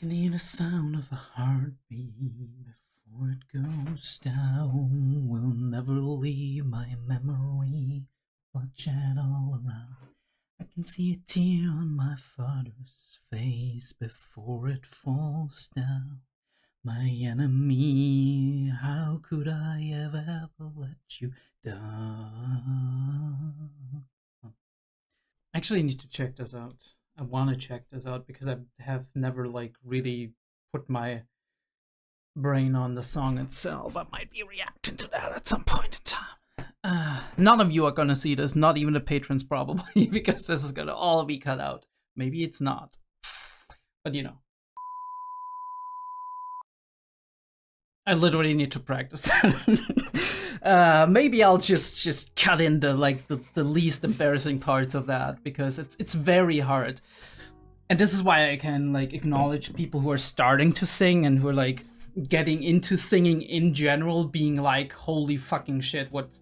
can hear the sound of a heartbeat before it goes down. Will never leave my memory, watch it all around. I can see a tear on my father's face before it falls down. My enemy, how could I ever let you down? I actually need to check this out. I want to check this out because I have never really put my brain on the song itself. I might be reacting to that at some point in time. None of you are gonna see this, not even the patrons probably, because this is gonna all be cut out. Maybe it's not, but you know. I literally need to practice. Maybe I'll just cut in the least embarrassing parts of that, because it's very hard. And this is why I can acknowledge people who are starting to sing and who are getting into singing in general, being like, holy fucking shit, what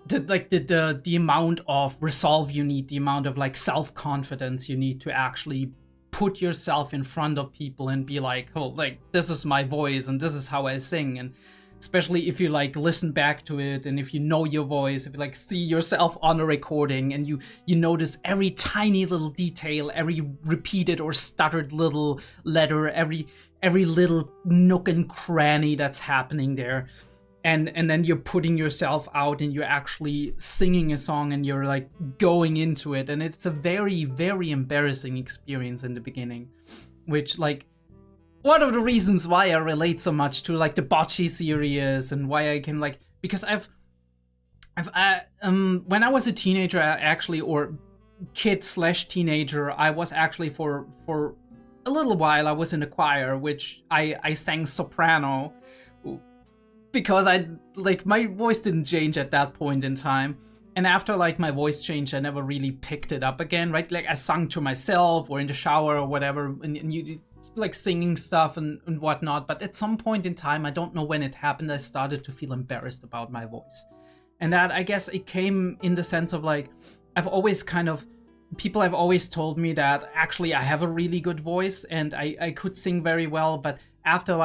the amount of resolve you need, the amount of self-confidence you need to actually put yourself in front of people and be like, oh, this is my voice and this is how I sing. And especially if you listen back to it, and if you know your voice, if you see yourself on a recording and you notice every tiny little detail, every repeated or stuttered little letter, every little nook and cranny that's happening there. And then you're putting yourself out and you're actually singing a song and you're going into it. And it's a very, very embarrassing experience in the beginning, which one of the reasons why I relate so much to the Bocce series, and why I can because when I was a teenager, or kid/teenager, I was actually for a little while I was in a choir, which I sang soprano, because my voice didn't change at that point in time. And after my voice changed, I never really picked it up again, right? I sung to myself or in the shower or whatever, and you singing stuff and whatnot. But at some point in time, I don't know when it happened, I started to feel embarrassed about my voice. And that, I guess, it came in the sense of I've always people have always told me that actually I have a really good voice and I could sing very well. But after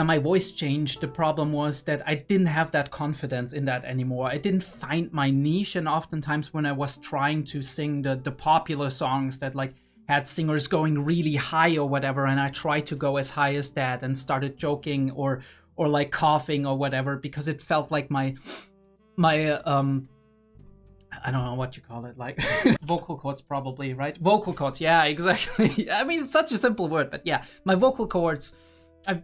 my voice changed, the problem was that I didn't have that confidence in that anymore. I didn't find my niche, and oftentimes when I was trying to sing the popular songs that had singers going really high or whatever, and I tried to go as high as that and started joking or coughing or whatever, because it felt like my I don't know what you call it, vocal cords probably, right? Vocal cords, yeah, exactly. I mean, it's such a simple word, but yeah, my vocal cords, I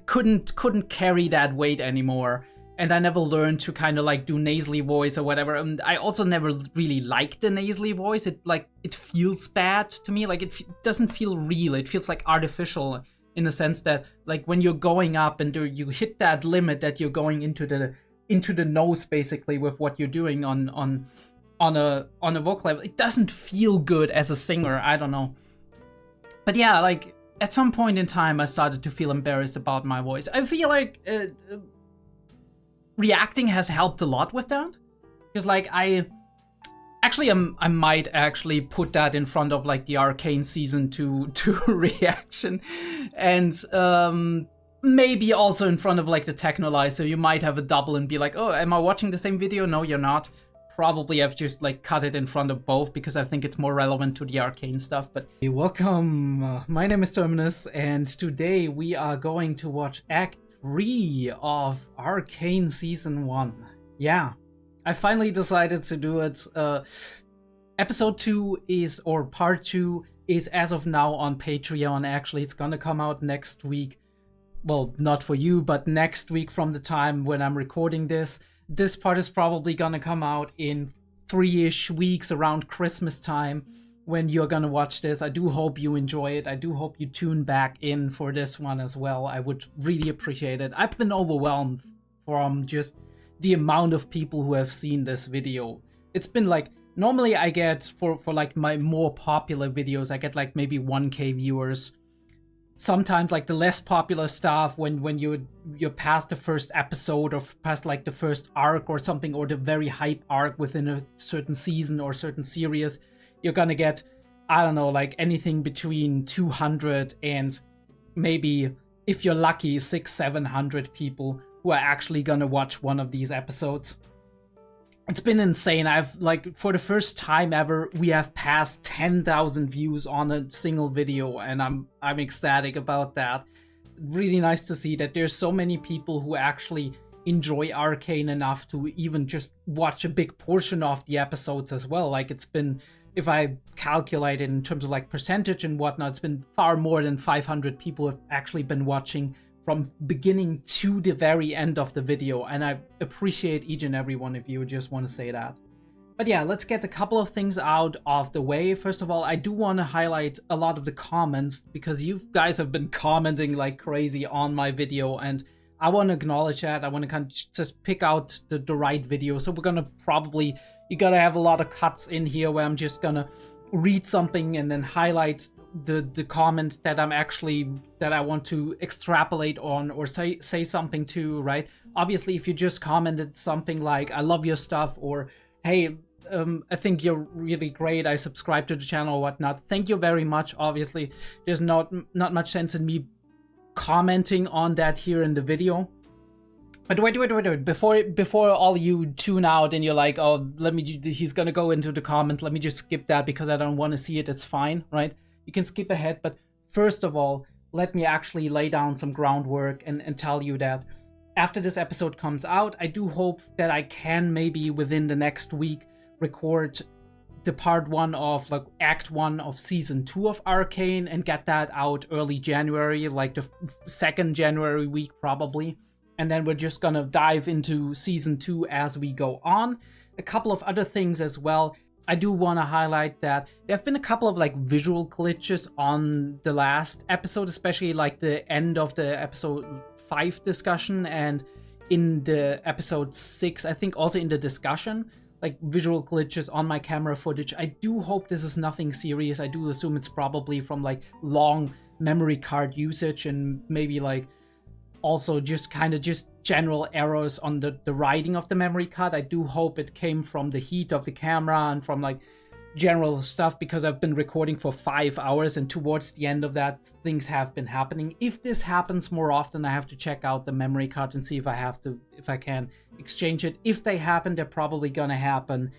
couldn't carry that weight anymore. And I never learned to kind of do nasally voice or whatever. And I also never really liked the nasally voice. It feels bad to me. It doesn't feel real. It feels artificial, in the sense that when you're going up and you hit that limit that you're going into the nose basically with what you're doing on a vocal level, it doesn't feel good as a singer. I don't know. But yeah, at some point in time, I started to feel embarrassed about my voice. I feel reacting has helped a lot with that, because I might actually put that in front of the Arcane season 2 reaction, and maybe also in front of the Technolizer. You might have a double and be like, oh, am I watching the same video? No, you're not. Probably I've just cut it in front of both because I think it's more relevant to the Arcane stuff. But hey, welcome. My name is Terminus, and today we are going to watch Act 3 of Arcane Season 1. Yeah, I finally decided to do it. Episode 2 or part 2 is as of now on Patreon. Actually, it's gonna come out next week. Well, not for you, but next week from the time when I'm recording this. This part is probably gonna come out in 3-ish weeks around Christmas time when you're gonna watch this. I do hope you enjoy it. I do hope you tune back in for this one as well. I would really appreciate it. I've been overwhelmed from just the amount of people who have seen this video. It's been normally I get for my more popular videos, I get maybe 1K viewers. Sometimes the less popular stuff, when you're past the first episode or past the first arc or something, or the very hype arc within a certain season or certain series, you're gonna get I don't know, like anything between 200 and maybe, if you're lucky, 600-700 people who are actually gonna watch one of these episodes. It's been insane. I've, like, for the first time ever, we have passed 10,000 views on a single video, and I'm ecstatic about that. Really nice to see that there's so many people who actually enjoy Arcane enough to even just watch a big portion of the episodes as well. Like, it's been, if I calculate it in terms of like percentage and whatnot, it's been far more than 500 people have actually been watching from beginning to the very end of the video, and I appreciate each and every one of you. Just want to say that. But yeah, let's get a couple of things out of the way. First of all, I do want to highlight a lot of the comments, because you guys have been commenting like crazy on my video, and I want to acknowledge that. I want to kind of just pick out the right video. So we're gonna probably, you gotta have a lot of cuts in here where I'm just gonna read something and then highlight the comment that I want to extrapolate on or say something to, right? Obviously, if you just commented something like, I love your stuff, or hey, I think you're really great, I subscribe to the channel or whatnot, thank you very much. Obviously, there's not much sense in me commenting on that here in the video. But wait, before all you tune out and you're like, oh, he's gonna go into the comment, let me just skip that because I don't want to see it, it's fine, right? You can skip ahead, but first of all, let me actually lay down some groundwork and tell you that after this episode comes out, I do hope that I can maybe within the next week record the part 1 of, like, act 1 of season 2 of Arcane and get that out early January, like the 2nd January week probably. And then we're just gonna dive into season 2 as we go on. A couple of other things as well. I do want to highlight that there have been a couple of like visual glitches on the last episode, especially like the end of the episode 5 discussion, and in the episode 6, I think also in the discussion, like visual glitches on my camera footage. I do hope this is nothing serious. I do assume it's probably from like long memory card usage and maybe like also just kind of just general errors on the writing of the memory card. I do hope it came from the heat of the camera and from like general stuff, because I've been recording for 5 hours and towards the end of that things have been happening. If this happens more often, I have to check out the memory card and see if I can exchange it. If they happen, they're probably gonna happen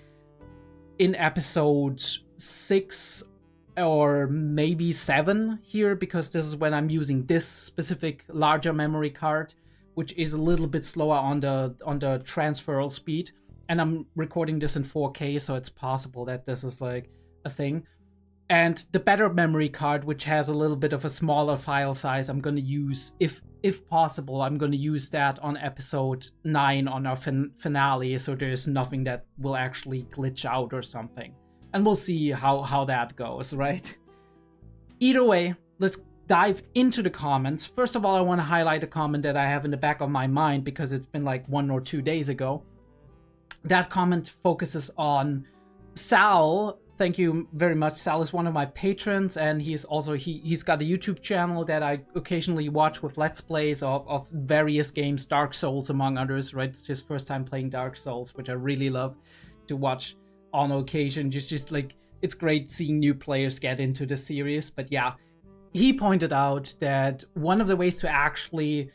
in episode 6 or maybe 7 here, because this is when I'm using this specific larger memory card, which is a little bit slower on the transferal speed, and I'm recording this in 4K, so it's possible that this is like a thing. And the better memory card, which has a little bit of a smaller file size, I'm gonna use, if possible, I'm gonna use that on episode 9 on our finale, so there's nothing that will actually glitch out or something. And we'll see how that goes, right? Either way, let's dive into the comments. First of all, I want to highlight a comment that I have in the back of my mind because it's been like 1 or 2 days ago. That comment focuses on Sal. Thank you very much. Sal is one of my patrons, and he's got a YouTube channel that I occasionally watch with Let's Plays of various games, Dark Souls among others, right? It's his first time playing Dark Souls, which I really love to watch on occasion. Just like, it's great seeing new players get into the series. But yeah, he pointed out that one of the ways to actually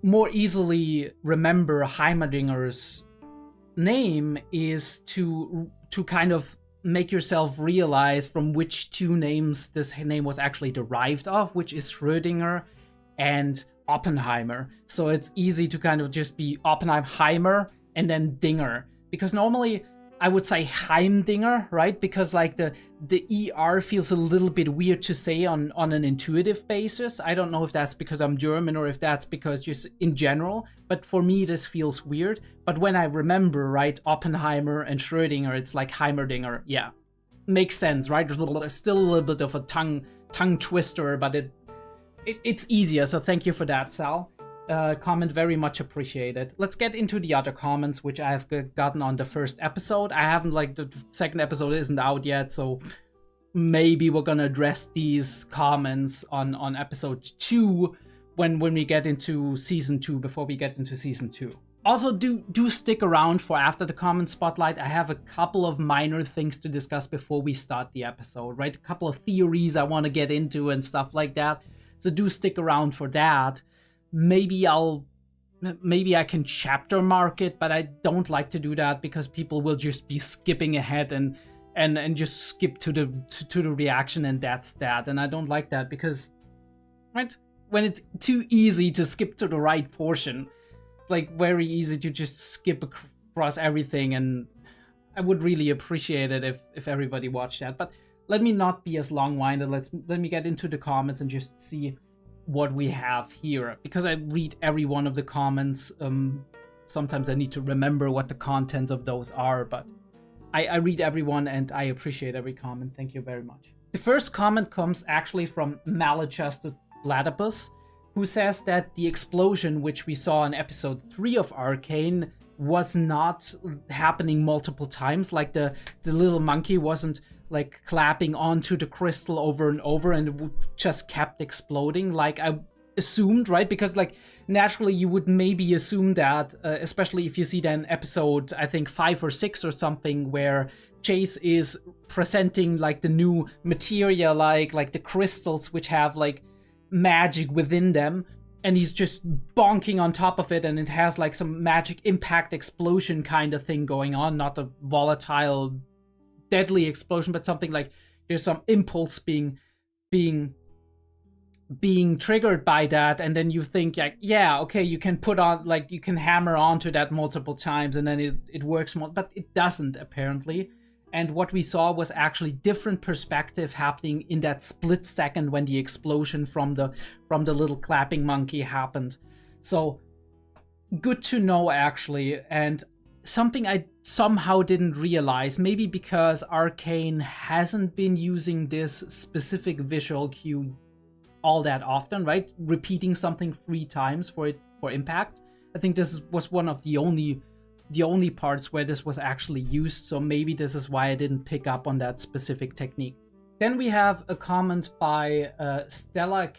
more easily remember Heimerdinger's name is to kind of make yourself realize from which 2 names this name was actually derived of, which is Schrödinger and Oppenheimer. So it's easy to kind of just be Oppenheimer and then Dinger, because normally I would say Heimdinger, right? Because like the ER feels a little bit weird to say on an intuitive basis. I don't know if that's because I'm German or if that's because just in general, but for me this feels weird. But when I remember, right, Oppenheimer and Schrödinger, it's like Heimerdinger. Yeah, makes sense, right? There's still a little bit of a tongue twister, but it's easier. So thank you for that, Sal. Comment very much appreciated. Let's get into the other comments which I have gotten on the first episode. I haven't, like, the second episode isn't out yet, so maybe we're gonna address these comments on episode 2 when we get into season 2, before we get into season 2. Also, do stick around for after the comment spotlight. I have a couple of minor things to discuss before we start the episode, right? A couple of theories I want to get into and stuff like that. So do stick around for that. Maybe I can chapter mark it, but I don't like to do that because people will just be skipping ahead and just skip to the reaction, and that's that. And I don't like that because, right, when it's too easy to skip to the right portion, it's like very easy to just skip across everything. And I would really appreciate it if everybody watched that. But let me not be as long-winded. Let me get into the comments and just see what we have here, because I read every one of the comments. Sometimes I need to remember what the contents of those are, but I read everyone and I appreciate every comment. Thank you very much. The first comment comes actually from Maladjusted Platypus, who says that the explosion which we saw in episode 3 of Arcane was not happening multiple times. Like the little monkey wasn't like clapping onto the crystal over and over and it just kept exploding like I assumed, right? Because like naturally you would maybe assume that, especially if you see then episode I think 5 or 6 or something, where Chase is presenting like the new materia, like the crystals which have like magic within them, and he's just bonking on top of it and it has like some magic impact explosion kind of thing going on, not a volatile deadly explosion, but something like there's some impulse being triggered by that, and then you think like, yeah, okay, you can put on, like, you can hammer onto that multiple times and then it works more, but it doesn't apparently. And what we saw was actually different perspective happening in that split second when the explosion from the little clapping monkey happened. So good to know actually. And something I somehow didn't realize, maybe because Arcane hasn't been using this specific visual cue all that often, right? Repeating something 3 times for impact. I think this was one of the only parts where this was actually used, so maybe this is why I didn't pick up on that specific technique. Then we have a comment by Stella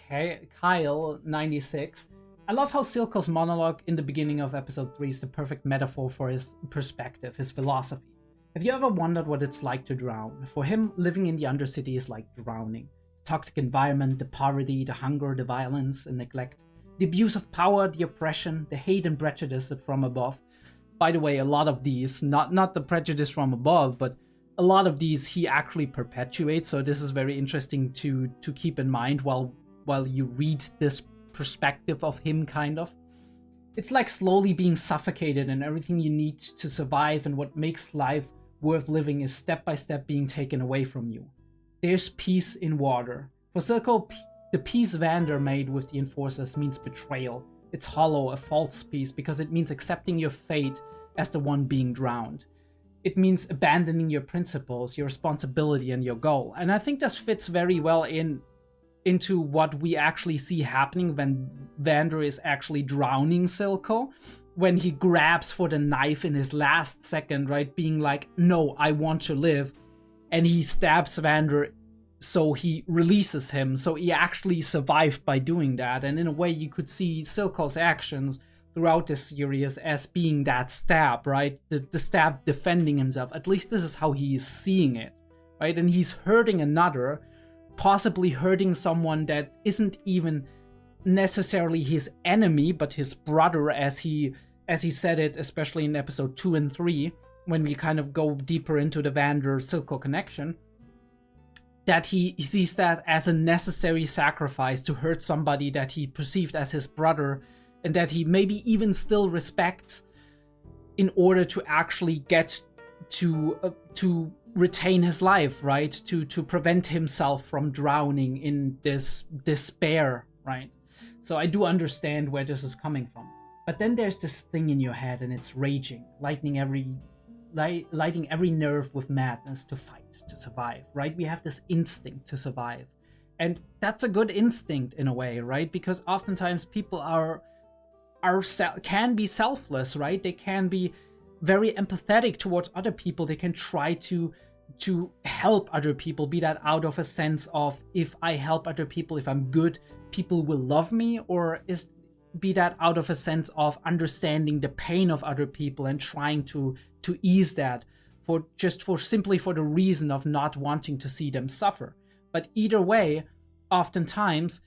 Kyle 96. I love how Silco's monologue in the beginning of episode 3 is the perfect metaphor for his perspective, his philosophy. Have you ever wondered what it's like to drown? For him, living in the Undercity is like drowning. The toxic environment, the poverty, the hunger, the violence and neglect, the abuse of power, the oppression, the hate and prejudice from above. By the way, a lot of these, not the prejudice from above, but a lot of these he actually perpetuates, so this is very interesting to keep in mind while you read this perspective of him, kind of. It's like slowly being suffocated, and everything you need to survive and what makes life worth living is step by step being taken away from you. There's peace in water. For Silco, the peace Vander made with the Enforcers means betrayal. It's hollow, a false peace, because it means accepting your fate as the one being drowned. It means abandoning your principles, your responsibility, and your goal. And I think this fits very well into what we actually see happening when Vander is actually drowning Silco, when he grabs for the knife in his last second, right, being like, no, I want to live, and he stabs Vander, so he releases him, so he actually survived by doing that. And in a way you could see Silco's actions throughout this series as being that stab, right, the stab defending himself. At least this is how he is seeing it, right, and he's hurting another, possibly hurting someone that isn't even necessarily his enemy, but his brother, as he said it, especially in episode 2 and 3, when we kind of go deeper into the Vander-Silco connection, that he sees that as a necessary sacrifice to hurt somebody that he perceived as his brother, and that he maybe even still respects, in order to actually get to retain his life, right? To prevent himself from drowning in this despair, right? So I do understand where this is coming from. But then there's this thing in your head, and it's raging, lighting every nerve with madness to fight, to survive, right? We have this instinct to survive. And that's a good instinct in a way, right? Because oftentimes people can be selfless, right? They can be very empathetic towards other people. They can try to help other people, be that out of a sense of, if I help other people, if I'm good, people will love me, or is out of a sense of understanding the pain of other people and trying to ease that simply for the reason of not wanting to see them suffer. But either way, oftentimes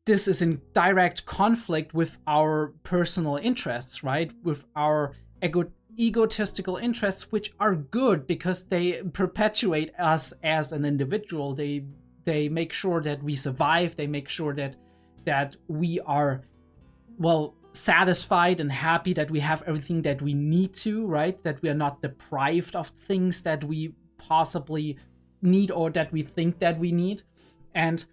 this is in direct conflict with our personal interests, right? With our egotistical interests, which are good because they perpetuate us as an individual. They make sure that we survive. They make sure that we are, well, satisfied and happy, that we have everything that we need to, right? That we are not deprived of things that we possibly need or that we think that we need. And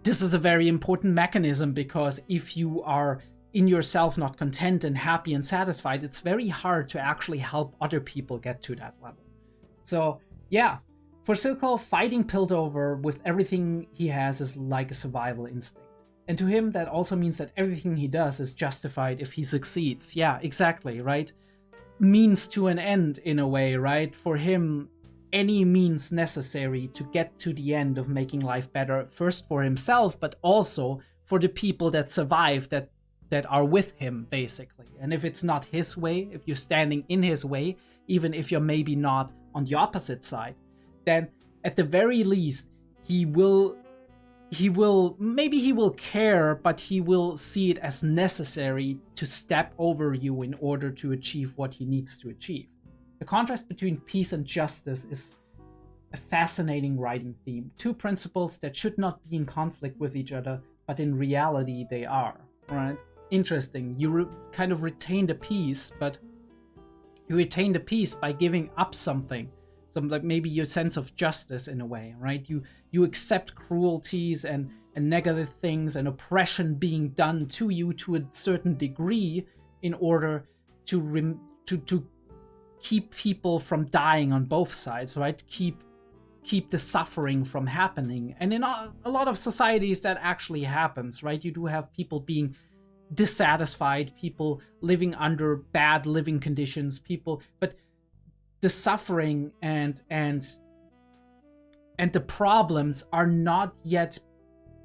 this is a very important mechanism, because if you are in yourself not content and happy and satisfied, it's very hard to actually help other people get to that level. So yeah, for Silco, fighting Piltover with everything he has is like a survival instinct. And to him, that also means that everything he does is justified if he succeeds. Yeah, exactly, right? Means to an end, in a way, right? For him, any means necessary to get to the end of making life better, first for himself, but also for the people that survive, that are with him, basically. And if it's not his way, if you're standing in his way, even if you're maybe not on the opposite side, then at the very least, he will care, but he will see it as necessary to step over you in order to achieve what he needs to achieve. The contrast between peace and justice is a fascinating writing theme. Two principles that should not be in conflict with each other, but in reality they are, right? Interesting. You kind of retain the peace, but you retain the peace by giving up something. Like maybe your sense of justice in a way, right? You accept cruelties and negative things and oppression being done to you to a certain degree in order to keep people from dying on both sides, right? Keep the suffering from happening. And in a lot of societies that actually happens, right? You do have people being dissatisfied, people living under bad living conditions, but the suffering and the problems are not yet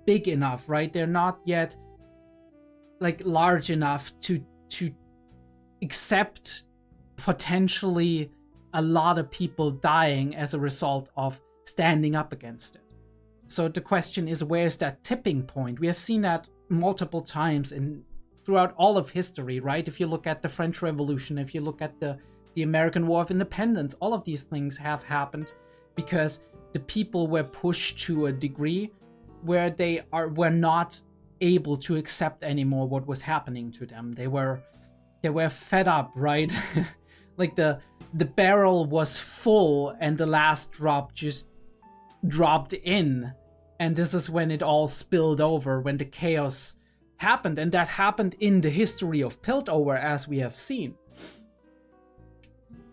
big enough, right? They're not yet like large enough to accept potentially a lot of people dying as a result of standing up against it. So the question is, where's that tipping point? We have seen that multiple times throughout all of history, right? If you look at the French Revolution, if you look at the American War of Independence, all of these things have happened because the people were pushed to a degree where they were not able to accept anymore what was happening to them. They were fed up, right? Like the barrel was full and the last drop just dropped in, and this is when it all spilled over, when the chaos happened. And that happened in the history of Piltover, as we have seen.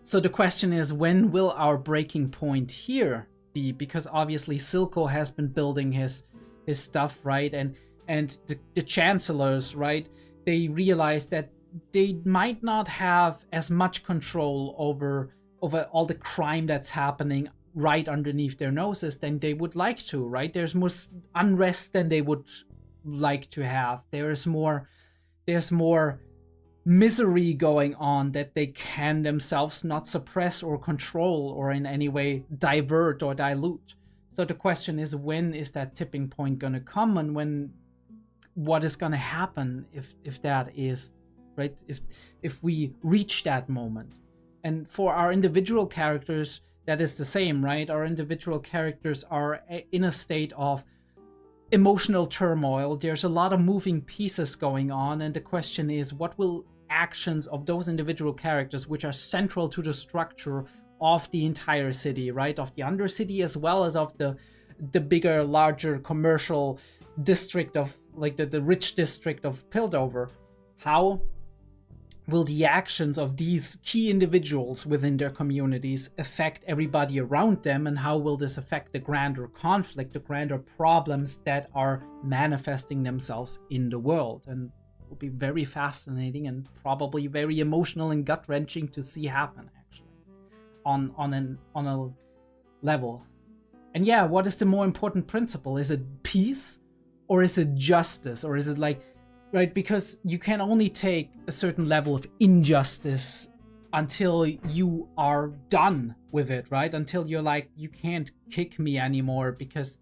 So the question is, when will our breaking point here be? Because obviously Silco has been building his stuff, right? And the chancellors, right? They realize that they might not have as much control over all the crime that's happening right underneath their noses than they would like to, right? There's more unrest than they would like to have. There's more misery going on that they can themselves not suppress or control or in any way divert or dilute. So the question is, when is that tipping point going to come, and what is going to happen if that is, right? If we reach that moment. And for our individual characters, that is the same, right? Our individual characters are in a state of emotional turmoil. There's a lot of moving pieces going on, and the question is, what will actions of those individual characters, which are central to the structure of the entire city, right? Of the Undercity as well as of the bigger, larger commercial district of, like, the rich district of Piltover. How will the actions of these key individuals within their communities affect everybody around them, and how will this affect the grander conflict, the grander problems that are manifesting themselves in the world? And it will be very fascinating and probably very emotional and gut-wrenching to see happen, actually, on a level. And yeah, what is the more important principle? Is it peace, or is it justice, or is it like right? Because you can only take a certain level of injustice until you are done with it, right? Until you're like, you can't kick me anymore, because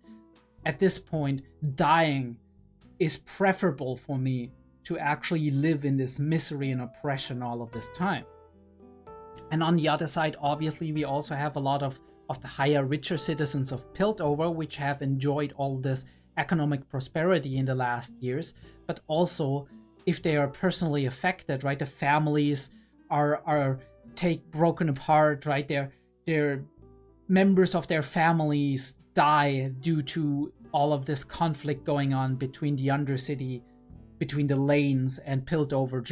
at this point, dying is preferable for me to actually live in this misery and oppression all of this time. And on the other side, obviously, we also have a lot of the higher, richer citizens of Piltover, which have enjoyed all this economic prosperity in the last years, but also if they are personally affected, right? The families are broken apart, right? Their members of their families die due to all of this conflict going on between the Undercity, between the lanes and Piltover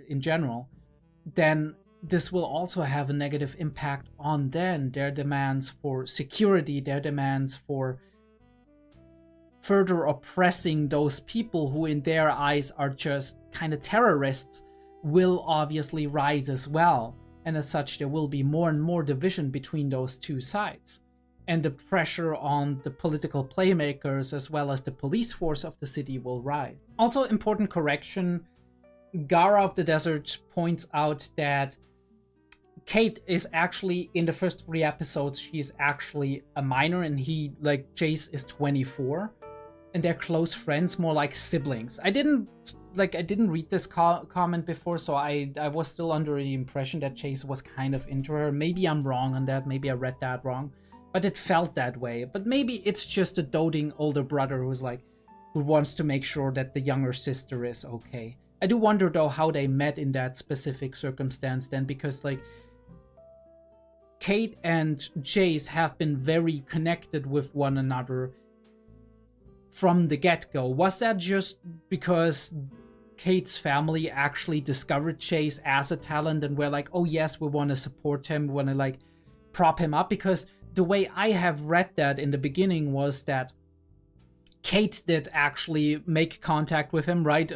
in general, then this will also have a negative impact on their demands for security, their demands for further oppressing those people who in their eyes are just kind of terrorists, will obviously rise as well. And as such, there will be more and more division between those two sides. And the pressure on the political playmakers as well as the police force of the city will rise. Also, important correction, Gara of the Desert points out that Kate is actually, in the first 3 episodes, she is actually a minor, and Jace is 24. And they're close friends, more like siblings. I didn't read this comment before, so I was still under the impression that Chase was kind of into her. Maybe I'm wrong on that, maybe I read that wrong, but it felt that way. But maybe it's just a doting older brother who wants to make sure that the younger sister is okay. I do wonder though how they met in that specific circumstance then, because Kate and Jace have been very connected with one another from the get-go. Was that just because Kate's family actually discovered Chase as a talent and were like, oh yes, we want to support him, we want to prop him up? Because the way I have read that in the beginning was that Kate did actually make contact with him, right?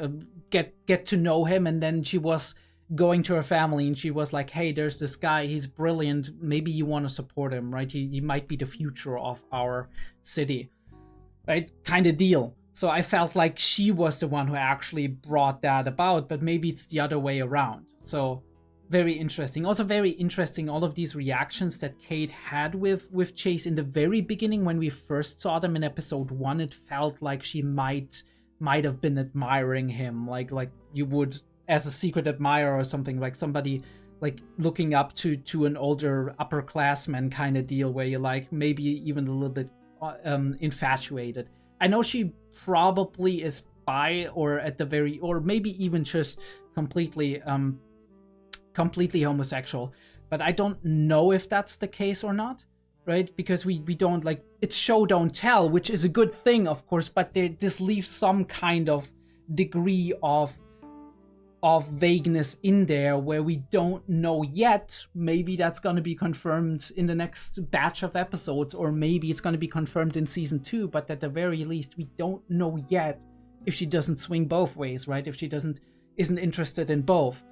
Get to know him, and then she was going to her family and she was like, hey, there's this guy, he's brilliant, maybe you want to support him, right? He might be the future of our city. Right, kind of deal. So I felt like she was the one who actually brought that about, but maybe it's the other way around. So very interesting. Also very interesting, all of these reactions that Kate had with Chase in the very beginning when we first saw them in episode 1. It felt like she might have been admiring him, like you would as a secret admirer or something, like somebody looking up to an older upperclassman kind of deal, where you're maybe even a little bit infatuated. I know she probably is bi, or maybe even just completely homosexual, but I don't know if that's the case or not, right? Because we don't it's show don't tell, which is a good thing, of course, but this leaves some kind of degree of vagueness in there where we don't know yet. Maybe that's going to be confirmed in the next batch of episodes, or maybe it's going to be confirmed in season 2, but at the very least we don't know yet if she doesn't swing both ways, right? If she isn't interested in both.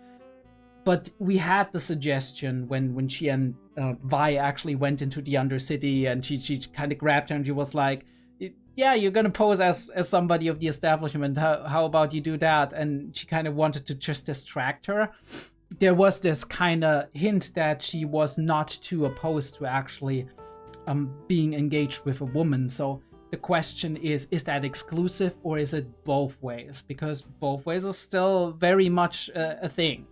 But we had the suggestion when she and Vi actually went into the Undercity, and she kind of grabbed her and she was like, yeah, you're gonna pose as somebody of the establishment. How about you do that? And she kind of wanted to just distract her. There was this kind of hint that she was not too opposed to actually being engaged with a woman. So the question is that exclusive, or is it both ways? Because both ways are still very much a thing,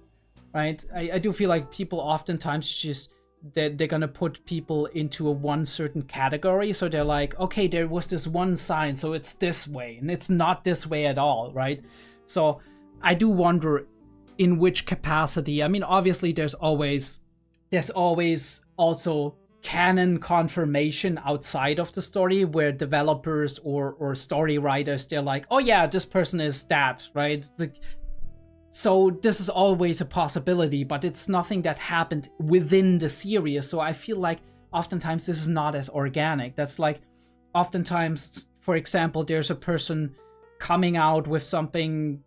right? I do feel like people oftentimes just they're gonna put people into a one certain category. So they're like, okay, there was this one sign, so it's this way, and it's not this way at all, right? So I do wonder in which capacity. I mean, obviously there's always also canon confirmation outside of the story, where developers or story writers, they're like, oh yeah, this person is that, right? So this is always a possibility, but it's nothing that happened within the series. So I feel like oftentimes this is not as organic. That's oftentimes, for example, there's a person coming out with something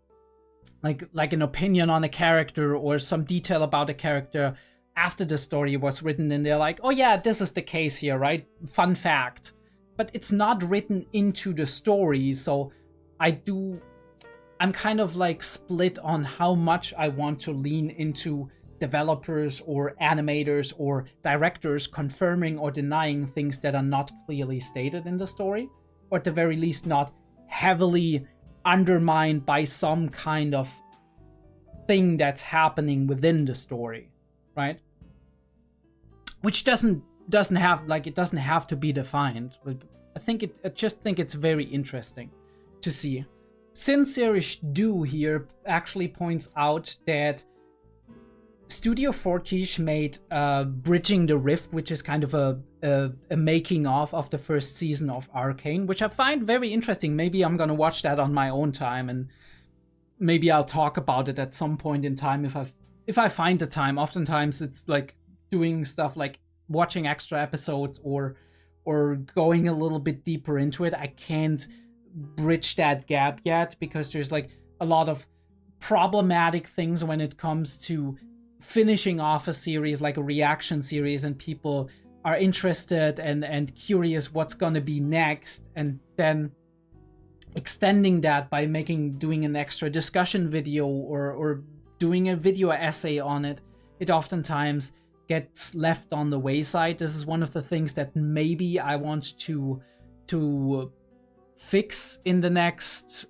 like an opinion on a character or some detail about a character after the story was written, and they're like, oh yeah, this is the case here, right? Fun fact. But it's not written into the story, so I do I'm kind of like split on how much I want to lean into developers or animators or directors confirming or denying things that are not clearly stated in the story, or at the very least not heavily undermined by some kind of thing that's happening within the story, right? Which doesn't have to be defined, but I just think it's very interesting to see. Sincerish Do here actually points out that Studio Fortiche made Bridging the Rift, which is kind of a making of the first season of Arcane, which I find very interesting. Maybe I'm gonna watch that on my own time, and maybe I'll talk about it at some point in time if I find the time. Oftentimes it's like doing stuff like watching extra episodes or going a little bit deeper into it. I can't bridge that gap yet because there's like a lot of problematic things when it comes to finishing off a series, like a reaction series, and people are interested and curious what's gonna be next, and then extending that by doing an extra discussion video or doing a video essay on it. It oftentimes gets left on the wayside. This is one of the things that maybe I want to fix in the next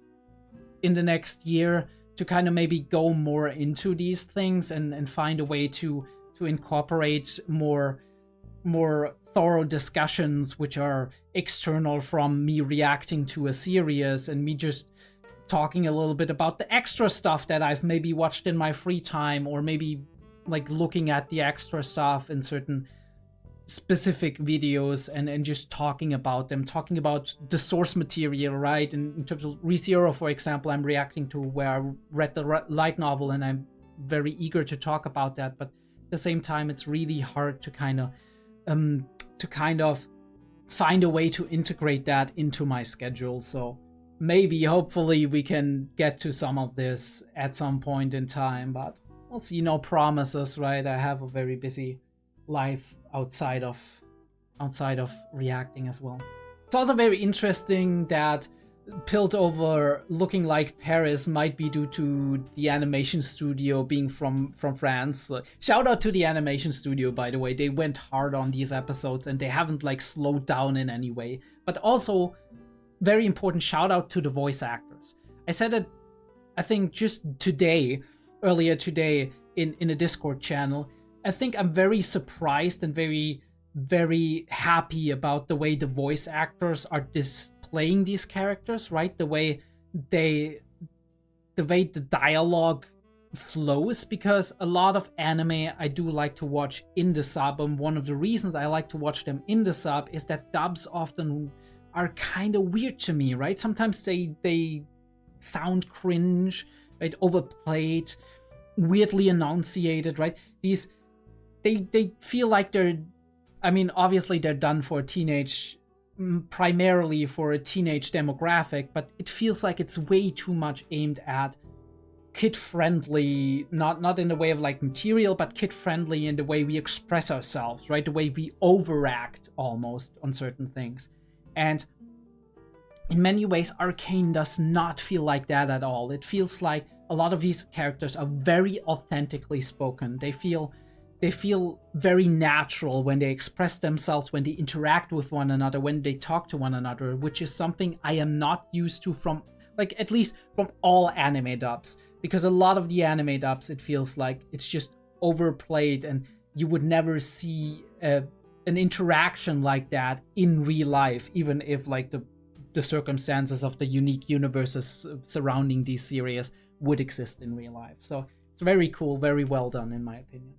year, to kind of maybe go more into these things and find a way to incorporate more thorough discussions which are external from me reacting to a series and me just talking a little bit about the extra stuff that I've maybe watched in my free time, or maybe like looking at the extra stuff in certain specific videos and just talking about them, talking about the source material, right? In terms of ReZero, for example, I'm reacting to where I read the light novel, and I'm very eager to talk about that. But at the same time, it's really hard to kind of find a way to integrate that into my schedule. So maybe, hopefully, we can get to some of this at some point in time, but we'll see. No promises, right? I have a very busy life outside of reacting as well. It's also very interesting that Piltover looking like Paris might be due to the animation studio being from France. Shout out to the animation studio, by the way. They went hard on these episodes and they haven't like slowed down in any way. But also, very important shout out to the voice actors. I said it, I think just earlier today in a Discord channel. I think I'm very surprised and very, very happy about the way the voice actors are displaying these characters, right? The way the dialogue flows, because a lot of anime I do like to watch in the sub, and one of the reasons I like to watch them in the sub is that dubs often are kind of weird to me, right? Sometimes they sound cringe, right? Overplayed, weirdly enunciated, right? They feel like obviously they're done for primarily for a teenage demographic, but it feels like it's way too much aimed at kid-friendly, not in the way of like material, but kid-friendly in the way we express ourselves, right? The way we overact almost on certain things. And in many ways, Arcane does not feel like that at all. It feels like a lot of these characters are very authentically spoken. They feel very natural when they express themselves, when they interact with one another, when they talk to one another, which is something I am not used to from, like, at least from all anime dubs. Because a lot of the anime dubs, it feels like it's just overplayed and you would never see an interaction like that in real life, even if like the circumstances of the unique universes surrounding these series would exist in real life. So it's very cool, very well done in my opinion.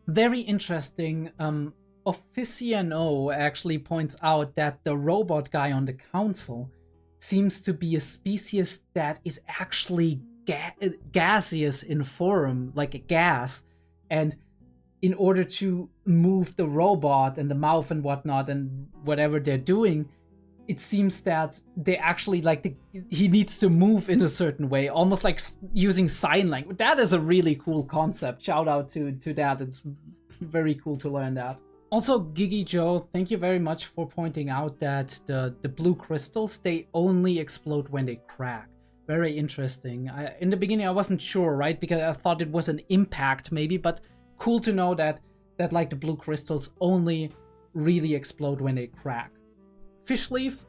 Very interesting. Officiano actually points out that the robot guy on the council seems to be a species that is actually gaseous in form, like a gas, and in order to move the robot and the mouth and whatnot and whatever they're doing, it seems that they actually he needs to move in a certain way, almost like using sign language. That is a really cool concept. Shout out to that. It's very cool to learn that. Also, Gigi Joe, thank you very much for pointing out that the blue crystals, they only explode when they crack. Very interesting. In the beginning, I wasn't sure, right? Because I thought it was an impact, maybe. But cool to know that like the blue crystals only really explode when they crack. Fishleaf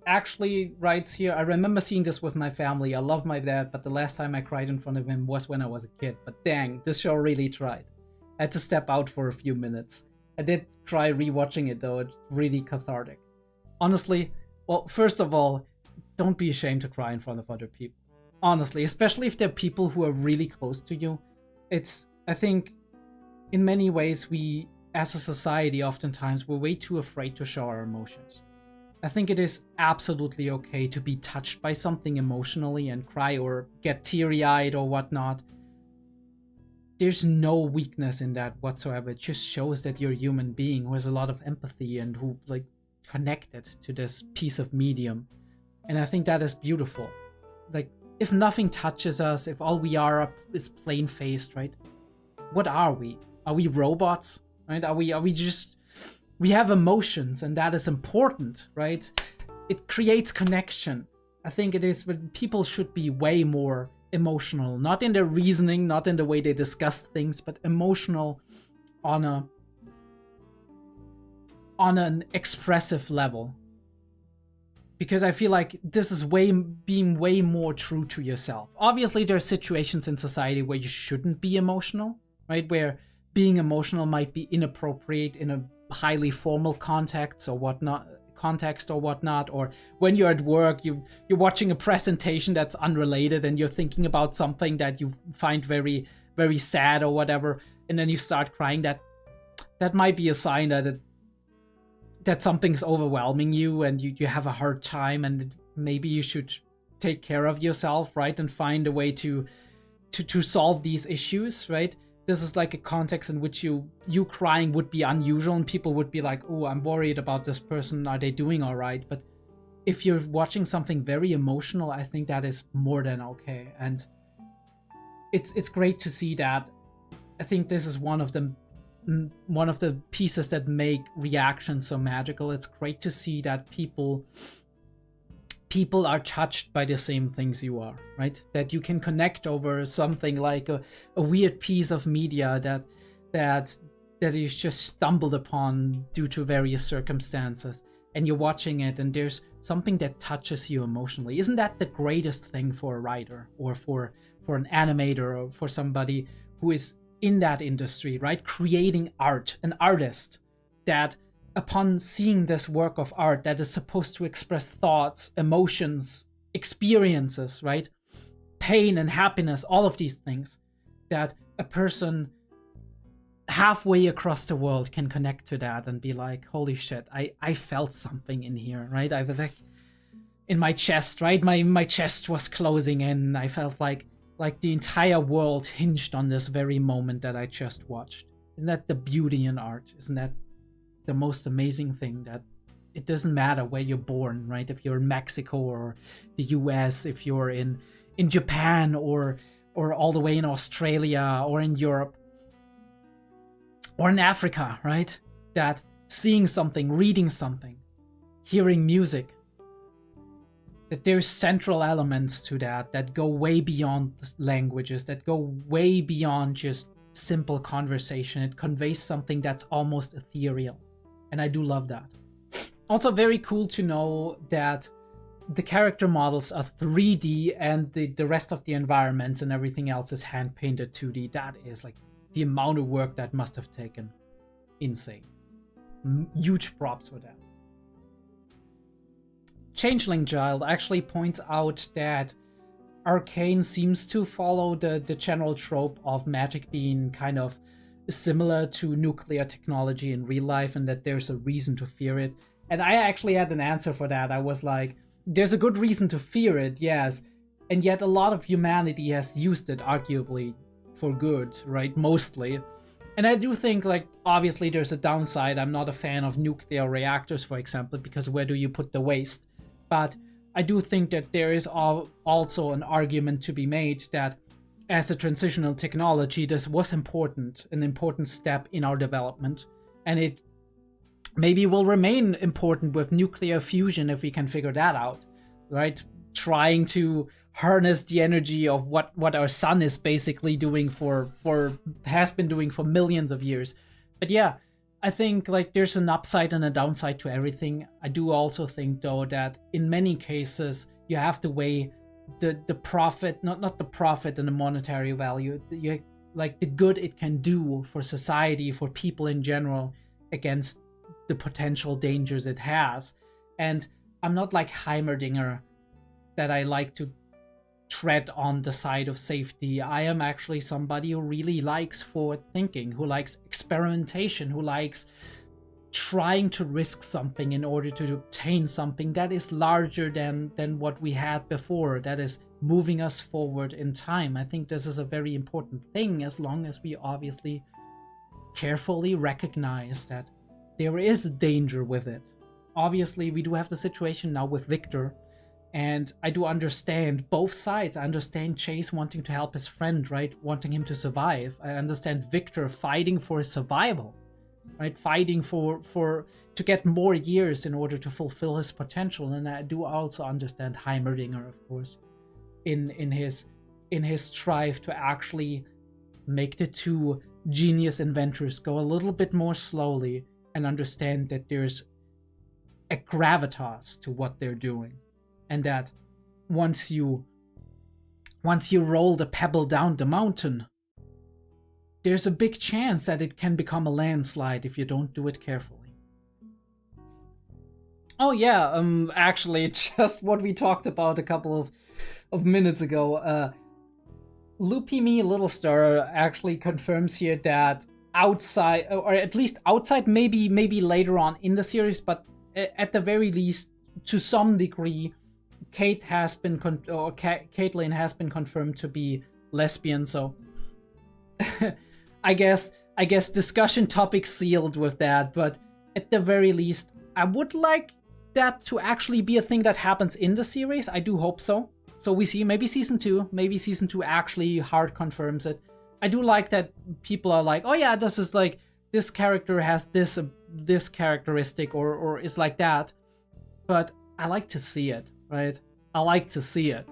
actually writes here, I remember seeing this with my family. I love my dad, but the last time I cried in front of him was when I was a kid. But dang, this show really tried. I had to step out for a few minutes. I did cry rewatching it though. It's really cathartic. Honestly, well, first of all, don't be ashamed to cry in front of other people. Honestly, especially if they're people who are really close to you. I think, in many ways, we, as a society, oftentimes, we're way too afraid to show our emotions. I think it is absolutely okay to be touched by something emotionally and cry or get teary-eyed or whatnot. There's no weakness in that whatsoever. It just shows that you're a human being who has a lot of empathy and who, like, connected to this piece of medium. And I think that is beautiful. Like, if nothing touches us, if all we are is plain-faced, right? What are we? Are we robots? Right? Are we just... We have emotions, and that is important, right? It creates connection. I think it is, but people should be way more emotional. Not in their reasoning, not in the way they discuss things, but emotional on an expressive level. Because I feel like this is being way more true to yourself. Obviously, there are situations in society where you shouldn't be emotional, right? Where being emotional might be inappropriate in a highly formal context or whatnot, or when you're at work, you're watching a presentation that's unrelated and you're thinking about something that you find very, very sad or whatever, and then you start crying. That might be a sign that something's overwhelming you and you have a hard time, and maybe you should take care of yourself, right? And find a way to solve these issues, right? This is like a context in which you crying would be unusual and people would be like, oh, I'm worried about this person. Are they doing all right? But if you're watching something very emotional, I think that is more than okay. And it's great to see that. I think this is one of the pieces that make reactions so magical. It's great to see that people are touched by the same things you are, right? That you can connect over something like a weird piece of media that you just stumbled upon due to various circumstances, and you're watching it and there's something that touches you emotionally. Isn't that the greatest thing for a writer or for an animator or for somebody who is in that industry, right? Creating art, an artist that upon seeing this work of art that is supposed to express thoughts, emotions, experiences, right? Pain and happiness, all of these things, that a person halfway across the world can connect to that and be like, holy shit, I felt something in here, right? I was like, in my chest, right? My chest was closing in. I felt like the entire world hinged on this very moment that I just watched. Isn't that the beauty in art? Isn't that the most amazing thing, that it doesn't matter where you're born, right? If you're in Mexico or the US, if you're in Japan or all the way in Australia or in Europe or in Africa, right? That seeing something, reading something, hearing music, that there's central elements to that go way beyond languages, that go way beyond just simple conversation. It conveys something that's almost ethereal. And I do love that. Also very cool to know that the character models are 3D and the rest of the environments and everything else is hand-painted 2D. That is like the amount of work that must have taken. Insane. Huge props for that. Changeling Child actually points out that Arcane seems to follow the general trope of magic being kind of similar to nuclear technology in real life, and that there's a reason to fear it. And I actually had an answer for that. I was like, there's a good reason to fear it, yes, and yet a lot of humanity has used it, arguably, for good, right? Mostly. And I do think, like, obviously there's a downside. I'm not a fan of nuclear reactors, for example, because where do you put the waste? But I do think that there is also an argument to be made that as a transitional technology, this was an important step in our development, and it maybe will remain important with nuclear fusion if we can figure that out, right? trying to harness the energy of what our sun is basically doing has been doing for millions of years. But yeah, I think like there's an upside and a downside to everything. I do also think though that in many cases you have to weigh the profit, not the profit and the monetary value, like the good it can do for society, for people in general, against the potential dangers it has. And I'm not like Heimerdinger, that I like to tread on the side of safety. I am actually somebody who really likes forward thinking, who likes experimentation, who likes trying to risk something in order to obtain something that is larger than what we had before, that is moving us forward in time. I think this is a very important thing, as long as we obviously carefully recognize that there is danger with it. Obviously, we do have the situation now with Victor, and I do understand both sides. I understand Chase wanting to help his friend, right? Wanting him to survive. I understand Victor fighting for his survival, right? Fighting to get more years in order to fulfill his potential. And I do also understand Heimerdinger, of course, in his strive to actually make the two genius inventors go a little bit more slowly and understand that there's a gravitas to what they're doing, and that once you roll the pebble down the mountain, there's a big chance that it can become a landslide if you don't do it carefully. Oh yeah, actually, just what we talked about a couple of minutes ago. Loopy Little Star actually confirms here that outside, or at least outside, maybe later on in the series, but at the very least, to some degree, Caitlyn has been confirmed to be lesbian. So I guess discussion topic sealed with that. But at the very least, I would like that to actually be a thing that happens in the series. I do hope so. So we see maybe season 2 actually hard confirms it. I do like that people are like, oh yeah, this is like, this character has this characteristic or is like that. But I like to see it, right? I like to see it.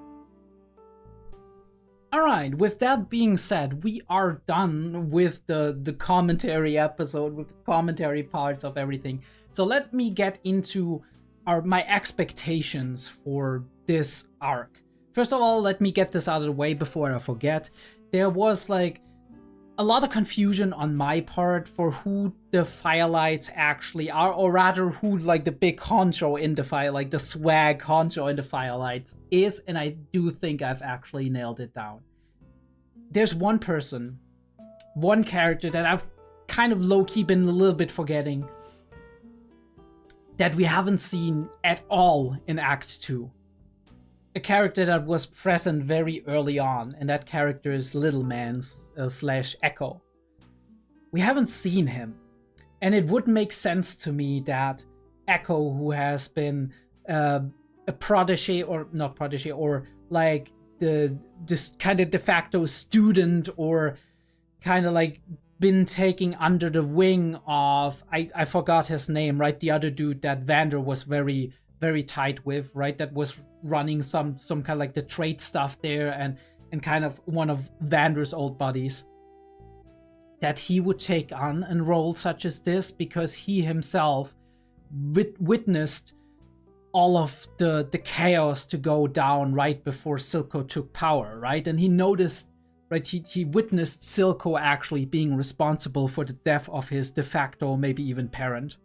Alright, with that being said, we are done with the commentary episode, with the commentary parts of everything. So let me get into my expectations for this arc. First of all, let me get this out of the way before I forget. There was like a lot of confusion on my part for who the Firelights actually are, or rather who like the big honcho in the fire, like the swag honcho in the Firelights is, and I do think I've actually nailed it down. There's one person, one character that I've kind of low-key been a little bit forgetting, that we haven't seen at all in Act 2. A character that was present very early on, and that character is Little Man / Echo. We haven't seen him, and it would make sense to me that Echo, who has been a protege, or not protege, or like this kind of de facto student, or kind of like been taking under the wing of, I forgot his name, right? The other dude that Vander was very, very tight with, right? That was running some kind of like the trade stuff there, and kind of one of Vander's old buddies. That he would take on a role such as this because he himself witnessed all of the chaos to go down right before Silco took power, right? And he noticed, right, he witnessed Silco actually being responsible for the death of his de facto, maybe even parent.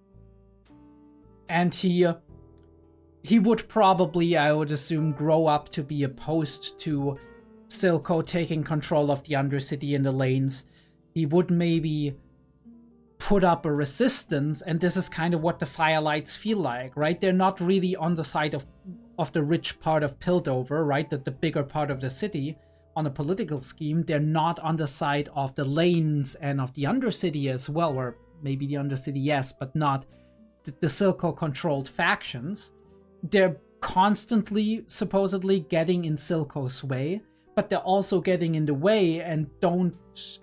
And he would probably, I would assume, grow up to be opposed to Silco taking control of the Undercity and the lanes. He would maybe put up a resistance, and this is kind of what the Firelights feel like, right? They're not really on the side of the rich part of Piltover, right? The bigger part of the city on a political scheme. They're not on the side of the lanes and of the Undercity as well, or maybe the Undercity, yes, but not the Silco-controlled factions. They're constantly, supposedly, getting in Silco's way, but they're also getting in the way and don't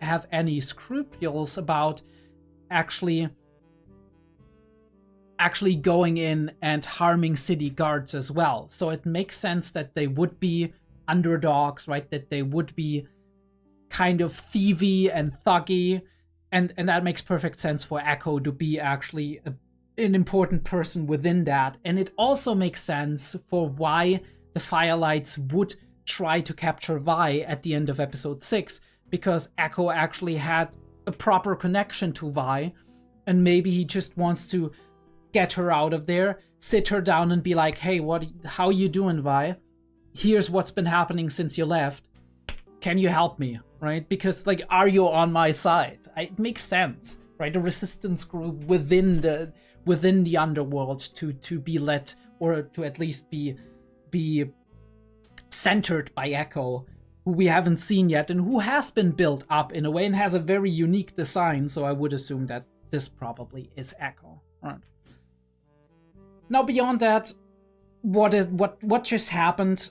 have any scruples about actually actually going in and harming city guards as well. So it makes sense that they would be underdogs, right? That they would be kind of thievy and thuggy, and that makes perfect sense for Echo to be actually an important person within that. And it also makes sense for why the Firelights would try to capture Vi at the end of episode 6, because Echo actually had a proper connection to Vi, and maybe he just wants to get her out of there, sit her down and be like, hey, how you doing, Vi? Here's what's been happening since you left. Can you help me, right? Because, like, are you on my side? It makes sense, right? A resistance group within the underworld to be led, or to at least be centered by Echo, who we haven't seen yet and who has been built up in a way and has a very unique design. So I would assume that this probably is Echo. Right. Now, beyond that, what just happened?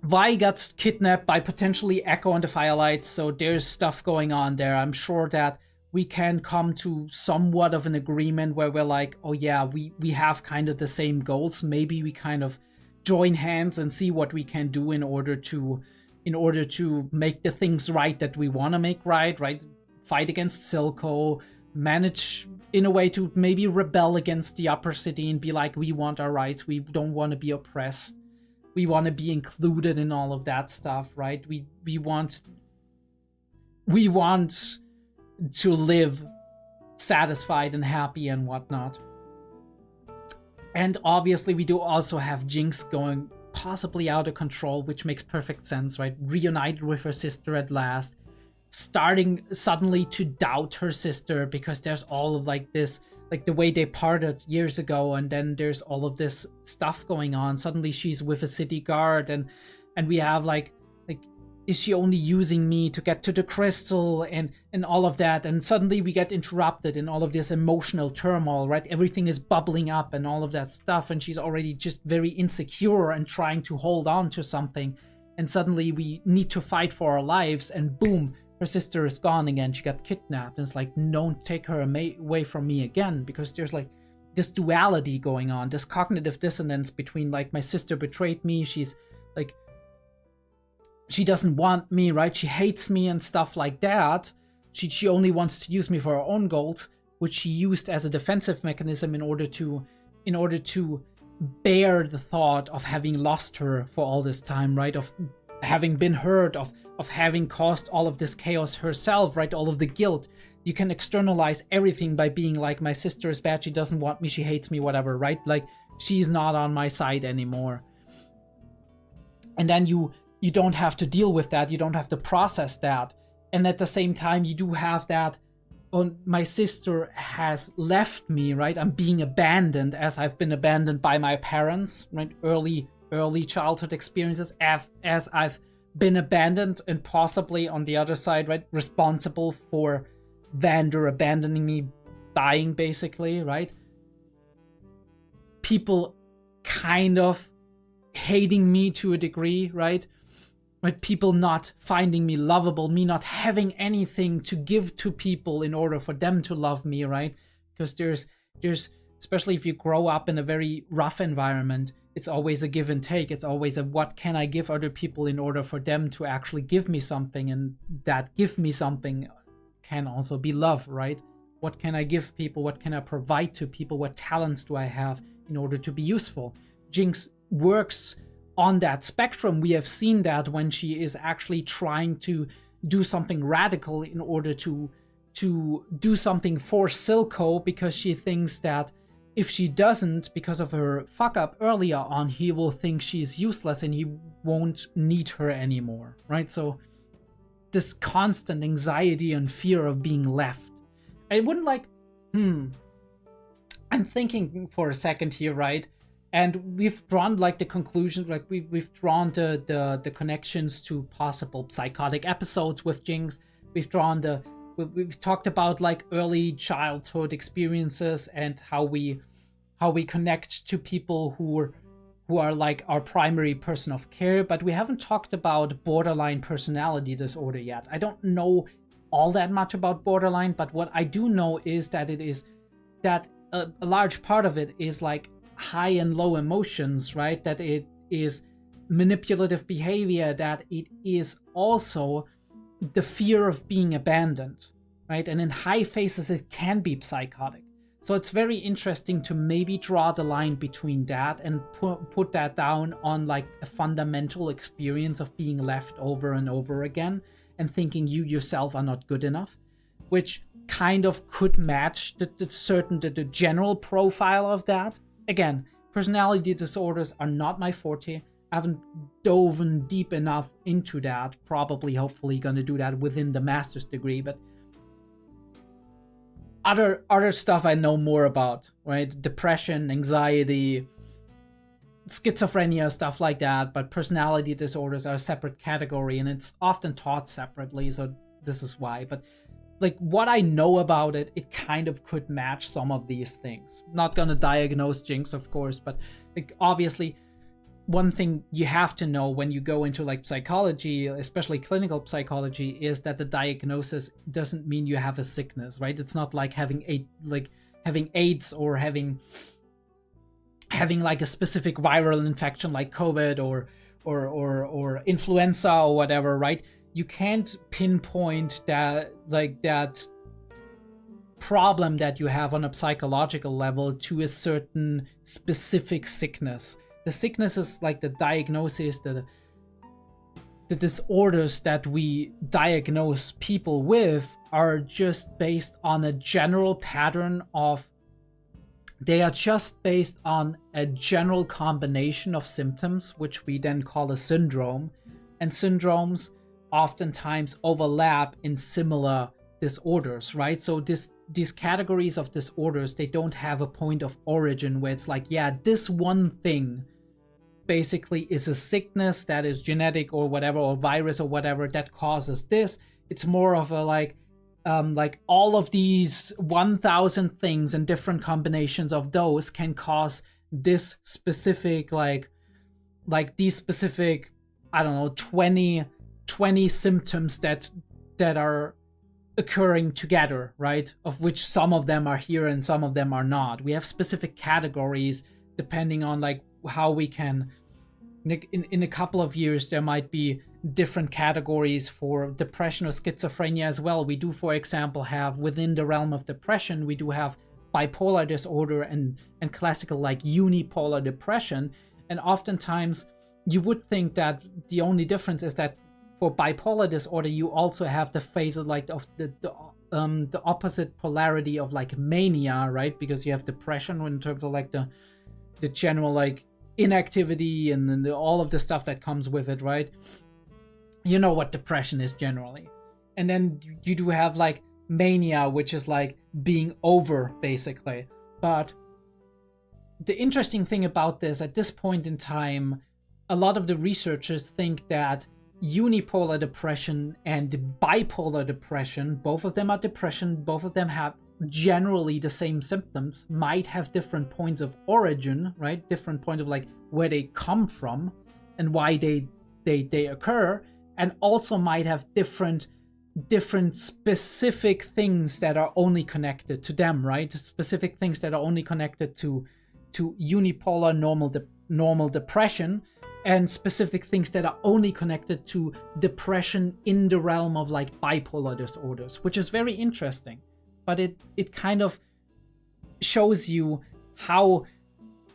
Vi got kidnapped by potentially Echo and the Firelights, so there's stuff going on there. I'm sure that we can come to somewhat of an agreement where we're like, oh yeah, we have kind of the same goals. Maybe we kind of join hands and see what we can do in order to make the things right that we want to make right? Fight against Silco, manage in a way to maybe rebel against the upper city and be like, we want our rights, we don't want to be oppressed, we want to be included in all of that stuff, right? We want to live satisfied and happy and whatnot. And obviously we do also have Jinx going possibly out of control, which makes perfect sense, right? Reunited with her sister at last, starting suddenly to doubt her sister because there's all of like this, like the way they parted years ago, and then there's all of this stuff going on. Suddenly she's with a city guard, and we have like is she only using me to get to the crystal and all of that? And suddenly we get interrupted in all of this emotional turmoil, right? Everything is bubbling up and all of that stuff, and she's already just very insecure and trying to hold on to something. And suddenly we need to fight for our lives, and boom, her sister is gone again. She got kidnapped, and it's like, don't take her away from me again, because there's like this duality going on, this cognitive dissonance between like, my sister betrayed me, she's like, she doesn't want me, right? She hates me and stuff like that. She only wants to use me for her own goals, which she used as a defensive mechanism in order to bear the thought of having lost her for all this time, right? Of having been hurt, of having caused all of this chaos herself, right? All of the guilt. You can externalize everything by being like, my sister is bad, she doesn't want me, she hates me, whatever, right? Like, she's not on my side anymore. And then you don't have to deal with that, you don't have to process that. And at the same time, you do have that, oh, my sister has left me, right? I'm being abandoned as I've been abandoned by my parents, right? Early childhood experiences, as I've been abandoned, and possibly on the other side, right? Responsible for Vander abandoning me, dying basically, right? People kind of hating me to a degree, right? Right, people not finding me lovable, me not having anything to give to people in order for them to love me, right? Because there's especially if you grow up in a very rough environment, it's always a give and take. It's always a, what can I give other people in order for them to actually give me something? And that give me something can also be love, right? What can I give people? What can I provide to people? What talents do I have in order to be useful? Jinx works on that spectrum. We have seen that when she is actually trying to do something radical in order to do something for Silco, because she thinks that if she doesn't, because of her fuck up earlier on, he will think she's useless and he won't need her anymore, right? So this constant anxiety and fear of being left. I wouldn't like, I'm thinking for a second here, right? And we've drawn like the conclusions, like we've drawn the connections to possible psychotic episodes with Jinx. We've talked about like early childhood experiences and how we connect to people who are like our primary person of care, but we haven't talked about borderline personality disorder yet. I don't know all that much about borderline, but what I do know is that a large part of it is like high and low emotions, right? That it is manipulative behavior, that it is also the fear of being abandoned, right? And in high phases, it can be psychotic. So it's very interesting to maybe draw the line between that and put that down on like a fundamental experience of being left over and over again and thinking you yourself are not good enough, which kind of could match the general profile of that. Again, personality disorders are not my forte. I haven't dove deep enough into that. Probably, hopefully, gonna do that within the master's degree, but other stuff I know more about, right? Depression, anxiety, schizophrenia, stuff like that. But personality disorders are a separate category, and it's often taught separately. So this is why. But like what I know about it, it kind of could match some of these things. Not gonna diagnose Jinx, of course, but like obviously, one thing you have to know when you go into like psychology, especially clinical psychology, is that the diagnosis doesn't mean you have a sickness, right? It's not like having AIDS or having like a specific viral infection like COVID or influenza or whatever, right? You can't pinpoint that problem that you have on a psychological level to a certain specific sickness. The sickness is like the diagnosis, the disorders that we diagnose people with are just based on a general pattern of, they are just based on a general combination of symptoms, which we then call a syndrome. And syndromes oftentimes overlap in similar disorders, right? So these categories of disorders, they don't have a point of origin where it's like, yeah, this one thing basically is a sickness that is genetic or whatever, or virus or whatever that causes this. It's more of a like all of these 1,000 things and different combinations of those can cause this specific like these specific, I don't know, 20 symptoms that are occurring together, right? Of which some of them are here and some of them are not. We have specific categories depending on like how we can, in a couple of years there might be different categories for depression or schizophrenia as well. We do, for example, have within the realm of depression, we do have bipolar disorder and classical like unipolar depression. And oftentimes you would think that the only difference is that for bipolar disorder you also have the phases like of the opposite polarity of like mania, right? Because you have depression in terms of like the general like inactivity and then all of the stuff that comes with it, right? You know what depression is generally. And then you do have like mania, which is like being over basically. But the interesting thing about this, at this point in time, a lot of the researchers think that unipolar depression and bipolar depression, both of them are depression, both of them have generally the same symptoms, might have different points of origin, right? Different points of like where they come from and why they occur, and also might have different specific things that are only connected to them, right? Specific things that are only connected to unipolar normal depression, and specific things that are only connected to depression in the realm of like bipolar disorders, which is very interesting. But it kind of shows you how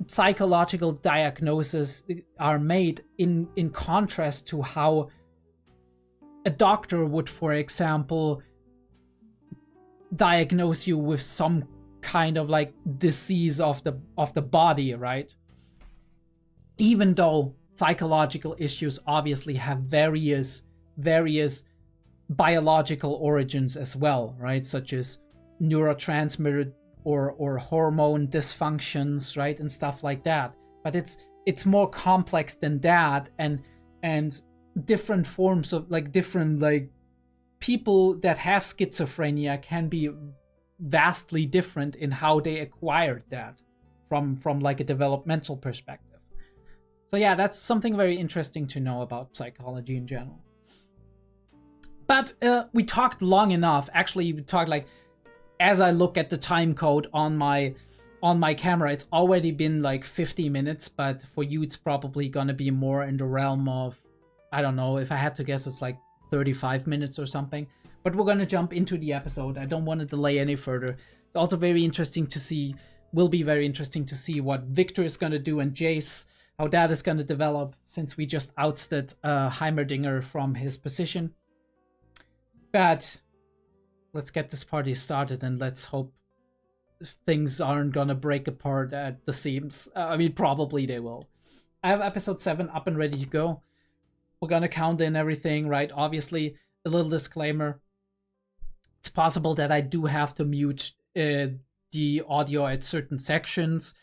psychological diagnoses are made in contrast to how a doctor would, for example, diagnose you with some kind of like disease of the body, right? Even though psychological issues obviously have various biological origins as well, right? Such as neurotransmitter or hormone dysfunctions, right? And stuff like that. But it's more complex than that, and different forms of like different like people that have schizophrenia can be vastly different in how they acquired that from like a developmental perspective. So yeah, that's something very interesting to know about psychology in general. But we talked long enough. Actually, we talked like, as I look at the time code on my on my camera, it's already been like 50 minutes, but for you, it's probably gonna be more in the realm of, I don't know, if I had to guess, it's like 35 minutes or something. But we're gonna jump into the episode. I don't want to delay any further. It's also very interesting to see, will be very interesting to see what Victor is gonna do and Jace, how that is gonna develop, since we just ousted Heimerdinger from his position. But let's get this party started and let's hope things aren't gonna break apart at the seams. I mean, probably they will. I have episode 7 up and ready to go. We're gonna count in everything, right? Obviously, a little disclaimer. It's possible that I do have to mute the audio at certain sections.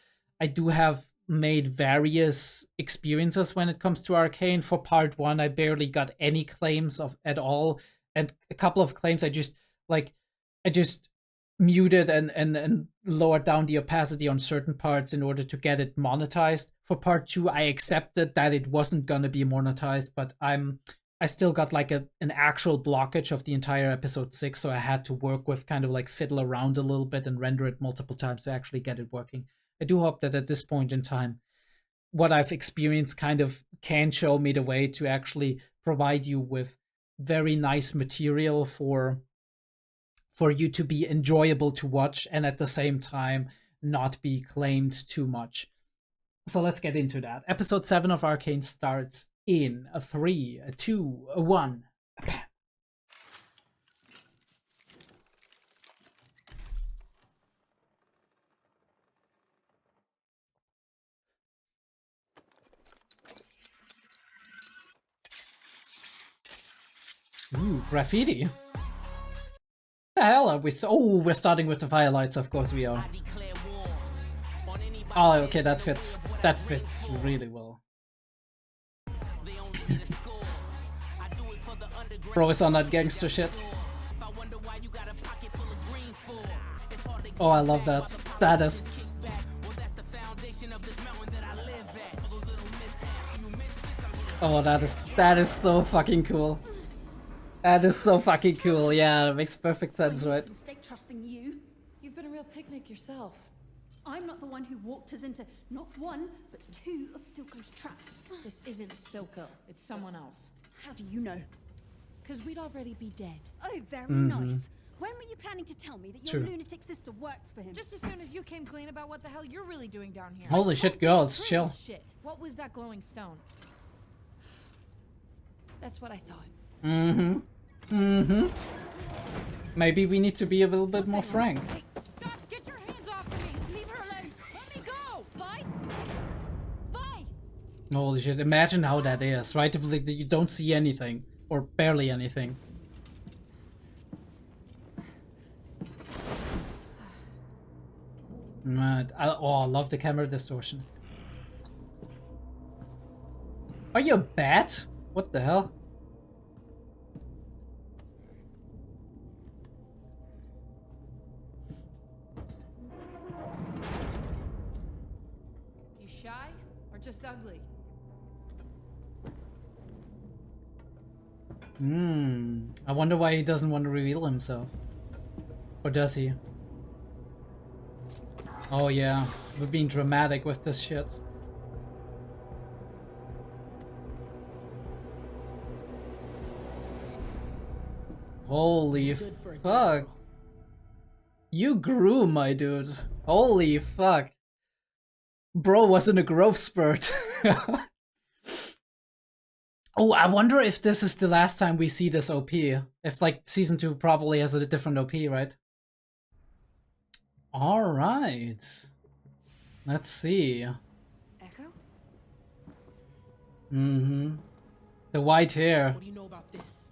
I do have made various experiences when it comes to Arcane. For part 1, I barely got any claims at all. And a couple of claims I just muted and lowered down the opacity on certain parts in order to get it monetized. For part 2, I accepted that it wasn't gonna be monetized, but I still got like an actual blockage of the entire episode 6, so I had to work with kind of like fiddle around a little bit and render it multiple times to actually get it working. I do hope that at this point in time, what I've experienced kind of can show me the way to actually provide you with very nice material for you to be enjoyable to watch and at the same time not be claimed too much. So let's get into that. Episode 7 of Arcane starts in a 3, a 2, a 1. Ooh, graffiti. The hell are we? Oh, we're starting with the firelights. Of course we are. Oh, okay, that fits. That fits really well. Bro is on that gangster shit. Oh, I love that. That is. Oh, that is so fucking cool. That is so fucking cool. Yeah, it makes perfect sense, right? Mistake trusting you. You've been a real picnic yourself. I'm not the one who walked us into not one, but 2 of Silco's traps. This isn't Silco. It's someone else. How do you know? Because we'd already be dead. Oh, very nice. When were you planning to tell me that your True. lunatic sister works for him? Just as soon as you came clean about what the hell you're really doing down here. Holy shit, girls, chill. Shit. What was that glowing stone? That's what I thought. Maybe we need to be a little bit more frank. Hey, stop! Get your hands off me! Leave her alone! Let me go! Vi? Vi? Holy shit, imagine how that is, right? If like, you don't see anything, or barely anything. I love the camera distortion. Are you a bat? What the hell? You shy? Or just ugly? I wonder why he doesn't want to reveal himself. Or does he? Oh yeah, we're being dramatic with this shit. Holy fuck. You grew, my dude. Holy fuck. Bro was in a growth spurt. Oh, I wonder if this is the last time we see this OP. If, like, Season 2 probably has a different OP, right? Alright. Let's see. Echo? The white hair. What do you know about this?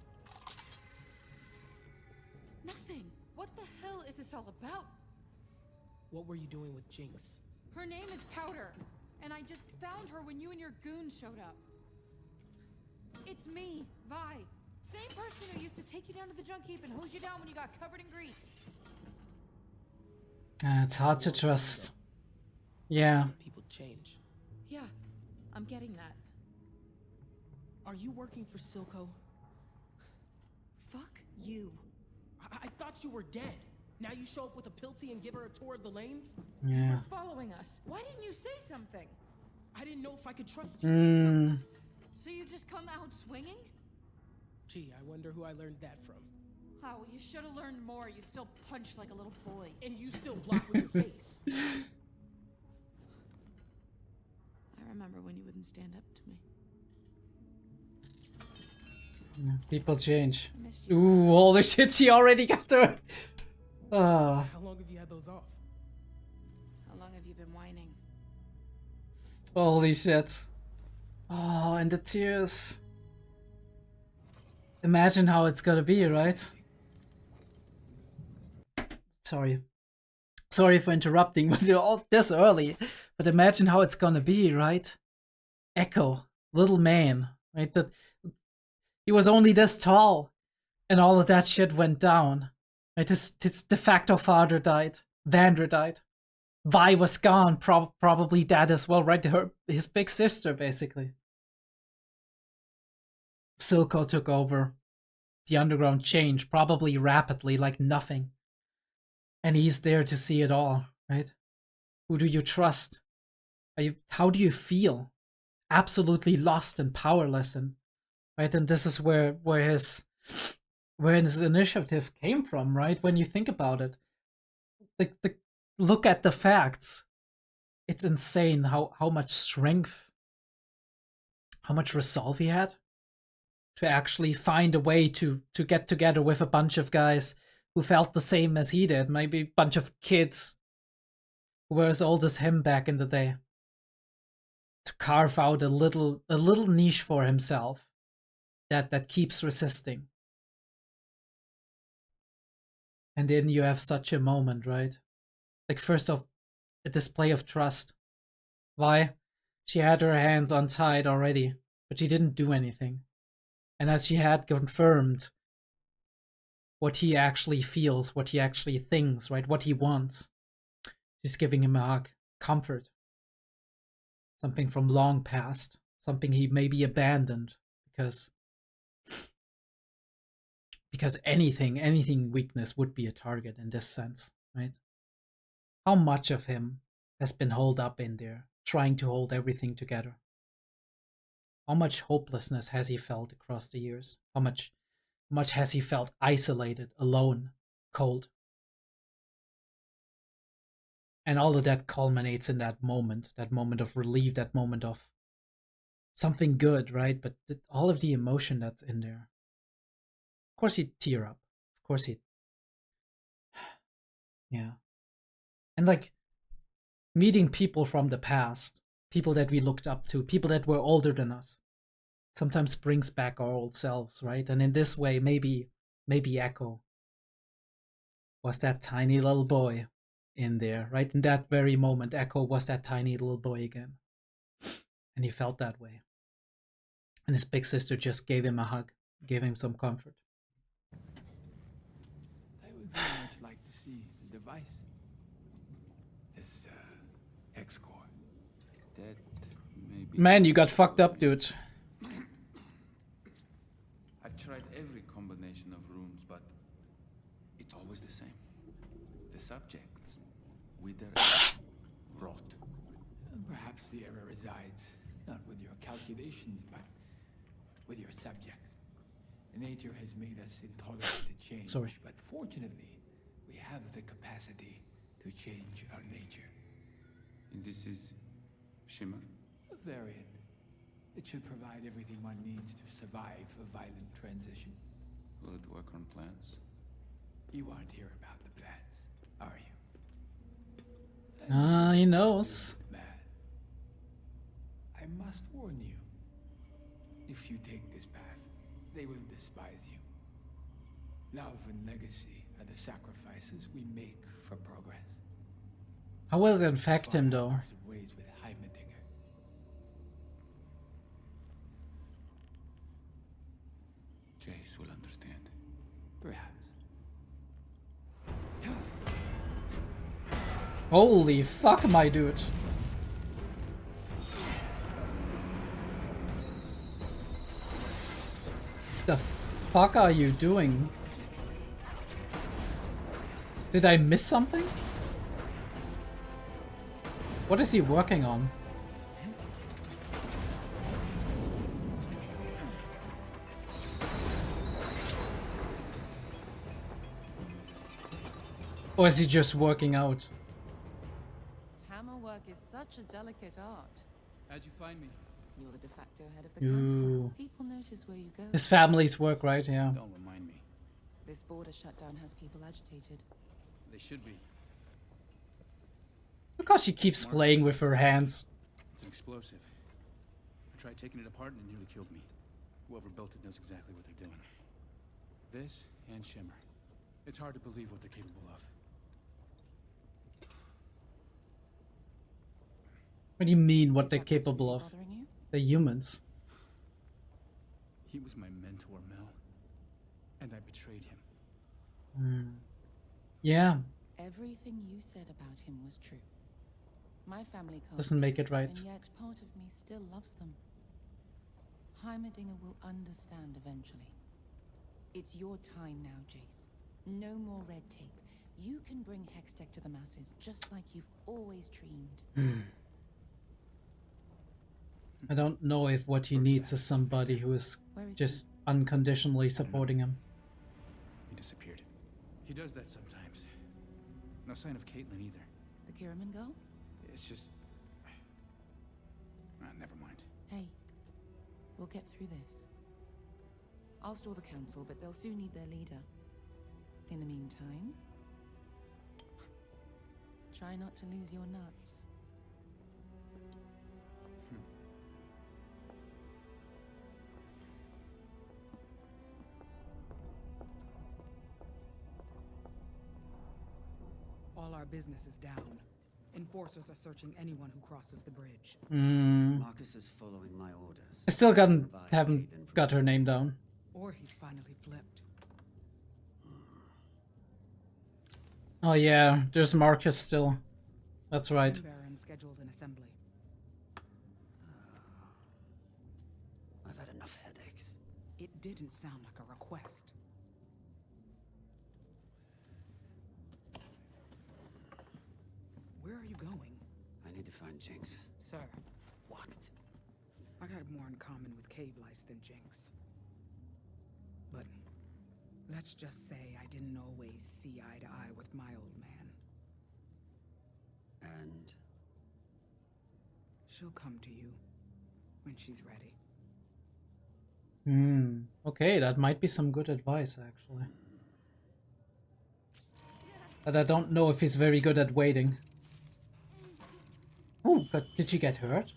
Nothing. What the hell is this all about? What were you doing with Jinx? Her name is Powder, and I just found her when you and your goons showed up. It's me, Vi. Same person who used to take you down to the junk heap and hose you down when you got covered in grease. It's hard to trust. Yeah. People change. Yeah, I'm getting that. Are you working for Silco? Fuck you. I thought you were dead. Now you show up with a Pilty and give her a tour of the lanes? Yeah. Following us. Why didn't you say something? I didn't know if I could trust you. So you just come out swinging? Gee, I wonder who I learned that from. Oh, you should have learned more. You still punch like a little boy. And you still block with your face. I remember when you wouldn't stand up to me. People change. I missed you. Ooh, holy shit, she already got her. How long have you had those off? How long have you been whining? Holy shit. Oh, and the tears. Imagine how it's gonna be, right? Sorry. Sorry for interrupting, but you're all this early. But imagine how it's gonna be, right? Echo, little man, right? That he was only this tall, and all of that shit went down. Right? His de facto father died. Vander died. Vi was gone, probably dead as well, right? His big sister, basically. Silco took over. The underground changed, probably rapidly, like nothing. And he's there to see it all, right? Who do you trust? How do you feel? Absolutely lost and powerless, and right? And this is where his initiative came from, right? When you think about it, the look at the facts. It's insane how much strength, how much resolve he had to actually find a way to get together with a bunch of guys who felt the same as he did. Maybe a bunch of kids who were as old as him back in the day. To carve out a little niche for himself that keeps resisting. And then you have such a moment, right? Like, first off, a display of trust. Why? She had her hands untied already, but she didn't do anything. And as she had confirmed what he actually feels, what he actually thinks, right? What he wants, she's giving him a hug. Comfort. Something from long past. Something he maybe abandoned because anything weakness would be a target in this sense, right? How much of him has been holed up in there, trying to hold everything together? How much hopelessness has he felt across the years? How much has he felt isolated, alone, cold? And all of that culminates in that moment of relief, that moment of something good, right? But all of the emotion that's in there. Of course he'd tear up. Of course he'd... Yeah. And like, meeting people from the past, people that we looked up to, people that were older than us, sometimes brings back our old selves, right? And in this way, maybe Echo was that tiny little boy in there, right? In that very moment, Echo was that tiny little boy again. And he felt that way. And his big sister just gave him a hug, gave him some comfort. I would very much like to see the device. This hex core. That maybe. Man, you got fucked up, dude. I've tried every combination of runes, but it's always the same. The subjects wither, rot. Perhaps the error resides not with your calculations, but with your subjects. Nature has made us intolerant to change. Sorry. But fortunately, we have the capacity to change our nature. And this is Shimmer? A variant. It should provide everything one needs to survive a violent transition. Will it work on plants? You aren't here about the plants, are you? He knows. Man, I must warn you. If you take this path, they will despise you. Love and legacy are the sacrifices we make for progress. How will it infect him, That's why I though? parted ways with Heimerdinger. Jace will understand. Perhaps. Holy fuck, my dude. The fuck are you doing? Did I miss something? What is he working on? Or is he just working out? Hammerwork is such a delicate art. How'd you find me? You're the de facto head of the council. Ooh. People notice where you go. His family's work, right? Yeah. Don't remind me. This border shutdown has people agitated. They should be. Because she keeps playing with her hands. It's an explosive. I tried taking it apart and it nearly killed me. Whoever built it knows exactly what they're doing. This and Shimmer. It's hard to believe what they're capable of. What do you mean, what Is they're that what's capable really of? bothering you? They're humans. He was my mentor, Mel. And I betrayed him. Yeah, Everything you said about him was true. My family can't doesn't make it change, right. and yet part of me still loves them. Heimerdinger will understand eventually. It's your time now, Jace. No more red tape. You can bring Hextech to the masses, just like you've always dreamed. I don't know if what he needs is somebody who is Where is just unconditionally supporting him. He disappeared. He does that sometimes. No sign of Caitlin either. he? The Kiraman girl? It's just... never mind. Hey, we'll get through this. I'll store the council, but they'll soon need their leader. In the meantime, try not to lose your nuts. All our business is down. Enforcers are searching anyone who crosses the bridge. Marcus is following my orders. I still haven't got her name down. Or he's finally flipped. Oh yeah, there's Marcus still. That's right. Baron scheduled an assembly. I've had enough headaches. It didn't sound like a request. Where are you going? I need to find Jinx. Sir, What? I got more in common with cave lice than Jinx. But let's just say I didn't always see eye to eye with my old man. And She'll come to you when she's ready. Okay, that might be some good advice, actually. But I don't know if he's very good at waiting. Oh, but did she get hurt?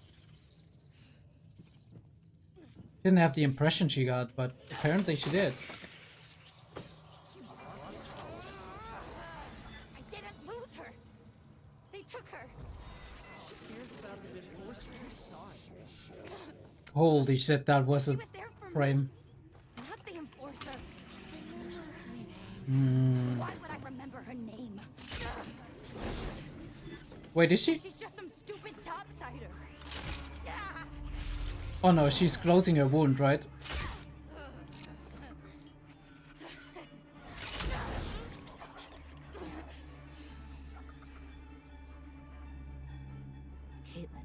Didn't have the impression she got, but apparently she did. I didn't lose her. They took her. Holy shit, that was a She was there for frame. me, not the enforcer. Hmm. Why would I remember her name? Wait, is she? She's just some stupid topsider. Oh no, she's closing her wound, right? Caitlin.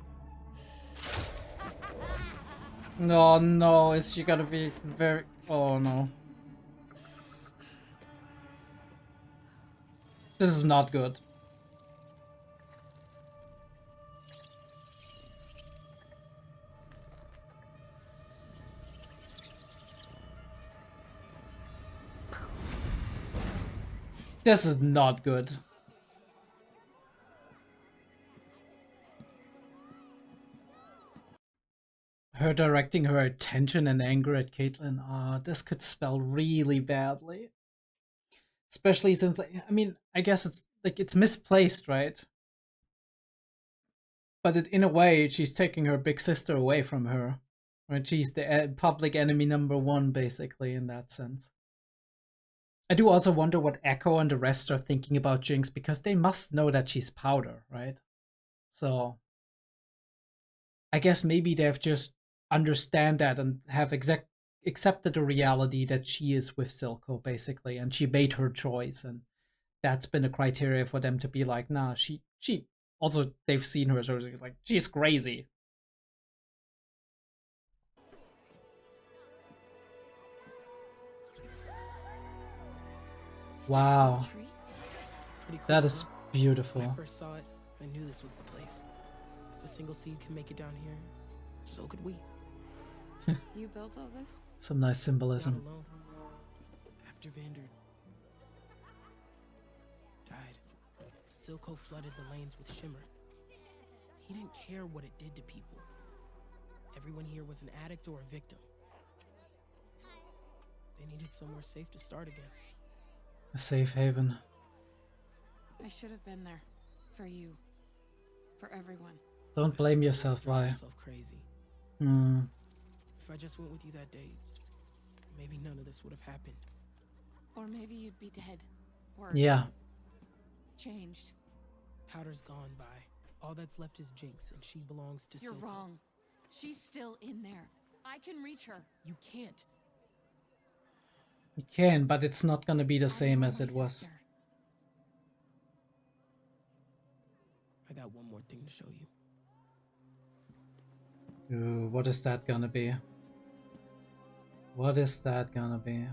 No, no, is she gonna be very... Oh no. This is not good. This is not good. Her directing her attention and anger at Caitlin. This could spell really badly. Especially since, I mean, I guess it's like it's misplaced, right? But in a way, she's taking her big sister away from her. Right? She's the public enemy #1, basically, in that sense. I do also wonder what Echo and the rest are thinking about Jinx, because they must know that she's powder, right? So I guess maybe they've just understand that and have accepted the reality that she is with Silco, basically, and she made her choice, and that's been a criteria for them to be like, nah, she also, they've seen her, so it's like, she's crazy. Wow, Pretty cool, that is huh? beautiful. When I first saw it, I knew this was the place. If a single seed can make it down here, so could we. You built all this? Some nice Not symbolism. alone. After Vander died, Silco flooded the lanes with Shimmer. He didn't care what it did to people. Everyone here was an addict or a victim. They needed somewhere safe to start again. A safe haven. I should have been there. For you. For everyone. Don't blame yourself, Drive Vi. yourself crazy. Hmm. If I just went with you that day, maybe none of this would have happened. Or maybe you'd be dead. Or Yeah. changed. Powder's gone by. All that's left is Jinx, and she belongs to You're Silco. wrong. She's still in there. I can reach her. You can't. You can, but it's not gonna be the I same know as my it was. sister. I got one more thing to show you. Ooh, what is that gonna be? What is that gonna be?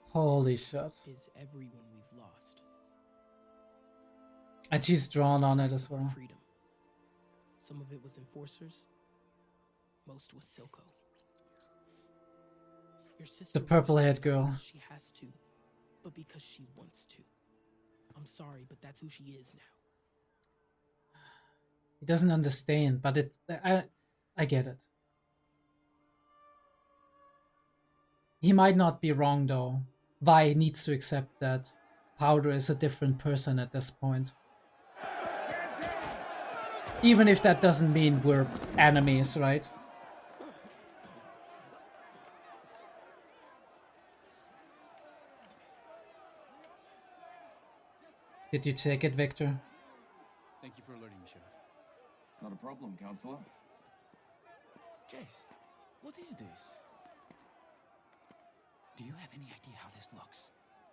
Holy shit. Is everyone we've lost. And she's drawn on it Price as of our well. Freedom. Some of it was enforcers. Most was Silco. Your sister The purple-haired wants you to girl. because she has to, but because she wants to. I'm sorry, but that's who she is now. He doesn't understand, but it's I get it. He might not be wrong though. Vi needs to accept that Powder is a different person at this point. Even if that doesn't mean we're enemies, right? Did you take it, Victor? Thank you for alerting me, Sheriff. Not a problem, Counselor. Jace, what is this? Do you have any idea how this looks?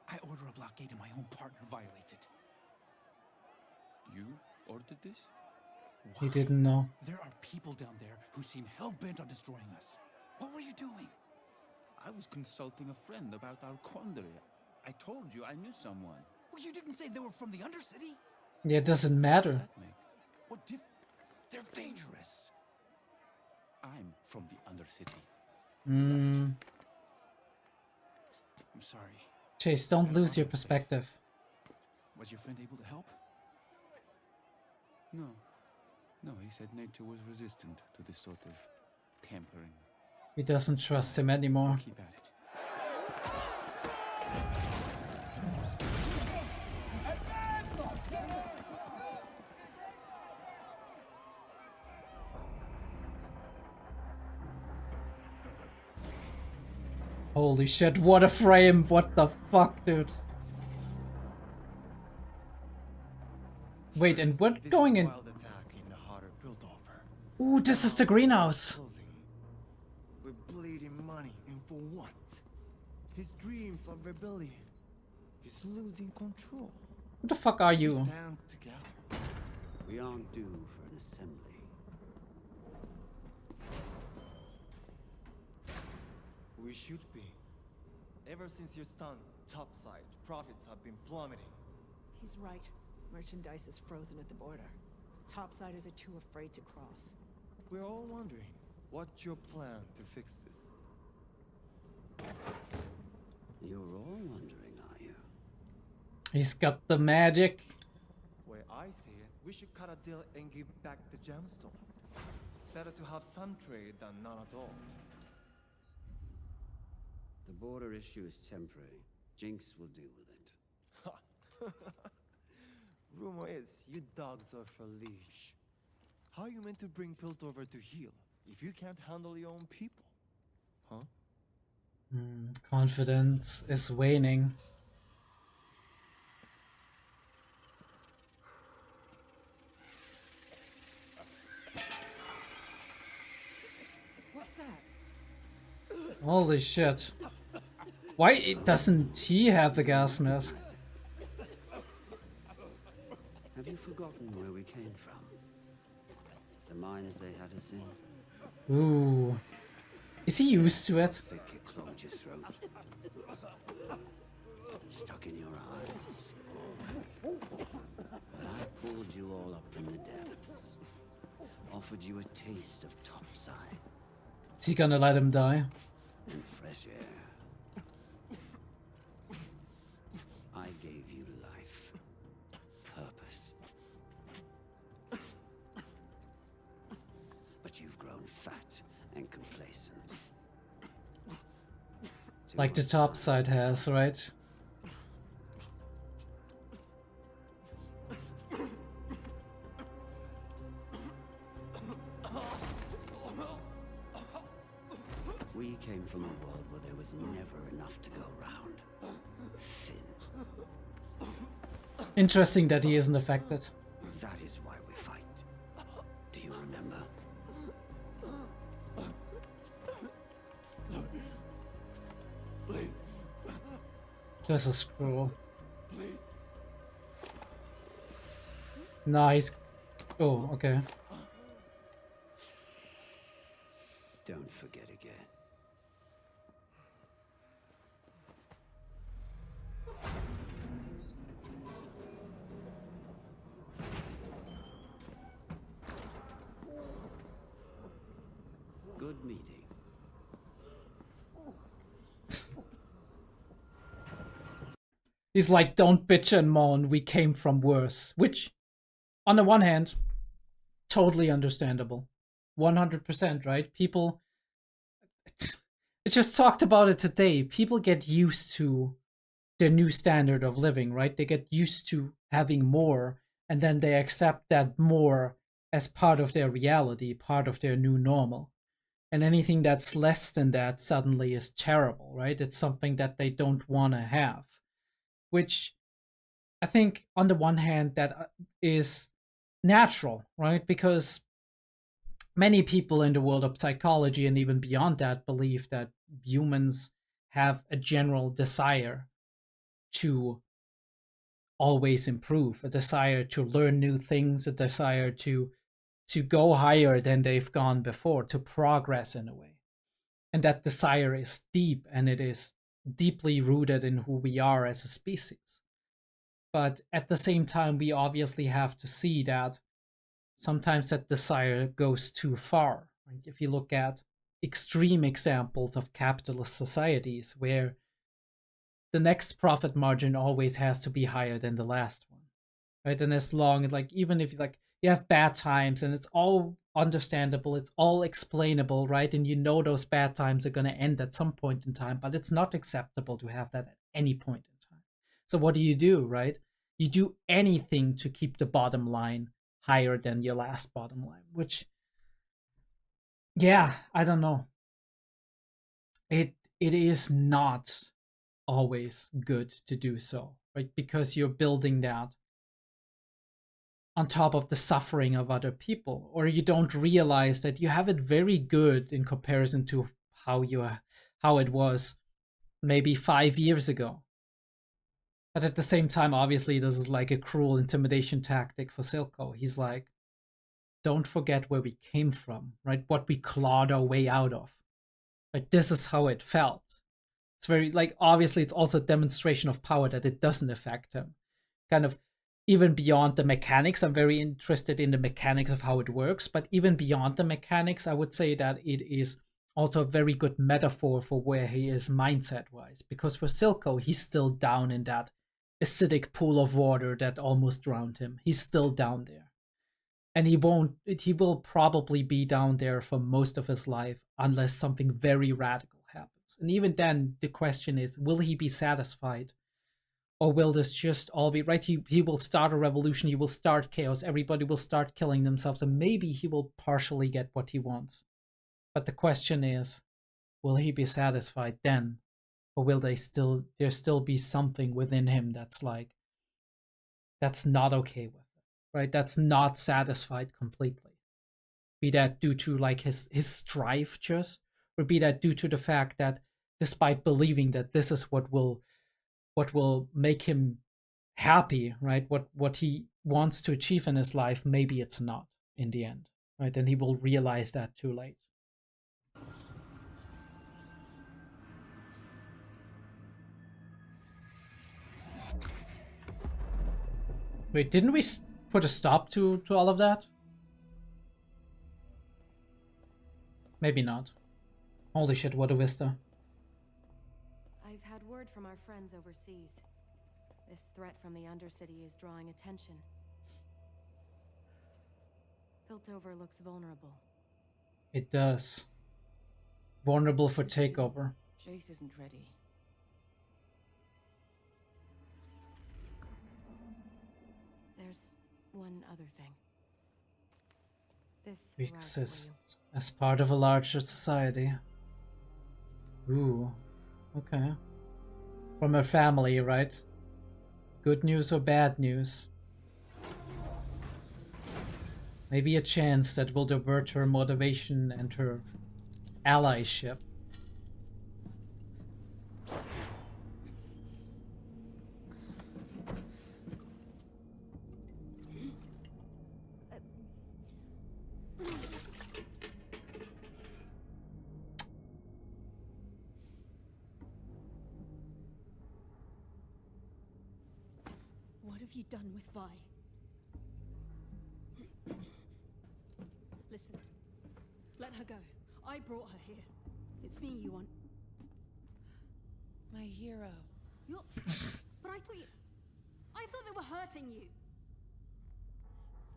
I order a blockade and my own partner violates it. You ordered this? He Why? didn't know. There are people down there who seem hell-bent on destroying us. What were you doing? I was consulting a friend about our quandary. I told you I knew someone. Well, you didn't say they were from the Undercity? Yeah, it doesn't What matter. does that make? What They're dangerous. I'm from the Undercity. Hmm. I'm sorry. Chase, don't lose your perspective. Was your friend able to help? No. No, he said nature was resistant to this sort of tampering. He doesn't trust him anymore. Keep at it. Holy shit, what a frame! What the fuck, dude? Wait, and we're going in... Wild attack in the harder built over. Ooh, this is the greenhouse! Clothing. With bleeding money, and for what? His dreams of rebellion. He's losing control. Who the fuck are you? Stand together. We aren't due for an assembly. We should be. Ever since your stunt, topside, profits have been plummeting. He's right. Merchandise is frozen at the border. Topsiders are too afraid to cross. We're all wondering, what's your plan to fix this? You're all wondering, are you? He's got the magic. Where I see it, we should cut a deal and give back the gemstone. Better to have some trade than none at all. The border issue is temporary. Jinx will deal with it. Rumor is, you dogs are for leash. How are you meant to bring Piltover to heal if you can't handle your own people? Huh? Confidence is waning. What's that? Holy shit. doesn't he have the gas mask? Have you forgotten where we came from? The mines they had us in? Ooh. Is he used to it? Thick it clogged your throat. Stuck in your eyes. But I pulled you all up from the depths. Offered you a taste of topside. Is he gonna let him die? And fresh air. I gave you life. Purpose. But you've grown fat and complacent. Like the top side has, right? We came from a world where there was never enough to go round. Thin. Interesting that he isn't affected. That is why we fight. Do you remember? This is cruel. Nice. Oh, okay. Don't forget again. Good meeting. He's like, don't bitch and moan, we came from worse. Which, on the one hand, totally understandable. 100%, right? People... I just talked about it today. People get used to their new standard of living, right? They get used to having more, and then they accept that more as part of their reality, part of their new normal. And anything that's less than that suddenly is terrible, right? It's something that they don't want to have. Which I think, on the one hand, that is natural, right? Because many people in the world of psychology and even beyond that believe that humans have a general desire to always improve, a desire to learn new things, a desire to go higher than they've gone before, to progress in a way. And that desire is deep, and it is deeply rooted in who we are as a species. But at the same time, we obviously have to see that sometimes that desire goes too far. Right? If you look at extreme examples of capitalist societies where the next profit margin always has to be higher than the last one, right? And as long, like, even if you have bad times and it's all understandable, it's all explainable, right? And you know those bad times are going to end at some point in time, but it's not acceptable to have that at any point in time. So what do, right? You do anything to keep the bottom line higher than your last bottom line, which, yeah, I don't know. It is not always good to do so, right? Because you're building that on top of the suffering of other people, or you don't realize that you have it very good in comparison to how it was maybe 5 years ago. But at the same time, obviously, this is like a cruel intimidation tactic for Silco. He's like, don't forget where we came from, right? What we clawed our way out of. Like, this is how it felt. It's very, like, obviously, it's also a demonstration of power that it doesn't affect him. Kind of, even beyond the mechanics, I'm very interested in the mechanics of how it works, but even beyond the mechanics, I would say that it is also a very good metaphor for where he is mindset-wise. Because for Silco, he's still down in that acidic pool of water that almost drowned him. He's still down there. And he will probably be down there for most of his life unless something very radical happens. And even then, the question is, will he be satisfied? Or will this just all be, right? He will start a revolution, he will start chaos, everybody will start killing themselves, and maybe he will partially get what he wants. But the question is, will he be satisfied then? Or will there still be something within him that's like, that's not okay with it, right? That's not satisfied completely. Be that due to like his strife just, or be that due to the fact that despite believing that this is what will make him happy, right? What he wants to achieve in his life, maybe it's not in the end, right? And he will realize that too late. Wait, didn't we put a stop to all of that? Maybe not. Holy shit, what a vista. I've had word from our friends overseas. This threat from the Undercity is drawing attention. Piltover looks vulnerable. It does. Vulnerable for takeover. Jace isn't ready. There's one other thing. This We route for exist you. as part of a larger society. Ooh, okay. From her family, right? Good news or bad news? Maybe a chance that will divert her motivation and her allyship. What have you done with Vi? Listen, let her go. I brought her here. It's me you want. My hero. You're... But I thought they were hurting you.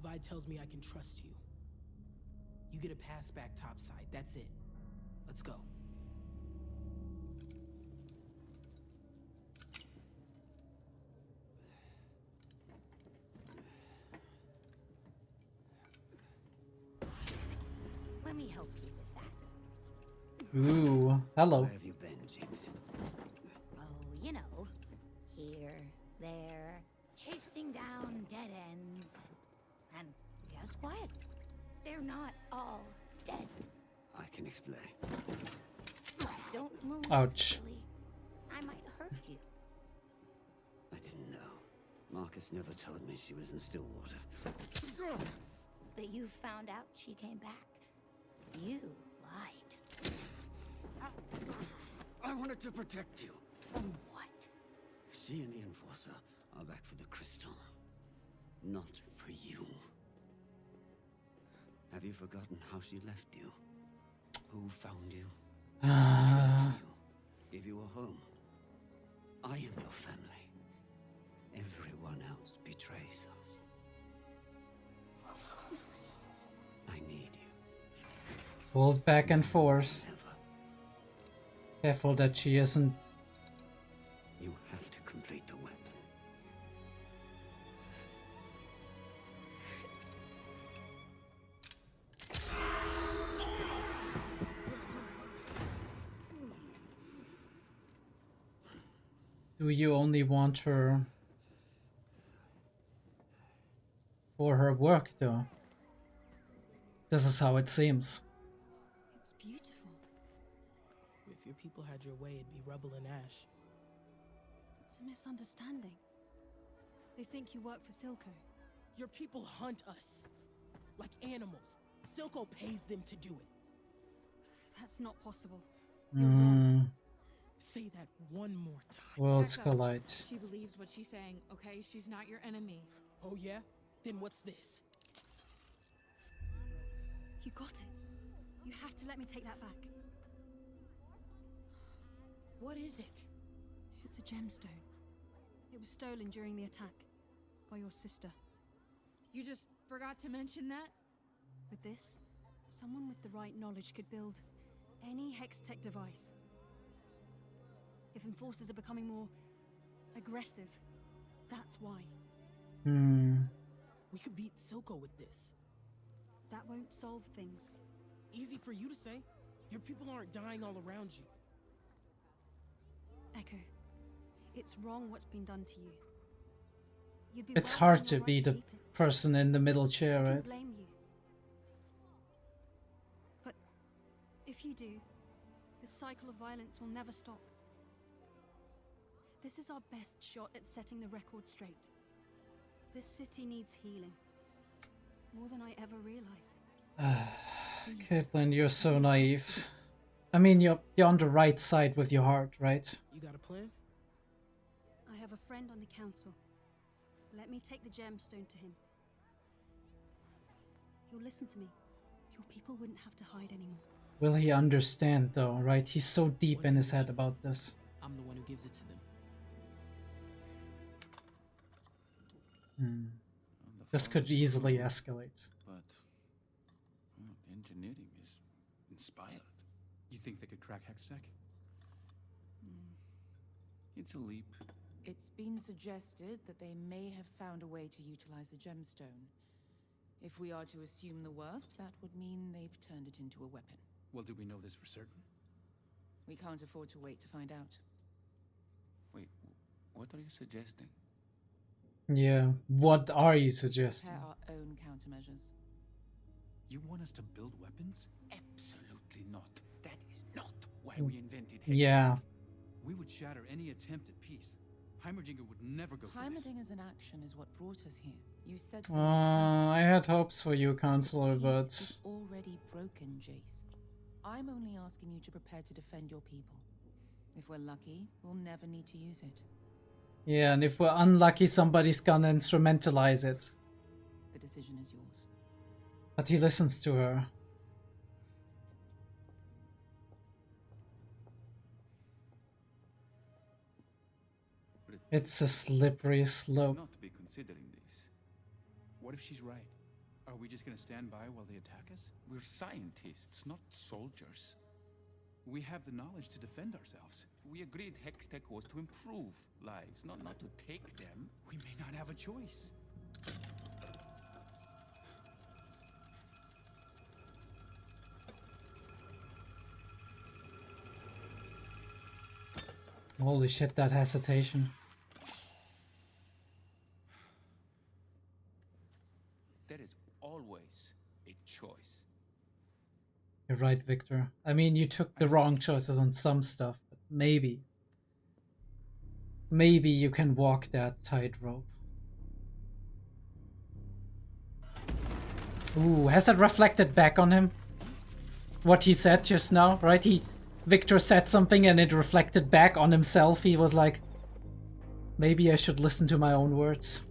Vi tells me I can trust you. You get a pass back topside, that's it. Let's go. Let me help you with that. Ooh, hello. Where have you been, Jinx? Oh, you know, here, there, chasing down dead ends. And guess what? They're not all dead. I can explain. Don't move. Ouch. Silly. I might hurt you. I didn't know. Marcus never told me she was in Stillwater. But you found out she came back. You lied. I wanted to protect you. From what? She and the Enforcer are back for the crystal. Not for you. Have you forgotten how she left you? Who found you? Cared for you, gave you a home. I am your family. Everyone else betrays us. I need you. Both back and forth. Never. Careful that she isn't. You have to complete the weapon. Do you only want her for her work, though? This is how it seems. It's beautiful. If your people had your way, it'd be rubble and ash. It's a misunderstanding. They think you work for Silco. Your people hunt us. Like animals. Silco pays them to do it. That's not possible. Say that one more time. Worlds Echo, collide. She believes what she's saying, okay? She's not your enemy. Oh yeah? Then what's this? You got it. You have to let me take that back. What is it? It's a gemstone. It was stolen during the attack by your sister. You just forgot to mention that? With this, someone with the right knowledge could build any Hextech device. If enforcers are becoming more aggressive, that's why. We could beat Silco with this. That won't solve things. Easy for you to say. Your people aren't dying all around you. Echo, it's wrong what's been done to you. You'd be It's well hard within to your be right the keep it. person in the middle chair, I can right? blame you. But if you do, This cycle of violence will never stop. This is our best shot at setting the record straight. This city needs healing. More than I ever realized. Caitlin, you're so naive. I mean, you're on the right side with your heart, right? You got a plan? I have a friend on the council. Let me take the gemstone to him. He'll listen to me. Your people wouldn't have to hide anymore. Will he understand though, right? He's so deep in his head about this. I'm the one who gives it to them. This could easily escalate. But engineering is inspired. You think they could crack Hextech? It's a leap. It's been suggested that they may have found a way to utilize the gemstone. If we are to assume the worst, that would mean they've turned it into a weapon. Well, do we know this for certain? We can't afford to wait to find out. Wait, what are you suggesting? Yeah, what are you suggesting? Prepare our own countermeasures. You want us to build weapons? Absolutely not. That is not why we invented Hextech. Yeah. We would shatter any attempt at peace. Heimerdinger would never go for this. Heimerdinger's inaction is what brought us here. You said so. I had hopes for you, Counselor, but... It's already broken, Jace. I'm only asking you to prepare to defend your people. If we're lucky, we'll never need to use it. Yeah, and if we're unlucky, somebody's gonna instrumentalize it. The decision is yours. But he listens to her. It's a slippery slope. Not to be considering this. What if she's right? Are we just gonna stand by while they attack us? We're scientists, not soldiers. We have the knowledge to defend ourselves. We agreed Hextech was to improve lives, not to take them. We may not have a choice. Holy shit, that hesitation. There is always a choice. You're right, Victor. I mean, you took the wrong choices on some stuff, but maybe you can walk that tightrope. Ooh, has that reflected back on him? What he said just now, right? Victor said something and it reflected back on himself. He was like, maybe I should listen to my own words.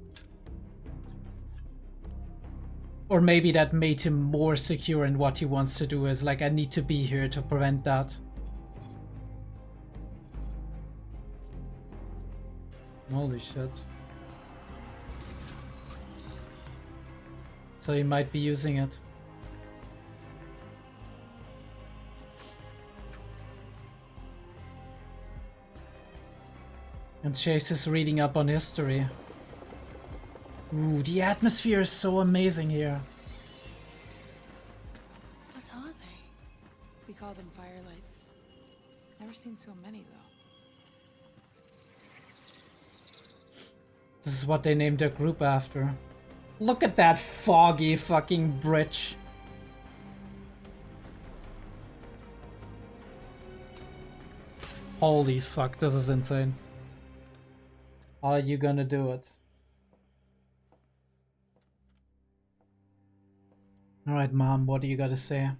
Or maybe that made him more secure in what he wants to do, is like, I need to be here to prevent that. Holy shit. So he might be using it. And Chase is reading up on history. Ooh, the atmosphere is so amazing here. What are they? We call them firelights. Never seen so many, though. This is what they named their group after. Look at that foggy fucking bridge. Holy fuck, this is insane. Are you gonna do it? Alright, Mom, what do you gotta say? I'm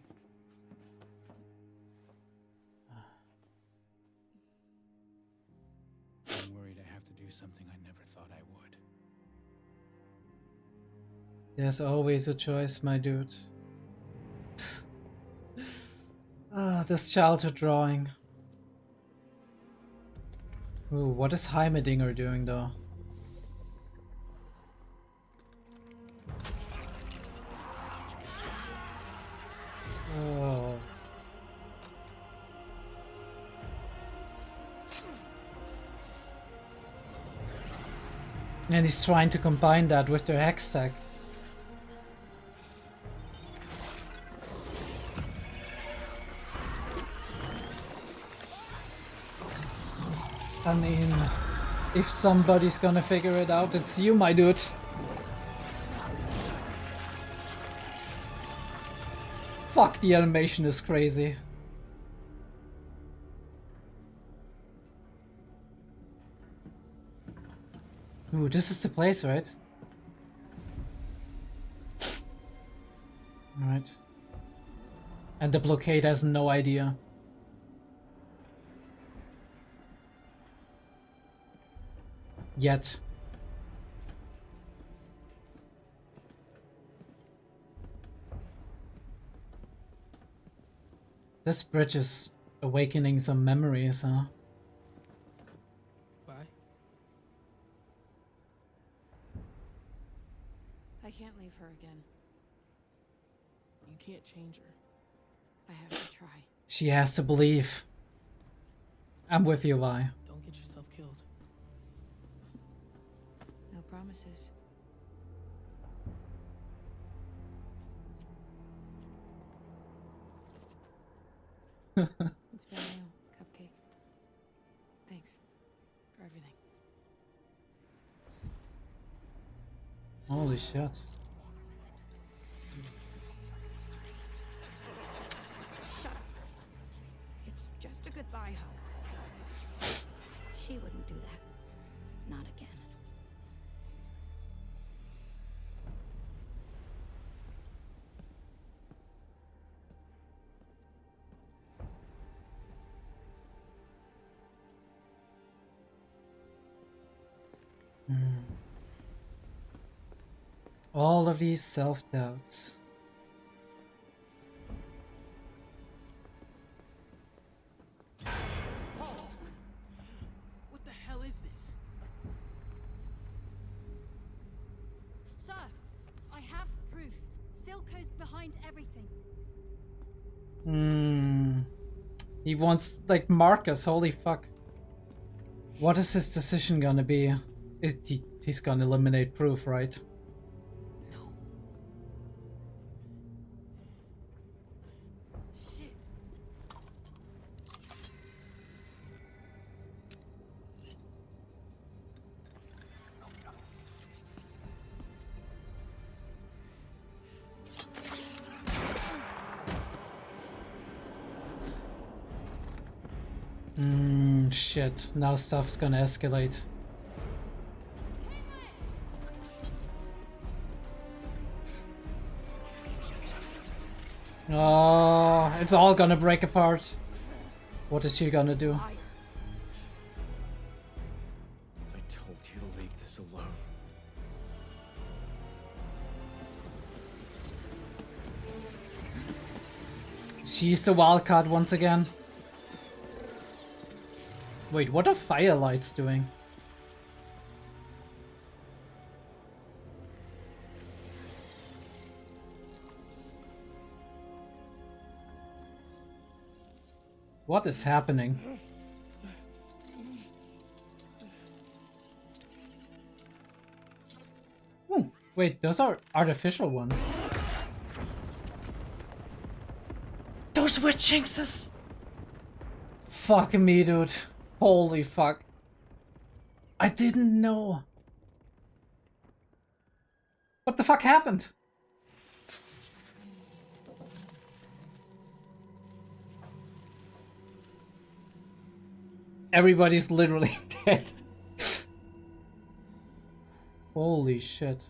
worried I have to do something I never thought I would. There's always a choice, my dude. This childhood drawing. Ooh, what is Heimerdinger doing though? Oh. And he's trying to combine that with their hex stack. I mean, if somebody's gonna figure it out, it's you, my dude. Fuck, the animation is crazy. Ooh, this is the place, right? Alright. And the blockade has no idea. Yet. This bridge is awakening some memories, huh? Why? I can't leave her again. You can't change her. I have to try. She has to believe. I'm with you, Vi. Don't get yourself killed. No promises. It's been real, Cupcake. Thanks for everything. Holy shit. Shut up. It's just a goodbye hug. She wouldn't do that. Not again. All of these self-doubts. What the hell is this? Sir, I have proof. Silco's behind everything. He wants, like, Marcus, holy fuck. What is his decision gonna be? He's gonna eliminate proof, right? Shit. Shit. Now stuff's gonna escalate. Oh, it's all gonna break apart. What is she gonna do? I told you to leave this alone. She's the wild card once again. Wait, what are firelights doing? What is happening? Wait, those are artificial ones. Those were Jinxes! Fuck me, dude. Holy fuck. I didn't know. What the fuck happened? Everybody's literally dead. Holy shit.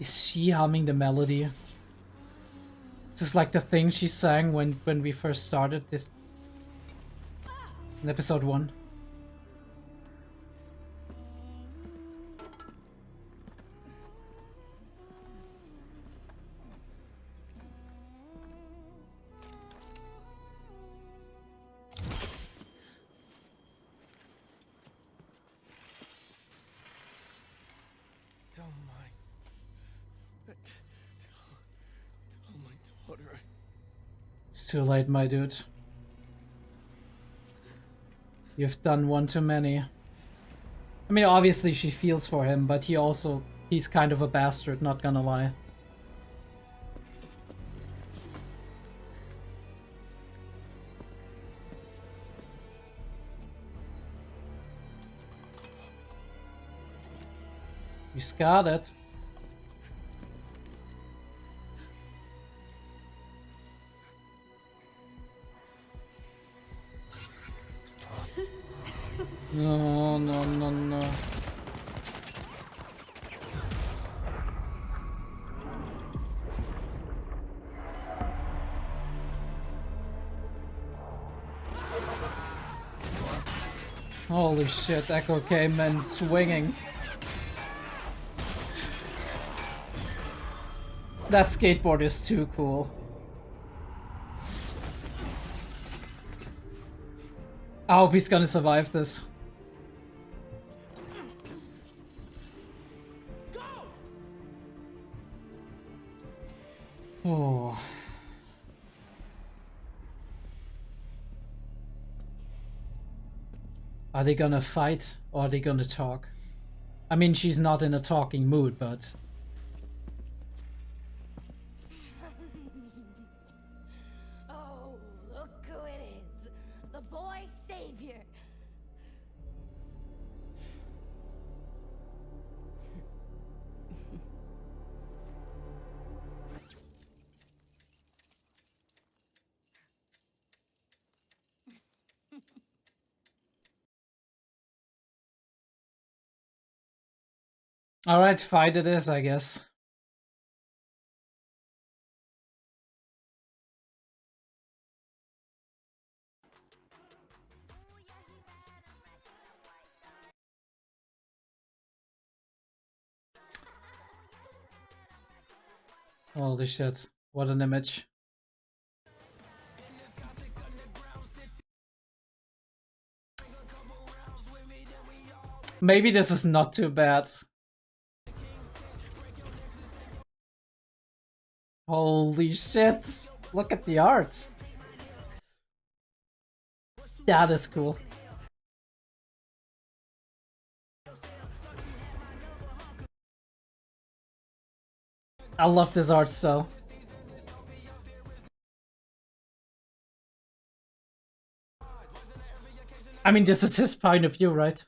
Is she humming the melody? This is like the thing she sang when we first started this in episode 1. It's too late, my dude. You've done one too many. I mean, obviously she feels for him, but he's kind of a bastard, not gonna lie. You got it. No, no, no, no. Holy shit, Echo came in swinging. That skateboard is too cool. I hope he's gonna survive this. Oh. Are they gonna fight or are they gonna talk? I mean, she's not in a talking mood, but... Oh, look who it is. The boy savior. Alright, fight it is, I guess. Holy shit, what an image. Maybe this is not too bad. Holy shit, look at the art. That is cool. I love this art style. I mean, this is his point of view, right?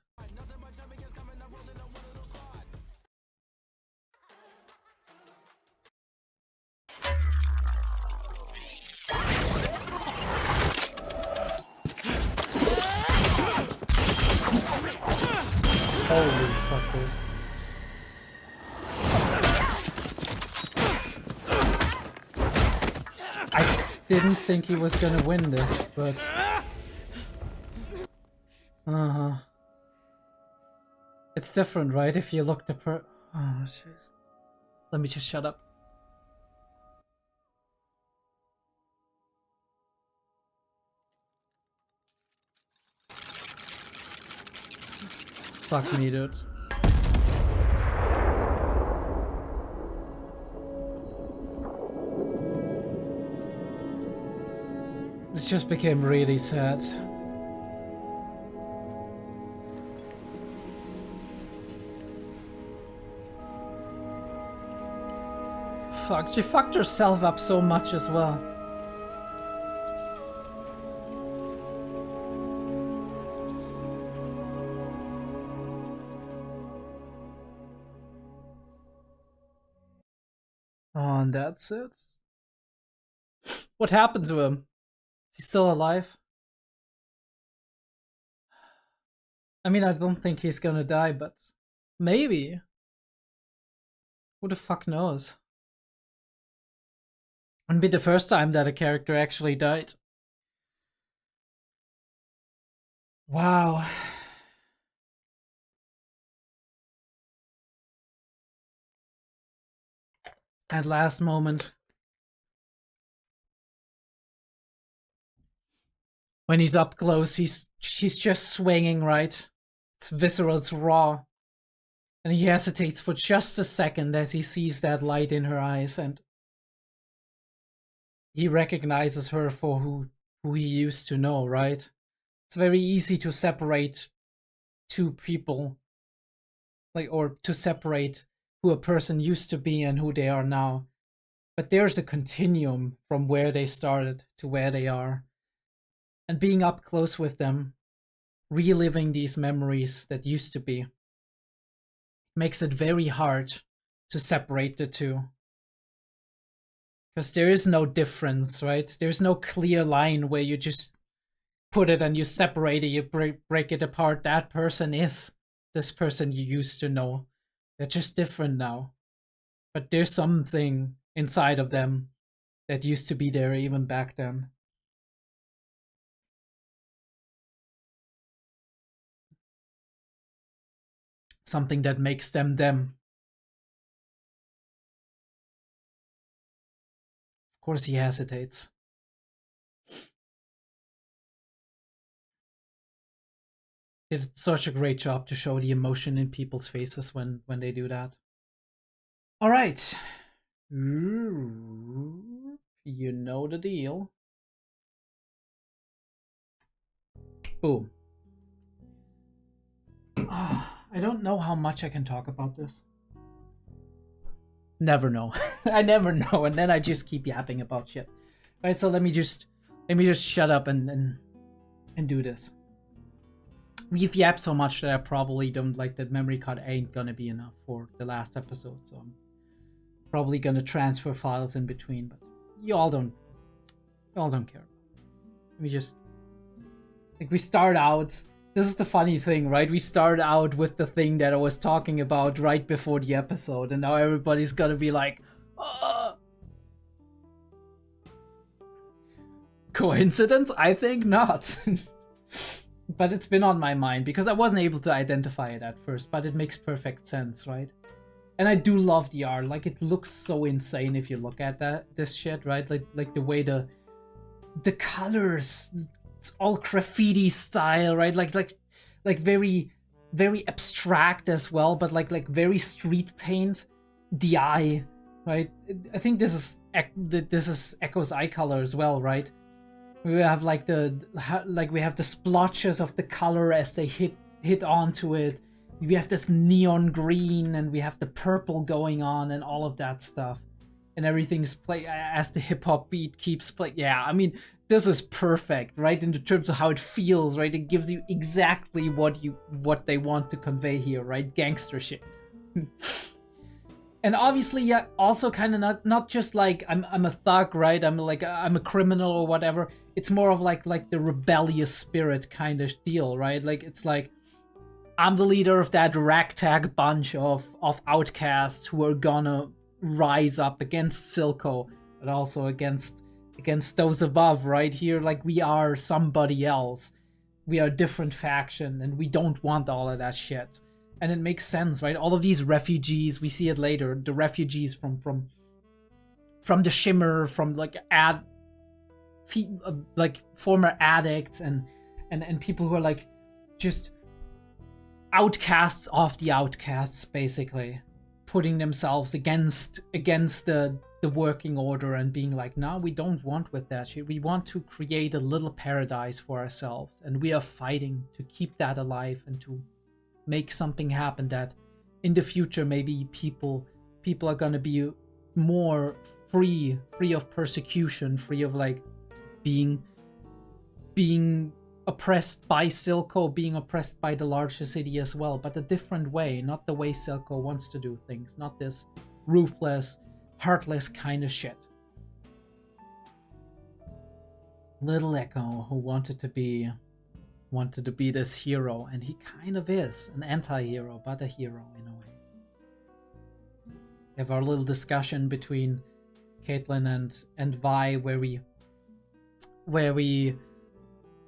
Holy fuck, dude. I didn't think he was gonna win this, but... It's different, right? If you look the oh, jeez. Let me just shut up. Fuck me, dude. This just became really sad. Fuck, she fucked herself up so much as well. Oh, and that's it? What happened to him? He's still alive? I mean, I don't think he's gonna die, but maybe. Who the fuck knows? Wouldn't be the first time that a character actually died. Wow. At last moment. When he's up close, he's just swinging, right? It's visceral, it's raw. And he hesitates for just a second as he sees that light in her eyes, and he recognizes her for who he used to know, right? It's very easy to separate two people, like, or to separate who a person used to be and who they are now. But there's a continuum from where they started to where they are. And being up close with them, reliving these memories that used to be, makes it very hard to separate the two. Because there is no difference, right? There's no clear line where you just put it and you separate it, you break it apart. That person is this person you used to know. They're just different now. But there's something inside of them that used to be there even back then. Something that makes them them. Of course he hesitates. Did such a great job to show the emotion in people's faces when they do that. All right. You know the deal. Boom. I don't know how much I can talk about this. Never know. I never know, and then I just keep yapping about shit. Right, so let me just shut up and do this. We've yapped so much that I probably don't like that memory card ain't gonna be enough for the last episode, so I'm probably gonna transfer files in between, but you all don't care. We just like we start out. This is the funny thing, right? We start out with the thing that I was talking about right before the episode, and now everybody's gonna be like, coincidence? I think not. But it's been on my mind because I wasn't able to identify it at first, but it makes perfect sense, right? And I do love the art. Like, it looks so insane if you look at this shit, right? Like the way the colors, it's all graffiti style, right? Like very, very abstract as well, but like very street paint. The eye, right? I think this is Echo's eye color as well, right? We have like we have the splotches of the color as they hit onto it. We have this neon green and we have the purple going on and all of that stuff. And everything's playing as the hip hop beat keeps playing. Yeah, I mean, this is perfect, right? In terms of how it feels, right? It gives you exactly what they want to convey here, right? Gangster shit. And obviously, yeah, also kind of not just like I'm a thug, right? I'm a criminal or whatever. It's more of like the rebellious spirit kind of deal, right? Like it's like I'm the leader of that ragtag bunch of outcasts who are gonna rise up against Silco, but also against those above, right? Here, like we are somebody else. We are a different faction, and we don't want all of that shit. And it makes sense, right? All of these refugees, we see it later, the refugees from the Shimmer, from like former addicts and people who are like just outcasts of the outcasts, basically putting themselves against the working order and being like, no, we don't want with that shit. We want to create a little paradise for ourselves, and we are fighting to keep that alive and to make something happen that in the future maybe people are gonna be more free of persecution, free of like being oppressed by Silco, being oppressed by the larger city as well, but a different way, not the way Silco wants to do things, not this ruthless, heartless kind of shit. Little Echo, who wanted to be this hero, and he kind of is an anti-hero, but a hero in a way. We have our little discussion between Caitlyn and Vi where we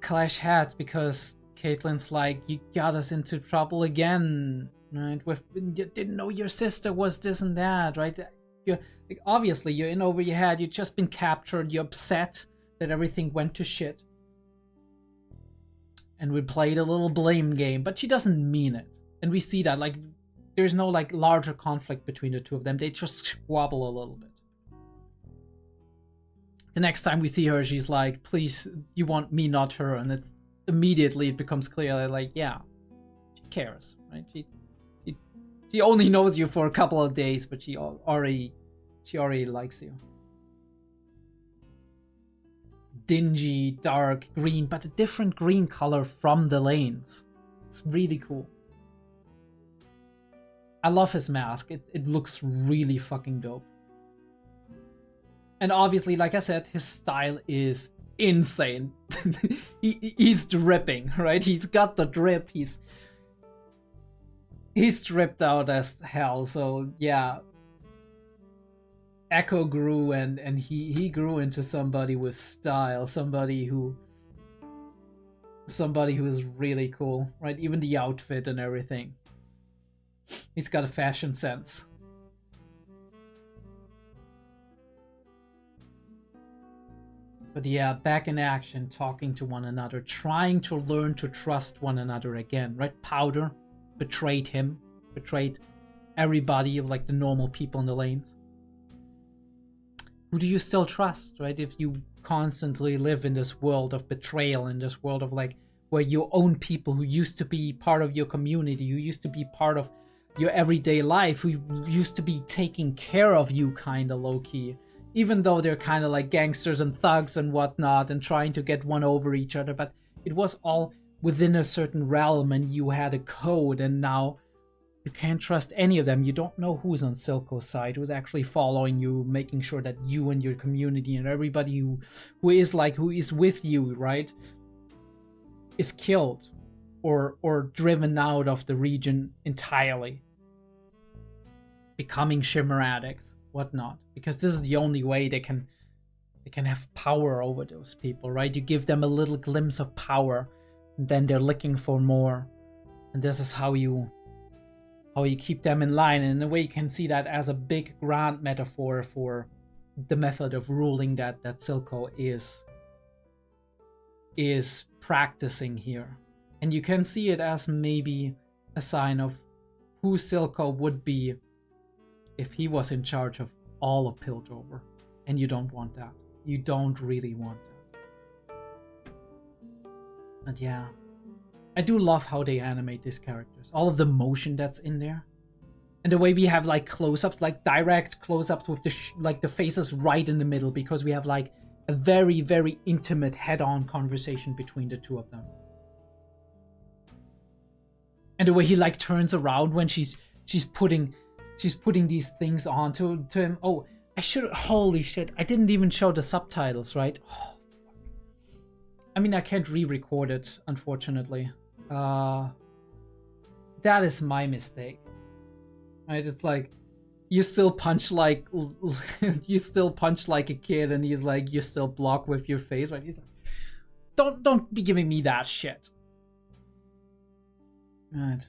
clash heads because Caitlyn's like, you got us into trouble again, right? You didn't know your sister was this and that, right? Obviously you're in over your head, you've just been captured, you're upset that everything went to shit. And we played a little blame game, but she doesn't mean it. And we see that, like, there's no, like, larger conflict between the two of them. They just squabble a little bit. The next time we see her, she's like, please, you want me, not her. And it's immediately it becomes clear that, like, yeah, she cares, right? She only knows you for a couple of days, but she already likes you. Dingy, dark green, but a different green color from the lanes. It's really cool. I love his mask. It looks really fucking dope. And obviously, like I said, his style is insane. He's dripping, right? He's got the drip. He's dripped out as hell. So yeah, Echo grew and he grew into somebody with style, somebody who is really cool, right? Even the outfit and everything. He's got a fashion sense. But yeah, back in action, talking to one another, trying to learn to trust one another again, right? Powder betrayed him, betrayed everybody, like the normal people in the lanes. Who do you still trust, right? If you constantly live in this world of betrayal, in this world of like where you own people who used to be part of your community, who used to be part of your everyday life, who used to be taking care of you kind of low-key, even though they're kind of like gangsters and thugs and whatnot and trying to get one over each other, but it was all within a certain realm and you had a code, and now you can't trust any of them. You don't know who's on Silco's side, who's actually following you, making sure that you and your community and everybody who is with you, right, is killed or driven out of the region entirely, becoming Shimmer addicts, whatnot, because this is the only way they can have power over those people, right? You give them a little glimpse of power, and then they're looking for more, and this is how you keep them in line. And in a way, you can see that as a big grand metaphor for the method of ruling that Silco is practicing here. And you can see it as maybe a sign of who Silco would be if he was in charge of all of Piltover. And you don't want that. You don't really want that. But yeah, I do love how they animate these characters. All of the motion that's in there. And the way we have like close-ups, like direct close-ups with the faces right in the middle, because we have like a very, very intimate head-on conversation between the two of them. And the way he like turns around when she's putting these things on to him. Oh, holy shit, I didn't even show the subtitles, right? Oh, I mean, I can't re-record it, unfortunately. That is my mistake. Right? It's like, you still punch like a kid, and he's like, you still block with your face, right? He's like, don't be giving me that shit. Right.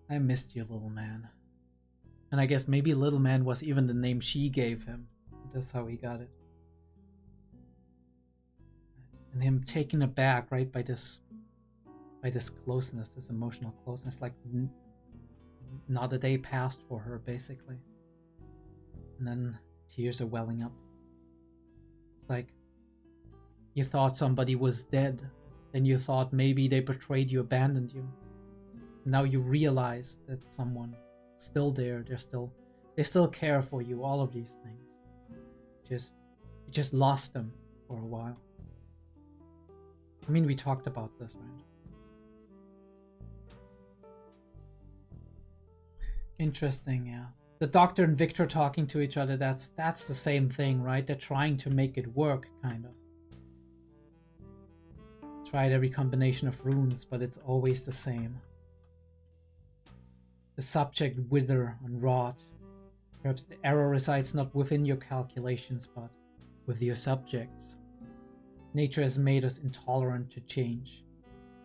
I missed you, little man. And I guess maybe little man was even the name she gave him. That's how he got it. And him taken aback, right, by this closeness, this emotional closeness, like not a day passed for her, basically. And then tears are welling up. It's like, you thought somebody was dead, then you thought maybe they betrayed you, abandoned you. Now you realize that someone still there, they still care for you, all of these things. You just lost them for a while. I mean, we talked about this, right? Interesting, yeah. The Doctor and Victor talking to each other, that's the same thing, right? They're trying to make it work, kind of. Tried every combination of runes, but it's always the same. The subject wither and rot. Perhaps the error resides not within your calculations, but with your subjects. Nature has made us intolerant to change,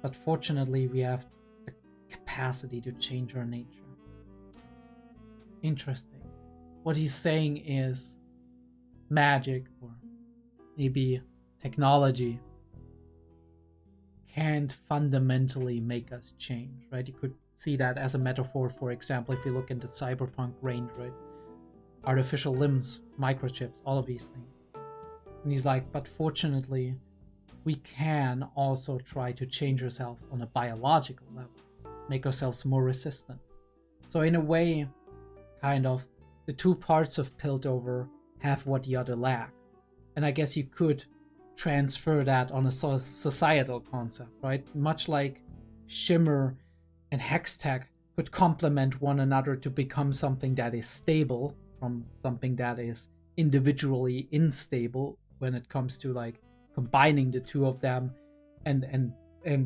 but fortunately we have the capacity to change our nature. Interesting. What he's saying is magic, or maybe technology, can't fundamentally make us change, right? You could see that as a metaphor, for example, if you look into cyberpunk range, right? Artificial limbs, microchips, all of these things. And he's like, but fortunately, we can also try to change ourselves on a biological level, make ourselves more resistant. So in a way, kind of, the two parts of Piltover have what the other lack. And I guess you could transfer that on a societal concept, right? Much like Shimmer and Hextech could complement one another to become something that is stable from something that is individually unstable when it comes to like combining the two of them and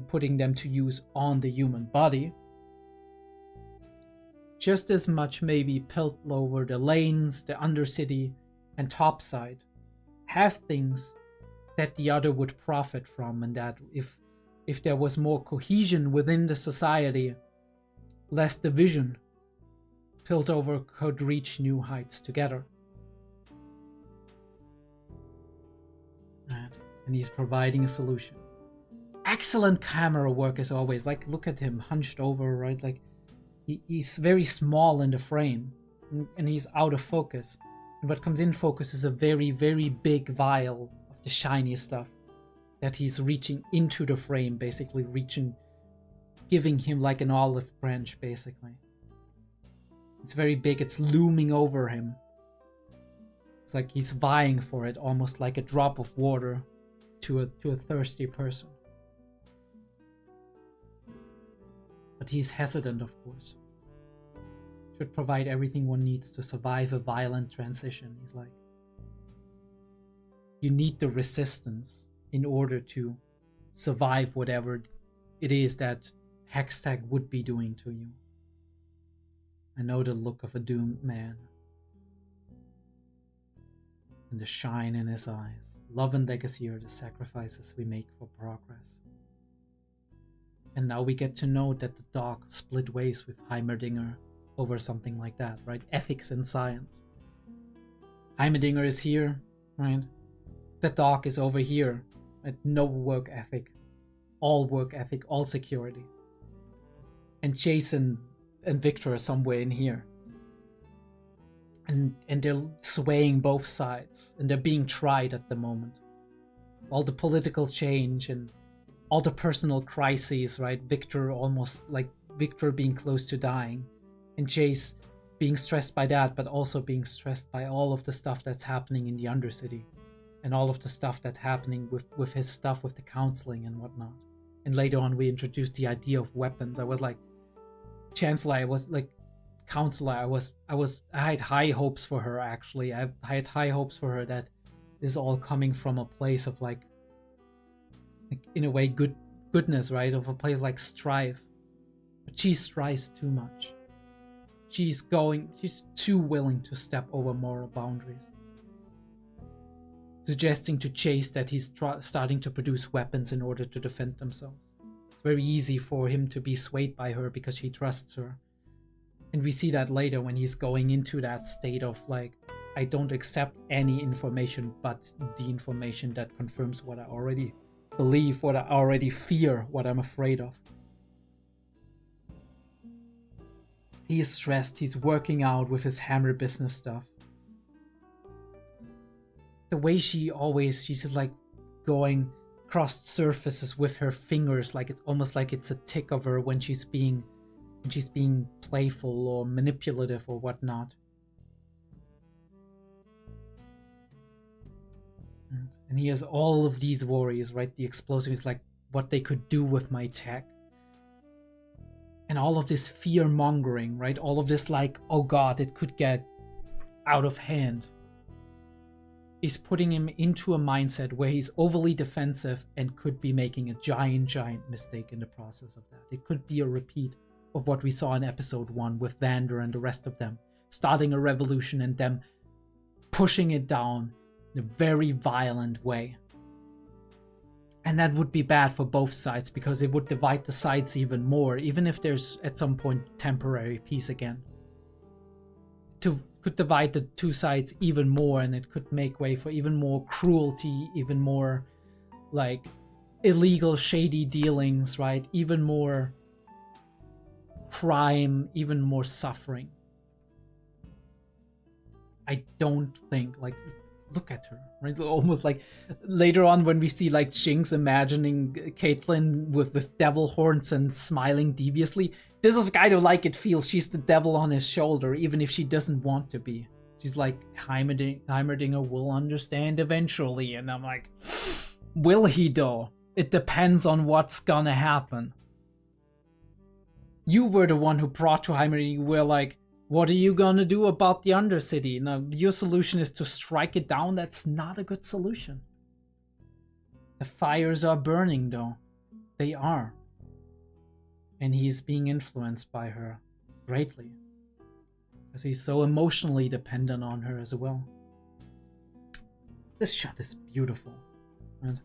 putting them to use on the human body. Just as much maybe Piltover, the lanes, the Undercity, and Topside have things that the other would profit from, and that if there was more cohesion within the society, less division, Piltover could reach new heights together. And he's providing a solution. Excellent camera work as always. Like, look at him hunched over, right? Like, he's very small in the frame, and he's out of focus. And what comes in focus is a very, very big vial of the shiny stuff that he's reaching into the frame, basically giving him like an olive branch, basically. It's very big, it's looming over him. It's like he's vying for it, almost like a drop of water to a thirsty person. But he's hesitant, of course. Should provide everything one needs to survive a violent transition. He's like, you need the resistance in order to survive whatever it is that Hextech would be doing to you. I know the look of a doomed man. And the shine in his eyes. Love and legacy are the sacrifices we make for progress. And now we get to know that the dog split ways with Heimerdinger over something like that, right? Ethics and science. Heimerdinger is here, right? The dog is over here. Right? No work ethic. All work ethic, all security. And Jason and Victor are somewhere in here. And they're swaying both sides, and they're being tried at the moment. All the political change and all the personal crises, right? Victor being close to dying, and Jace being stressed by that, but also being stressed by all of the stuff that's happening in the Undercity, and all of the stuff that's happening with his stuff with the counseling and whatnot. And later on, we introduced the idea of weapons. I was like, Chancellor, I was like, Counselor, I had high hopes for her, actually. I had high hopes for her that this is all coming from a place of like in a way goodness, right? Of a place like strive. But she strives too much. She's too willing to step over moral boundaries. Suggesting to Chase that he's starting to produce weapons in order to defend themselves. It's very easy for him to be swayed by her because he trusts her. And we see that later when he's going into that state of like, I don't accept any information but the information that confirms what I already believe, what I already fear, what I'm afraid of. He is stressed, he's working out with his hammer business stuff. The way she's just like going across surfaces with her fingers, like it's almost like it's a tick of her when she's being playful or manipulative or whatnot. And he has all of these worries, right? The explosives, like what they could do with my tech. And all of this fear mongering, right? All of this like, oh god, it could get out of hand. Is putting him into a mindset where he's overly defensive and could be making a giant mistake in the process of that. It could be a repeat of what we saw in episode 1 with Vander and the rest of them, starting a revolution and them pushing it down in a very violent way. And that would be bad for both sides because it would divide the sides even more, even if there's at some point temporary peace again. Could divide the two sides even more, and it could make way for even more cruelty, even more like illegal shady dealings, right? Even more crime, even more suffering. I don't think, like, look at her, right? Almost like later on when we see like Jinx imagining Caitlyn with devil horns and smiling deviously, this is kind of like it feels she's the devil on his shoulder, even if she doesn't want to be. She's like, Heimerdinger will understand eventually, and I'm like, will he though? It depends on what's gonna happen. You were the one who brought to Heimerdinger, you were like, What are you gonna do about the Undercity? Now, your solution is to strike it down. That's not a good solution. The fires are burning, though. They are. And he's being influenced by her greatly. Because he's so emotionally dependent on her as well. This shot is beautiful. And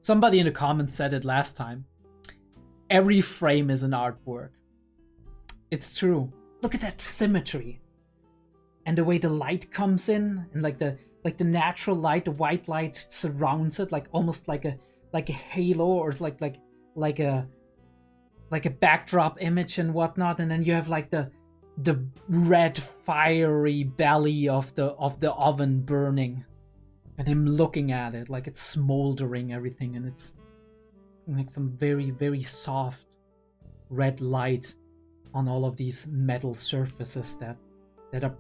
somebody in the comments said it last time. Every frame is an artwork. It's true. Look at that symmetry. And the way the light comes in, and like the natural light, the white light surrounds it, like almost like a halo, or like a backdrop image and whatnot. And then you have like the red fiery belly of the oven burning, and him looking at it like it's smoldering everything, and it's like some very, very soft red light on all of these metal surfaces that are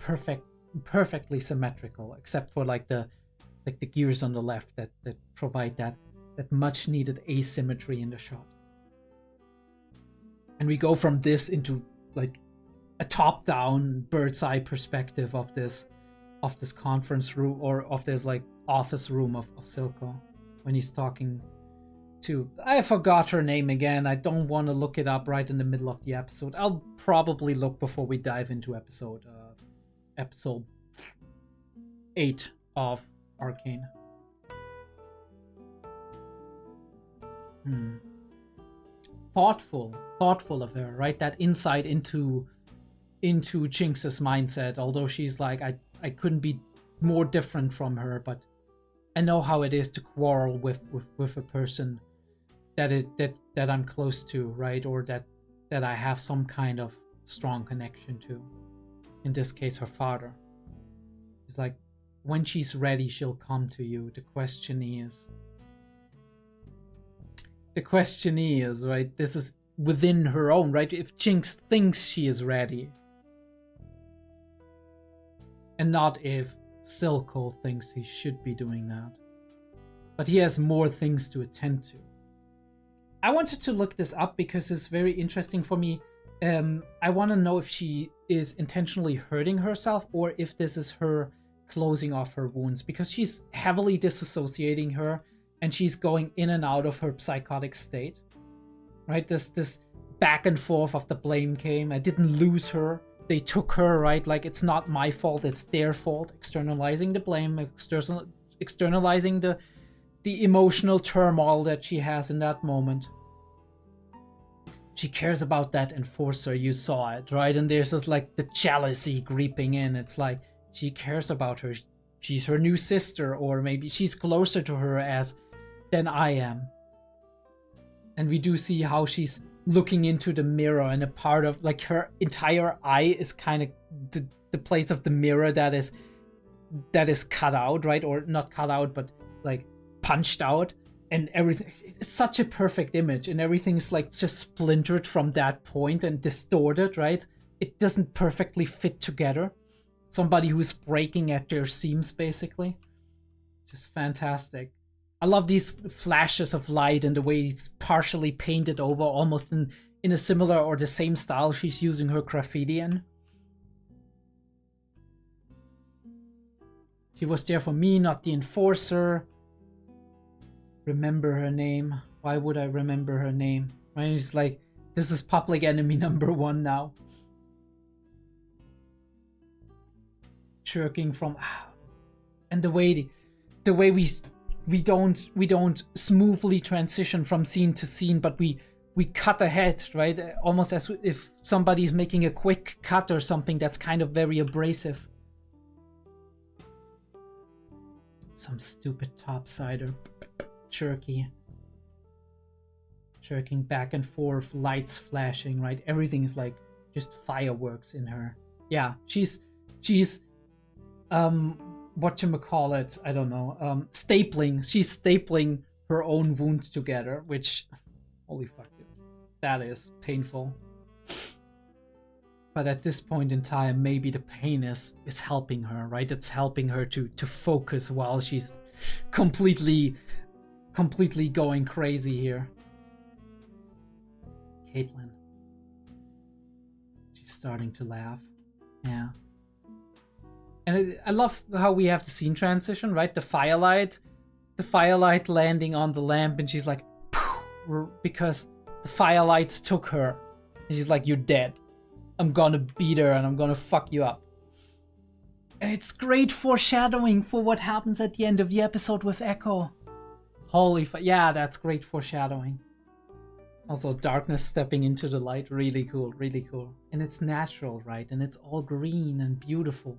perfectly symmetrical, except for like the gears on the left that provide that much needed asymmetry in the shot. And we go from this into like a top-down bird's eye perspective of this conference room, or of this like office room of Silco, when he's talking to, I forgot her name again. I don't want to look it up right in the middle of the episode. I'll probably look before we dive into episode 8 of Arcane. Thoughtful of her, right? That insight into Jinx's mindset. Although she's like, I couldn't be more different from her, but I know how it is to quarrel with a person that I'm close to, right? Or that I have some kind of strong connection to. In this case, her father. It's like, when she's ready, she'll come to you. The question is, right? This is within her own, right? If Jinx thinks she is ready. And not if Silco thinks he should be doing that. But he has more things to attend to. I wanted to look this up because it's very interesting for me. I want to know if she is intentionally hurting herself, or if this is her closing off her wounds, because she's heavily disassociating her, and she's going in and out of her psychotic state. Right? This back and forth of the blame game. I didn't lose her. They took her, right? Like, it's not my fault, it's their fault. Externalizing the blame, externalizing the emotional turmoil that she has in that moment. She cares about that enforcer, you saw it, right? And there's this like the jealousy creeping in. It's like, she cares about her. She's her new sister, or maybe she's closer to her than I am. And we do see how she's looking into the mirror, and a part of like her entire eye is kind of the place of the mirror that is cut out, right? Or not cut out, but like punched out, and everything. It's such a perfect image, and everything's like just splintered from that point and distorted, right? It doesn't perfectly fit together. Somebody who's breaking at their seams, basically. Just fantastic. I love these flashes of light and the way it's partially painted over, almost in a similar or the same style she's using her graffiti in. She was there for me, not the enforcer. Remember her name. Why would I remember her name? Right? It's like, this is public enemy number 1 now. Jerking from, and the way we don't smoothly transition from scene to scene, but we cut ahead, right? Almost as if somebody's making a quick cut or something that's kind of very abrasive. Some stupid topsider. Jerking back and forth, lights flashing, right? Everything is like just fireworks in her. Yeah, she's whatchamacallit, I don't know, stapling. She's stapling her own wounds together, which, holy fuck, dude, that is painful. But at this point in time, maybe the pain is helping her, right? It's helping her to focus while she's completely going crazy here. Caitlin. She's starting to laugh. Yeah. And I love how we have the scene transition, right? The firelight landing on the lamp, and she's like, because the firelights took her. And she's like, you're dead. I'm gonna beat her and I'm gonna fuck you up. And it's great foreshadowing for what happens at the end of the episode with Echo. Holy yeah, that's great foreshadowing. Also, darkness stepping into the light, really cool, really cool. And it's natural, right? And it's all green and beautiful.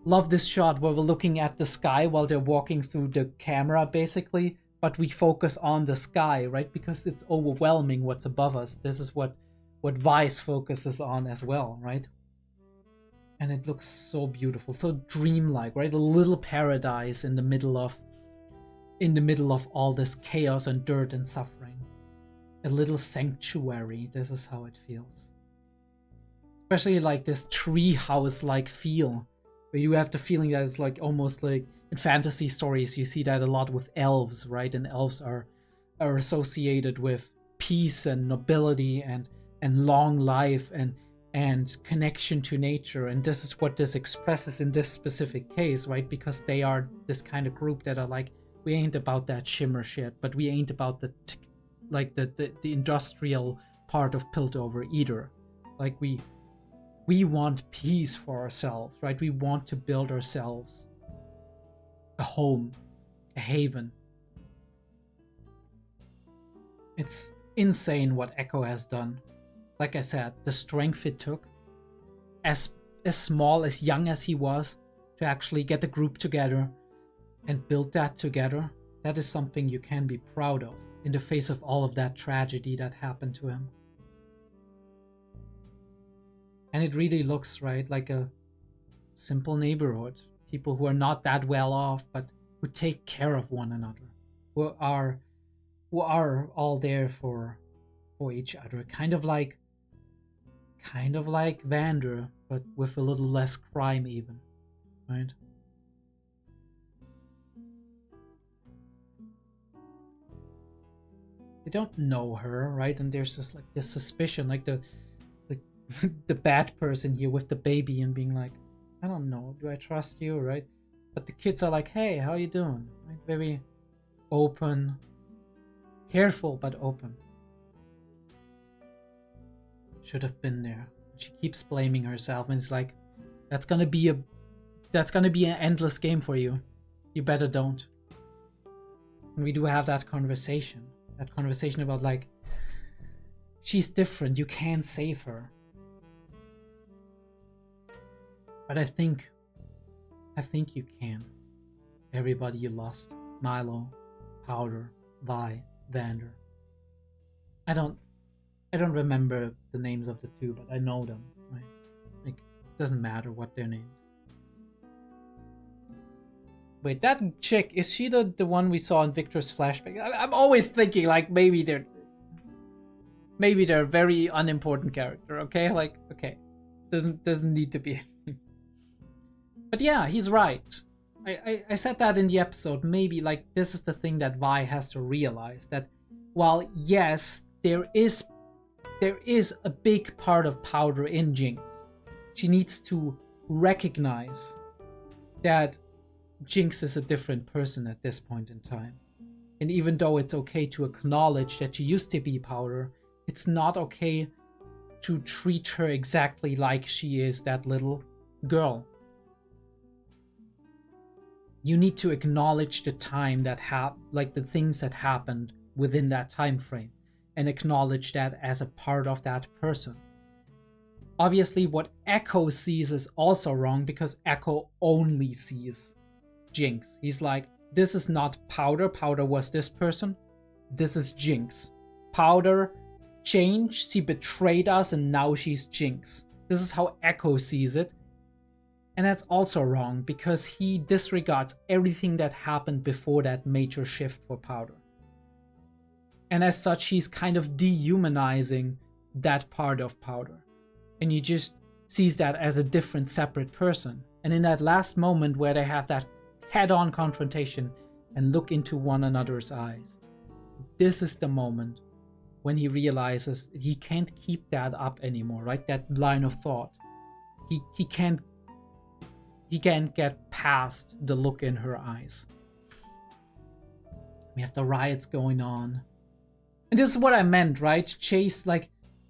Love this shot where we're looking at the sky while they're walking through the camera, basically. But we focus on the sky, right? Because it's overwhelming what's above us. This is what Vice focuses on as well, right? And it looks so beautiful, so dreamlike, right? A little paradise in the middle of all this chaos and dirt and suffering. A little sanctuary. This is how it feels. Especially like this treehouse-like feel, where you have the feeling that it's like almost like in fantasy stories. You see that a lot with elves, right? And elves are associated with peace and nobility and long life and connection to nature. And this is what this expresses in this specific case, right? Because they are this kind of group that are like, we ain't about that shimmer shit, but we ain't about the industrial part of Piltover either. Like we want peace for ourselves, right? We want to build ourselves a home, a haven. It's insane what Echo has done. Like I said, the strength it took, as small, as young as he was, to actually get the group together and build that together. That is something you can be proud of in the face of all of that tragedy that happened to him. And it really looks, right, like a simple neighborhood. People who are not that well off, but who take care of one another. Who are all there for each other. Kind of like Vander, but with a little less crime even, right? They don't know her, right? And there's just like this suspicion, like the bad person here with the baby and being like, I don't know, do I trust you, right? But the kids are like, hey, how you doing? Right? Very open, careful but open. Should have been there. She keeps blaming herself, and it's like, that's gonna be an endless game for you. You better don't. And we do have that conversation about like, she's different, you can't save her. But I think you can. Everybody you lost. Milo, Powder, Vi, Vander. I don't remember the names of the two, but I know them, right? Like, it doesn't matter what they're named. Wait, that chick, is she the one we saw in Victor's flashback? I'm always thinking, like, maybe they're a very unimportant character, okay? Like, okay. Doesn't need to be. But yeah, he's right. I said that in the episode. Maybe, like, this is the thing that Vi has to realize. That while, yes, there is a big part of Powder in Jinx, she needs to recognize that Jinx is a different person at this point in time. And even though it's okay to acknowledge that she used to be Powder, it's not okay to treat her exactly like she is that little girl. You need to acknowledge the time that like the things that happened within that time frame, and acknowledge that as a part of that person. Obviously, what Echo sees is also wrong, because Echo only sees Jinx. He's like, this is not Powder. Powder was this person. This is Jinx. Powder changed, she betrayed us, and now she's Jinx. This is how Echo sees it. And that's also wrong, because he disregards everything that happened before that major shift for Powder. And as such, he's kind of dehumanizing that part of Powder. And he just sees that as a different, separate person. And in that last moment where they have that head-on confrontation and look into one another's eyes, this is the moment when he realizes he can't keep that up anymore, right? That line of thought. he can't get past the look in her eyes. We have the riots going on. And this is what I meant, right? Chase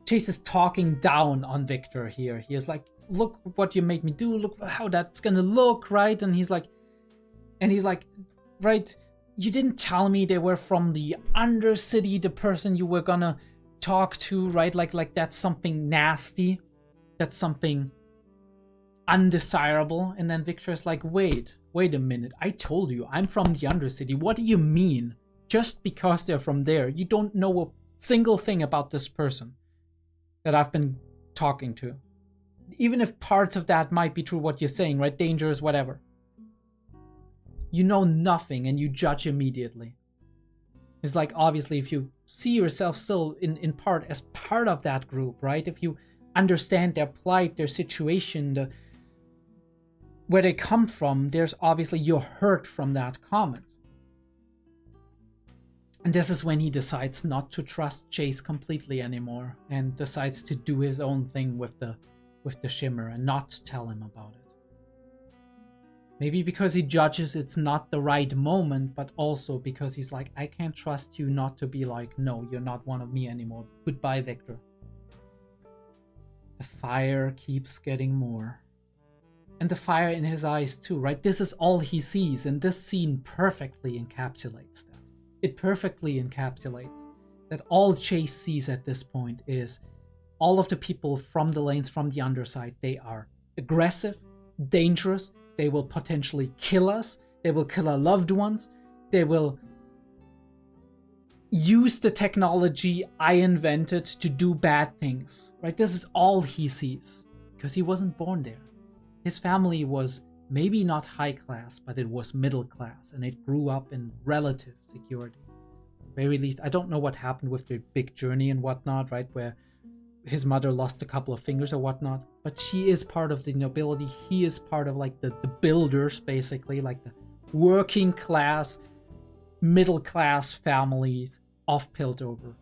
is talking down on Victor here. He is like, look what you made me do, look how that's gonna look, right? And he's like, right, you didn't tell me they were from the Undercity, the person you were gonna talk to, right? Like that's something nasty. That's something undesirable. And then Victor is like, wait a minute. I told you I'm from the Undercity. What do you mean? Just because they're from there, you don't know a single thing about this person that I've been talking to. Even if parts of that might be true, what you're saying, right? Dangerous, whatever. You know nothing and you judge immediately. It's like, obviously, if you see yourself still in part as part of that group, right? If you understand their plight, their situation, where they come from, there's obviously you're hurt from that comment. And this is when he decides not to trust Chase completely anymore and decides to do his own thing with the shimmer and not tell him about it. Maybe because he judges it's not the right moment, but also because he's like, I can't trust you not to be like, no, you're not one of me anymore. Goodbye, Victor. The fire keeps getting more. And the fire in his eyes too, right? This is all he sees, and this scene perfectly encapsulates that. It perfectly encapsulates that all Chase sees at this point is all of the people from the lanes, from the underside. They are aggressive, dangerous. They will potentially kill us. They will kill our loved ones. They will use the technology I invented to do bad things, right? This is all he sees because he wasn't born there. His family was maybe not high class, but it was middle class, and it grew up in relative security. At the very least, I don't know what happened with their big journey and whatnot, right? Where his mother lost a couple of fingers or whatnot, but she is part of the nobility. He is part of like the builders, basically, like the working class, middle class families of Piltover.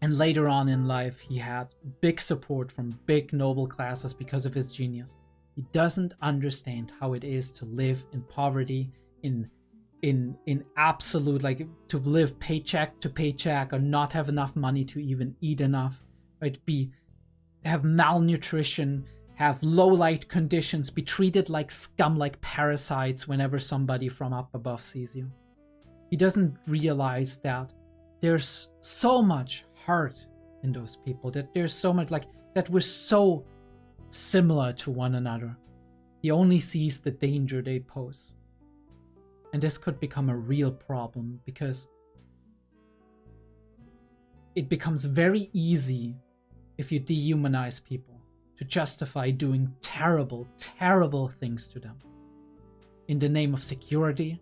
And later on in life, he had big support from big noble classes because of his genius. He doesn't understand how it is to live in poverty, in absolute, like, to live paycheck to paycheck or not have enough money to even eat enough, right? Have malnutrition, have low light conditions, be treated like scum, like parasites whenever somebody from up above sees you. He doesn't realize that there's so much heart in those people, that there's so much, like, that we're so similar to one another. He only sees the danger they pose. And this could become a real problem because it becomes very easy, if you dehumanize people, to justify doing terrible, terrible things to them. In the name of security,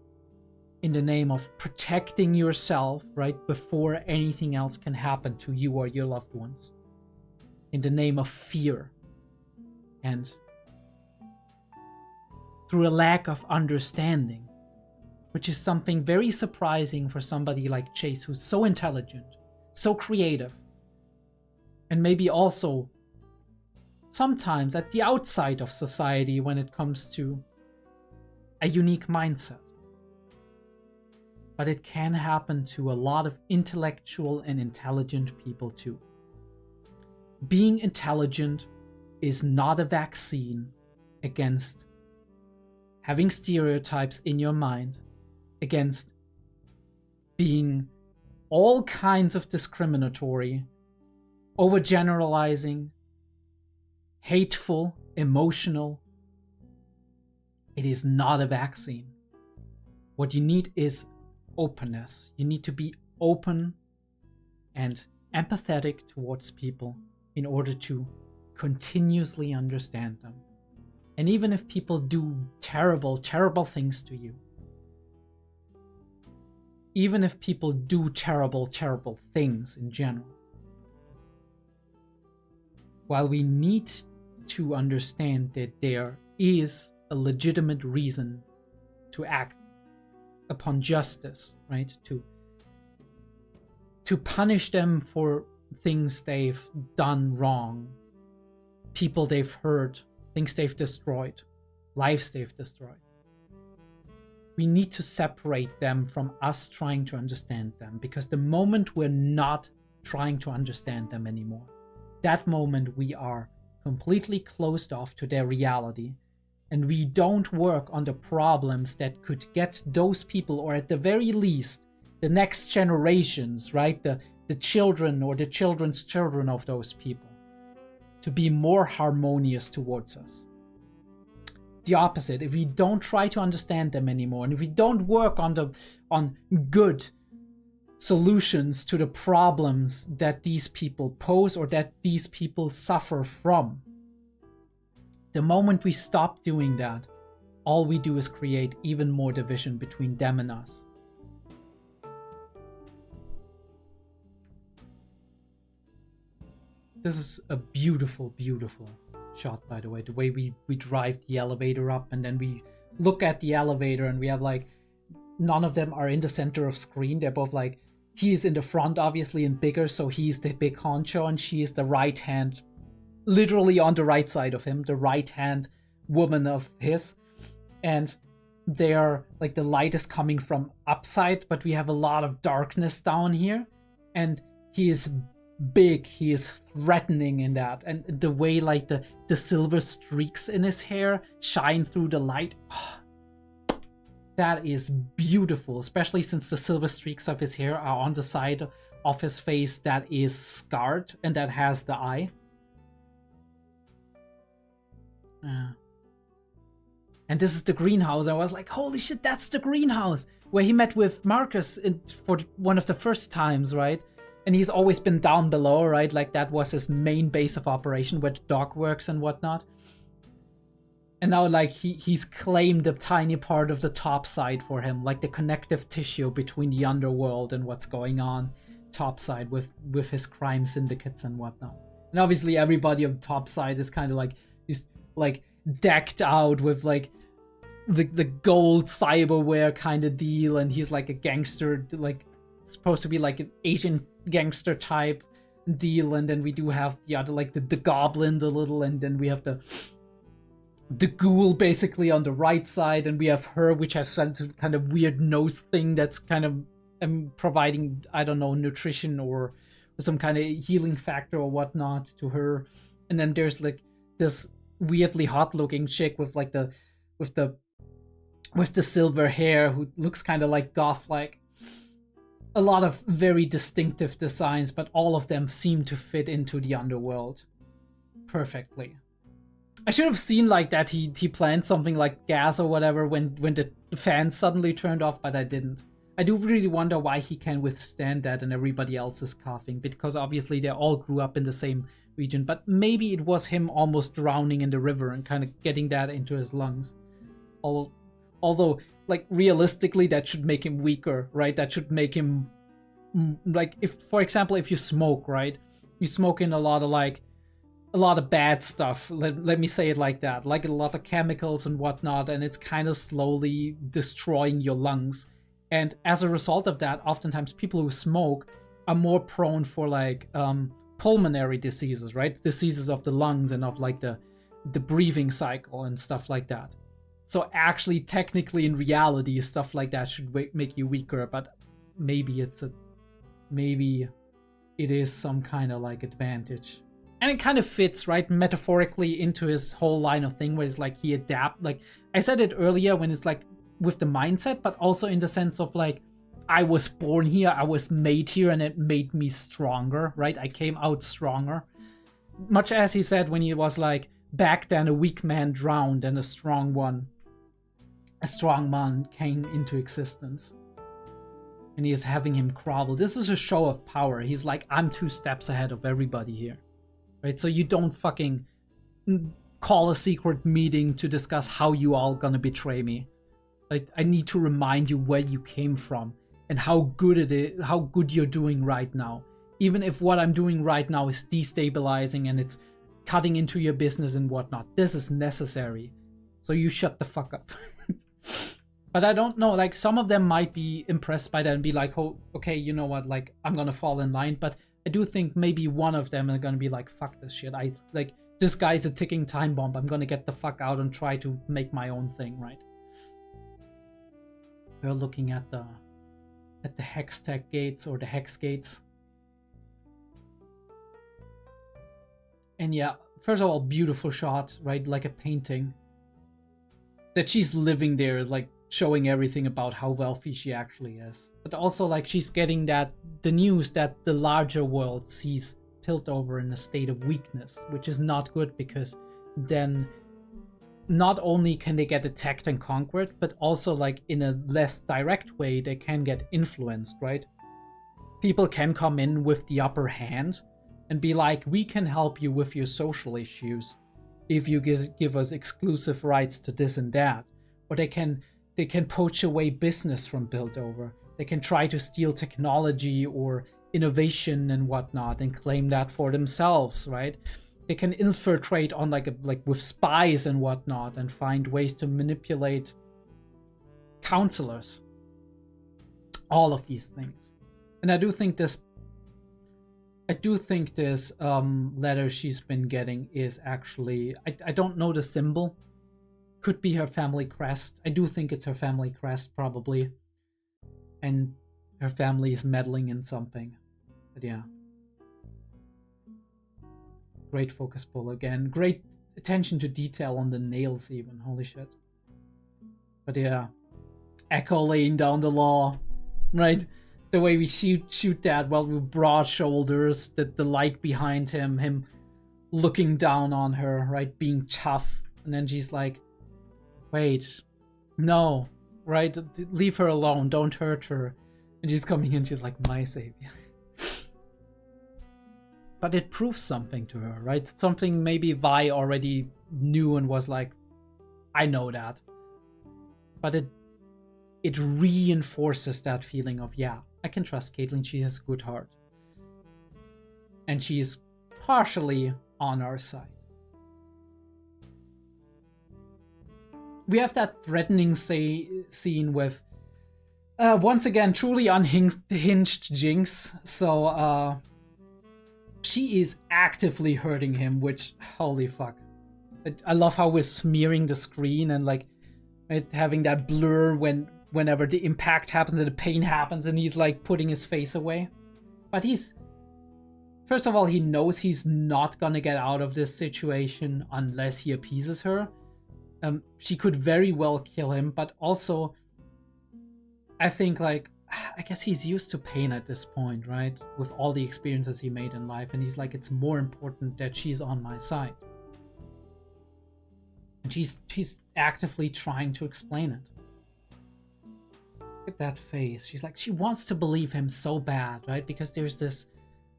in the name of protecting yourself, right, before anything else can happen to you or your loved ones. In the name of fear. And through a lack of understanding, which is something very surprising for somebody like Chase, who's so intelligent, so creative, and maybe also sometimes at the outside of society when it comes to a unique mindset. But it can happen to a lot of intellectual and intelligent people too. Being intelligent is not a vaccine against having stereotypes in your mind, against being all kinds of discriminatory, overgeneralizing, hateful, emotional. It is not a vaccine. What you need is openness. You need to be open and empathetic towards people in order to continuously understand them. And even if people do terrible, terrible things to you, even if people do terrible, terrible things in general, while we need to understand that there is a legitimate reason to act upon justice, right? To punish them for things they've done wrong. people they've hurt, things they've destroyed, lives they've destroyed. We need to separate them from us trying to understand them, because the moment we're not trying to understand them anymore, that moment we are completely closed off to their reality, and we don't work on the problems that could get those people, or at the very least, the next generations, right? The children or the children's children of those people, to be more harmonious towards us. The opposite, if we don't try to understand them anymore, and if we don't work on good solutions to the problems that these people pose or that these people suffer from, the moment we stop doing that, all we do is create even more division between them and us. This is a beautiful, beautiful shot, by the way. The way we drive the elevator up, and then we look at the elevator, and we have like, none of them are in the center of screen. They're both like, he's in the front, obviously, and bigger, so he's the big honcho, and she is the right hand, literally on the right side of him, the right hand woman of his. And they're like, the light is coming from upside, but we have a lot of darkness down here, and he is big, he is threatening in that, and the way like the silver streaks in his hair shine through the light, that is beautiful, especially since the silver streaks of his hair are on the side of his face that is scarred and that has the eye. And this is the greenhouse. I was like, holy shit, that's the greenhouse where he met with Marcus for one of the first times, right? And he's always been down below, right? Like that was his main base of operation where the dock works and whatnot. And now like he's claimed a tiny part of the top side for him, like the connective tissue between the underworld and what's going on topside with his crime syndicates and whatnot. And obviously everybody on topside is kind of like just like decked out with like the gold cyberware kind of deal, and he's like a gangster, like supposed to be like an Asian gangster type deal. And then we do have the other, like the goblin a little, and then we have the ghoul basically on the right side, and we have her, which has some kind of weird nose thing that's kind of providing, I don't know, nutrition or some kind of healing factor or whatnot to her. And then there's like this weirdly hot looking chick with like the silver hair who looks kind of like goth like. A lot of very distinctive designs, but all of them seem to fit into the underworld perfectly. I should have seen like that he planned something like gas or whatever when the fans suddenly turned off, but I didn't. I do really wonder why he can withstand that and everybody else is coughing, because obviously they all grew up in the same region, but maybe it was him almost drowning in the river and kind of getting that into his lungs. Although, like, realistically, that should make him weaker, right? That should make him, like, if, for example, if you smoke, right? You smoke in a lot of bad stuff, let me say it like that, like a lot of chemicals and whatnot, and it's kind of slowly destroying your lungs. And as a result of that, oftentimes people who smoke are more prone for, like, pulmonary diseases, right? Diseases of the lungs and of, like, the breathing cycle and stuff like that. So actually, technically, in reality, stuff like that should make you weaker, but maybe it is some kind of like advantage. And it kind of fits, right, metaphorically into his whole line of thing where it's like he adapt. Like I said it earlier when it's like with the mindset, but also in the sense of like, I was born here, I was made here, and it made me stronger, right? I came out stronger. Much as he said when he was like, back then a weak man drowned and a strong man came into existence. And he is having him grovel. This is a show of power. He's like, I'm 2 steps ahead of everybody here. Right? So you don't fucking call a secret meeting to discuss how you all gonna betray me. Like, I need to remind you where you came from and how good you're doing right now. Even if what I'm doing right now is destabilizing and it's cutting into your business and whatnot. This is necessary. So you shut the fuck up. But I don't know, like, some of them might be impressed by that and be like, oh, okay, you know what, like, I'm gonna fall in line. But I do think maybe one of them are gonna be like, fuck this shit. this guy's a ticking time bomb. I'm gonna get the fuck out and try to make my own thing, right? We're looking at the Hextech gates, or the Hex gates. And yeah, first of all, beautiful shot, right? Like a painting. That she's living there is like showing everything about how wealthy she actually is. But also like she's getting the news that the larger world sees Piltover in a state of weakness, which is not good, because then not only can they get attacked and conquered, but also like in a less direct way they can get influenced, right? People can come in with the upper hand and be like, we can help you with your social issues if you give us exclusive rights to this and that. Or they can poach away business from Piltover. They can try to steal technology or innovation and whatnot and claim that for themselves, right? They can infiltrate on like with spies and whatnot and find ways to manipulate counselors. All of these things. And I do think this letter she's been getting is actually, I don't know the symbol. Could be her family crest. I do think it's her family crest, probably. And her family is meddling in something. But yeah. Great focus pull again. Great attention to detail on the nails even. Holy shit. But yeah. Echo laying down the law. Right? The way we shoot that, well, with broad shoulders, the light behind him looking down on her, right? Being tough. And then she's like, wait, no, right? Leave her alone. Don't hurt her. And she's coming in, she's like, my savior. But it proves something to her, right? Something maybe Vi already knew and was like, I know that. But it reinforces that feeling of, yeah, I can trust Caitlyn, she has a good heart. And she's partially on our side. We have that threatening scene with, once again, truly unhinged Jinx. So, she is actively hurting him, which, holy fuck. I love how we're smearing the screen and like having that blur whenever the impact happens and the pain happens and he's like putting his face away. But first of all, he knows he's not gonna get out of this situation unless he appeases her. She could very well kill him, but also I think like, I guess he's used to pain at this point, right? With all the experiences he made in life, and he's like, it's more important that she's on my side. And she's actively trying to explain it. Look at that face. She's like, she wants to believe him so bad, right? Because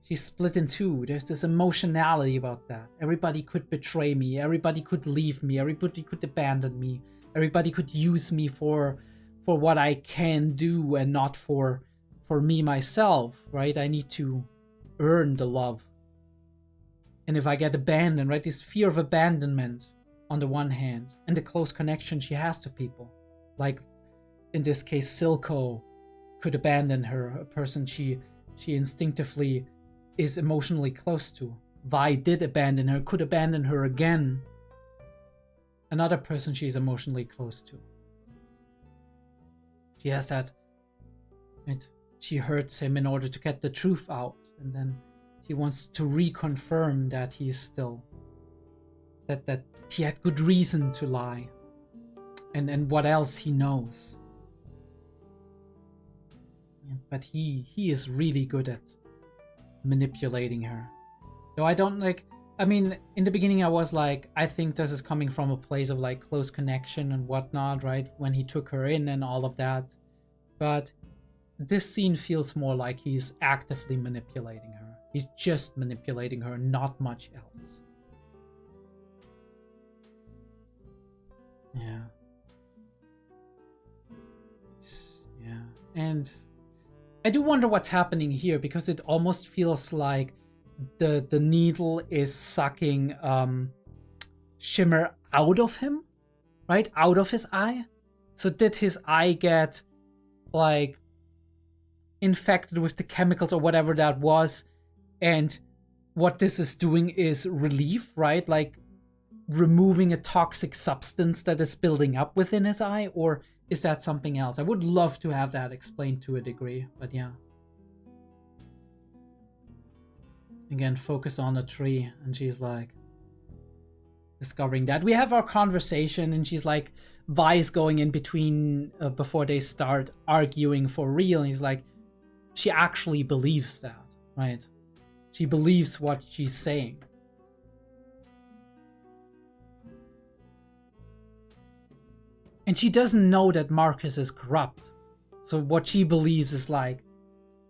she's split in two. There's this emotionality about that. Everybody could betray me. Everybody could leave me. Everybody could abandon me. Everybody could use me for what I can do and not for me myself, right? I need to earn the love. And if I get abandoned, right? This fear of abandonment on the one hand, and the close connection she has to people. Like, in this case, Silco could abandon her, a person she instinctively is emotionally close to. Vi did abandon her, could abandon her again. Another person she's emotionally close to. She has that, right? She hurts him in order to get the truth out, and then he wants to reconfirm that he's still, that he had good reason to lie, and what else he knows. But he is really good at manipulating her. Though I don't like, I mean, in the beginning I was like, I think this is coming from a place of like close connection and whatnot, right? When he took her in and all of that. But this scene feels more like he's actively manipulating her. He's just manipulating her, not much else. Yeah. Yeah. And I do wonder what's happening here, because it almost feels like the needle is sucking Shimmer out of him, right? Out of his eye. So did his eye get like infected with the chemicals or whatever that was, and what this is doing is relief, right? Like removing a toxic substance that is building up within his eye, or is that something else? I would love to have that explained to a degree, but yeah. Again, focus on the tree, and she's like discovering that. We have our conversation, and she's like, Vi's going in between before they start arguing for real, and he's like, she actually believes that, right? She believes what she's saying. And she doesn't know that Marcus is corrupt. So what she believes is like,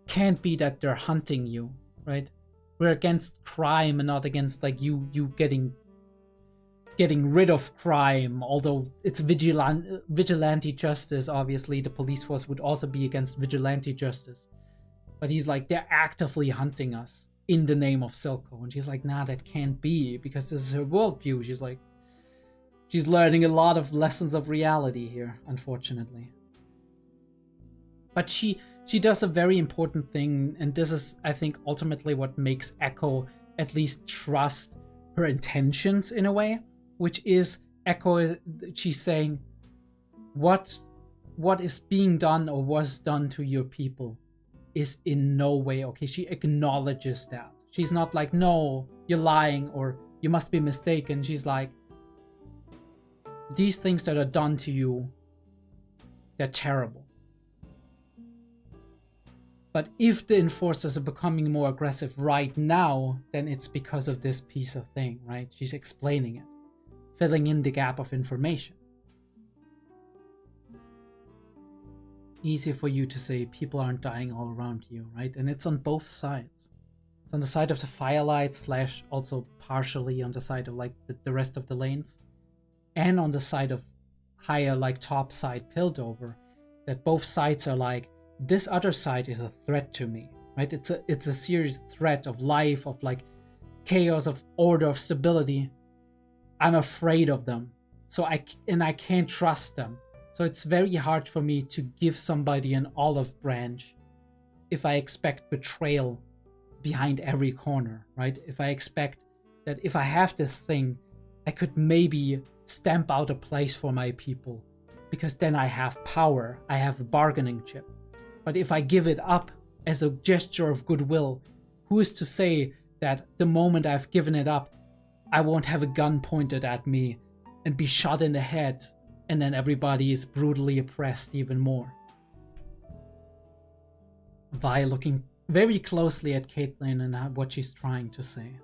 can't be that they're hunting you, right? We're against crime and not against like you getting rid of crime. Although it's vigilante justice, obviously the police force would also be against vigilante justice. But he's like, they're actively hunting us in the name of Silco. And she's like, nah, that can't be, because this is her worldview. She's like, she's learning a lot of lessons of reality here, unfortunately. But she does a very important thing, and this is, I think, ultimately what makes Echo at least trust her intentions in a way, which is Echo, she's saying, what is being done or was done to your people is in no way okay. She acknowledges that. She's not like, no, you're lying, or you must be mistaken. She's like, these things that are done to you, they're terrible. But if the enforcers are becoming more aggressive right now, then it's because of this piece of thing, right? She's explaining it, filling in the gap of information. Easy for you to say people aren't dying all around you, right? And it's on both sides. It's on the side of the Firelight / also partially on the side of like the rest of the lanes. And on the side of higher, like top side Piltover, that both sides are like, this other side is a threat to me, right? It's a serious threat of life, of like chaos, of order, of stability. I'm afraid of them, so I can't trust them. So it's very hard for me to give somebody an olive branch if I expect betrayal behind every corner, right? If I expect that if I have this thing, I could maybe stamp out a place for my people, because then I have power, I have a bargaining chip. But if I give it up as a gesture of goodwill, who is to say that the moment I've given it up, I won't have a gun pointed at me and be shot in the head, and then everybody is brutally oppressed even more? Vi looking very closely at Caitlyn and what she's trying to say.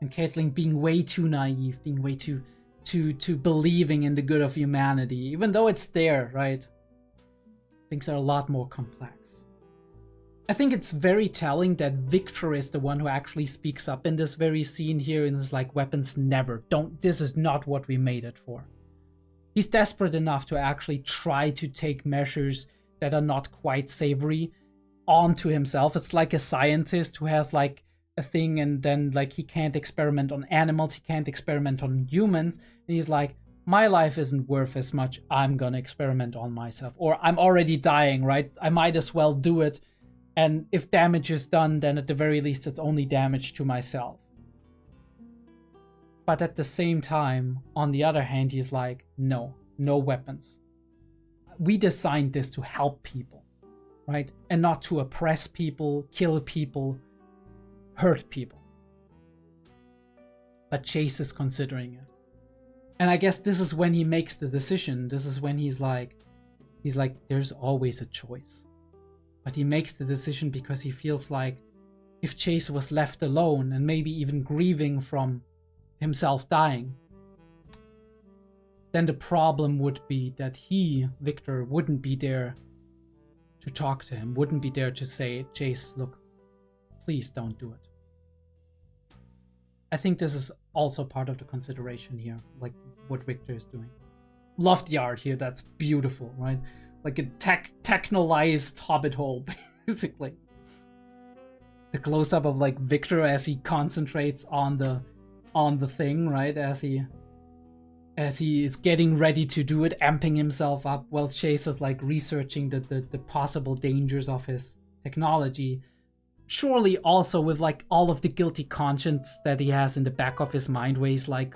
And Caitlyn being way too naive, being way too believing in the good of humanity, even though it's there, right? Things are a lot more complex. I think it's very telling that Victor is the one who actually speaks up in this very scene here, and is like, weapons never. This is not what we made it for. He's desperate enough to actually try to take measures that are not quite savory onto himself. It's like a scientist who has like a thing, and then like he can't experiment on animals, he can't experiment on humans, and he's like, my life isn't worth as much, I'm gonna experiment on myself. Or I'm already dying, right? I might as well do it, and if damage is done, then at the very least it's only damage to myself. But at the same time, on the other hand, he's like, no weapons. We designed this to help people, right? And not to oppress people, kill people, hurt people. But Chase is considering it. And I guess this is when he makes the decision. This is when he's like, there's always a choice. But he makes the decision because he feels like if Chase was left alone and maybe even grieving from himself dying, then the problem would be that he, Victor, wouldn't be there to talk to him, wouldn't be there to say, Chase, look, please don't do it. I think this is also part of the consideration here, like what Victor is doing. Love the art here, that's beautiful, right? Like a technolized hobbit hole, basically. The close-up of like Victor as he concentrates on the thing, right? As he is getting ready to do it, amping himself up, while Chase is like researching the possible dangers of his technology. surely also with like all of the guilty conscience that he has in the back of his mind, where he's like,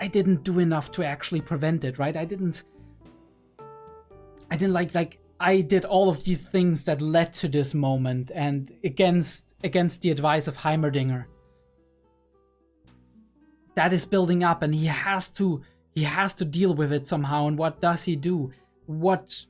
I didn't do enough to actually prevent it, right? I didn't like I did all of these things that led to this moment, and against the advice of Heimerdinger. That is building up, and he has to deal with it somehow. And what does he do? What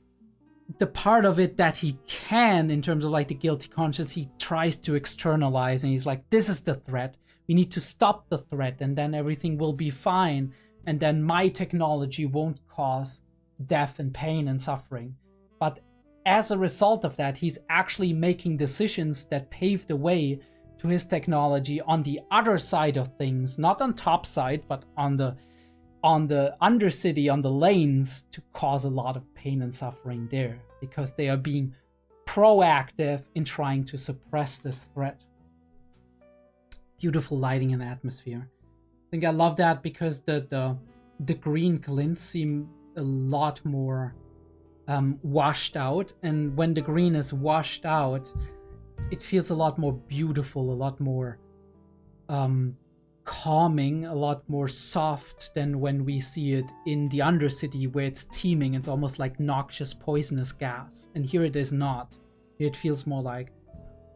the part of it that he can, in terms of like the guilty conscience, he tries to externalize, and he's like, this is the threat. We need to stop the threat, and then everything will be fine. And then my technology won't cause death and pain and suffering. But as a result of that, he's actually making decisions that pave the way to his technology on the other side of things, not on top side, but on the undercity, on the lanes, to cause a lot of pain and suffering there, because they are being proactive in trying to suppress this threat. Beautiful lighting and atmosphere. I think I love that because the green glints seem a lot more washed out, and when the green is washed out, it feels a lot more beautiful, a lot more calming, a lot more soft than when we see it in the Undercity, where it's teeming. It's almost like noxious, poisonous gas. And here it is not. Here it feels more like,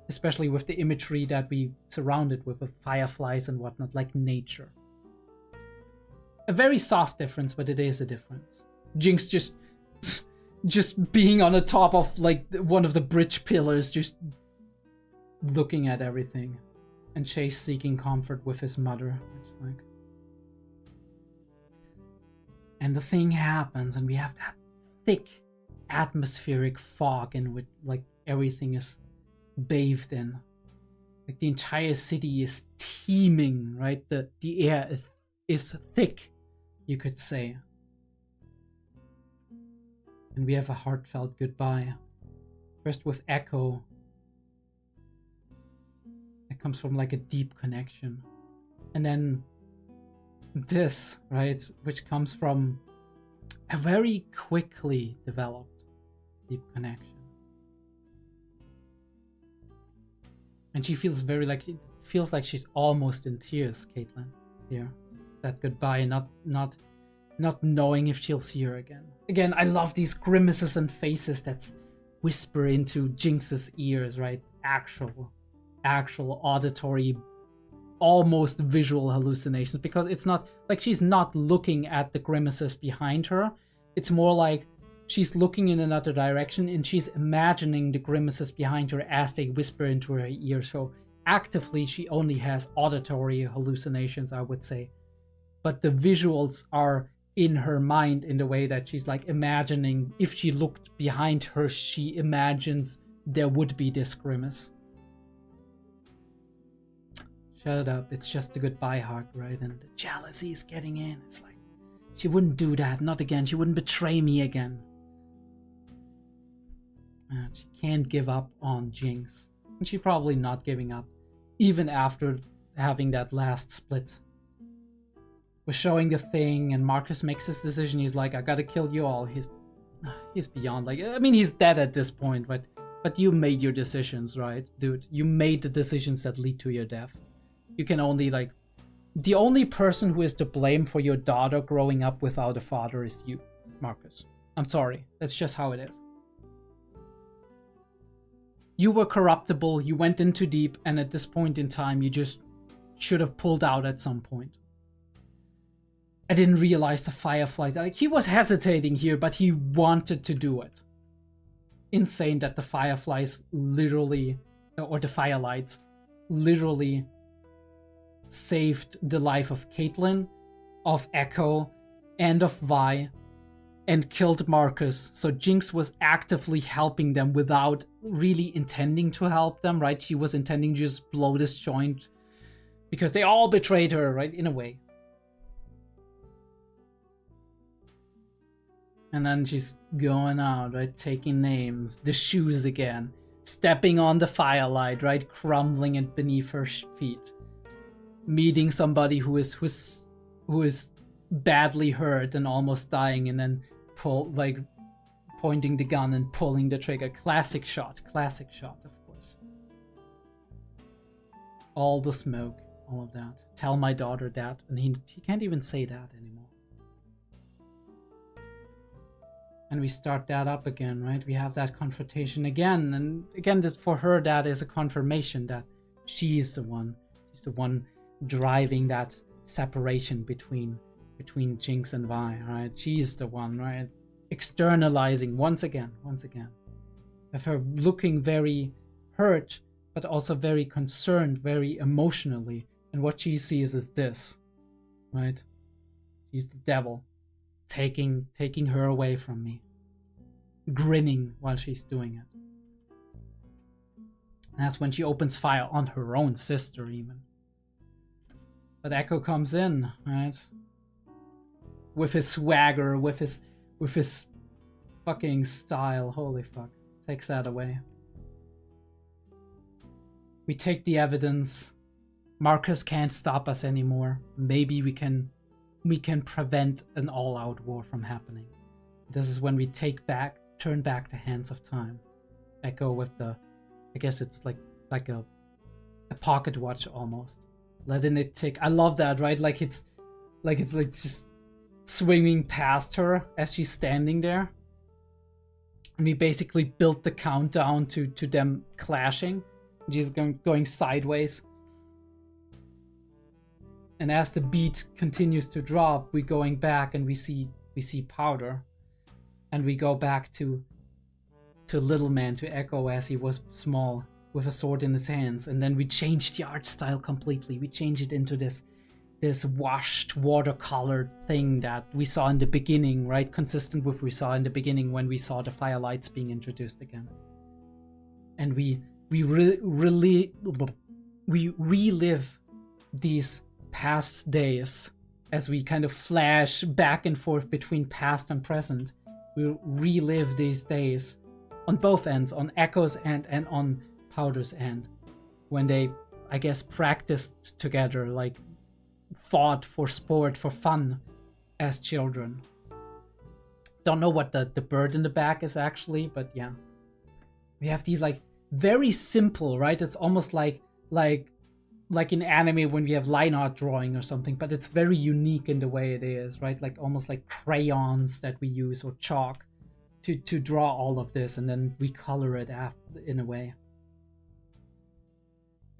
especially with the imagery that we surround it with fireflies and whatnot, like nature. A very soft difference, but it is a difference. Jinx just being on the top of like one of the bridge pillars, just looking at everything, and Chase seeking comfort with his mother. It's like, and the thing happens, and we have that thick atmospheric fog in which like everything is bathed in. Like the entire city is teeming, right? The air is thick, you could say. And we have a heartfelt goodbye. First with Echo. It comes from like a deep connection. And then this, right? Which comes from a very quickly developed deep connection. And she feels it feels like she's almost in tears, Caitlin, here. That goodbye, not knowing if she'll see her again. Again, I love these grimaces and faces that whisper into Jinx's ears, right? Actual auditory, almost visual hallucinations, because it's not like she's not looking at the grimaces behind her. It's more like she's looking in another direction and she's imagining the grimaces behind her as they whisper into her ear. So actively, she only has auditory hallucinations, I would say. But the visuals are in her mind in the way that she's like imagining, if she looked behind her, she imagines there would be this grimace. Shut up, it's just a goodbye hug, right? And the jealousy is getting in. It's like, she wouldn't do that, not again. She wouldn't betray me again. And she can't give up on Jinx. And she's probably not giving up, even after having that last split. We're showing the thing, and Marcus makes his decision. He's like, I gotta kill you all. He's beyond, like, I mean, he's dead at this point, but you made your decisions, right? Dude, you made the decisions that lead to your death. You can only, like, the only person who is to blame for your daughter growing up without a father is you, Marcus. I'm sorry. That's just how it is. You were corruptible, you went in too deep, and at this point in time, you just should have pulled out at some point. I didn't realize the fireflies. Like, he was hesitating here, but he wanted to do it. Insane that the fireflies literally, or the firelights, literally saved the life of Caitlin, of Echo, and of Vi, and killed Marcus. So Jinx was actively helping them without really intending to help them, right? She was intending to just blow this joint because they all betrayed her, right? In a way. And then she's going out, right? Taking names, the shoes again, stepping on the firelight, right? Crumbling it beneath her feet. Meeting somebody who is badly hurt and almost dying, and then pointing the gun and pulling the trigger. Classic shot, of course. All the smoke, all of that. Tell my daughter that, and he can't even say that anymore. And we start that up again, right? We have that confrontation again, and again, just for her, that is a confirmation that she's the one. She's the one driving that separation between Jinx and Vi, right? She's the one, right? Externalizing once again. Of her looking very hurt, but also very concerned, very emotionally. And what she sees is this, right? She's the devil, taking her away from me, grinning while she's doing it. And that's when she opens fire on her own sister, even. But Echo comes in, right? With his swagger, with his fucking style. Holy fuck. Takes that away. We take the evidence. Marcus can't stop us anymore. Maybe we can prevent an all-out war from happening. This is when we turn back the hands of time. Echo with the, I guess it's like a pocket watch almost. Letting it tick. I love that, right? Like it's just swinging past her as she's standing there. And we basically built the countdown to them clashing. She's going sideways. And as the beat continues to drop, we're going back and we see Powder. And we go back to Little Man, to Echo as he was small, with a sword in his hands. And then we change the art style completely. We change it into this washed watercolor thing that we saw in the beginning, right? Consistent with what we saw in the beginning when we saw the firelights being introduced again. And we relive these past days as we kind of flash back and forth between past and present. We relive these days on both ends, on Echo's end and on Powder's end, when they, I guess, practiced together, like fought for sport, for fun as children. Don't know what the bird in the back is actually, but yeah. We have these like very simple, right? It's almost like in anime when we have line art drawing or something, but it's very unique in the way it is, right? Like almost like crayons that we use or chalk to draw all of this, and then we color it in a way.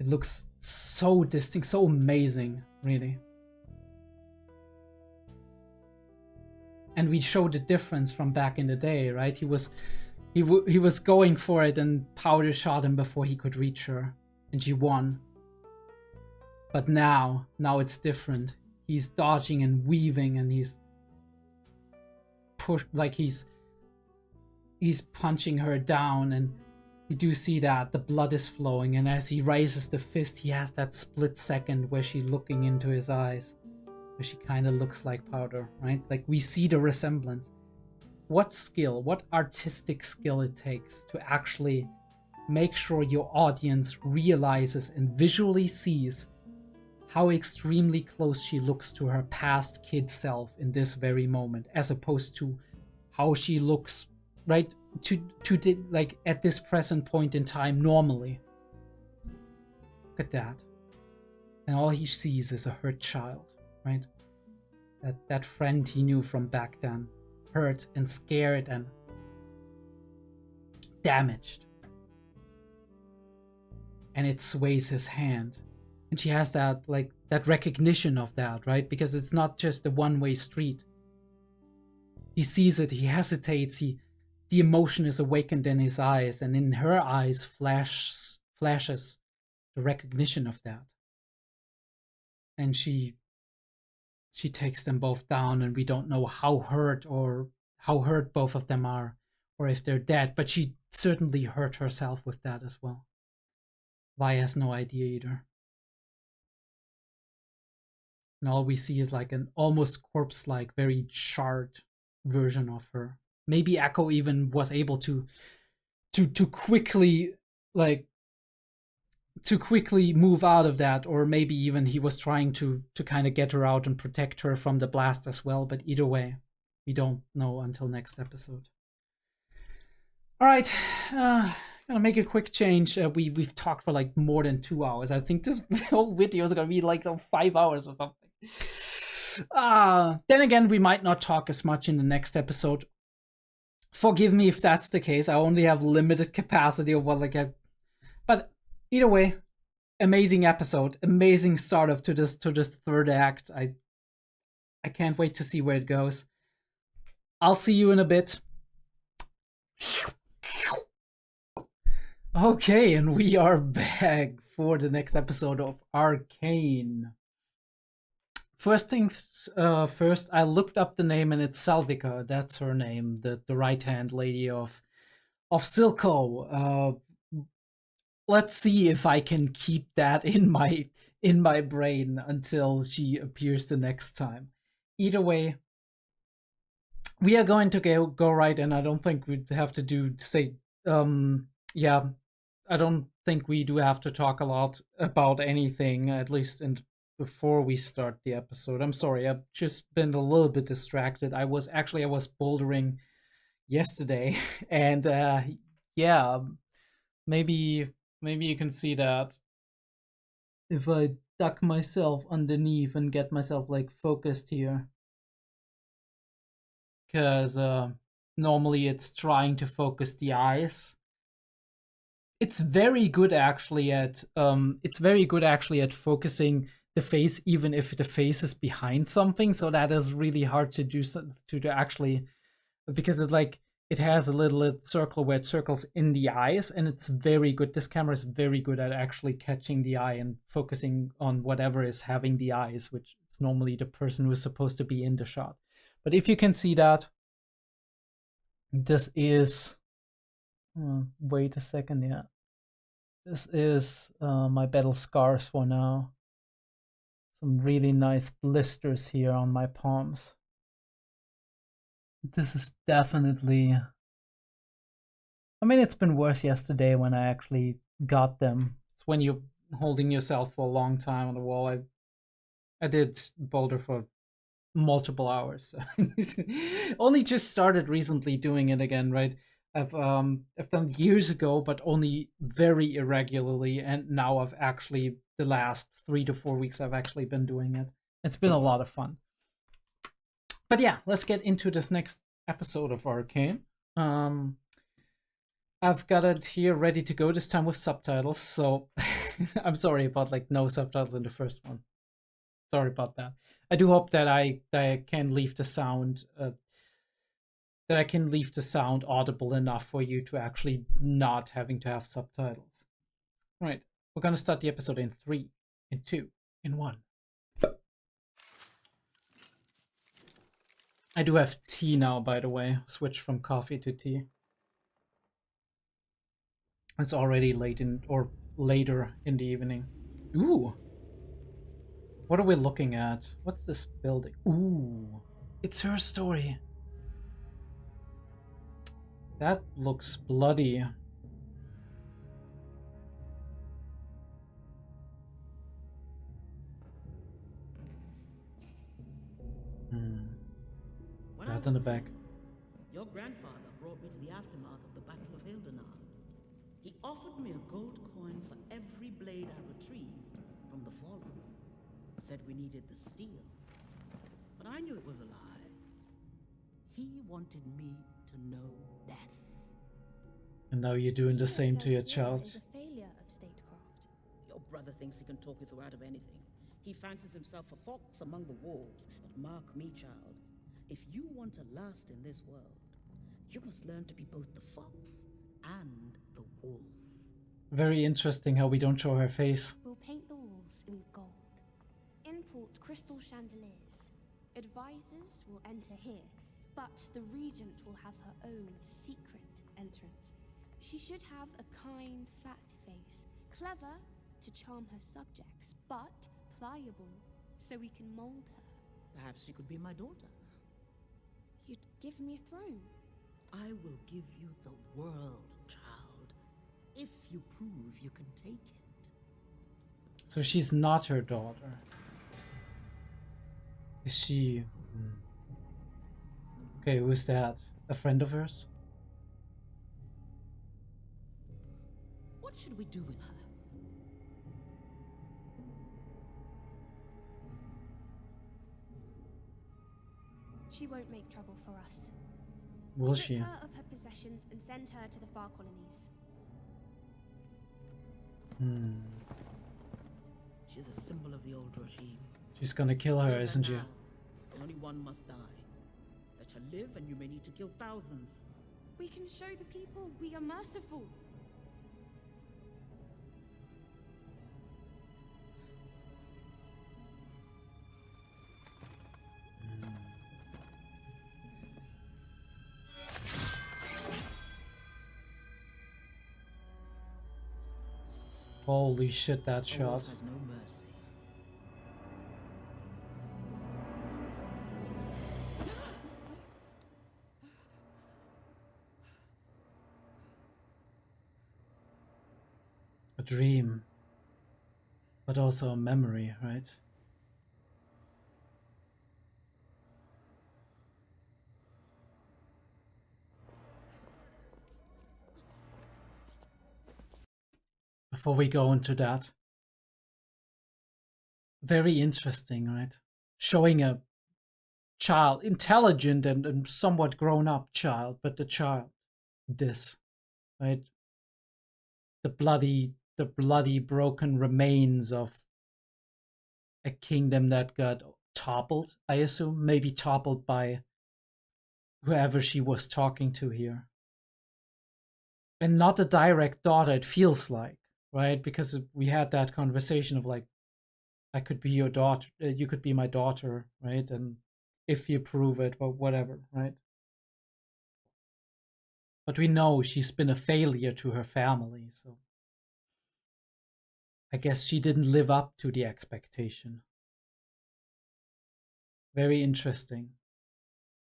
It looks so distinct, so amazing, really. And we show the difference from back in the day, right? He was going for it, and Powder shot him before he could reach her, and she won. But now it's different. He's dodging and weaving, and he's pushed, like he's punching her down, and you do see that the blood is flowing, and as he raises the fist, he has that split second where she's looking into his eyes, where she kind of looks like Powder, right? Like we see the resemblance. What skill, what artistic skill it takes to actually make sure your audience realizes and visually sees how extremely close she looks to her past kid self in this very moment, as opposed to how she looks, right, like at this present point in time normally. Look at that. And all he sees is a hurt child, right? That friend he knew from back then, hurt and scared and damaged. And it sways his hand. And she has that recognition of that, right? Because it's not just a one-way street. He sees it, he hesitates, the emotion is awakened in his eyes, and in her eyes flashes the recognition of that. And she takes them both down, and we don't know how hurt both of them are, or if they're dead, but she certainly hurt herself with that as well. Vi has no idea either. And all we see is like an almost corpse-like, very charred version of her. Maybe Echo even was able to quickly move out of that, or maybe even he was trying to kind of get her out and protect her from the blast as well. But either way, we don't know until next episode. All right, Gonna make a quick change. We've talked for like more than 2 hours. I think this whole video is gonna be like 5 hours or something. Then again, we might not talk as much in the next episode. Forgive me if that's the case. I only have limited capacity of what but either way, amazing episode, amazing start of to this third act. I can't wait to see where it goes. I'll see you in a bit. Okay, and we are back for the next episode of Arcane. First things first, I looked up the name and it's Salvika. That's her name, the right-hand lady of Silco. Let's see if I can keep that in my brain until she appears the next time. Either way, we are going to go right, and I don't think we have to yeah, I don't think we do have to talk a lot about anything, at least before we start the episode. I'm sorry, I've just been a little bit distracted. I was bouldering yesterday, and yeah, maybe you can see that if I duck myself underneath and get myself like focused here, because normally it's trying to focus the eyes. It's very good actually at focusing the face, even if the face is behind something. So that is really hard to do to actually, because it has a little circle where it circles in the eyes, and it's very good. This camera is very good at actually catching the eye and focusing on whatever is having the eyes, which is normally the person who is supposed to be in the shot. But if you can see that, this is wait a second, yeah. This is my battle scars for now. Some really nice blisters here on my palms. This is definitely... I mean, it's been worse yesterday when I actually got them. It's when you're holding yourself for a long time on the wall. I did boulder for multiple hours. So only just started recently doing it again, right? I've done it years ago, but only very irregularly, and now I've actually, the last 3 to 4 weeks, I've actually been doing it. It's been a lot of fun. But yeah, let's get into this next episode of Arcane. I've got it here ready to go this time with subtitles, so I'm sorry about no subtitles in the first one. Sorry about that. I do hope that I can leave the sound audible enough for you to actually not having to have subtitles. All right, we're gonna start the episode in 3, in 2, in 1. I do have tea now, by the way. Switch from coffee to tea. It's already later in the evening. Ooh. What are we looking at? What's this building? Ooh. It's her story. That looks bloody. That in the back. Your grandfather brought me to the aftermath of the Battle of Hildenar. He offered me a gold coin for every blade I retrieved from the Fallen. Said we needed the steel, but I knew it was a lie. He wanted me to know death. And now you're doing the same to your child. Is a failure of statecraft. Your brother thinks he can talk his way out of anything. He fancies himself a fox among the wolves, but mark me, child. If you want to last in this world, you must learn to be both the fox and the wolf. Very interesting how we don't show her face. We'll paint the walls in gold. Import crystal chandeliers. Advisors will enter here, but the regent will have her own secret entrance. She should have a kind, fat face, clever to charm her subjects, but pliable so we can mold her. Perhaps she could be my daughter. You'd give me a throne. I will give you the world, child, if you prove you can take it. So she's not her daughter. Is she... Okay, who's that? A friend of hers? What should we do with her? She won't make trouble for us. Will Strip she? her of her possessions and send her to the far colonies. She's a symbol of the old regime. She's gonna kill her, Kill isn't she? now. Only one must die. Let her live and you may need to kill thousands. We can show the people we are merciful. Holy shit, that A shot. wolf has no mercy. A dream. But also a memory, right? Before we go into that. Very interesting, right? Showing a child, intelligent and somewhat grown up child, but the child, this, right? The bloody broken remains of a kingdom that got toppled, I assume, maybe toppled by whoever she was talking to here. And not a direct daughter, it feels like, right? Because we had that conversation of like, I could be your daughter, you could be my daughter, right? And if you prove it, or whatever, right? But we know she's been a failure to her family, so I guess she didn't live up to the expectation. Very interesting.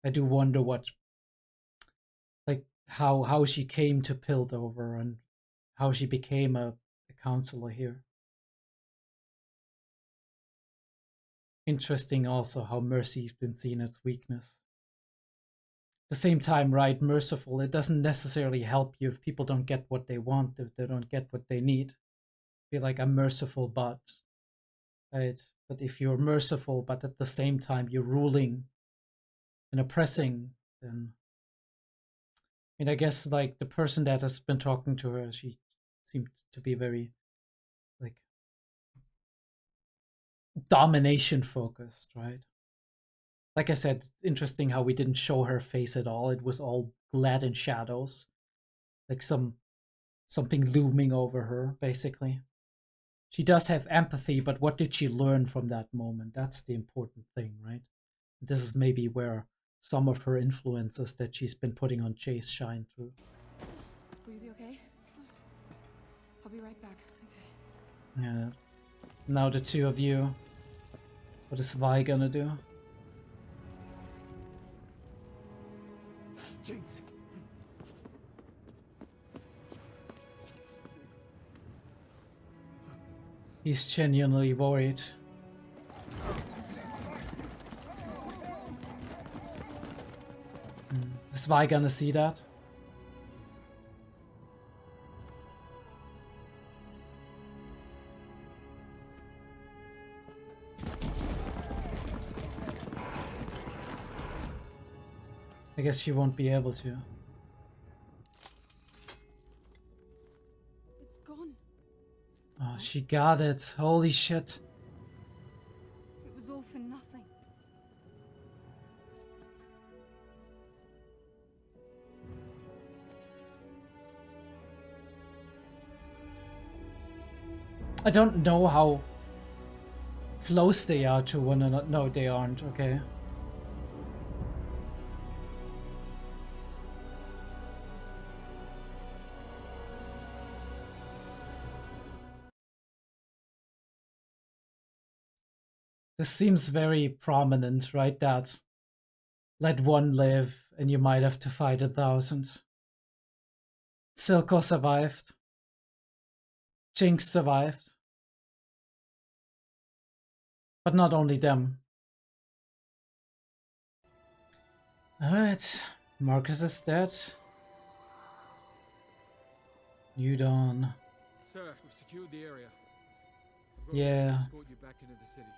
I do wonder what, like, how she came to Piltover and how she became a counselor here. Interesting also how mercy's been seen as weakness. At the same time, right, merciful, it doesn't necessarily help you if people don't get what they want, if they don't get what they need. Feel like I'm merciful, but, right? But if you're merciful, but at the same time you're ruling and oppressing, then I mean, I guess like the person that has been talking to her, she seemed to be very like domination focused, right? Like I said, interesting how we didn't show her face at all. It was all glad in shadows, like something looming over her, basically. She does have empathy, but what did she learn from that moment? That's the important thing, right? This is maybe where some of her influences that she's been putting on Chase shine through. Will you be okay? I'll be right back. Okay. Yeah. Now the two of you. What is Vi gonna do? Jinx. He's genuinely worried. Is Vi gonna see that? I guess she won't be able to. It's gone. Oh, she got it. Holy shit. It was all for nothing. I don't know how close they are to one another. No, they aren't, okay. This seems very prominent, right? That let one live and you might have to fight 1,000. Silco survived. Jinx survived. But not only them. Alright, Marcus is dead. Udon. Sir, we've secured the area. I've got Yeah. orders to escort you back into the city.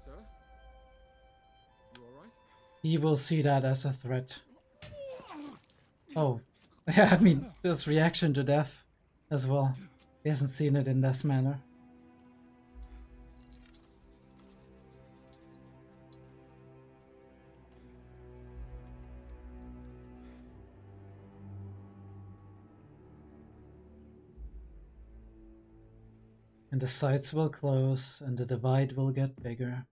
Sir? You alright? He will see that as a threat. Oh, yeah, I mean, his reaction to death as well. He hasn't seen it in this manner. And the sites will close, and the divide will get bigger.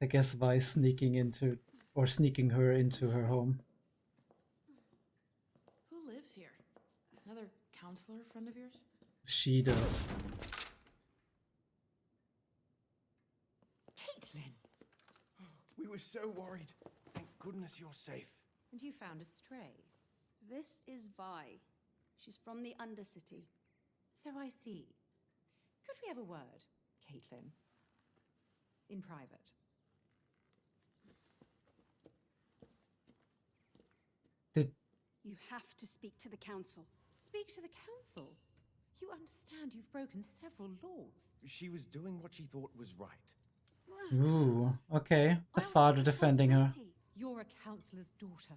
I guess by sneaking her into her home. Who lives here? Another counselor friend of yours? She does. Caitlin! We were so worried. Thank goodness you're safe. And you found a stray. This is Vi. She's from the Undercity. So I see. Could we have a word, Caitlin? In private. You have to speak to the council. Speak to the council. You understand you've broken several laws. She was doing what she thought was right. Ooh, okay. The father defending her. You're a councillor's daughter.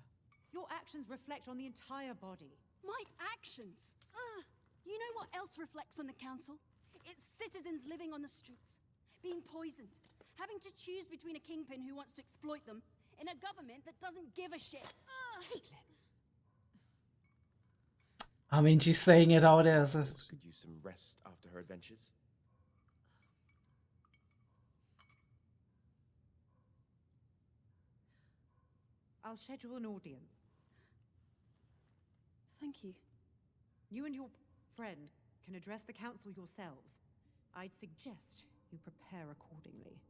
Your actions reflect on the entire body. My actions? You know what else reflects on the council? It's citizens living on the streets, being poisoned, having to choose between a kingpin who wants to exploit them and a government that doesn't give a shit. Caitlin. I mean, she's saying it out as Could use some rest after her adventures. I'll schedule an audience. Thank you. You and your friend can address the council yourselves. I'd suggest you prepare accordingly.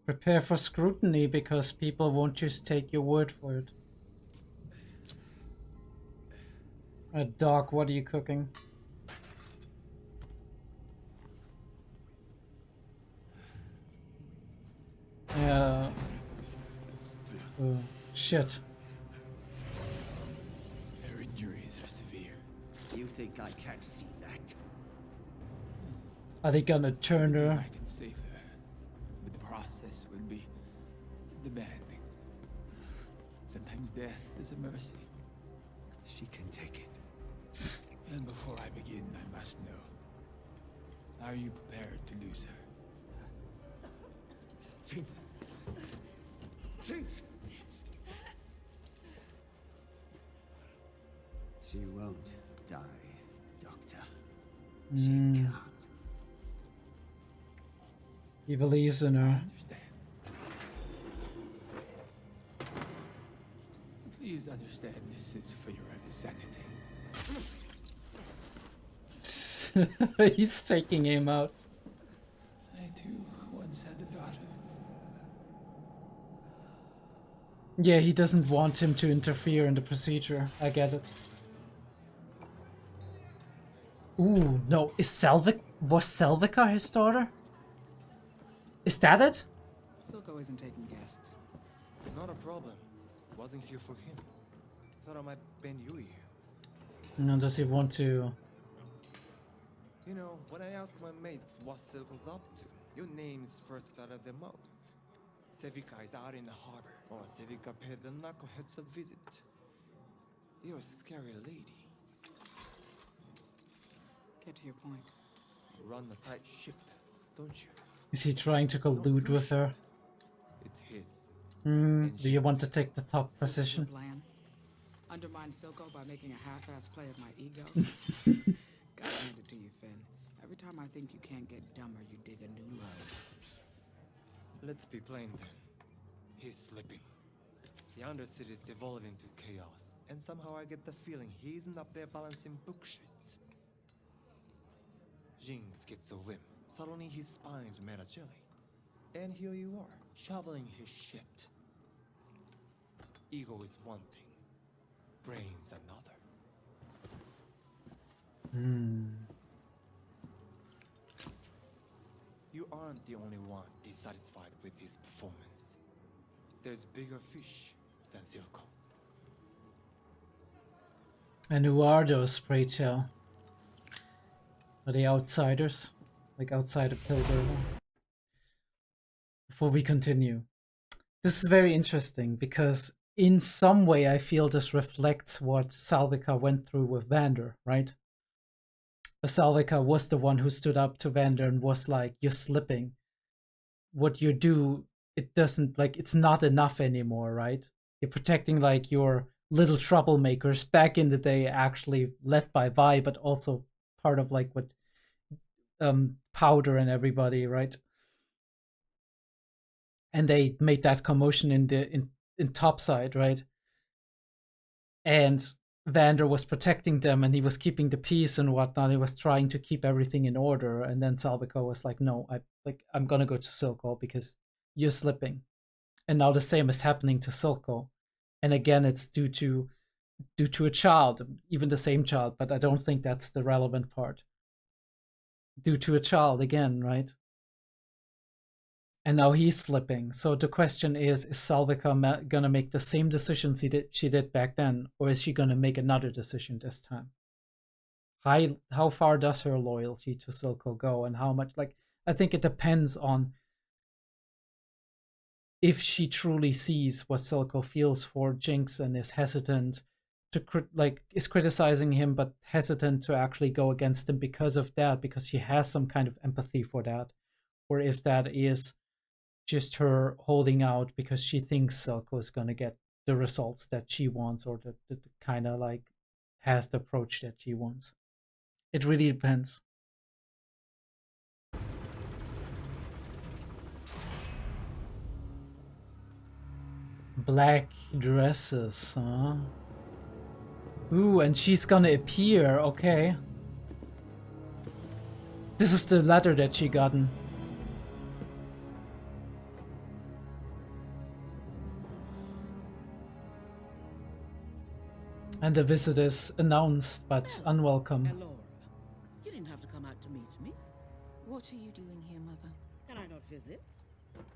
Prepare for scrutiny, because people won't just take your word for it. Doc, what are you cooking? Yeah. Oh, shit. Her injuries are severe. You think I can't see that? Are they gonna turn her? I can save her, but the process will be demanding. Sometimes death is a mercy. She can take it. And before I begin, I must know. Are you prepared to lose her? Jinx! Jinx! She won't die, Doctor. He believes in her. Please understand this is for your sanity. He's taking him out. I too once had a daughter. Yeah, he doesn't want him to interfere in the procedure. I get it. Ooh, no. Was Selvica his daughter? Is that it? Silco isn't taking guests. Not a problem. Wasn't here for him. Thought I might bend you here. No, does he want to? You know, when I ask my mates what Silco's up to, your name's first out of their mouth. Sevika is out in the harbor. Oh, Sevika paid the knuckleheads a visit. You're a scary lady. Get to your point. You run a tight ship, don't you? Is he trying to collude with her? It's his. Do you want to take the top position? Plan. Undermine Silco by making a half-ass play of my ego. Gotta hand it to you, Finn. Every time I think you can't get dumber, you dig a new low. Let's be plain then. He's slipping. The Undercity is devolving to chaos, and somehow I get the feeling he isn't up there balancing booksheets. Jinx gets a whim. Suddenly his spine's made of jelly. And here you are, shoveling his shit. Ego is one thing, brains another. You aren't the only one dissatisfied with his performance. there's bigger fish than Silco. And who are those, pray tell? Are they outsiders? Like outside of Pilgrim? Before we continue. This is very interesting because in some way I feel this reflects what Salvika went through with Vander, right? Salvika was the one who stood up to Vander and was like, you're slipping. What you do, it doesn't, like, it's not enough anymore, right? You're protecting like your little troublemakers back in the day, actually led by Vi, but also part of like what Powder and everybody, right? And they made that commotion in topside, right? And Vander was protecting them and he was keeping the peace and whatnot. He was trying to keep everything in order. And then Salviko was like, no, I'm gonna go to Silco because you're slipping. And now the same is happening to Silco. And again, it's due to a child, even the same child, but I don't think that's the relevant part. Due to a child again, right? And now he's slipping. So the question is Salvika gonna make the same decisions she did back then, or is she gonna make another decision this time? How far does her loyalty to Silco go, and how much? Like, I think it depends on if she truly sees what Silco feels for Jinx and is hesitant to is criticizing him, but hesitant to actually go against him because of that, because she has some kind of empathy for that, or if that is just her holding out because she thinks Silco is going to get the results that she wants, or the kind of like has the approach that she wants. It really depends. Black dresses, huh? Ooh, and she's gonna appear, okay. This is the letter that she gotten. And the visit is announced, but unwelcome. Elora, you didn't have to come out to meet me. What are you doing here, Mother? Can I not visit?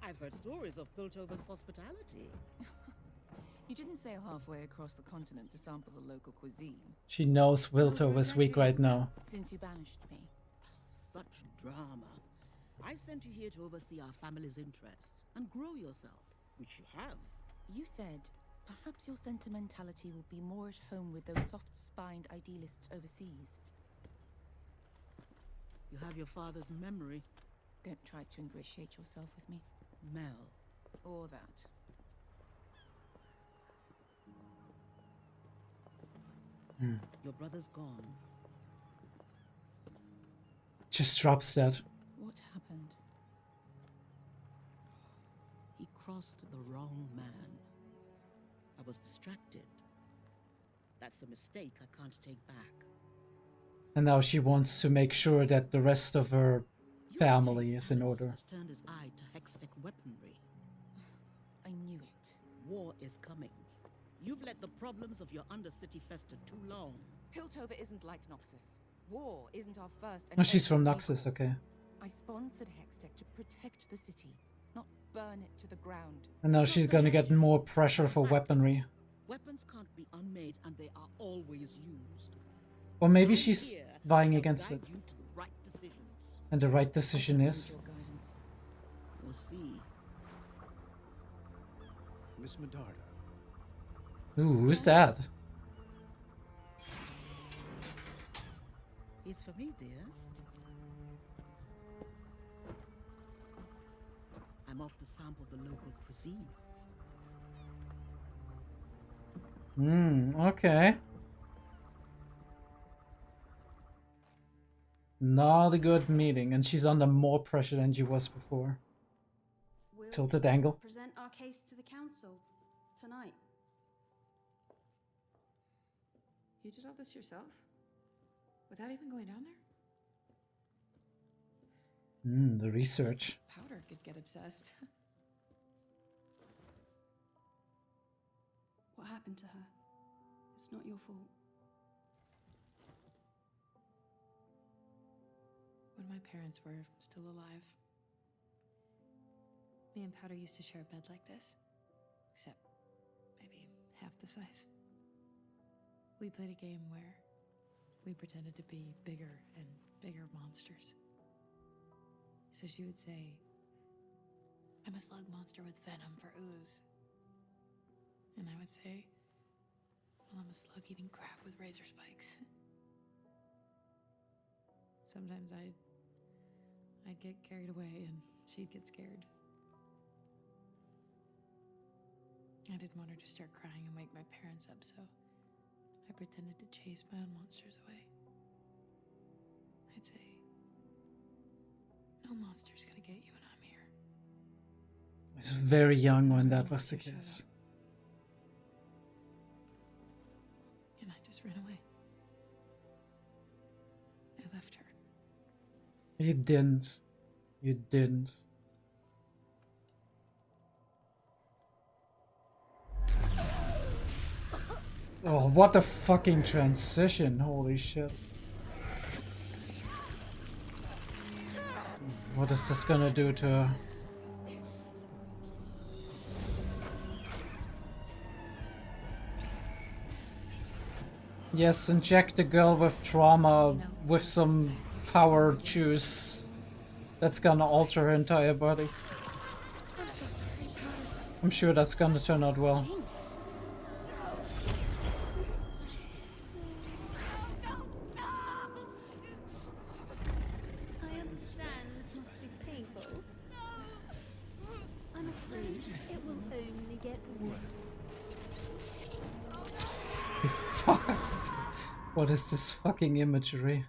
I've heard stories of Piltover's hospitality. You didn't sail halfway across the continent to sample the local cuisine. She knows Piltover's weak right now. Since you banished me. Such drama. I sent you here to oversee our family's interests and grow yourself, which you have. You said perhaps your sentimentality will be more at home with those soft-spined idealists overseas. You have your father's memory. Don't try to ingratiate yourself with me. Mel. Or that. Your brother's gone. Just drops that. What happened? He crossed the wrong man. I was distracted. That's a mistake I can't take back. And now she wants to make sure that the rest of her family is in order. Has turned his eye to Hextech weaponry. I knew it. War is coming. You've let the problems of your undercity fester too long. Piltover isn't like Noxus. War isn't our first. No, she's from Noxus, okay. I sponsored Hextech to protect the city, not burn it to the ground. And now she's gonna get more pressure for weaponry. Weapons can't be unmade, and they are always used. Or maybe she's vying against it. Right decisions. And the right decision is... We'll see. Miss Medarda. Ooh, who's that? He's for me, dear. I'm off to sample the local cuisine. Okay. Not a good meeting, and she's under more pressure than she was before. We'll Tilted angle. present our case to the council tonight. You did all this yourself? Without even going down there? The research. Powder could get obsessed. What happened to her? It's not your fault. When my parents were still alive, me and Powder used to share a bed like this. except maybe half the size. We played a game where we pretended to be bigger and bigger monsters. So she would say, I'm a slug monster with venom for ooze. And I would say, well, I'm a slug eating crab with razor spikes. Sometimes I'd get carried away and she'd get scared. I didn't want her to start crying and wake my parents up, so I pretended to chase my own monsters away. I'd say, no monster's gonna get you when I'm here. I was very young when that was the case. And I just ran away. I left her. You didn't. You didn't. Oh, what a fucking transition. Holy shit. What is this gonna do to her? Yes, inject the girl with trauma with some power juice. That's gonna alter her entire body. I'm so sorry, Powder. I'm sure that's gonna turn out well. I understand this must be painful. I'm afraid it will only get worse. Fuck. What is this fucking imagery?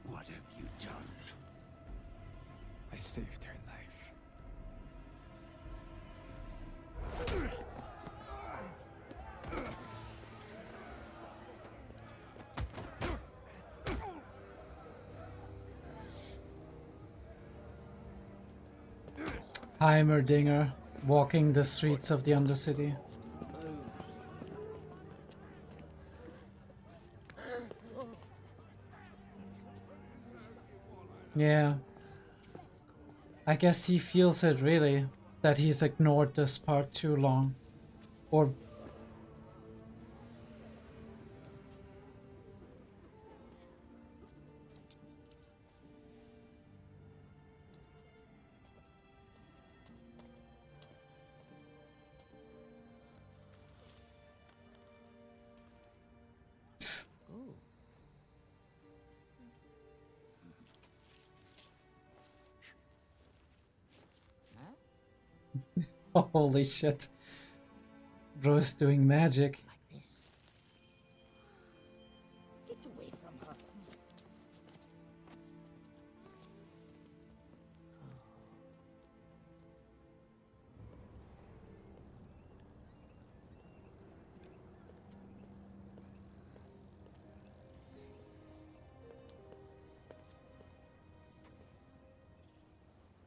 What have you done? I saved her life. Heimerdinger walking the streets of the Undercity. Yeah. I guess he feels it really, that he's ignored this part too long. Or holy shit. Bro's doing magic. Get away from her.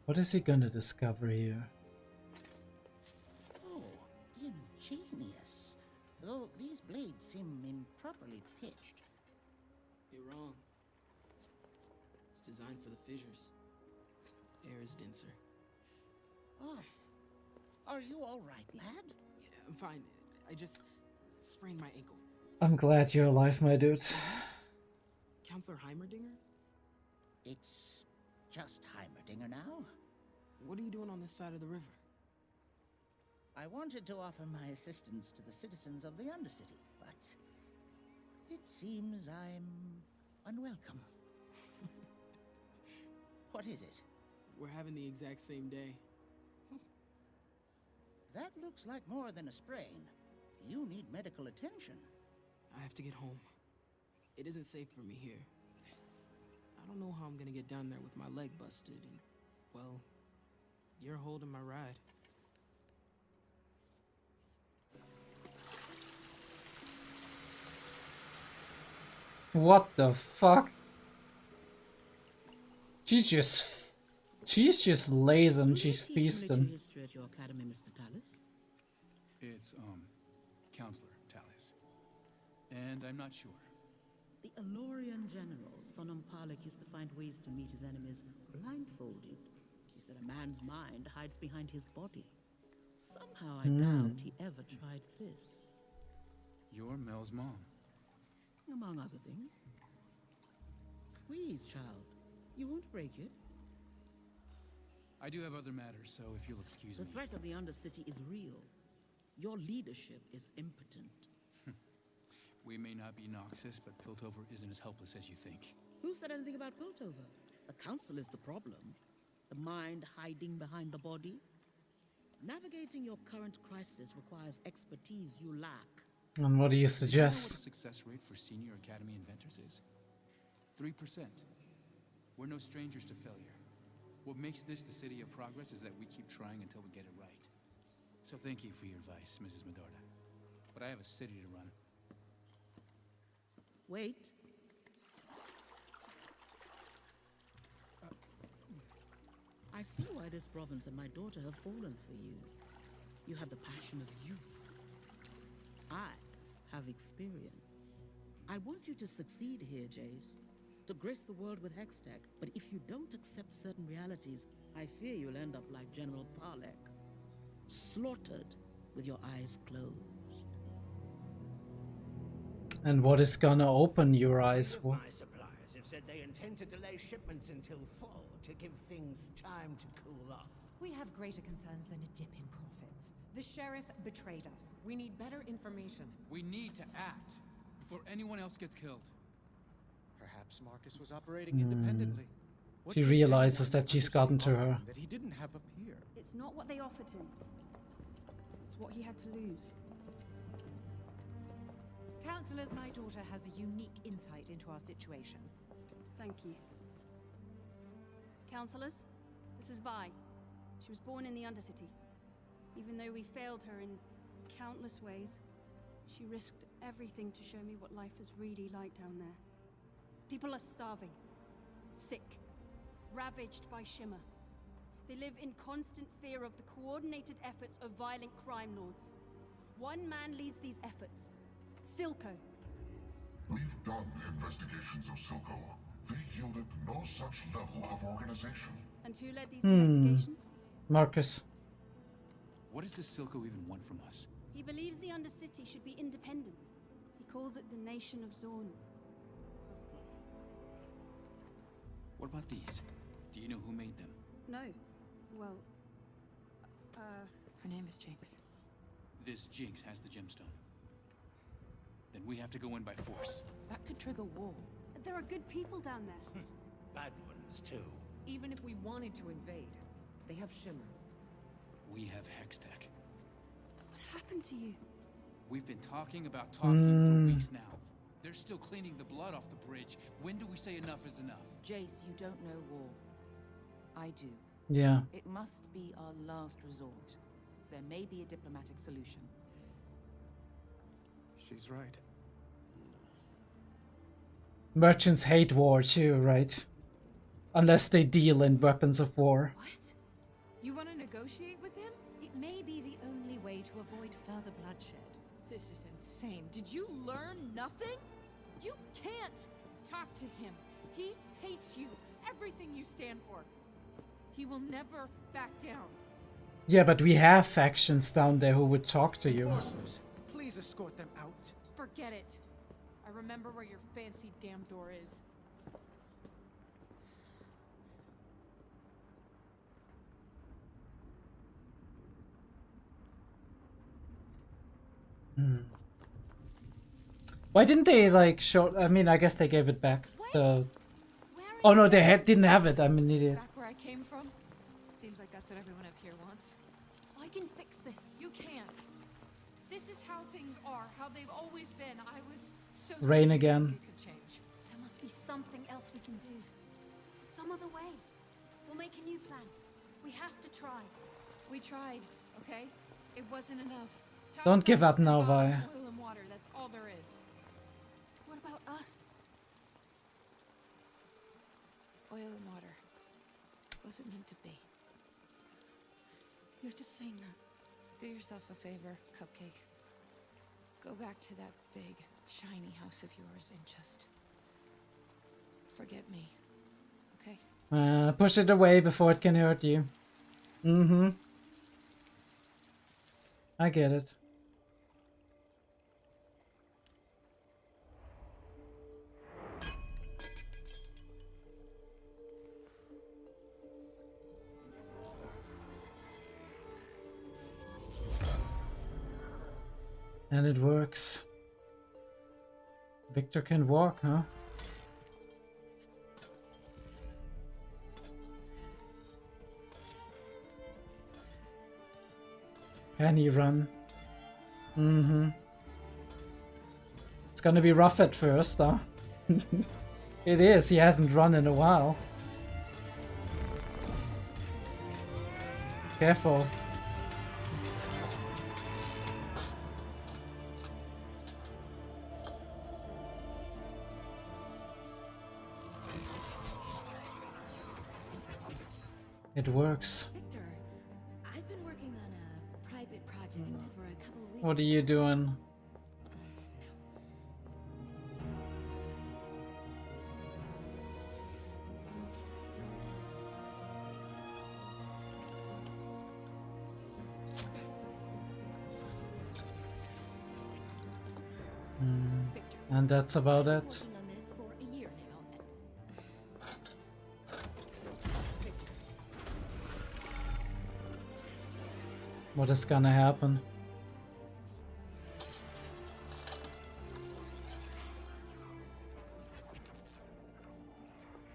What is he gonna discover here? Oh, ingenious. Though these blades seem improperly pitched. You're wrong. It's designed for the fissures. Air is denser. Oh, are you all right, lad? Yeah, I'm fine. I just sprained my ankle. I'm glad you're alive, my dude. Counselor Heimerdinger? It's just Heimerdinger now. What are you doing on this side of the river? I wanted to offer my assistance to the citizens of the Undercity, but it seems I'm unwelcome. What is it? We're having the exact same day. That looks like more than a sprain. You need medical attention. I have to get home. It isn't safe for me here. I don't know how I'm gonna get down there with my leg busted and, well, you're holding my ride. What the fuck? She's just lazy and she's feasting. History at your academy, Mr. Tallis? It's, Counselor Tallis. And I'm not sure. The Elorian general, Sonam Palak, used to find ways to meet his enemies blindfolded. He said a man's mind hides behind his body. Somehow I doubt he ever tried this. You're Mel's mom. Among other things. Squeeze, child. You won't break it. I do have other matters, so if you'll excuse me. The threat of the Undercity is real. Your leadership is impotent. We may not be Noxus, but Piltover isn't as helpless as you think. Who said anything about Piltover? The Council is the problem. The mind hiding behind the body. Navigating your current crisis requires expertise you lack. And what do you Do you know what suggest? the success rate for senior Academy inventors is? 3%. We're no strangers to failure. What makes this the city of progress is that we keep trying until we get it right. So thank you for your advice, Mrs. Medorda. But I have a city to run. Wait. I see why this province and my daughter have fallen for you. You have the passion of youth. I have experience. I want you to succeed here, Jace. To grace the world with Hextech. But if you don't accept certain realities, I fear you'll end up like General Palek. Slaughtered with your eyes closed. And what is gonna open your eyes for? My suppliers have said they intend to delay shipments until fall to give things time to cool off. We have greater concerns than a dip in profits. The sheriff betrayed us. We need better information. We need to act before anyone else gets killed. Perhaps Marcus was operating independently. What She did realizes anyone that she's Undercity gotten to offer her. him that he didn't have up here? It's not what they offered him. It's what he had to lose. Counselors, my daughter has a unique insight into our situation. Thank you. Counselors, this is Vi. She was born in the Undercity. Even though we failed her in countless ways, she risked everything to show me what life is really like down there. People are starving, sick, ravaged by Shimmer. They live in constant fear of the coordinated efforts of violent crime lords. One man leads these efforts, Silco. We've done investigations of Silco. They yielded no such level of organization. And who led these investigations? Marcus. What does this Silco even want from us? He believes the Undercity should be independent. He calls it the Nation of Zorn. What about these? Do you know who made them? No. Well, Her name is Jinx. This Jinx has the gemstone. Then we have to go in by force. That could trigger war. There are good people down there. Bad ones, too. Even if we wanted to invade, they have Shimmer. We have Hextech. What happened to you? We've been talking about talking for weeks now. They're still cleaning the blood off the bridge. When do we say enough is enough? Jace, you don't know war. I do. Yeah. It must be our last resort. There may be a diplomatic solution. She's right. Merchants hate war too, right? Unless they deal in weapons of war. What? You want to negotiate with him? It may be the only way to avoid further bloodshed. This is insane. Did you learn nothing? You can't talk to him. He hates you. Everything you stand for. He will never back down. Yeah, but we have factions down there who would talk to you. Enforcers, please escort them out. Forget it. I remember where your fancy damn door is. Why didn't they like show? I mean, I guess they gave it back. Oh no, they didn't have it. I'm an idiot. Back where I came from? Seems like that's what everyone up here wants. I can fix this. You can't. This is how things are, how they've always been. I was so Rain again. it could change. There must be something else we can do. Some other way. We'll make a new plan. We have to try. We tried, okay? It wasn't enough. Don't give up now, Vi. Oil and water, that's all there is. What about us? wasn't meant to be. You're just saying that. Do yourself a favor, Cupcake. Go back to that big, shiny house of yours and just forget me, okay? Push it away before it can hurt you. Mm-hmm. I get it. And it works. Victor can walk, huh? Can he run? Mm-hmm. It's gonna be rough at first, huh? It is, he hasn't run in a while. Careful. It works. Victor, I've been working on a private project for a couple of weeks. What are you doing? And that's about it. What is gonna happen?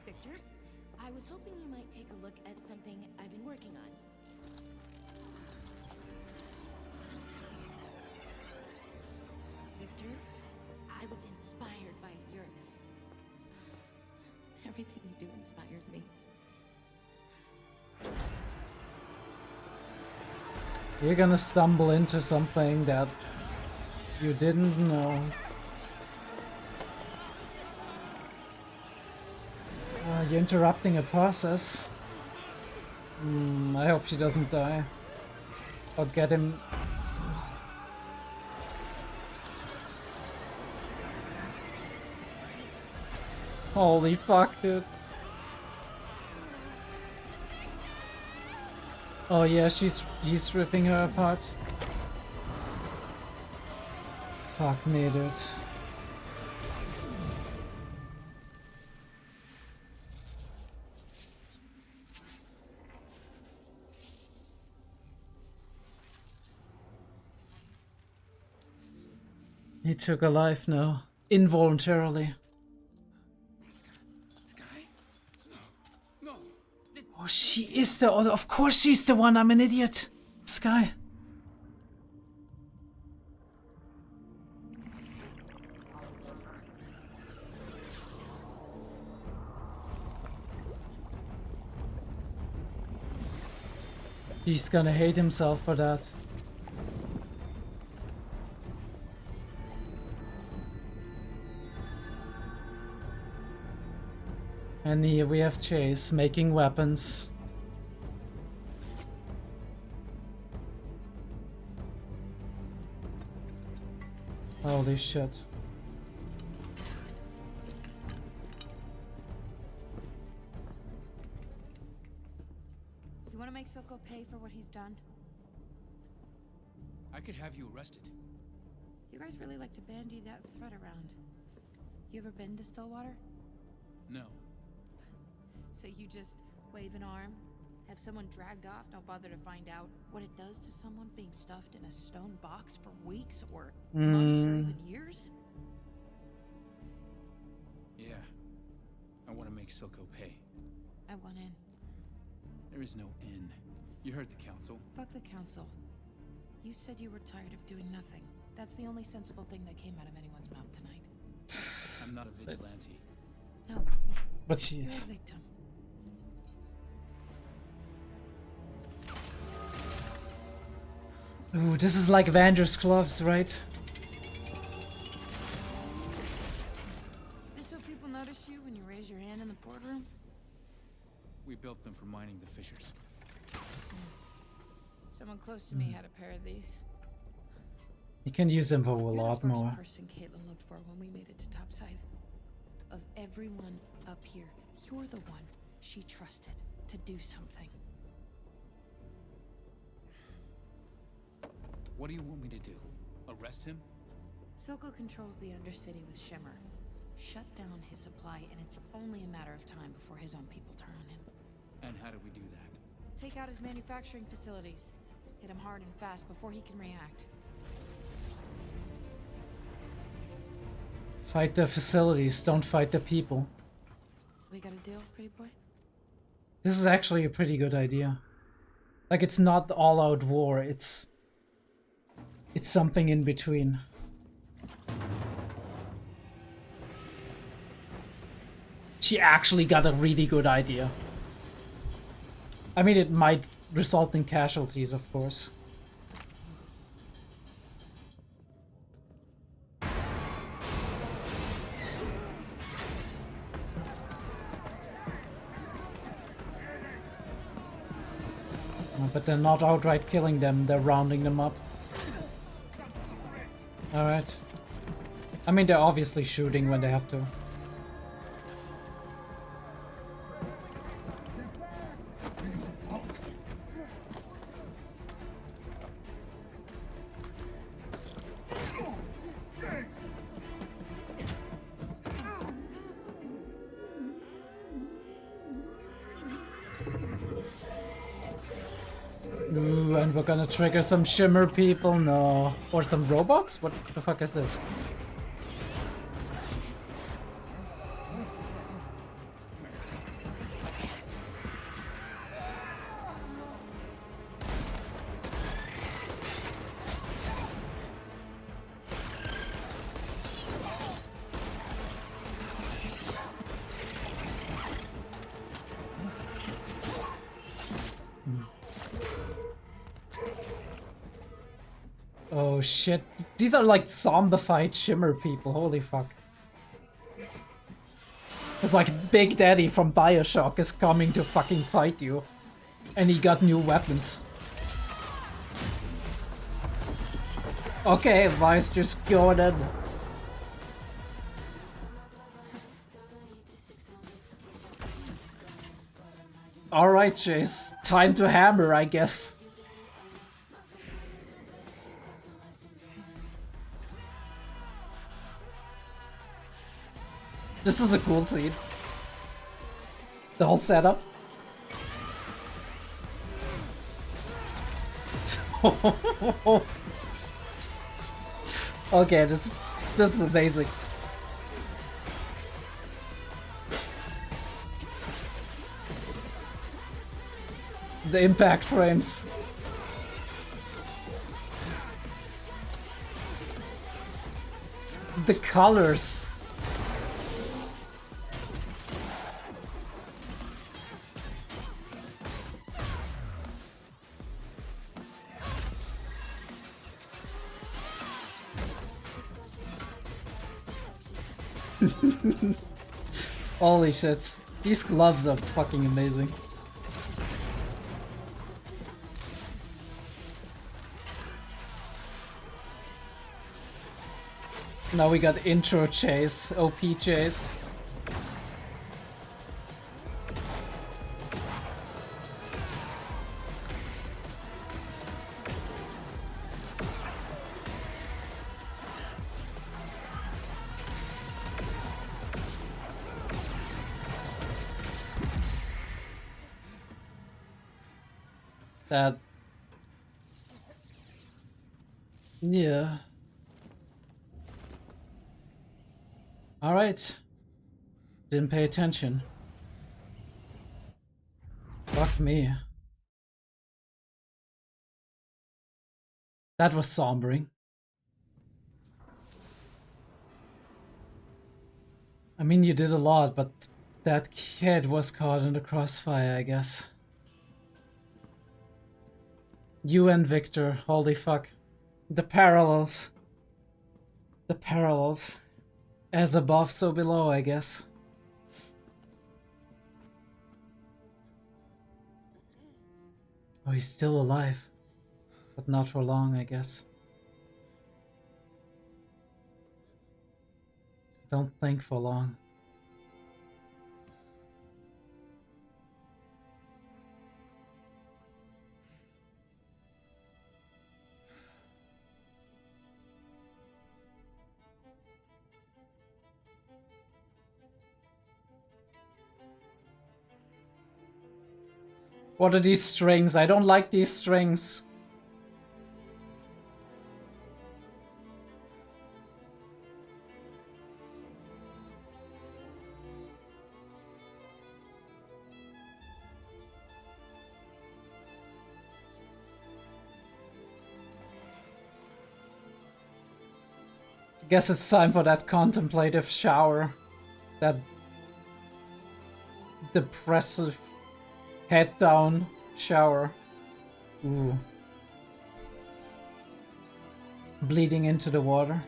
Victor, I was hoping you might take a look at something I've been working on. Victor, I was inspired by your... Everything you do inspires me. You're gonna stumble into something that you didn't know. You're interrupting a process. I hope she doesn't die. Or get him. Holy fuck, dude. Oh yeah, he's ripping her apart. Fuck me, dude. He took a life now, involuntarily. Oh, she is the... Of course she's the one, I'm an idiot. Sky. He's gonna hate himself for that. And here we have Chase making weapons. Holy shit. You want to make Silco pay for what he's done? I could have you arrested. You guys really like to bandy that threat around. You ever been to Stillwater? No. So you just wave an arm, have someone dragged off, don't bother to find out what it does to someone being stuffed in a stone box for weeks or months or even years? Yeah. I want to make Silco pay. I want in. There is no in. You heard the council. Fuck the council. You said you were tired of doing nothing. That's the only sensible thing that came out of anyone's mouth tonight. I'm not a vigilante. No. But she You're is. a victim. Ooh, this is like Avengers gloves, right? This so people notice you when you raise your hand in the boardroom? We built them for mining the fissures. Someone close to me had a pair of these. You can use them for a You're lot the first more. person Caitlin looked for when we made it to topside. Of everyone up here, you're the one she trusted to do something. What do you want me to do? Arrest him? Silco controls the Undercity with Shimmer. Shut down his supply, and it's only a matter of time before his own people turn on him. And how do we do that? Take out his manufacturing facilities. Hit him hard and fast before he can react. Fight the facilities, don't fight the people. We got a deal, pretty boy? This is actually a pretty good idea. Like, it's not all-out war, it's something in between. She actually got a really good idea. I mean, it might result in casualties, of course. But they're not outright killing them, they're rounding them up. Alright. I mean, they're obviously shooting when they have to. Ooh, and we're gonna trigger some Shimmer people? No. Or some robots? What the fuck is this? Oh shit, these are like zombified Shimmer people, holy fuck. It's like Big Daddy from BioShock is coming to fucking fight you. And he got new weapons. Okay, Vice, just go in. Alright, Chase, time to hammer, I guess. This is a cool scene. The whole setup. Okay, this is amazing. The impact frames. The colors. Holy shit. These gloves are fucking amazing. Now we got intro chase, OP chase. That... yeah. Alright. Didn't pay attention. Fuck me. That was sombering. I mean, you did a lot, but that kid was caught in the crossfire, I guess. You and Victor, holy fuck. The parallels. The parallels. As above, so below, I guess. So he's still alive. But not for long, I guess. Don't think for long. What are these strings? I don't like these strings. I guess it's time for that contemplative shower. That depressive head down shower. Ooh. Bleeding into the water.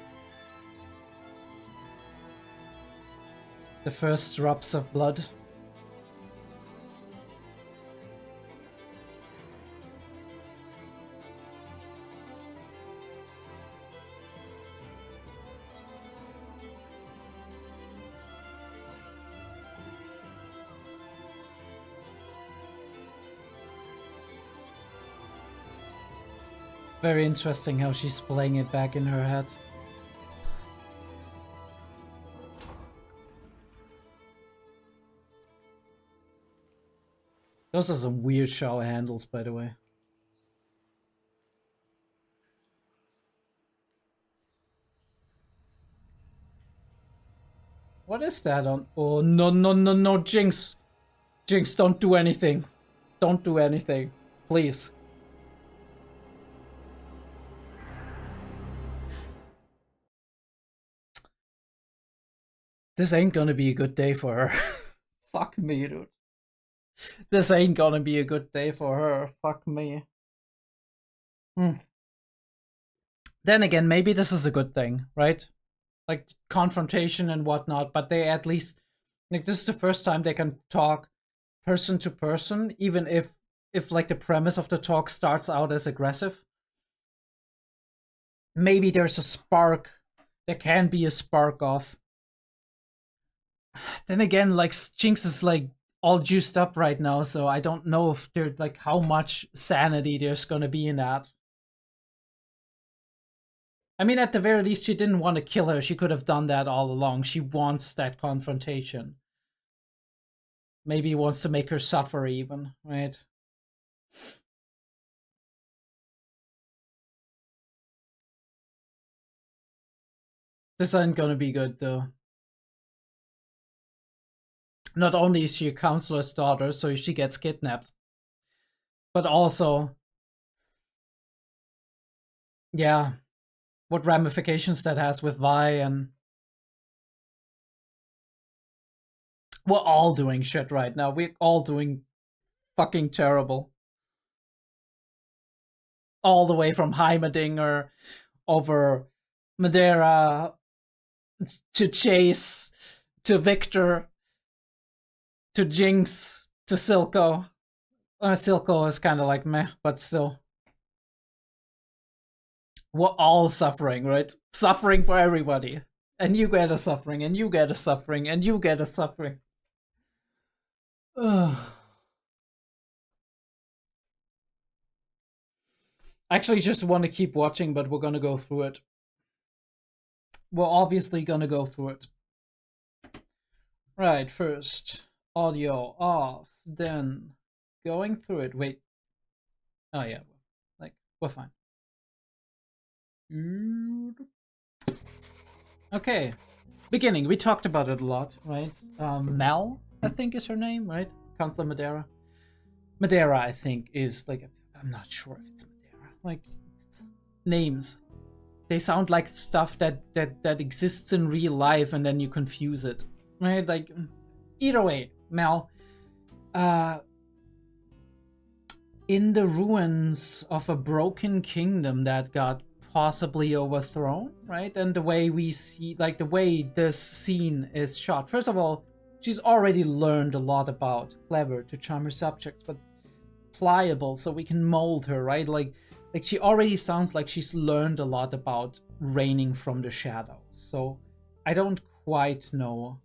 The first drops of blood. Very interesting how she's playing it back in her head. Those are some weird shower handles, by the way. What is that on? Oh, no, no, no, no, Jinx. Jinx, don't do anything. Don't do anything. Please. This ain't gonna be a good day for her. Fuck me, dude. This ain't gonna be a good day for her. Fuck me. Then again, maybe this is a good thing, right? Like, confrontation and whatnot, but they at least... Like, this is the first time they can talk person to person, even if like, the premise of the talk starts out as aggressive. Maybe there's a spark. There can be a spark of... Then again, like, Jinx is, like, all juiced up right now, so I don't know if there's, like, how much sanity there's gonna be in that. I mean, at the very least, she didn't want to kill her. She could have done that all along. She wants that confrontation. Maybe he wants to make her suffer even, right? This ain't gonna be good, though. Not only is she a counselor's daughter, so she gets kidnapped, but also, yeah, what ramifications that has with Vi, and we're all doing shit right now. We're all doing fucking terrible. All the way from Heimerdinger over Madeira to Chase to Victor to Jinx to Silco. Silco is kind of like meh, but still. We're all suffering, right? Suffering for everybody. And you get a suffering, and you get a suffering, and you get a suffering. Ugh. I actually just want to keep watching, but we're gonna go through it. We're obviously gonna go through it. Right, first, audio off, then going through it. Wait. Oh yeah, like, we're fine. Okay, beginning. We talked about it a lot, right? Mel, I think is her name, right? Counselor Madeira. Madeira, I think, is like, I'm not sure if it's Madeira. Like, names. They sound like stuff that exists in real life, and then you confuse it, right? Like, either way, Mel. In the ruins of a broken kingdom that got possibly overthrown, right? And the way we see, like, the way this scene is shot. First of all, she's already learned a lot about clever to charm her subjects, but pliable, so we can mold her, right? Like she already sounds like she's learned a lot about reigning from the shadows. So I don't quite know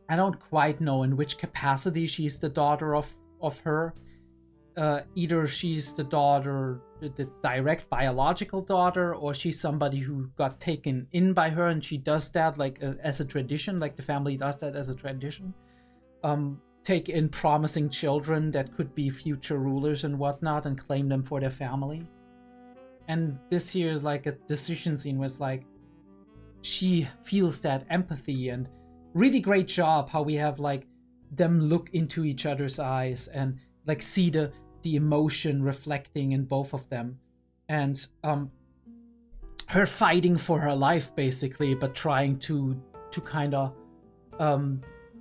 in which capacity she's the daughter of her. Either she's the daughter, the direct biological daughter, or she's somebody who got taken in by her and she does that like as a tradition, like the family does that as a tradition. Take in promising children that could be future rulers and whatnot and claim them for their family. And this here is like a decision scene where it's like she feels that empathy, and really great job how we have like them look into each other's eyes and like see the emotion reflecting in both of them, and her fighting for her life basically, but trying to kind of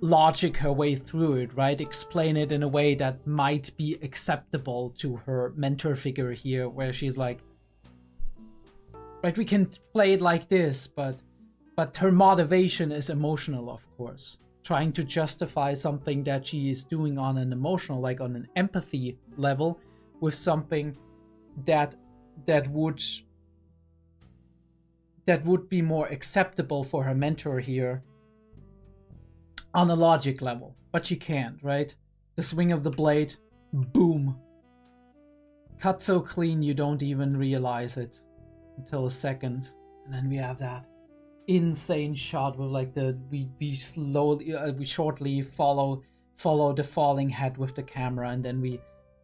logic her way through it, right? Explain it in a way that might be acceptable to her mentor figure here, where she's like, right, we can play it like this, but her motivation is emotional, of course. Trying to justify something that she is doing on an emotional, like on an empathy level, with something that would be more acceptable for her mentor here on a logic level. But she can't, right? The swing of the blade, boom. Cut so clean you don't even realize it until a second. And then we have that insane shot with like we shortly follow the falling head with the camera, and then we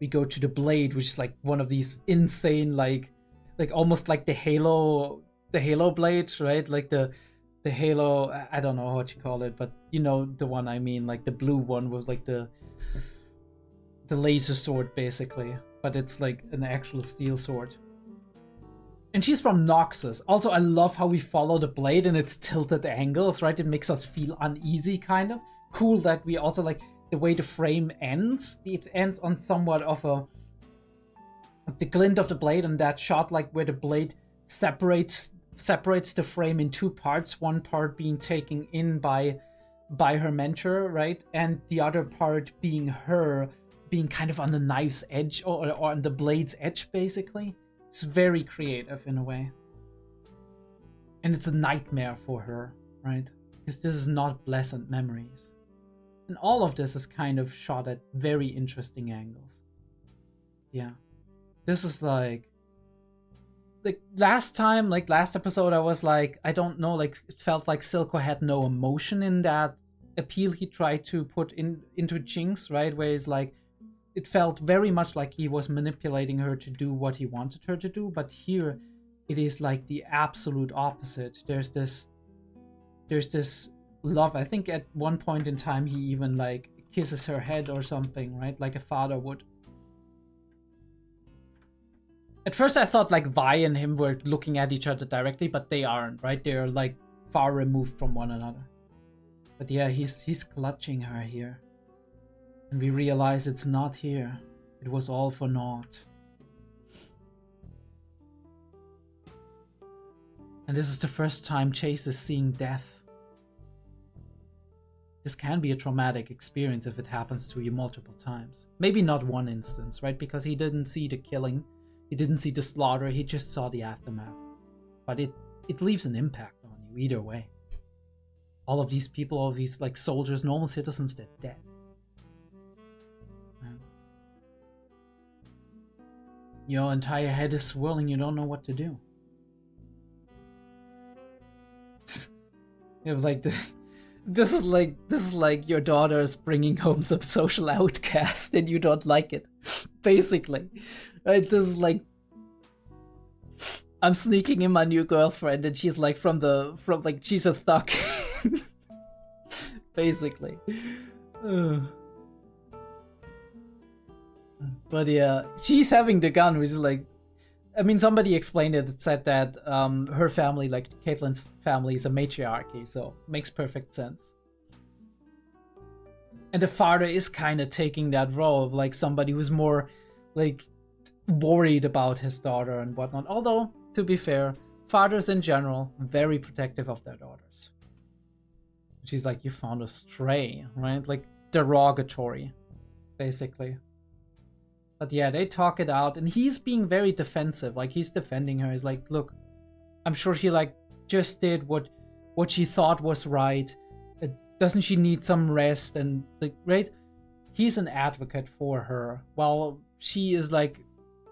go to the blade, which is like one of these insane like almost like the Halo blade, right? Like the Halo, I don't know what you call it, but you know the one I mean, like the blue one with like the laser sword basically, but it's like an actual steel sword. And she's from Noxus. Also, I love how we follow the blade and its tilted angles, right? It makes us feel uneasy, kind of. Cool that we also like the way the frame ends. It ends on somewhat of the glint of the blade, and that shot like where the blade separates the frame in two parts. One part being taken in by her mentor, right? And the other part being her being kind of on the knife's edge or on the blade's edge, basically. It's very creative in a way. And it's a nightmare for her, right? Because this is not pleasant memories. And all of this is kind of shot at very interesting angles. Yeah. This is like last episode I was like, I don't know, like it felt like Silco had no emotion in that appeal he tried to put into Jinx, right? Where he's like, it felt very much like he was manipulating her to do what he wanted her to do, but here it is like the absolute opposite. There's this love. I think at one point in time he even like kisses her head or something, right? Like a father would. At first I thought like Vi and him were looking at each other directly, but they aren't, right? They're like far removed from one another. But yeah, he's clutching her here. And we realize it's not here. It was all for naught. And this is the first time Chase is seeing death. This can be a traumatic experience if it happens to you multiple times. Maybe not one instance, right? Because he didn't see the killing. He didn't see the slaughter. He just saw the aftermath. But it leaves an impact on you either way. All of these people, all of these like soldiers, normal citizens, they're dead. Your entire head is swirling, you don't know what to do. You have like this is like your daughter is bringing home some social outcast and you don't like it, basically. Right? This is like I'm sneaking in my new girlfriend and she's like from like she's a thug, basically. But yeah, she's having the gun, which is like, I mean, somebody explained it. It said that her family, like Caitlyn's family, is a matriarchy, so makes perfect sense. And the father is kind of taking that role of like somebody who's more like worried about his daughter and whatnot. Although, to be fair, fathers in general, very protective of their daughters. She's like, you found a stray, right? Like derogatory, basically. But yeah, they talk it out, and he's being very defensive. Like, he's defending her. He's like, look, I'm sure she like just did what she thought was right. Doesn't she need some rest? And like, right? He's an advocate for her, while she is like,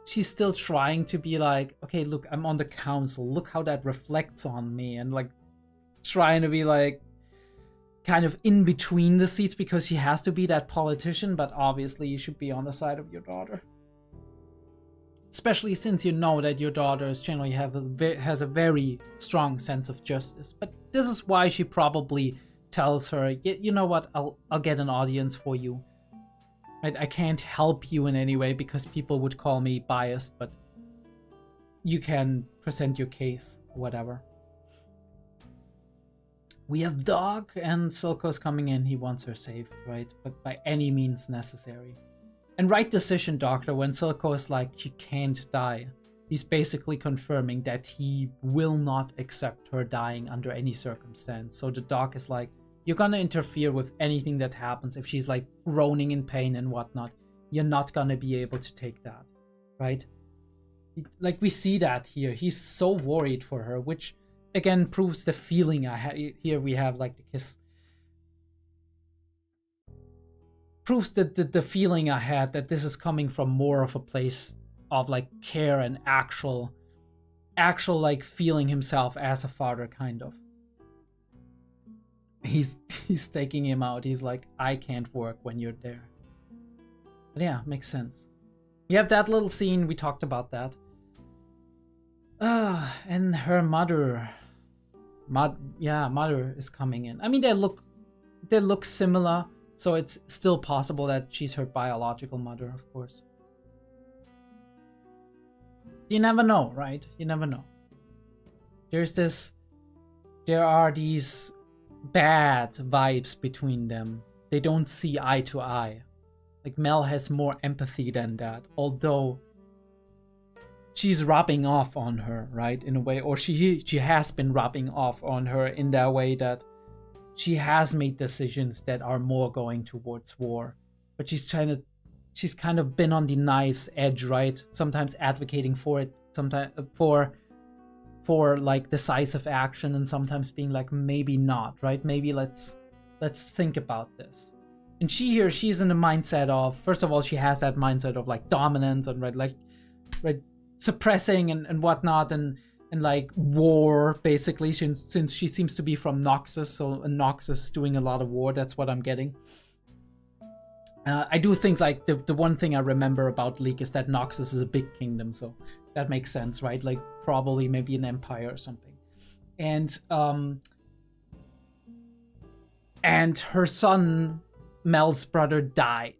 she's still trying to be like, okay, look, I'm on the council. Look how that reflects on me, and like trying to be like kind of in between the seats because she has to be that politician, but obviously you should be on the side of your daughter. Especially since you know that your daughter is generally has a very strong sense of justice. But this is why she probably tells her, you know what, I'll get an audience for you. Right? I can't help you in any way because people would call me biased, but you can present your case, whatever. We have Dog, and Silco's coming in. He wants her saved, right? But by any means necessary. And right decision, Doctor, when Silco is like, she can't die. He's basically confirming that he will not accept her dying under any circumstance. So the Doc is like, you're gonna interfere with anything that happens. If she's like groaning in pain and whatnot, you're not gonna be able to take that, right? Like, we see that here. He's so worried for her, which again proves the feeling I had. Here we have like the kiss. Proves that the feeling I had that this is coming from more of a place of like care and actual like feeling himself as a father, kind of. He's taking him out. He's like, I can't work when you're there. But yeah, makes sense. We have that little scene. We talked about that. And her mother is coming in. I mean, they look similar, so it's still possible that she's her biological mother, of course. You never know, right? You never know. There are these bad vibes between them. They don't see eye to eye. Like, Mel has more empathy than that, although she's rubbing off on her, right, in a way, or she has been rubbing off on her in that way that she has made decisions that are more going towards war, but she's kind of been on the knife's edge, right? Sometimes advocating for it, sometimes for like decisive action, and sometimes being like, maybe not, right? Maybe let's think about this. And she's in the mindset of, first of all, she has that mindset of like dominance and right suppressing and whatnot, and like war, basically, since she seems to be from Noxus, so Noxus is doing a lot of war. That's what I'm getting. I do think like the one thing I remember about League is that Noxus is a big kingdom, so that makes sense, right? Like probably maybe an empire or something. And her son, Mel's brother, died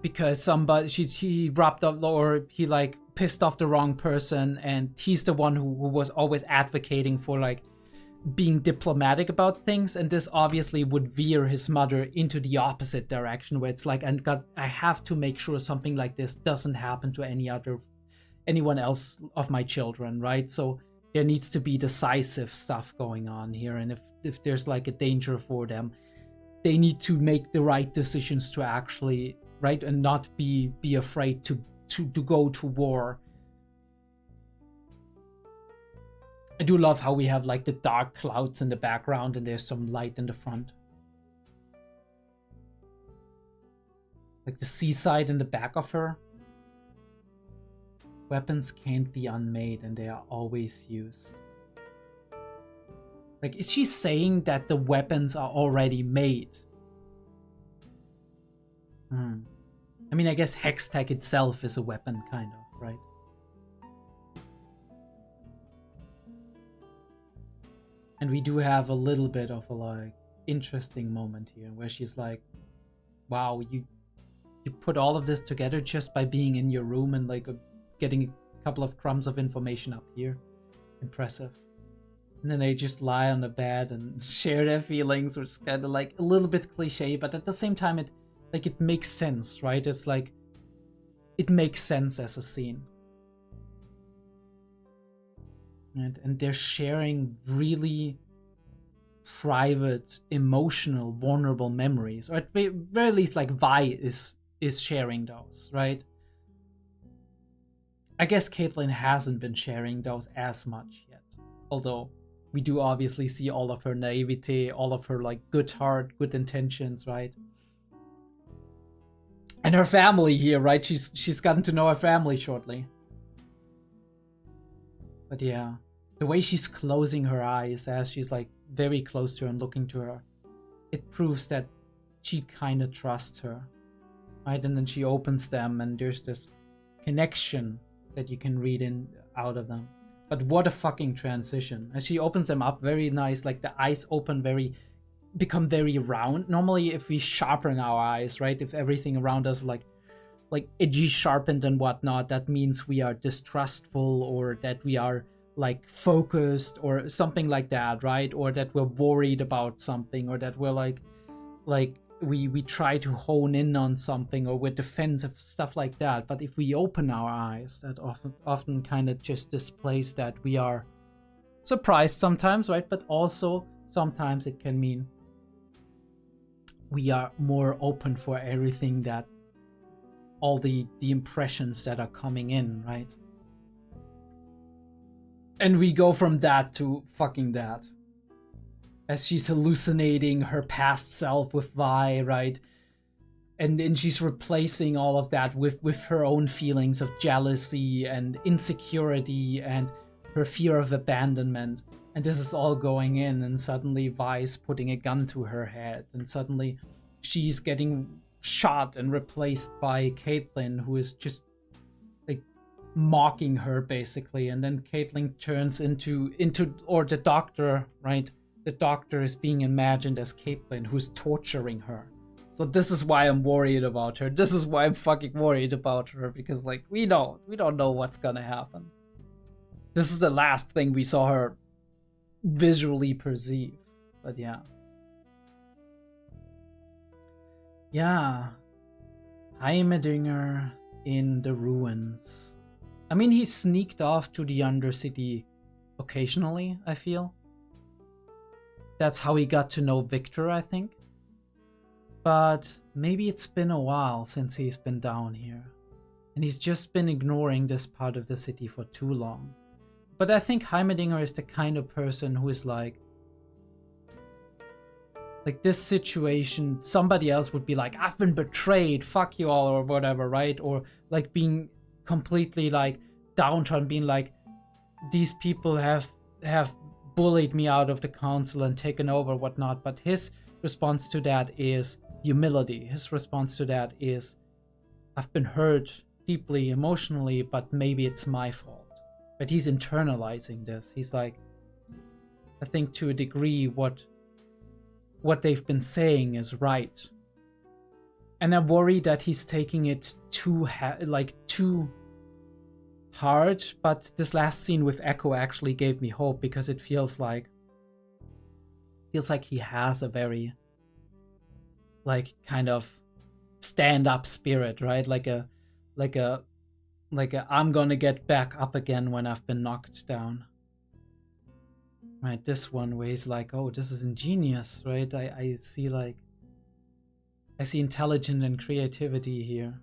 because somebody he rubbed up, or he like pissed off the wrong person, and he's the one who was always advocating for like being diplomatic about things, and this obviously would veer his mother into the opposite direction, where it's like, I have to make sure something like this doesn't happen to anyone else of my children, right? So there needs to be decisive stuff going on here, and if there's like a danger for them, they need to make the right decisions to actually, right, and not be afraid to go to war. I do love how we have like the dark clouds in the background and there's some light in the front. Like the seaside in the back of her. Weapons can't be unmade and they are always used. Like, is she saying that the weapons are already made? I mean, I guess Hextech itself is a weapon, kind of, right? And we do have a little bit of a like interesting moment here where she's like, wow, you put all of this together just by being in your room and like getting a couple of crumbs of information up here. Impressive. And then they just lie on the bed and share their feelings, which is kind of like a little bit cliche, but at the same time it makes sense, right? It's like, it makes sense as a scene. And they're sharing really private, emotional, vulnerable memories, or at very least like Vi is sharing those, right? I guess Caitlyn hasn't been sharing those as much yet. Although we do obviously see all of her naivete, all of her like good heart, good intentions, right? And her family here, right? She's gotten to know her family shortly. But yeah, the way she's closing her eyes as she's like very close to her and looking to her, it proves that she kind of trusts her, right? And then she opens them and there's this connection that you can read out of them. But what a fucking transition. As she opens them up, very nice, like the eyes open become very round. Normally if we sharpen our eyes, right? If everything around us like edgy, sharpened and whatnot, that means we are distrustful or that we are like focused or something like that, right? Or that we're worried about something, or that we're like we try to hone in on something, or we're defensive, stuff like that. But if we open our eyes, that often kind of just displays that we are surprised sometimes, right? But also sometimes it can mean we are more open for everything, that all the impressions that are coming in, right? And we go from that to fucking that. As she's hallucinating her past self with Vi, right? And then she's replacing all of that with her own feelings of jealousy and insecurity and her fear of abandonment. And this is all going in, and suddenly Vi's putting a gun to her head, and suddenly she's getting shot and replaced by Caitlyn, who is just like mocking her basically. And then Caitlyn turns into or the doctor, right? The doctor is being imagined as Caitlyn, who's torturing her. So this is why I'm worried about her. This is why I'm fucking worried about her, because like we don't know what's gonna happen. This is the last thing we saw her visually perceive. But yeah. Yeah. Heimerdinger in the ruins. I mean, he sneaked off to the Undercity occasionally, I feel. That's how he got to know Victor, I think. But maybe it's been a while since he's been down here. And he's just been ignoring this part of the city for too long. But I think Heimerdinger is the kind of person who is like this situation, somebody else would be like, I've been betrayed, fuck you all, or whatever, right? Or like being completely like downtrodden, being like, these people have bullied me out of the council and taken over, whatnot. But his response to that is humility. His response to that is, I've been hurt deeply emotionally, but maybe it's my fault. But he's internalizing this. He's like, I think to a degree what they've been saying is right. And I worry that he's taking it too hard, but this last scene with Echo actually gave me hope, because it feels like he has a very like kind of stand-up spirit, right? Like a I'm gonna get back up again when I've been knocked down. Right, this one where he's like, oh, this is ingenious, right? I see intelligence and creativity here.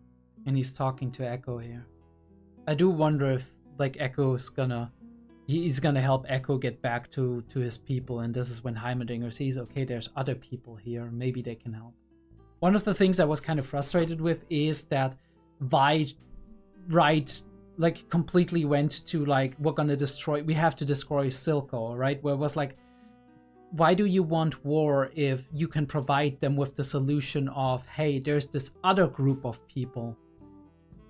And he's talking to Echo here. I do wonder if like he's gonna help Echo get back to his people, and this is when Heimerdinger sees, okay, there's other people here, maybe they can help. One of the things I was kind of frustrated with is that Vi, right, like completely went to like, we have to destroy Silco, right? Where it was like, why do you want war if you can provide them with the solution of, hey, there's this other group of people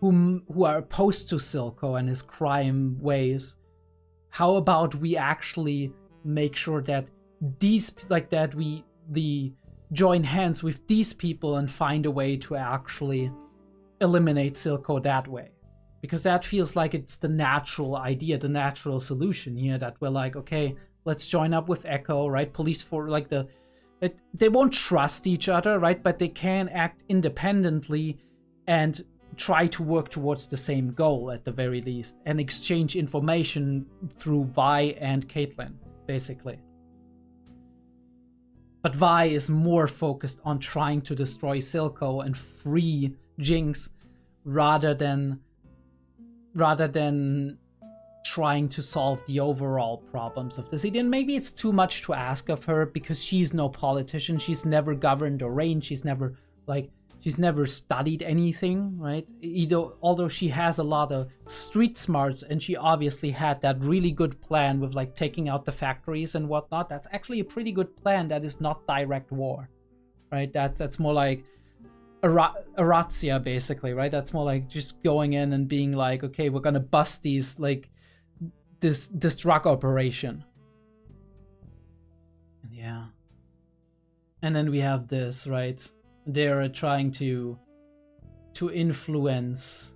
who are opposed to Silco and his crime ways. How about we actually make sure that we join hands with these people and find a way to actually eliminate Silco that way? Because that feels like it's the natural idea, the natural solution here, that we're like, okay, let's join up with Echo, right? Police for like they won't trust each other, right? But they can act independently and try to work towards the same goal at the very least, and exchange information through Vi and Caitlyn, basically. But Vi is more focused on trying to destroy Silco and free Jinx rather than rather than trying to solve the overall problems of the city. And maybe it's too much to ask of her because she's no politician. She's never governed or reigned. She's never studied anything, right? Although she has a lot of street smarts, and she obviously had that really good plan with like taking out the factories and whatnot. That's actually a pretty good plan. That is not direct war, right? That's more like a razzia, basically, right? That's more like just going in and being like, okay, we're gonna bust these like this drug operation. Yeah. And then we have this, right? They're trying to influence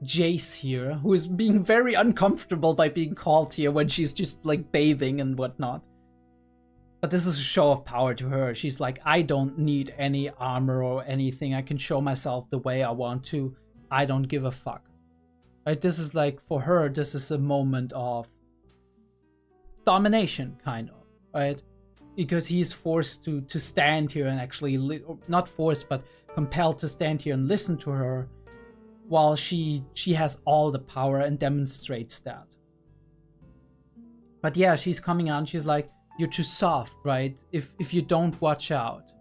Jace here, who is being very uncomfortable by being called here when she's just like bathing and whatnot. But this is a show of power to her. She's like, I don't need any armor or anything. I can show myself the way I want to. I don't give a fuck. Right? This is like, for her, this is a moment of domination, kind of, right? Because he's forced to stand here and actually, not forced, but compelled to stand here and listen to her while she has all the power and demonstrates that. But yeah, she's coming out and she's like, you're too soft, right? If you don't watch out,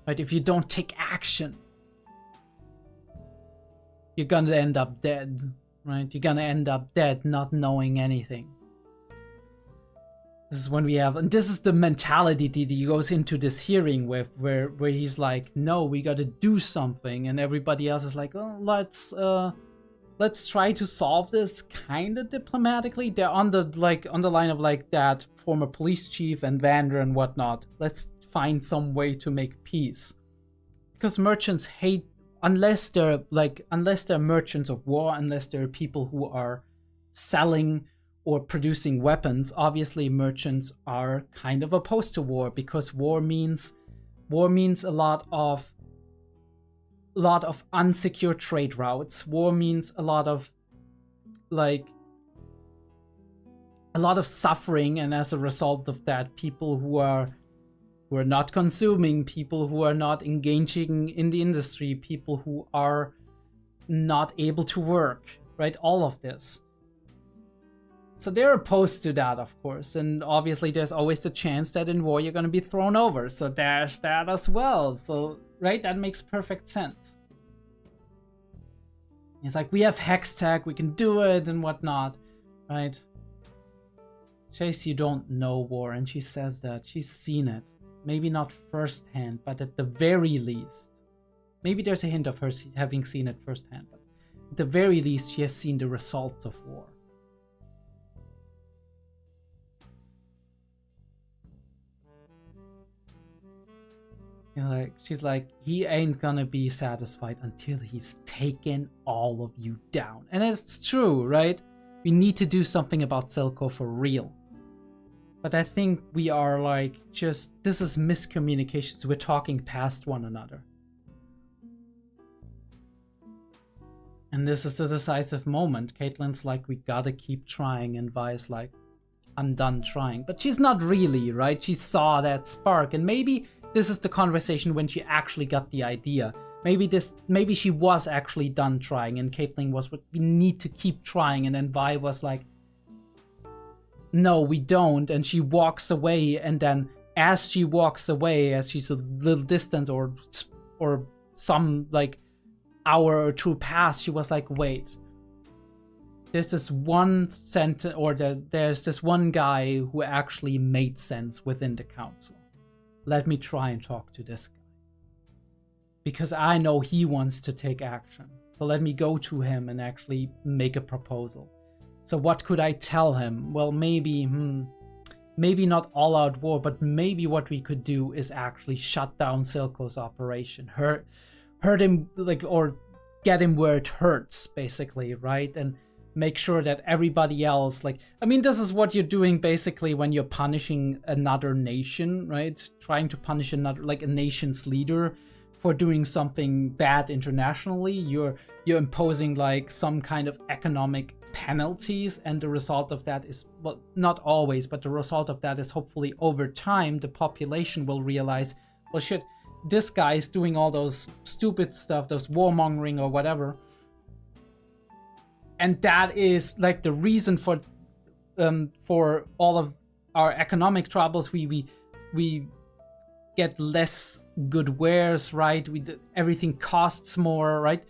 right? If you don't take action, you're gonna end up dead, right? You're gonna end up dead not knowing anything. This is when we have, and this is the mentality that he goes into this hearing with, where he's like, no, we gotta do something, and everybody else is like, oh, let's try to solve this kind of diplomatically. They're on the line of like that former police chief and Vander and whatnot. Let's find some way to make peace, because merchants hate, unless they're merchants of war, unless they're people who are selling or producing weapons. Obviously merchants are kind of opposed to war, because war means a lot of unsecure trade routes. War means a lot of suffering, and as a result of that, people who are not consuming, people who are not engaging in the industry, people who are not able to work, right? All of this. So they're opposed to that, of course, and obviously there's always the chance that in war you're going to be thrown over, so there's that as well. So, right, that makes perfect sense. He's like, we have hex tech, we can do it and whatnot, right? Chase, you don't know war, and she says that. She's seen it. Maybe not firsthand, but at the very least. Maybe there's a hint of her having seen it firsthand, but at the very least she has seen the results of war. You know, like, she's like, he ain't gonna be satisfied until he's taken all of you down. And it's true, right? We need to do something about Silco for real. But I think we are like, this is miscommunications. We're talking past one another. And this is the decisive moment. Caitlyn's like, we gotta keep trying, and Vi's like, I'm done trying. But she's not really, right? She saw that spark, and maybe this is the conversation when she actually got the idea. Maybe she was actually done trying, and Caitlyn was, we need to keep trying, and then Vi was like, no, we don't, and she walks away, and then as she walks away, as she's a little distance or some like hour or two past, she was like, wait, there's this one sentence, or there's this one guy who actually made sense within the council. Let me try and talk to this guy, because I know he wants to take action. So let me go to him and actually make a proposal. So what could I tell him? Well, maybe not all-out war, but maybe what we could do is actually shut down Silco's operation, hurt him, like, or get him where it hurts, basically, right? And make sure that everybody else, like, I mean, this is what you're doing basically when you're punishing another nation, right? Trying to punish another, like, a nation's leader for doing something bad internationally. You're imposing like some kind of economic penalties, and the result of that is, well, not always, but the result of that is hopefully over time the population will realize, well, shit, this guy is doing all those stupid stuff, those warmongering or whatever, And that is like the reason for all of our economic troubles. We get less good wares, right? Everything costs more, right?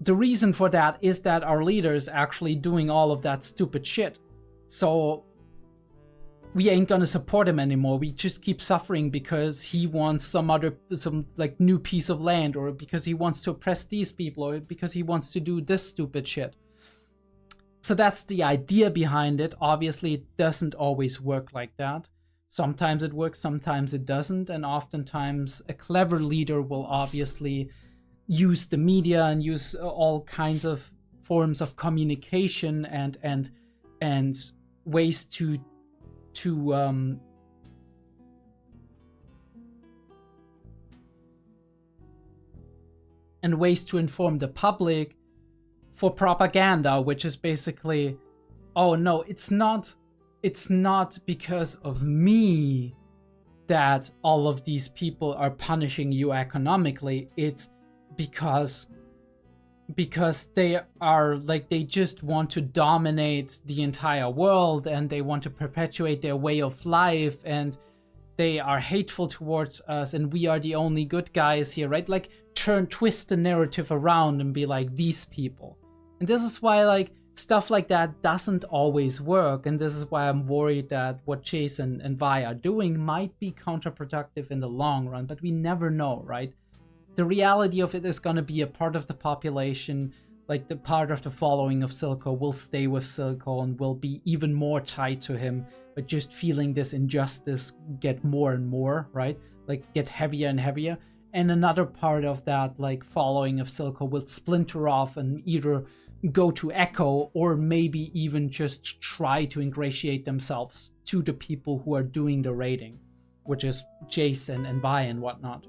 The reason for that is that our leader is actually doing all of that stupid shit. So we ain't gonna support him anymore. We just keep suffering because he wants some like new piece of land, or because he wants to oppress these people, or because he wants to do this stupid shit. So that's the idea behind it. Obviously, it doesn't always work like that. Sometimes it works, sometimes it doesn't, and oftentimes a clever leader will obviously use the media and use all kinds of forms of communication and ways to inform the public for propaganda, which is basically, oh no, it's not because of me that all of these people are punishing you economically. It's because they are like, they just want to dominate the entire world, and they want to perpetuate their way of life, and they are hateful towards us, and we are the only good guys here, right? Like, twist the narrative around and be like, these people. And this is why, like, stuff like that doesn't always work, and this is why I'm worried that what Chase and Vi are doing might be counterproductive in the long run, but we never know, right? The reality of it is going to be a part of the population, like the part of the following of Silco, will stay with Silco and will be even more tied to him, but just feeling this injustice get more and more, right? Like, get heavier and heavier. And another part of that, like, following of Silco will splinter off and either go to Echo, or maybe even just try to ingratiate themselves to the people who are doing the raiding, which is Jason and Vi and whatnot.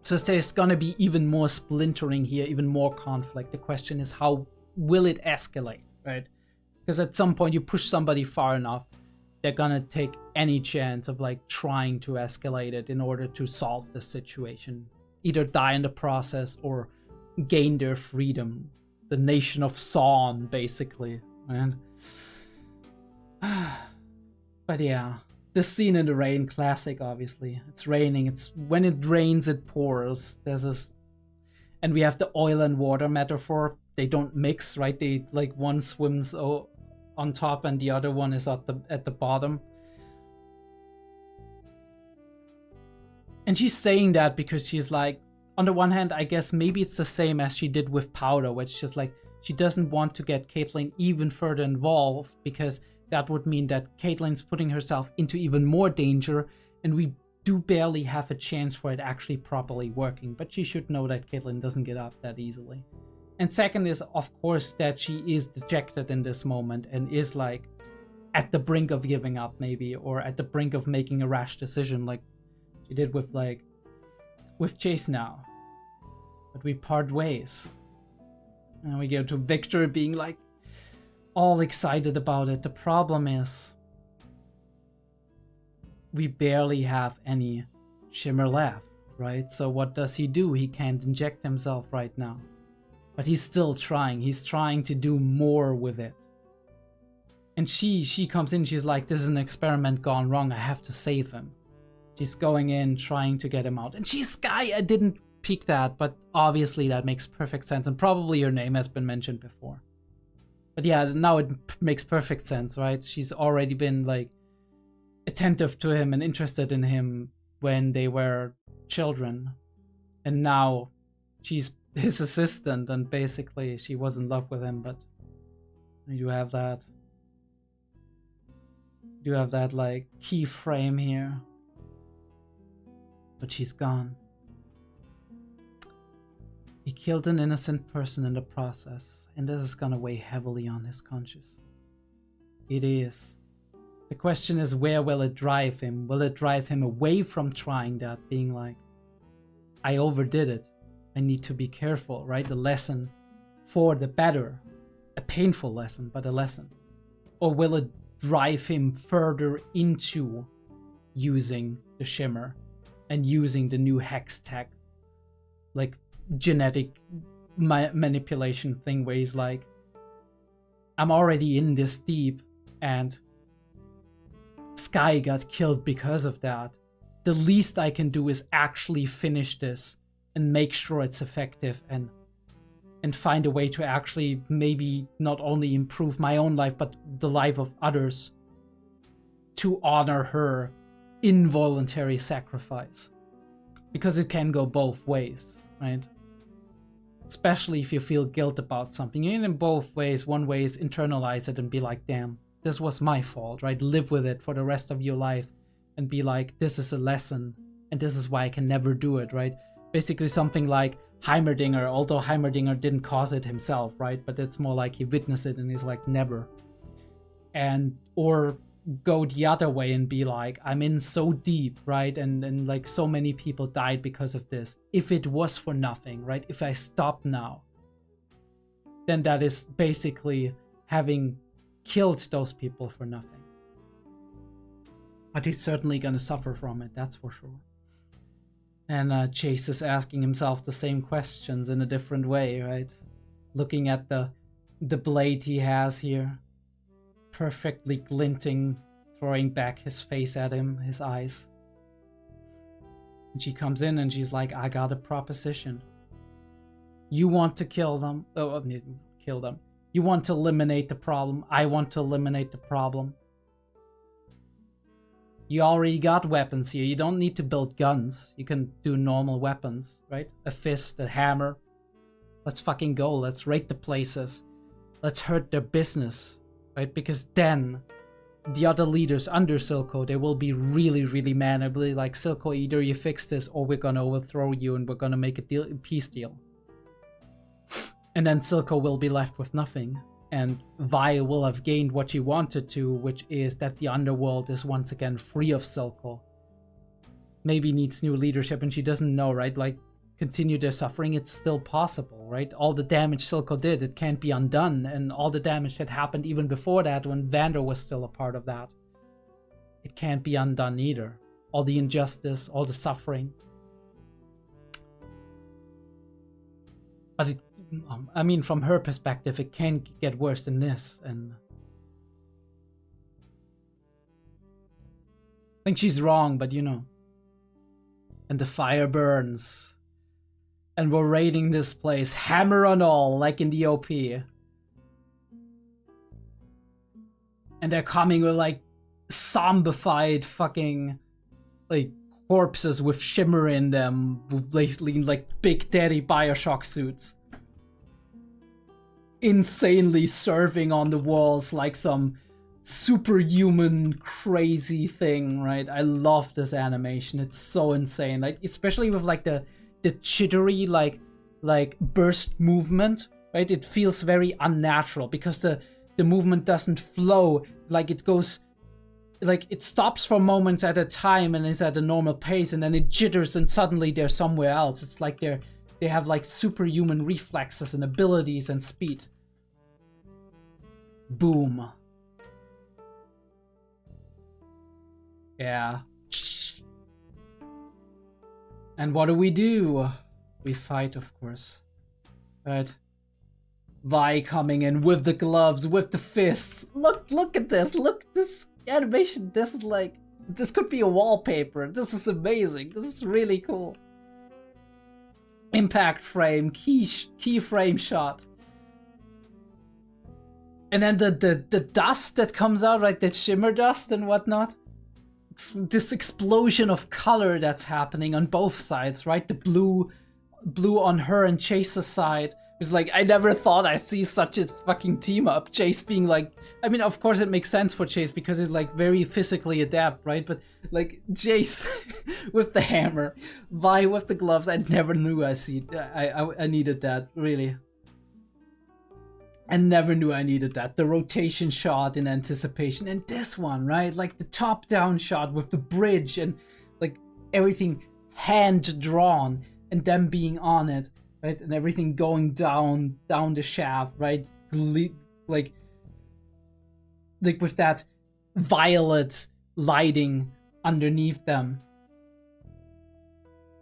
So there's gonna be even more splintering here, even more conflict. The question is, how will it escalate, right? Because at some point you push somebody far enough, they're gonna take any chance of like trying to escalate it in order to solve the situation. Either die in the process or gain their freedom. The nation of Sawn, basically, man. But yeah. The scene in the rain, classic, obviously. It's raining. It's when it rains, it pours. There's this, and we have the oil and water metaphor. They don't mix, right? They like, one swims on top and the other one is at the bottom. And she's saying that because she's like, on the one hand, I guess maybe it's the same as she did with Powder, which is like, she doesn't want to get Caitlyn even further involved, because that would mean that Caitlyn's putting herself into even more danger, and we do barely have a chance for it actually properly working. But she should know that Caitlyn doesn't get up that easily. And second is, of course, that she is dejected in this moment and is like at the brink of giving up, maybe, or at the brink of making a rash decision, like she did with Chase now. But we part ways. And we go to Victor being like all excited about it. The problem is we barely have any shimmer left, right? So what does he do? He can't inject himself right now. But he's still trying. He's trying to do more with it. And she comes in, she's like, this is an experiment gone wrong. I have to save him. She's going in, trying to get him out. And she's Sky. I didn't peek that, but obviously that makes perfect sense. And probably her name has been mentioned before. But yeah, now it makes perfect sense, right? She's already been like attentive to him and interested in him when they were children. And now she's his assistant, and basically she was in love with him, but you have that. You have that like key frame here. But she's gone. He killed an innocent person in the process, and this is gonna weigh heavily on his conscience. It is. The question is, where will it drive him? Will it drive him away from trying that, being like, I overdid it. I need to be careful, right? The lesson for the better. A painful lesson, but a lesson. Or will it drive him further into using the shimmer and using the new hex tech, like genetic manipulation thing where he's like, I'm already in this deep and Sky got killed because of that. The least I can do is actually finish this and make sure it's effective and find a way to actually maybe not only improve my own life but the life of others to honor her involuntary sacrifice. Because it can go both ways, right? Especially if you feel guilt about something. In both ways. One way is internalize it and be like, damn, this was my fault, right? Live with it for the rest of your life and be like, this is a lesson and this is why I can never do it, right? Basically something like Heimerdinger, although Heimerdinger didn't cause it himself, right? But it's more like he witnessed it and he's like, never. And, or go the other way and be like, I'm in so deep, right? And like so many people died because of this. If it was for nothing, right? If I stop now, then that is basically having killed those people for nothing. But he's certainly gonna suffer from it, that's for sure. And Chase is asking himself the same questions in a different way, right? Looking at the blade he has here. Perfectly glinting, throwing back his face at him, his eyes. And she comes in and she's like, I got a proposition. You want to kill them. Oh, kill them. You want to eliminate the problem. I want to eliminate the problem. You already got weapons here. You don't need to build guns. You can do normal weapons, right? A fist, a hammer. Let's fucking go. Let's raid the places. Let's hurt their business. Right, because then the other leaders under Silco, they will be really, really mad. They'll be like, Silco, either you fix this or we're gonna overthrow you and we're gonna make a peace deal. And then Silco will be left with nothing. And Vi will have gained what she wanted to, which is that the underworld is once again free of Silco. Maybe needs new leadership and she doesn't know, right? Like, continue their suffering, it's still possible, right? All the damage Silco did, it can't be undone, and all the damage that happened even before that when Vander was still a part of that, it can't be undone either. All the injustice, all the suffering. But it, I mean, from her perspective, it can't get worse than this, and I think she's wrong, but you know. And the fire burns. And we're raiding this place, hammer on all, like in the OP. And they're coming with like zombified fucking like corpses with shimmer in them, with basically like big daddy Bioshock suits. Insanely serving on the walls like some superhuman crazy thing, right? I love this animation. It's so insane. Like, especially with like the jittery like burst movement, right? It feels very unnatural because the movement doesn't flow. Like it goes, like it stops for moments at a time and is at a normal pace, and then it jitters and suddenly they're somewhere else. It's like they have like superhuman reflexes and abilities and speed. Boom. Yeah. And what do? We fight, of course. Right? Vi coming in with the gloves, with the fists. Look at this. Look at this animation. This is like, this could be a wallpaper. This is amazing. This is really cool. Impact frame, key frame shot. And then the dust that comes out, right? That shimmer dust and whatnot. This explosion of color that's happening on both sides, right? The blue on her and Chase's side. It's like, I never thought I'd see such a fucking team up. Chase being like, I mean, of course it makes sense for Chase because he's like very physically adept, right? But like Chase with the hammer, Vi with the gloves, I never knew I needed that, really. I never knew I needed that. The rotation shot in anticipation. And this one, right? Like the top-down shot with the bridge and like everything hand-drawn and them being on it, right? And everything going down the shaft, right? Like with that violet lighting underneath them.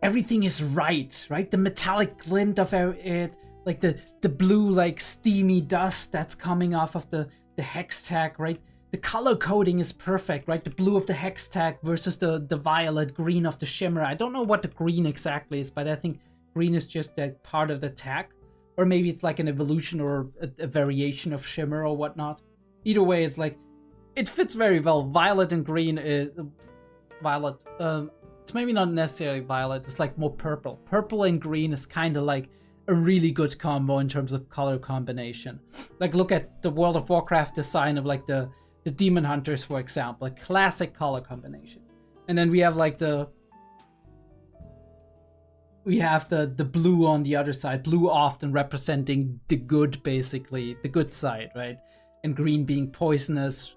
Everything is right? The metallic glint of it, like the blue like steamy dust that's coming off of the hex tag, right? The color coding is perfect, right? The blue of the hex tag versus the violet green of the shimmer. I don't know what the green exactly is, but I think green is just that part of the tag. Or maybe it's like an evolution or a variation of shimmer or whatnot. Either way, it's like, it fits very well. Violet and green is... Violet. It's maybe not necessarily violet. It's like more purple. Purple and green is kind of like a really good combo in terms of color combination. Like, look at the World of Warcraft design of like the Demon Hunters, for example. A classic color combination. And then we have like the blue on the other side. Blue often representing the good, basically. The good side, right? And green being poisonous.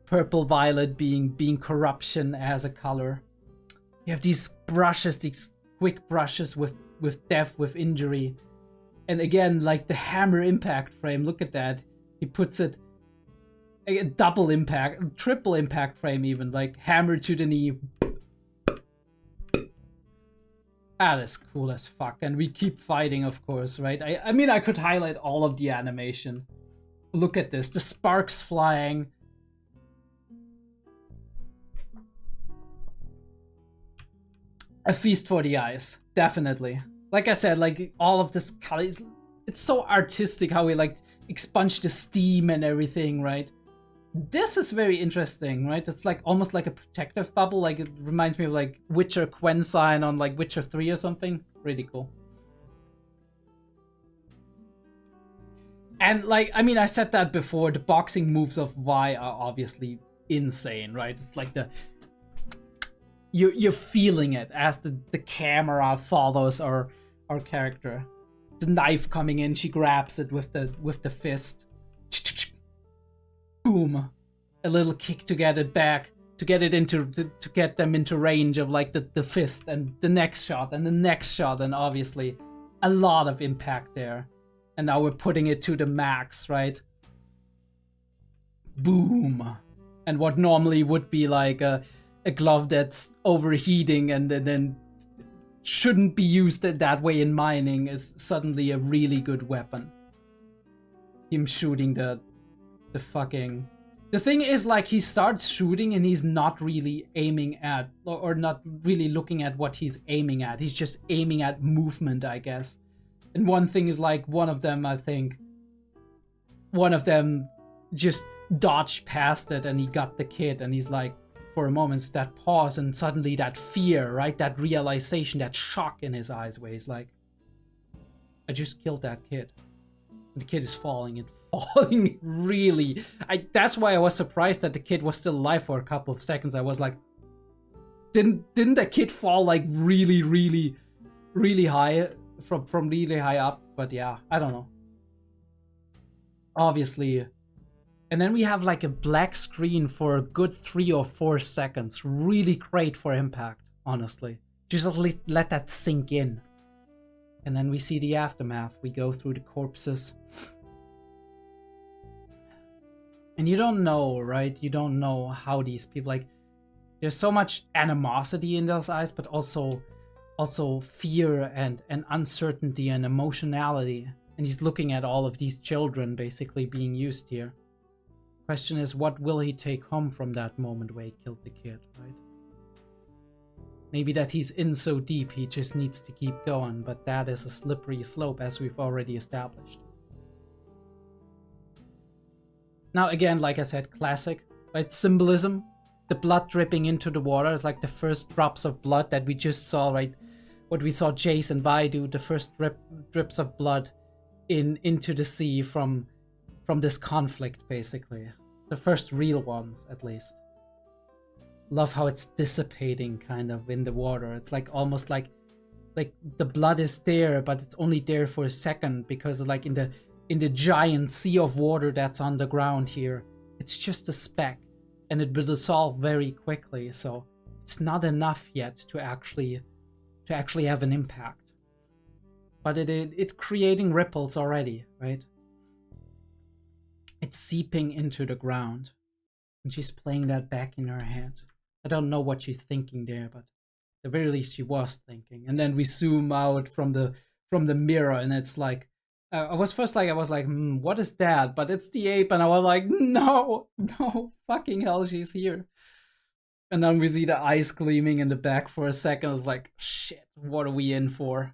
Purple, violet being corruption as a color. You have these brushes, these quick brushes with death, with injury. And again, like the hammer impact frame, look at that. He puts it a double impact, triple impact frame even, like hammer to the knee. That is cool as fuck. And we keep fighting, of course, right? I mean, I could highlight all of the animation. Look at this, the sparks flying. A feast for the eyes, definitely. Like I said, like all of this color, it's so artistic how we like expunge the steam and everything, right? This is very interesting, right? It's like almost like a protective bubble. Like it reminds me of like Witcher Quensign on like Witcher 3 or something. Really cool. And like, I mean, I said that before, the boxing moves of Vi are obviously insane, right? It's like you're feeling it as the camera follows our character. The knife coming in, she grabs it with the fist. Boom. A little kick to get it back, to get it into to get them into range of like the fist, and the next shot and the next shot, and obviously a lot of impact there. And now we're putting it to the max, right? Boom. And what normally would be like a glove that's overheating and then shouldn't be used that way in mining is suddenly a really good weapon. Him shooting the fucking... The thing is, like, he starts shooting and he's not really aiming at, or not really looking at what he's aiming at. He's just aiming at movement, I guess. And one thing is, like, one of them just dodged past it and he got the kid, and he's like, for a moment, that pause and suddenly that fear, right? That realization, that shock in his eyes where he's like, I just killed that kid. And the kid is falling and falling really. That's why I was surprised that the kid was still alive for a couple of seconds. I was like, didn't the kid fall like really, really, really high from really high up? But yeah, I don't know. Obviously. And then we have like a black screen for a good 3 or 4 seconds. Really great for impact, honestly. Just let that sink in. And then we see the aftermath. We go through the corpses. And you don't know, right? You don't know how these people, like, there's so much animosity in those eyes, but also fear and uncertainty and emotionality. And he's looking at all of these children basically being used here. Question is, what will he take home from that moment where he killed the kid, right? Maybe that he's in so deep he just needs to keep going, but that is a slippery slope, as we've already established. Now again, like I said, classic, right? Symbolism. The blood dripping into the water is like the first drops of blood that we just saw, right? What we saw Jace and Vi do, the first drips of blood into the sea from this conflict, basically. The first real ones, at least. Love how it's dissipating kind of in the water. It's like almost like the blood is there, but it's only there for a second, because like in the giant sea of water that's on the ground here, it's just a speck and it will dissolve very quickly. So it's not enough yet to actually have an impact. But it's creating ripples already, right? It's seeping into the ground. And she's playing that back in her head. I don't know what she's thinking there, but at the very least she was thinking. And then we zoom out from the mirror, and it's like I was first like, what is that? But it's the ape, and I was like, no, fucking hell, she's here. And then we see the eyes gleaming in the back for a second. I was like, shit, what are we in for?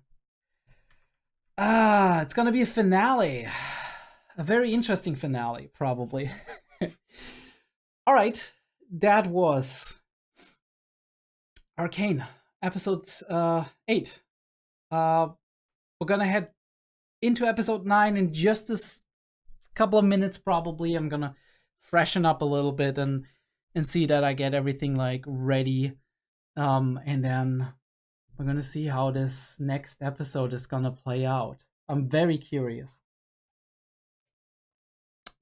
It's gonna be a finale. A very interesting finale, probably. Alright, that was Arcane, episode 8. We're gonna head into episode 9 in just a couple of minutes, probably. I'm gonna freshen up a little bit and see that I get everything like ready. And then we're gonna see how this next episode is gonna play out. I'm very curious.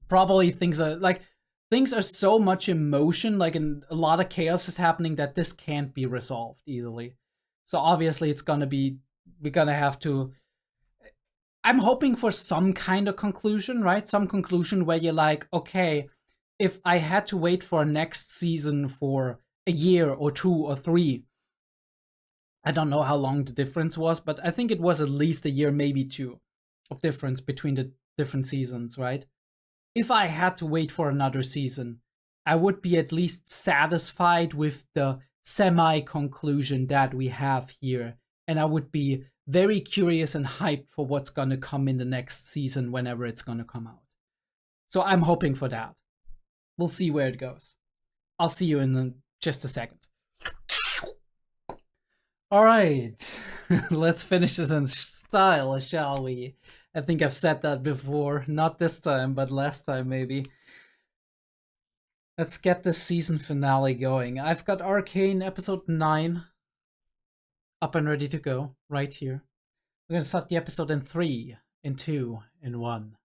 Probably things are so much in motion, like a lot of chaos is happening that this can't be resolved easily. So obviously we're gonna have to, I'm hoping for some kind of conclusion, right? Some conclusion where you're like, okay, if I had to wait for a next season for a year or 2 or 3, I don't know how long the difference was, but I think it was at least a year, maybe 2 of difference between the different seasons, right? If I had to wait for another season, I would be at least satisfied with the semi-conclusion that we have here. And I would be very curious and hyped for what's going to come in the next season whenever it's going to come out. So I'm hoping for that. We'll see where it goes. I'll see you in just a second. All right, let's finish this in style, shall we? I think I've said that before. Not this time, but last time maybe. Let's get the season finale going. I've got Arcane episode 9 up and ready to go right here. We're going to start the episode in 3, in 2, in 1.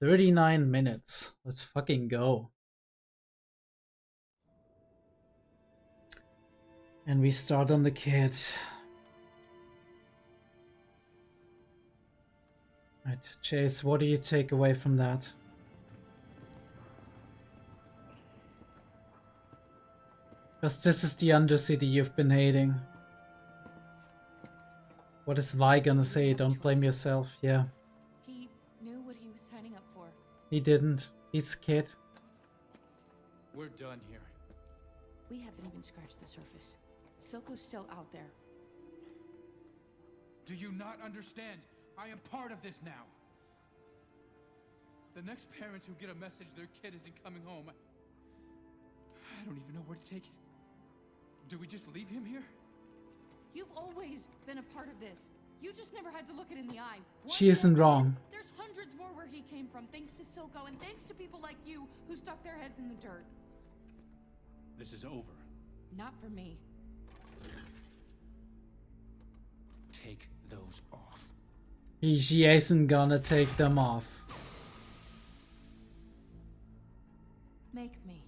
"39 minutes. Let's fucking go." And we start on the kid. Right, Chase, what do you take away from that? Because this is the Undercity you've been hating. What is Vi gonna say? Don't blame yourself, yeah. He knew what he was signing up for. He didn't. He's a kid. We're done here. We haven't even scratched the surface. Silco's still out there. Do you not understand? I am part of this now. The next parents who get a message their kid isn't coming home, I don't even know where to take it. Do we just leave him here? You've always been a part of this. You just never had to look it in the eye. She isn't wrong. There's hundreds more where he came from, thanks to Silco and thanks to people like you who stuck their heads in the dirt. This is over. Not for me. Take those off. She isn't gonna take them off. Make me.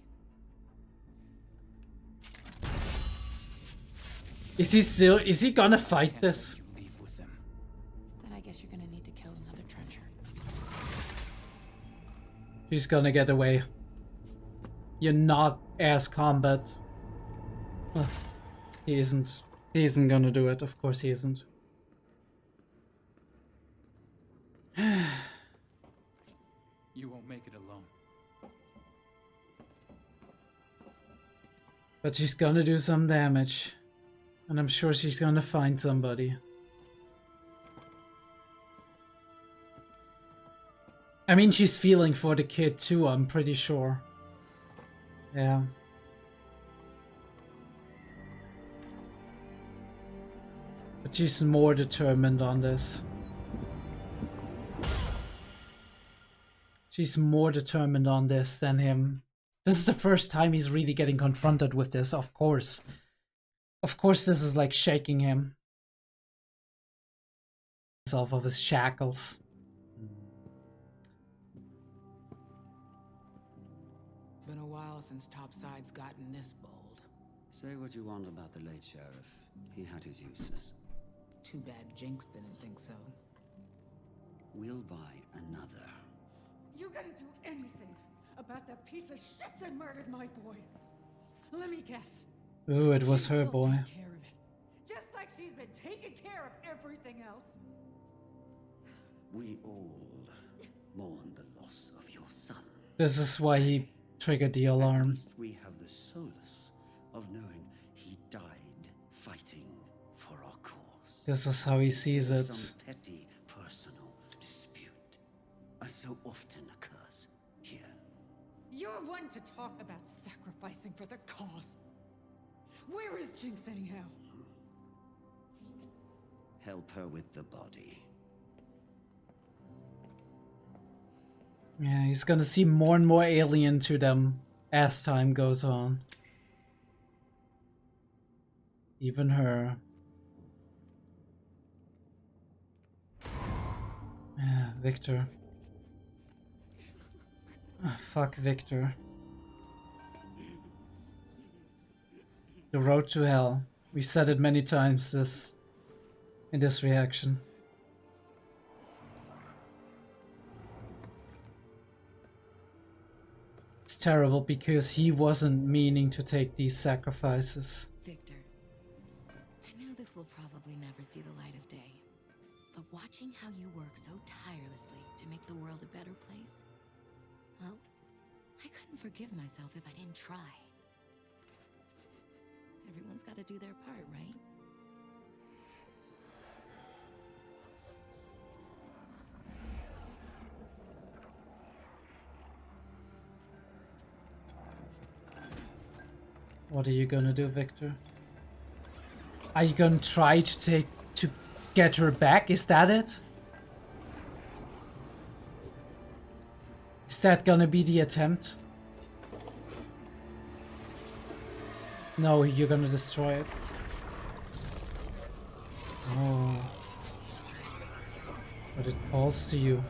Is he gonna fight this? Then I guess you're gonna need to kill another trencher. She's gonna get away. You're not ass combat. He isn't. He isn't gonna do it. Of course he isn't. You won't make it alone. But she's gonna do some damage. And I'm sure she's gonna find somebody. I mean, she's feeling for the kid too, I'm pretty sure. Yeah. But she's more determined on this. She's more determined on this than him. This is the first time he's really getting confronted with this, of course. Of course this is like shaking him. Himself of his shackles. Been a while since Topside's gotten this bold. Say what you want about the late sheriff. He had his uses. Too bad Jinx didn't think so. We'll buy another. You're gonna do anything about that piece of shit that murdered my boy. Let me guess. Ooh, it was her Jinx will boy. take care of it. Just like she's been taking care of everything else. We all mourn the loss of your son. This is why he triggered the alarm. At least we have the solace of knowing he died fighting for our cause. This is how he sees it. Some petty personal dispute, as so often occurs here. You're one to talk about sacrificing for the cause. Where is Jinx anyhow? Help her with the body. Yeah, he's gonna see more and more alien to them as time goes on. Even her. Yeah, Victor. Ah, fuck Victor. The road to hell. We've said it many times in this reaction. It's terrible because he wasn't meaning to take these sacrifices. Victor, I know this will probably never see the light of day, but watching how you work so tirelessly to make the world a better place, well, I couldn't forgive myself if I didn't try. Everyone's got to do their part, right? What are you gonna do, Victor? Are you gonna try to get her back? Is that it? Is that gonna be the attempt? No, you're gonna destroy it. Oh. But it calls to you.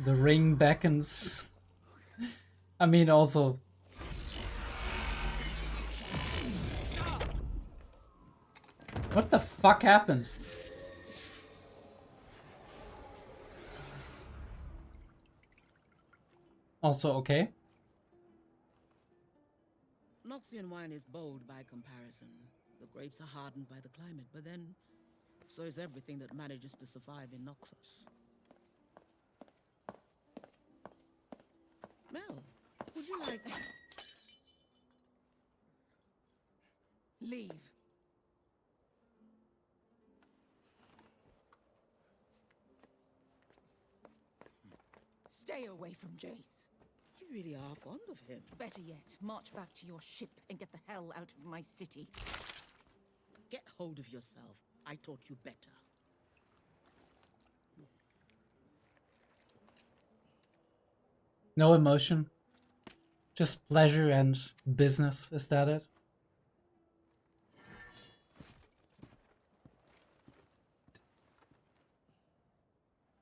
The ring beckons. I mean, also... What the fuck happened? Also, okay. Noxian wine is bold by comparison. The grapes are hardened by the climate, but then so is everything that manages to survive in Noxus. Mel, would you like... Leave. Stay away from Jace. You really are fond of him. Better yet, march back to your ship and get the hell out of my city. Get hold of yourself. I taught you better. No emotion. Just pleasure and business, is that it?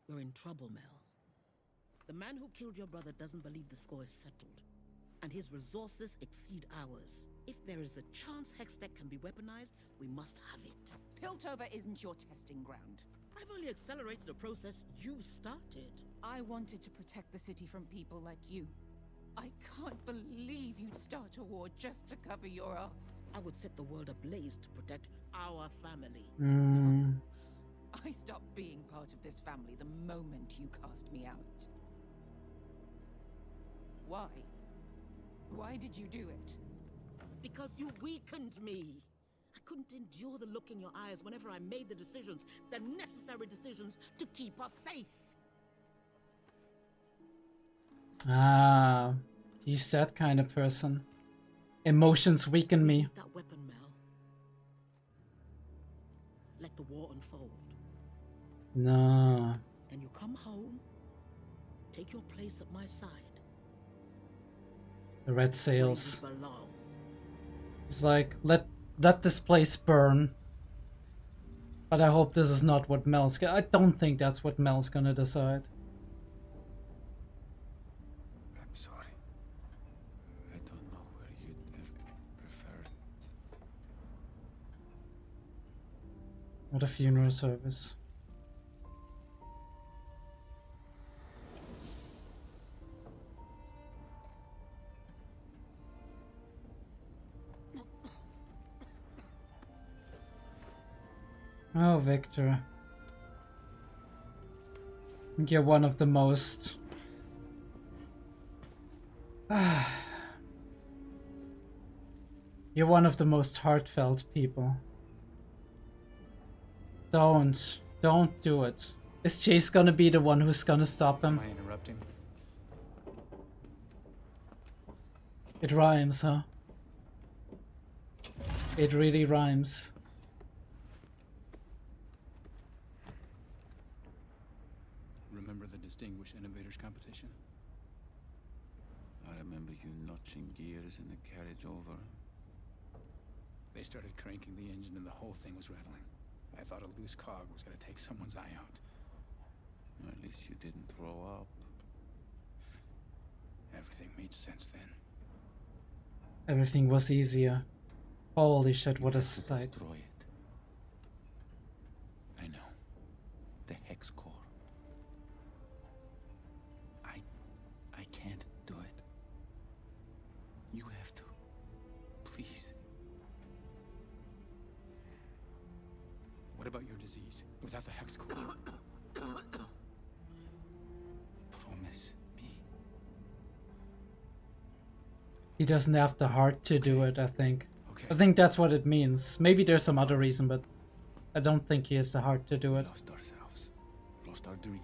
You're in trouble, Mel. The man who killed your brother doesn't believe the score is settled, and his resources exceed ours. If there is a chance Hextech can be weaponized, we must have it. Piltover isn't your testing ground. I've only accelerated a process you started. I wanted to protect the city from people like you. I can't believe you'd start a war just to cover your ass. I would set the world ablaze to protect our family. I stopped being part of this family the moment you cast me out. Why? Why did you do it? Because you weakened me. I couldn't endure the look in your eyes whenever I made the decisions, the necessary decisions to keep us safe. Ah, he's that kind of person. Emotions weaken me. That weapon, Mel. Let the war unfold. No. Then you come home, take your place at my side. The red sails. Where you belong. It's like, let this place burn. But I hope this is not what Mel's gonna... I don't think that's what Mel's gonna decide. I'm sorry. I don't know where you'd have preferred. What a funeral service. Oh, Victor. I think you're one of the most... You're one of the most heartfelt people. Don't do it. Is Chase gonna be the one who's gonna stop him? Am I interrupting? It rhymes, huh? It really rhymes. Remember the Distinguished Innovators competition? I remember you notching gears in the carriage over. They started cranking the engine and the whole thing was rattling. I thought a loose cog was gonna take someone's eye out. At least you didn't throw up. Everything made sense then. Everything was easier. Holy shit, what a sight. Destroy it. I know. The hex core. I can't do it. You have to. Please. What about your disease? Without the hex core? Promise me. He doesn't have the heart to do it, I think. Okay. I think that's what it means. Maybe there's some other reason, but I don't think he has the heart to do it. Lost ourselves. Lost our dream.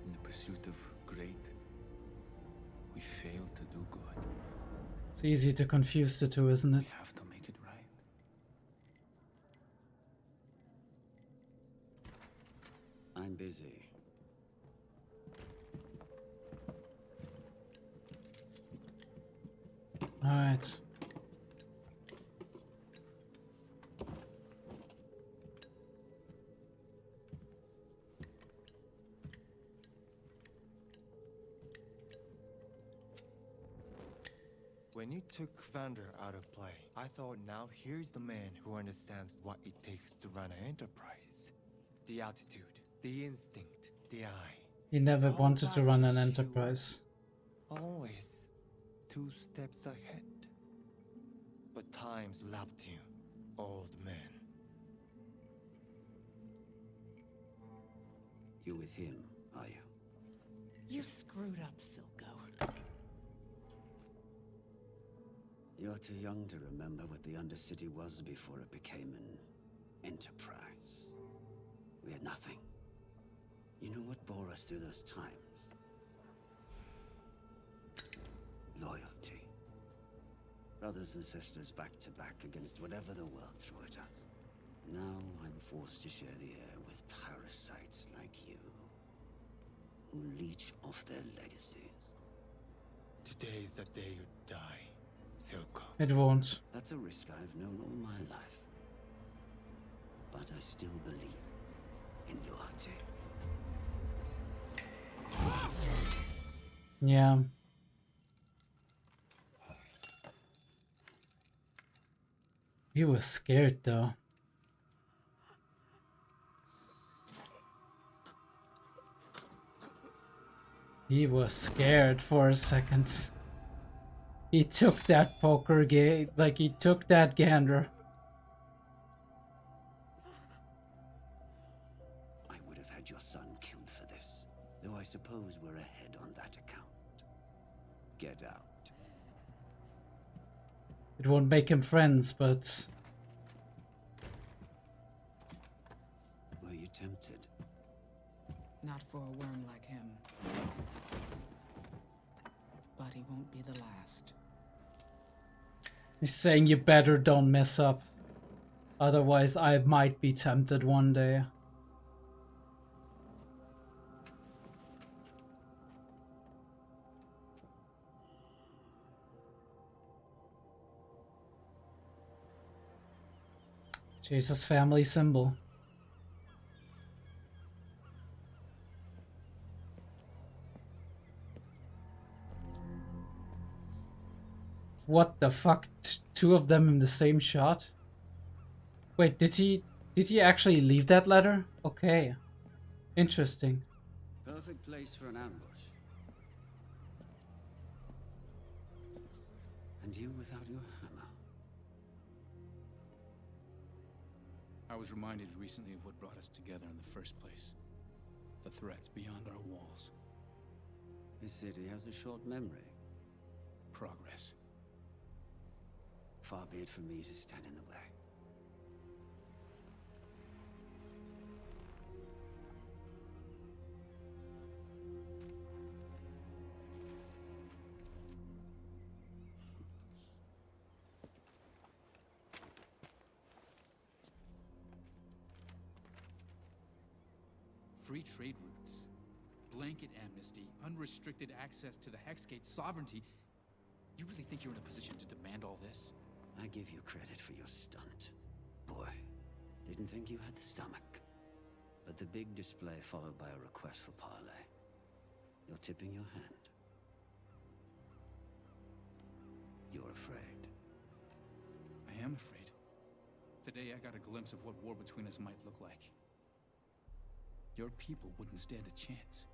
In the pursuit of great, we failed to do good. It's easy to confuse the two, isn't it? We have to make it right. I'm busy. Alright. When you took Vander out of play, I thought now here's the man who understands what it takes to run an enterprise. The attitude, the instinct, the eye. He never How wanted to run an back you enterprise. Always 2 steps ahead. But time's lapped you, old man. You with him, are you? You screwed up, Silco. You're too young to remember what the Undercity was before it became an enterprise. We had nothing. You know what bore us through those times? Loyalty. Brothers and sisters back to back against whatever the world threw at us. Now I'm forced to share the air with parasites like you, who leech off their legacies. Today's the day you die, Silco. It won't. That's a risk I've known all my life. But I still believe in loyalty. Yeah. He was scared though. He was scared for a second. He took that poker game, like he took that gander. I would have had your son killed for this, though I suppose we're ahead on that account. Get out. It won't make him friends, but... Were you tempted? Not for a worm like him. But he won't be the last. He's saying you better don't mess up. Otherwise I might be tempted one day. Jesus' family symbol. What the fuck? Two of them in the same shot? Wait, did he actually leave that letter? Okay. Interesting. Perfect place for an ambush. And you without your hammer. I was reminded recently of what brought us together in the first place. The threats beyond our walls. This city has a short memory. Progress. Far be it from me to stand in the way. Free trade routes, blanket amnesty, unrestricted access to the Hexgate sovereignty. You really think you're in a position to demand all this? I give you credit for your stunt. Boy, didn't think you had the stomach. But the big display followed by a request for parley. You're tipping your hand. You're afraid. I am afraid. Today I got a glimpse of what war between us might look like. Your people wouldn't stand a chance.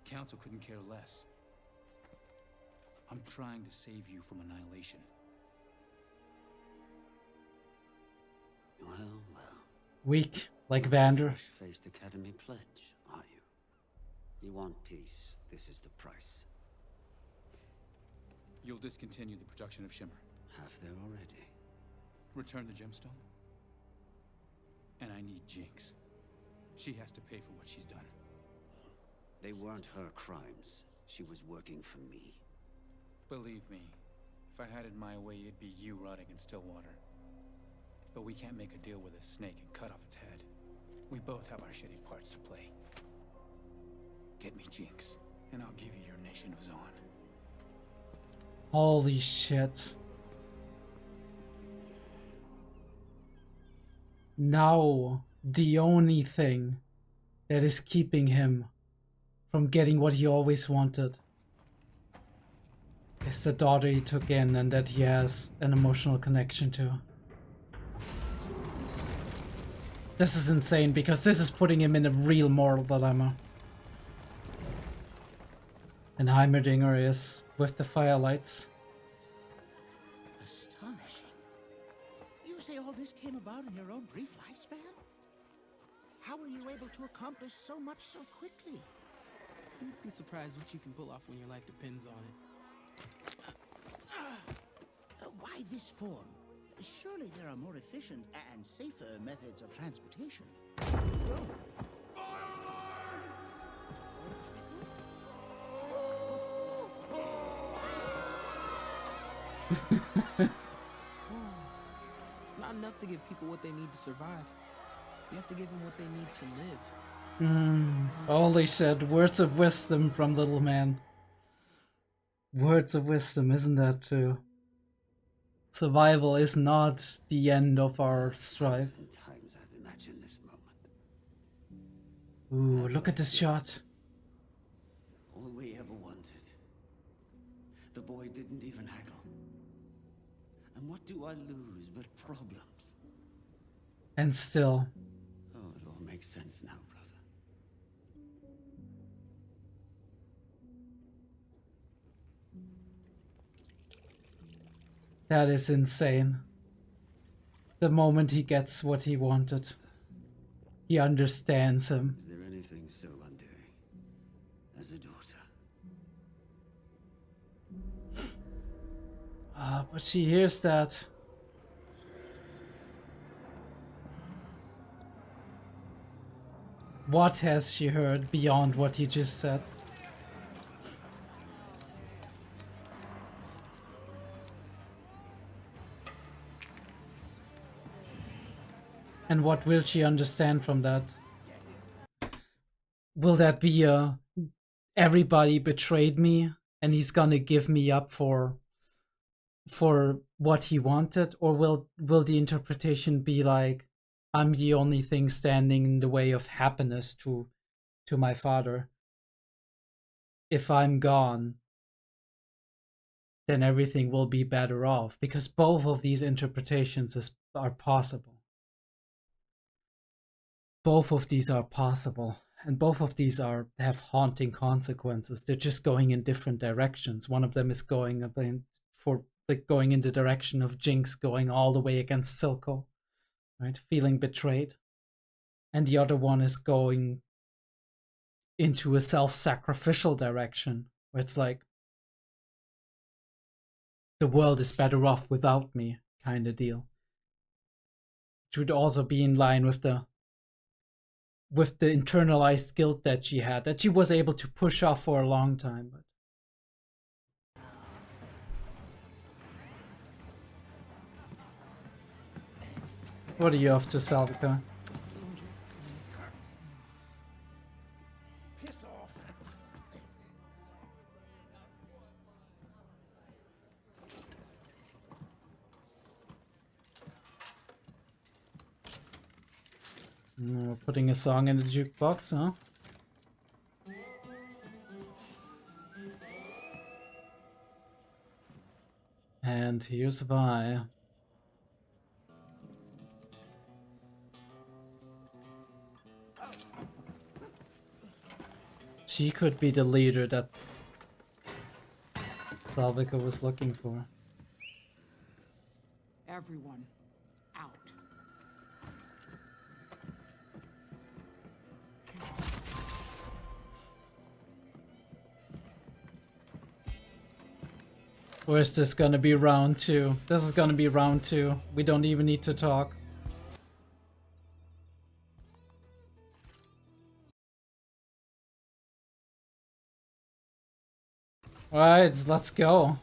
The Council couldn't care less. I'm trying to save you from annihilation. Well, well. Weak, like Vander. Fresh-faced Academy pledge, are you? You want peace, this is the price. You'll discontinue the production of Shimmer. Half there already. Return the gemstone. And I need Jinx. She has to pay for what she's done. They weren't her crimes. She was working for me. Believe me, if I had it my way, it'd be you rotting in Stillwater. But we can't make a deal with a snake and cut off its head. We both have our shitty parts to play. Get me Jinx, and I'll give you your nation of Zon. Holy shit. Now, the only thing that is keeping him from getting what he always wanted is the daughter he took in and that he has an emotional connection to. This is insane because this is putting him in a real moral dilemma. And Heimerdinger is with the firelights. Astonishing. You say all this came about in your own brief lifespan? How were you able to accomplish so much so quickly? You'd be surprised what you can pull off when your life depends on it. Why this form? Surely there are more efficient and safer methods of transportation. It's not enough to give people what they need to survive. You have to give them what they need to live. Holy shit, words of wisdom from little man. Words of wisdom, isn't that true? Survival is not the end of our strife. Times I've imagined this moment. Ooh, look at this shot. All we ever wanted. The boy didn't even haggle. And what do I lose but problems? And still. Oh, it all makes sense now, brother. That is insane. The moment he gets what he wanted, he understands him. Is there anything so undoing as a daughter? But she hears that. What has she heard beyond what he just said? And what will she understand from that? Will that be everybody betrayed me and he's gonna give me up for what he wanted? Or will the interpretation be like, I'm the only thing standing in the way of happiness to my father. If I'm gone, then everything will be better off, because both of these interpretations are possible. Both of these are possible, and both of these have haunting consequences. They're just going in different directions. One of them is going in the direction of Jinx going all the way against Silco. right? Feeling betrayed. And the other one is going into a self-sacrificial direction, where it's like, the world is better off without me, kind of deal. Which would also be in line with the internalized guilt that she had, that she was able to push off for a long time. But what are you off to, Salvica? Piss off. Putting a song in the jukebox, huh? And here's why. She could be the leader that Salvica was looking for. Everyone, out. Or is this gonna be round 2? This is gonna be round 2. We don't even need to talk. Alright, let's go.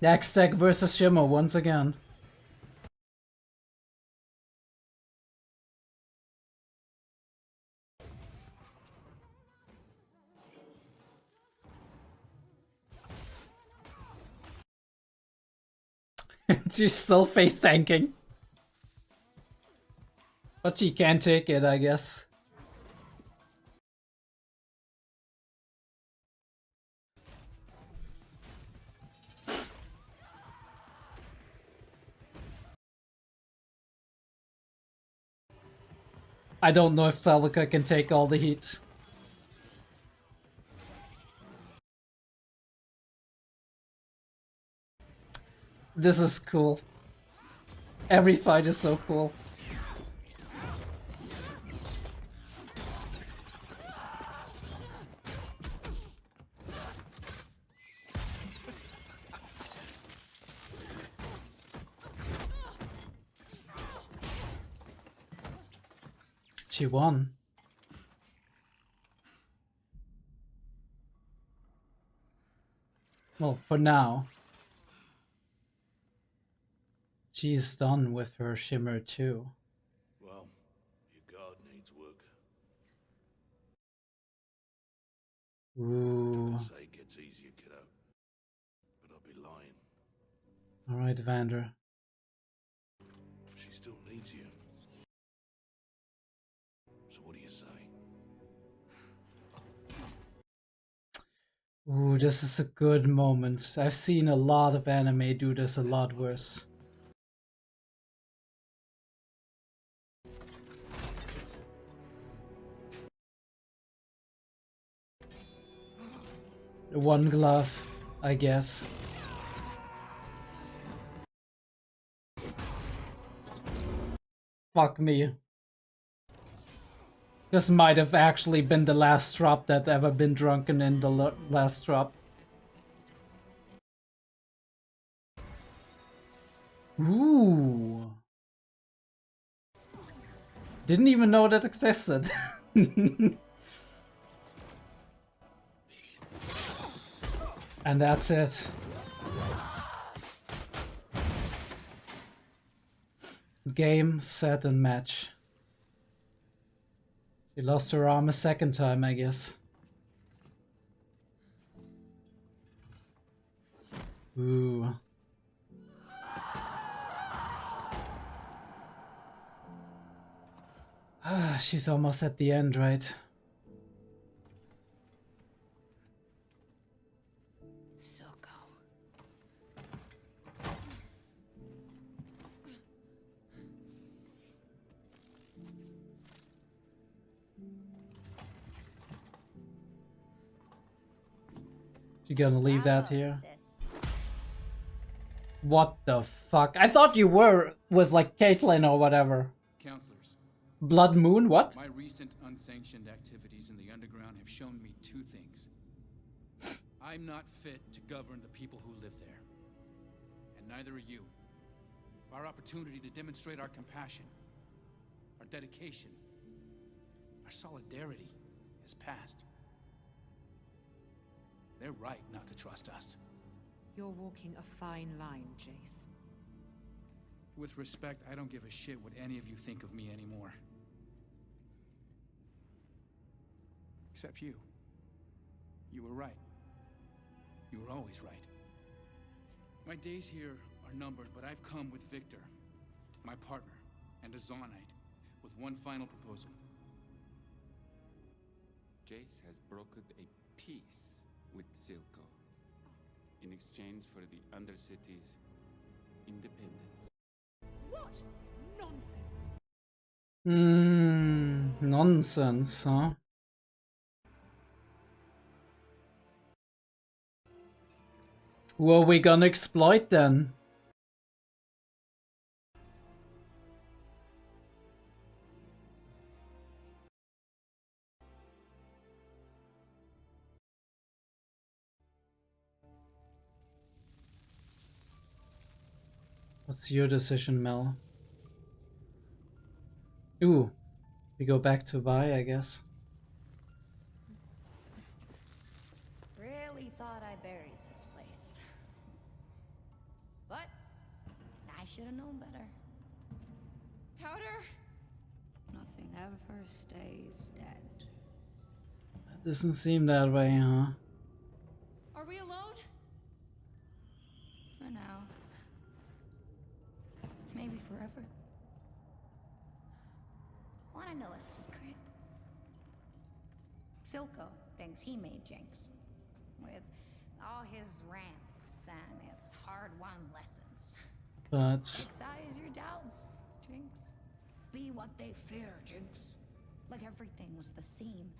X-Tech versus Shimmer once again. She's still face tanking. But she can take it, I guess. I don't know if Salvica can take all the heat. This is cool. Every fight is so cool. She won. Well, for now. She's done with her Shimmer too. Well, your guard needs work. Ooh. I'd say it gets easier, kiddo. But I'd be lying. Alright, Vander. She still needs you. So what do you say? Ooh, this is a good moment. I've seen a lot of anime do this a lot worse. One glove, I guess. Fuck me. This might have actually been the last drop that ever been drunken in the last drop. Ooh. Didn't even know that existed. And that's it. Game, set, and match. She lost her arm a second time, I guess. Ooh. She's almost at the end, right? You gonna leave that here? What the fuck? I thought you were with like Caitlyn or whatever. Counselors. Blood Moon, what? My recent unsanctioned activities in the underground have shown me two things. I'm not fit to govern the people who live there. And neither are you. Our opportunity to demonstrate our compassion, our dedication, our solidarity has passed. They're right not to trust us. You're walking a fine line, Jace. With respect, I don't give a shit what any of you think of me anymore. Except you. You were right. You were always right. My days here are numbered, but I've come with Victor, my partner, and a Zonite, with one final proposal. Jace has brokered a peace with Silco in exchange for the Undercity's independence. What? Nonsense! Nonsense, huh? Who are we gonna exploit then? What's your decision, Mel? Ooh, we go back to Vi, I guess. Really thought I buried this place. But I should have known better. Powder? Nothing ever stays dead. That doesn't seem that way, huh? Are we alone? For now. Maybe forever. Wanna know a secret? Silco thinks he made Jinx. With all his rants and his hard-won lessons. But Excise your doubts, Jinx. Be what they fear, Jinx. Like everything was the same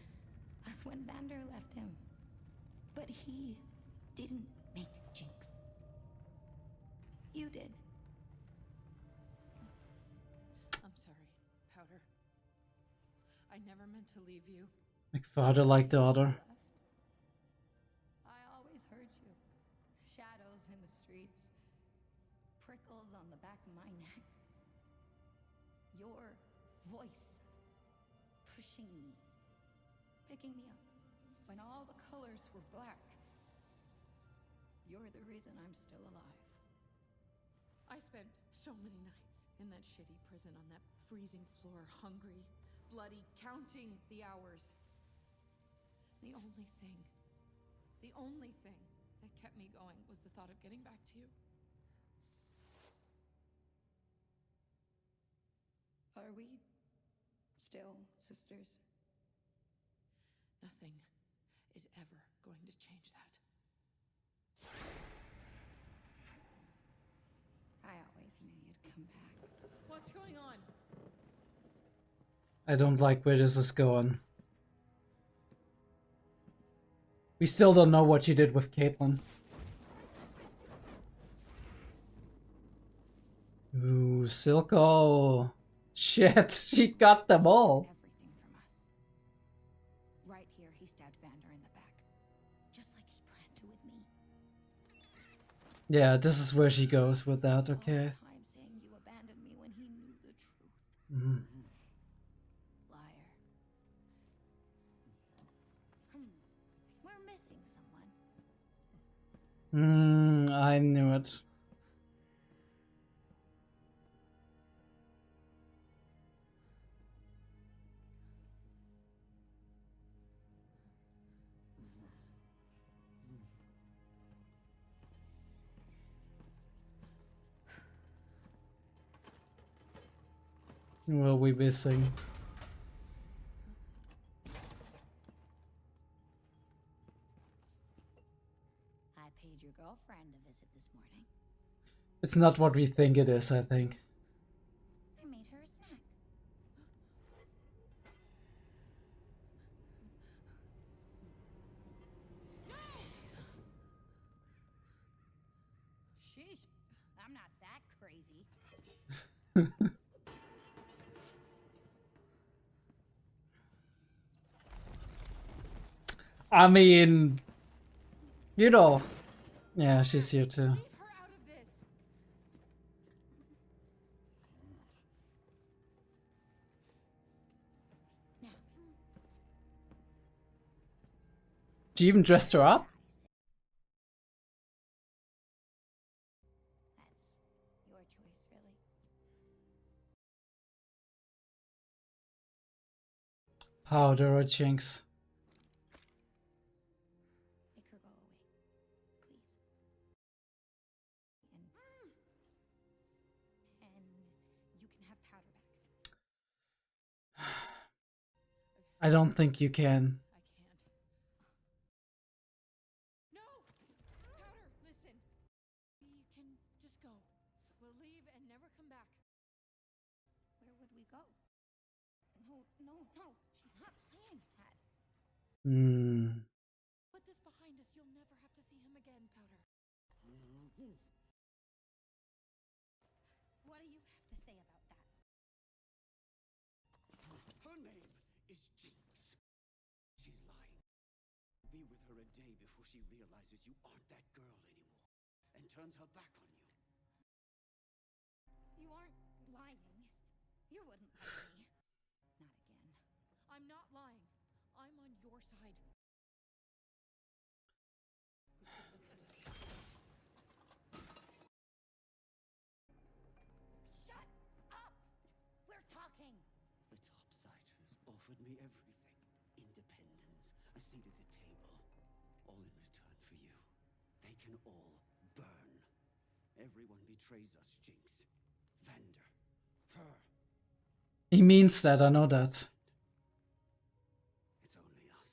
as when Vander left him. But he didn't make Jinx. You did. I'm sorry, Powder. I never meant to leave you. like father, like daughter. I always heard you. Shadows in the streets. Prickles on the back of my neck. Your voice. Pushing me. Picking me up. When all the colors were black. You're the reason I'm still alive. I spent so many nights in that shitty prison on that freezing floor, hungry, bloody, counting the hours. The only thing that kept me going was the thought of getting back to you. Are we still sisters? Nothing is ever going to change that. I always knew you'd come back. What's going on? I don't like where this is going. We still don't know what she did with Caitlyn. Ooh, Silco. Shit, she got them all. Everything from us. Right here, he stabbed Vander in the back. Just like he planned to with me. Yeah, this is where she goes with that, okay. Time saying you abandoned me when he knew the truth. Mm. Liar. We're missing someone. I knew it. Who are we missing? I paid your girlfriend a visit this morning. It's not what we think it is, I think. I made her a snack. Sheesh. I'm not that crazy. I mean, you know. Yeah, she's here too. She even dressed her up? Your choice, really. Powder or Jinx? It could go away. Please. And you can have powder back. I don't think you can. No! Powder, listen. We can just go. We'll leave and never come back. Where would we go? No, no, no. She's not saying that. Hmm. Put this behind us. You'll never have to see him again, Powder. What do you have to say about that? Her name is Jinx. She's lying. Be with her a day before she realizes you aren't that girl anymore and turns her back on you. You aren't lying. You wouldn't lie to me. Not again. I'm not lying. I'm on your side. Shut up! We're talking. The Topsiders offered me everything. Independence, a seat at the table. All in return for you. They can all burn. Everyone betrays us, Jinx. Vander. Her. He means that, I know that. It's only us.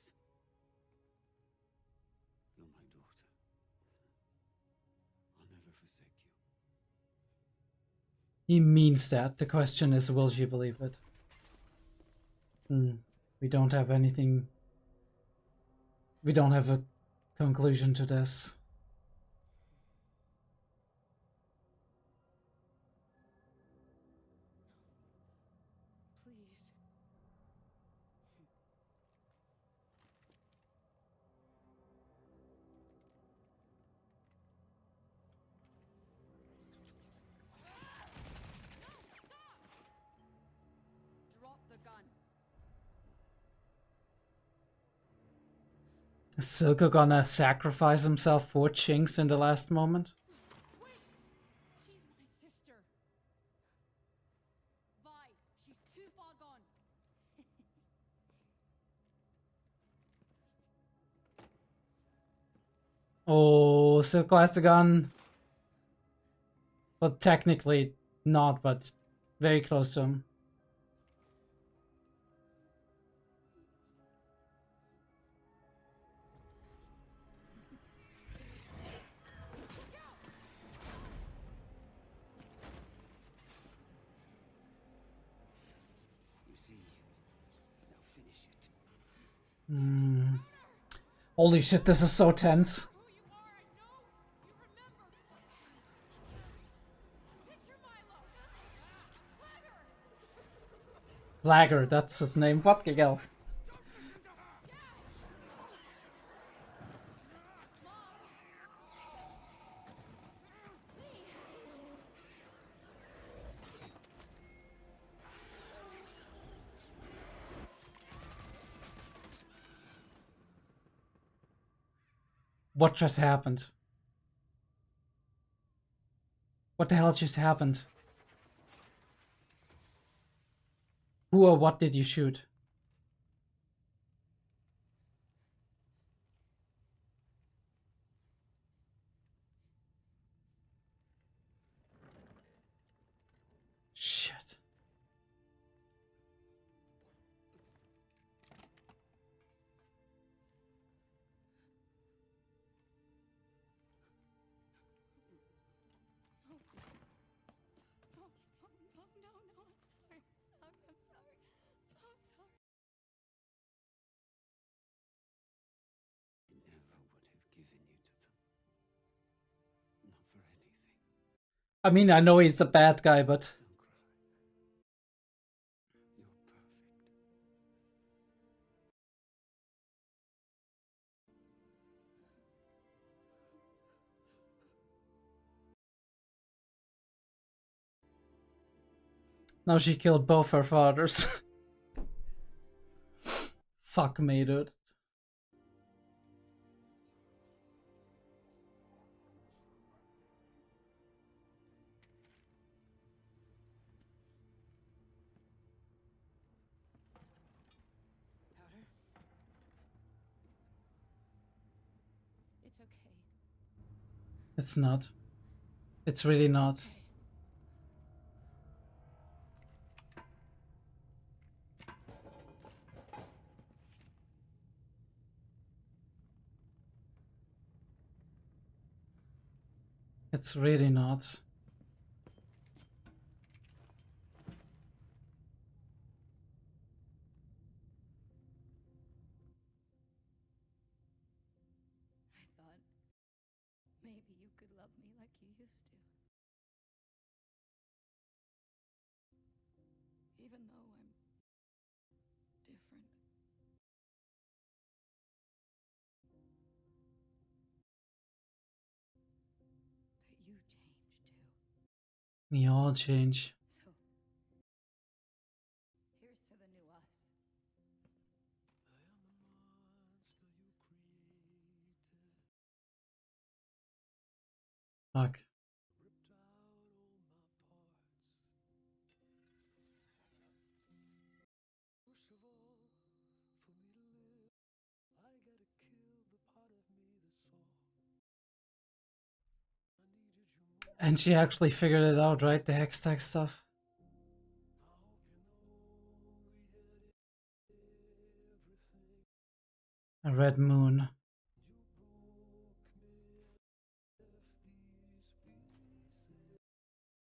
You're my daughter. I'll never forsake you. He means that. The question is, will she believe it? We don't have anything. We don't have a conclusion to this. Please. Drop the gun. Is Silco gonna sacrifice himself for Jinx in the last moment? Wait! She's my sister. Vi, she's too far gone. Oh, Silco has the gun. Well, technically not, but very close to him. You see, now finish it. Holy shit, this is so tense. Lagger, that's his name. What the hell? What just happened? What the hell just happened? Who or what did you shoot? Shit. No, I'm sorry. I'm sorry. I'm sorry. I mean, I know he's the bad guy, but... Now she killed both her fathers. Fuck me, dude. Powder? It's okay. It's not. It's really not. It's really not. I thought maybe you could love me like you used to. Even though I'm different. But you changed too. We all change. So, here's to the new us. Fuck. And she actually figured it out, right? The Hextech stuff. A red moon.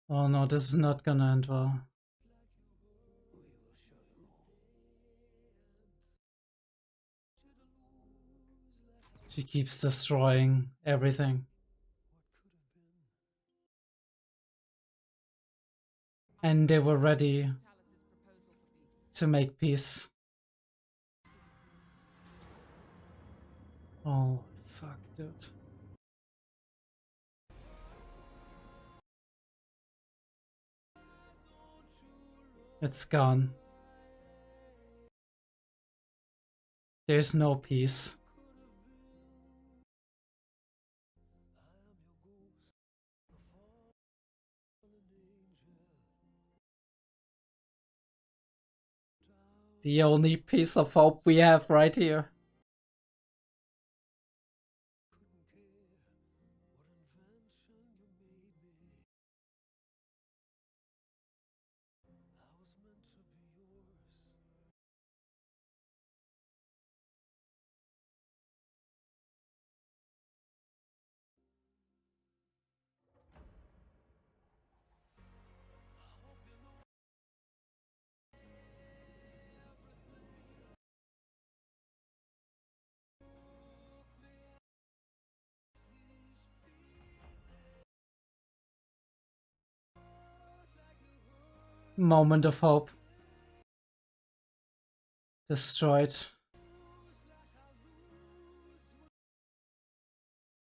Oh no, this is not gonna end well. She keeps destroying everything. And they were ready to make peace. Oh, fuck, dude. It's gone. There's no peace. The only piece of hope we have right here. Moment of hope. Destroyed.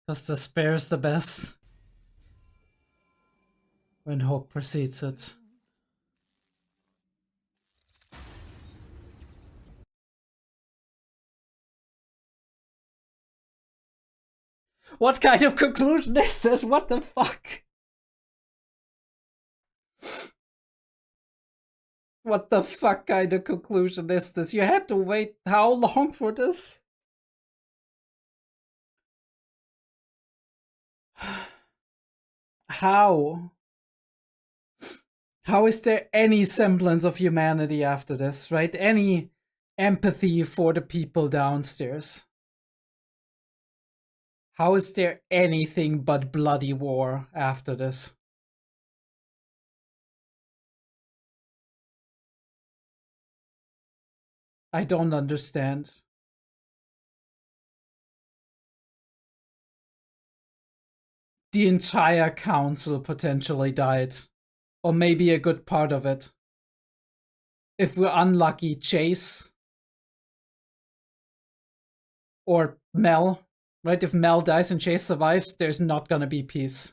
Because despair is the best. When hope precedes it. What kind of conclusion is this? What the fuck? What the fuck kind of conclusion is this? You had to wait how long for this? How? How is there any semblance of humanity after this, right? Any empathy for the people downstairs? How is there anything but bloody war after this? I don't understand. the entire council potentially died. Or maybe a good part of it. If we're unlucky, Chase. Or Mel. Right? If Mel dies and Chase survives, there's not gonna be peace.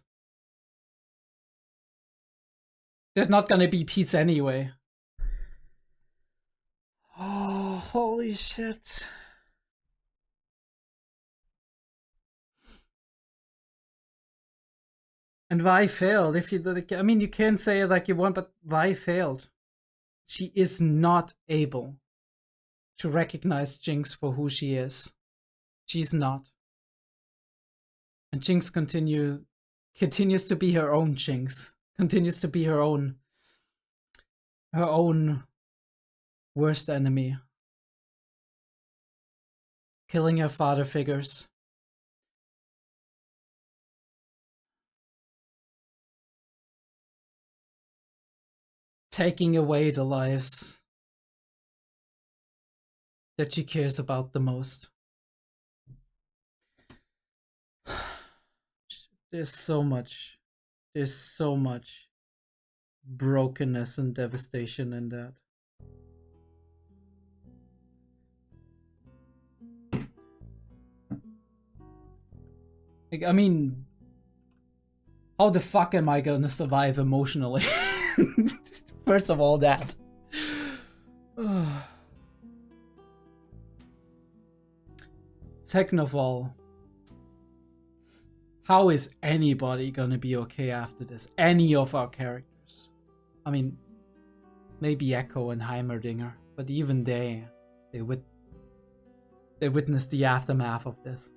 There's not gonna be peace anyway. Oh, holy shit. And Vi failed. If you, I mean, you can say it like you want, but Vi failed. She is not able to recognize Jinx for who she is. She's not. And Jinx continues to be her own Jinx. Continues to be her own worst enemy. Killing her father figures. Taking away the lives that she cares about the most. There's so much brokenness and devastation in that. Like, I mean, how the fuck am I gonna survive emotionally? First of all, that. Second of all, how is anybody gonna be okay after this? Any of our characters. I mean, maybe Echo and Heimerdinger, but even they witnessed the aftermath of this.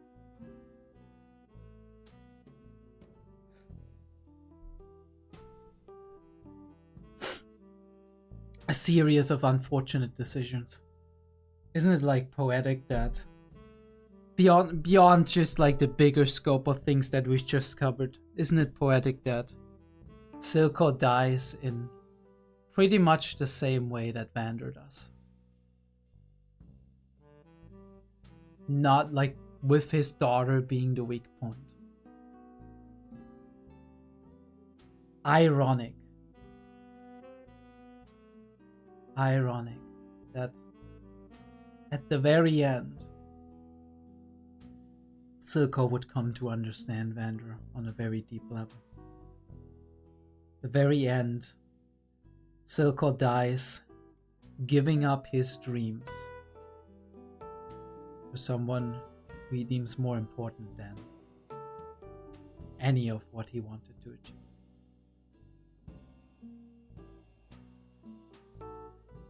A series of unfortunate decisions. Isn't it like poetic that beyond just like the bigger scope of things that we've just covered, isn't it poetic that Silco dies in pretty much the same way that Vander does? Not like with his daughter being the weak point. Ironic that at the very end, Silco would come to understand Vander on a very deep level. The very end, Silco dies, giving up his dreams for someone who he deems more important than any of what he wanted to achieve.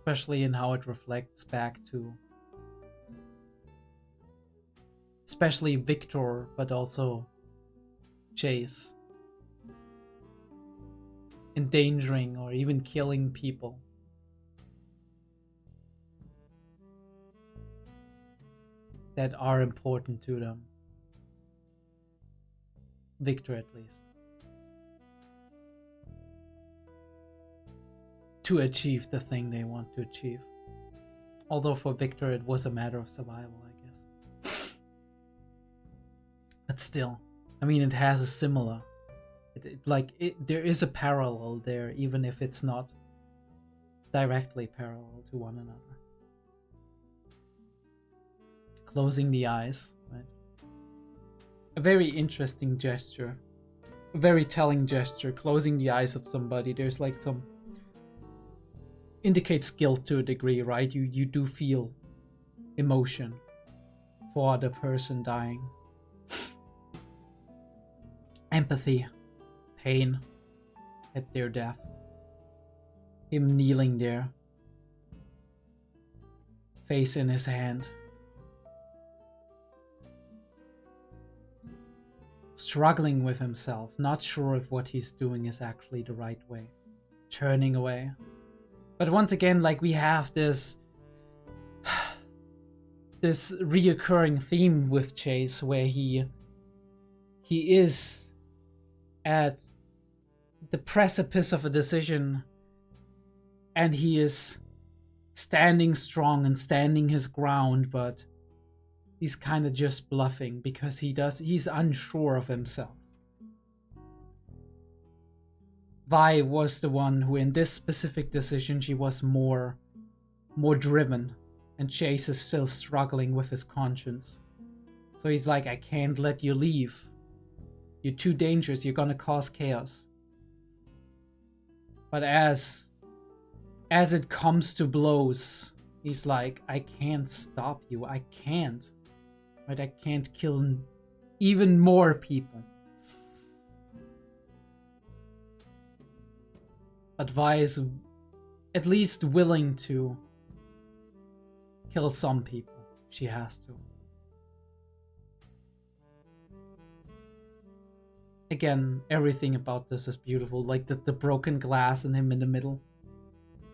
Especially in how it reflects back to especially Victor, but also Chase. Endangering or even killing people. That are important to them. Victor at least. To achieve the thing they want to achieve. Although for Victor it was a matter of survival, I guess. But still, I mean, it has a similar... there is a parallel there, even if it's not directly parallel to one another. Closing the eyes, right? A very interesting gesture. A very telling gesture, closing the eyes of somebody. There's like some... indicates guilt to a degree, right? You do feel emotion for the person dying. Empathy, pain at their death. Him kneeling there, face in his hand. Struggling with himself, not sure if what he's doing is actually the right way. Turning away. But once again, like, we have this reoccurring theme with Chase where he is at the precipice of a decision and he is standing strong and standing his ground, but he's kind of just bluffing because he's unsure of himself. Vi was the one who, in this specific decision, she was more driven, and Chase is still struggling with his conscience. So he's like, I can't let you leave. You're too dangerous. You're gonna cause chaos. But as it comes to blows, he's like, I can't stop you. I can't. Right? I can't kill even more people. But Vi is at least willing to kill some people. She has to. Again, everything about this is beautiful. Like the broken glass and him in the middle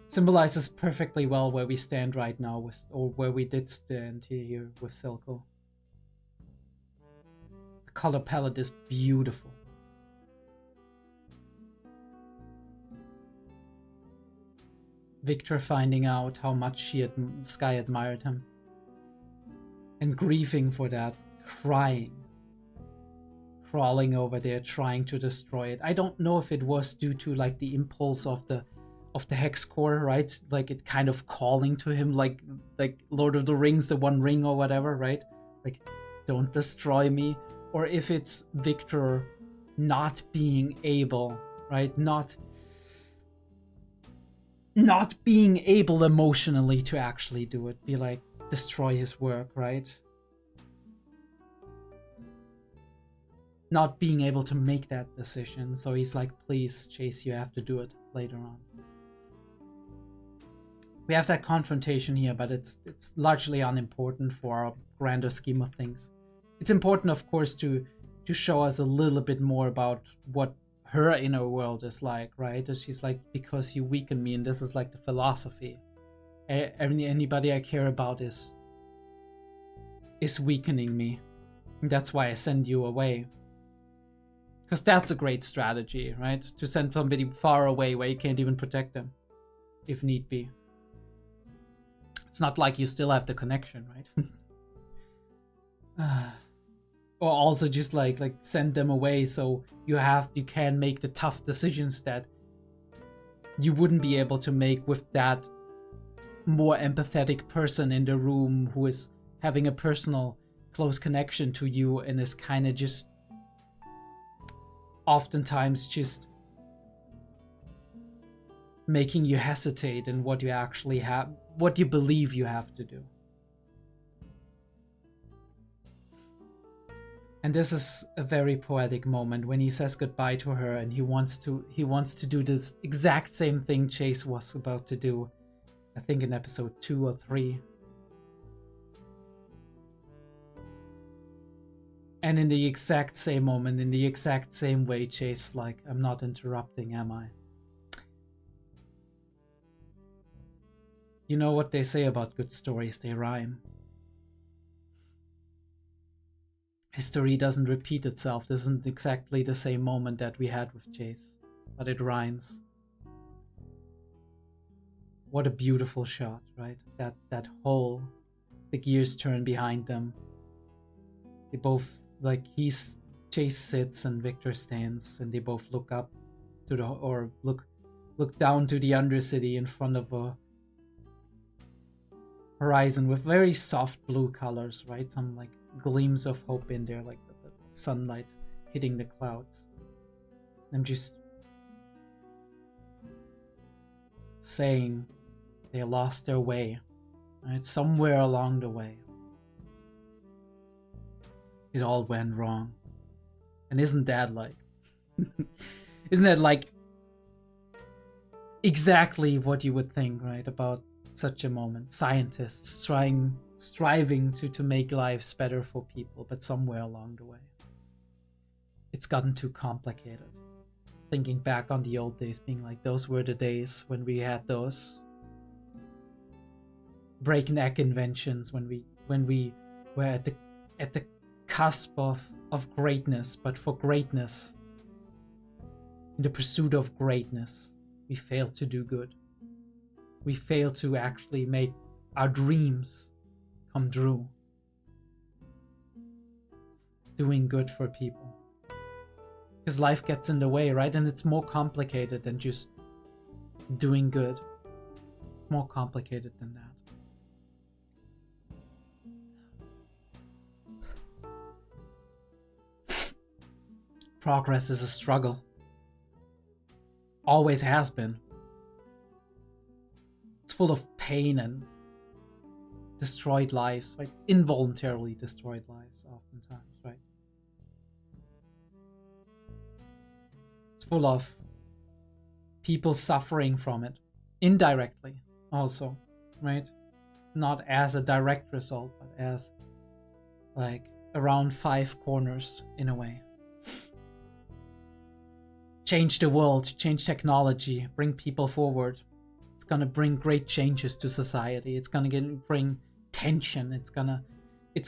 symbolizes perfectly well where we stand right now, with, or where we did stand here with Silco. The color palette is beautiful. Victor finding out how much Sky admired him. And grieving for that, crying. Crawling over there, trying to destroy it. I don't know if it was due to like the impulse of the hex core, right? Like it kind of calling to him like Lord of the Rings, the One Ring or whatever, right? Like, don't destroy me. Or if it's Victor not being able, right? Not being able emotionally to actually do it. Be like, destroy his work, right? Not being able to make that decision. So he's like, please, Chase, you have to do it later on. We have that confrontation here, but it's largely unimportant for our grander scheme of things. It's important, of course, to show us a little bit more about what her inner world is like, right? As she's like, because you weaken me, and this is like the philosophy. Anybody I care about is weakening me. And that's why I send you away. Because that's a great strategy, right? To send somebody far away where you can't even protect them, if need be. It's not like you still have the connection, right? Or also just like send them away so you can make the tough decisions that you wouldn't be able to make with that more empathetic person in the room who is having a personal close connection to you and is kind of just oftentimes just making you hesitate in what you actually have, what you believe you have to do. And this is a very poetic moment when he says goodbye to her, and he wants to do this exact same thing Chase was about to do, I think in episode 2 or 3. And in the exact same moment, in the exact same way, Chase like, I'm not interrupting, am I? You know what they say about good stories, they rhyme. History doesn't repeat itself. This isn't exactly the same moment that we had with Chase, but it rhymes. What a beautiful shot, right? That hole, the gears turn behind them. They both, like, Chase sits and Victor stands, and they both look up to look down to the Undercity in front of a horizon with very soft blue colors, right? Some like gleams of hope in there, like the sunlight hitting the clouds. I'm just saying they lost their way, right? Somewhere along the way, it all went wrong. And isn't that like exactly what you would think, right, about such a moment? Scientists striving to make lives better for people, but somewhere along the way it's gotten too complicated. Thinking back on the old days, being like, those were the days when we had those breakneck inventions, when we were at the cusp of greatness, but for greatness, in the pursuit of greatness, we failed to do good. We failed to actually make our dreams come true. Doing good for people. Because life gets in the way, right? And it's more complicated than just doing good. More complicated than that. Progress is a struggle. Always has been. It's full of pain and destroyed lives, right? Involuntarily destroyed lives, oftentimes, right? It's full of people suffering from it, indirectly also, right? Not as a direct result, but as like around 5 corners in a way. Change the world, change technology, bring people forward. It's gonna bring great changes to society. It's gonna bring tension. It's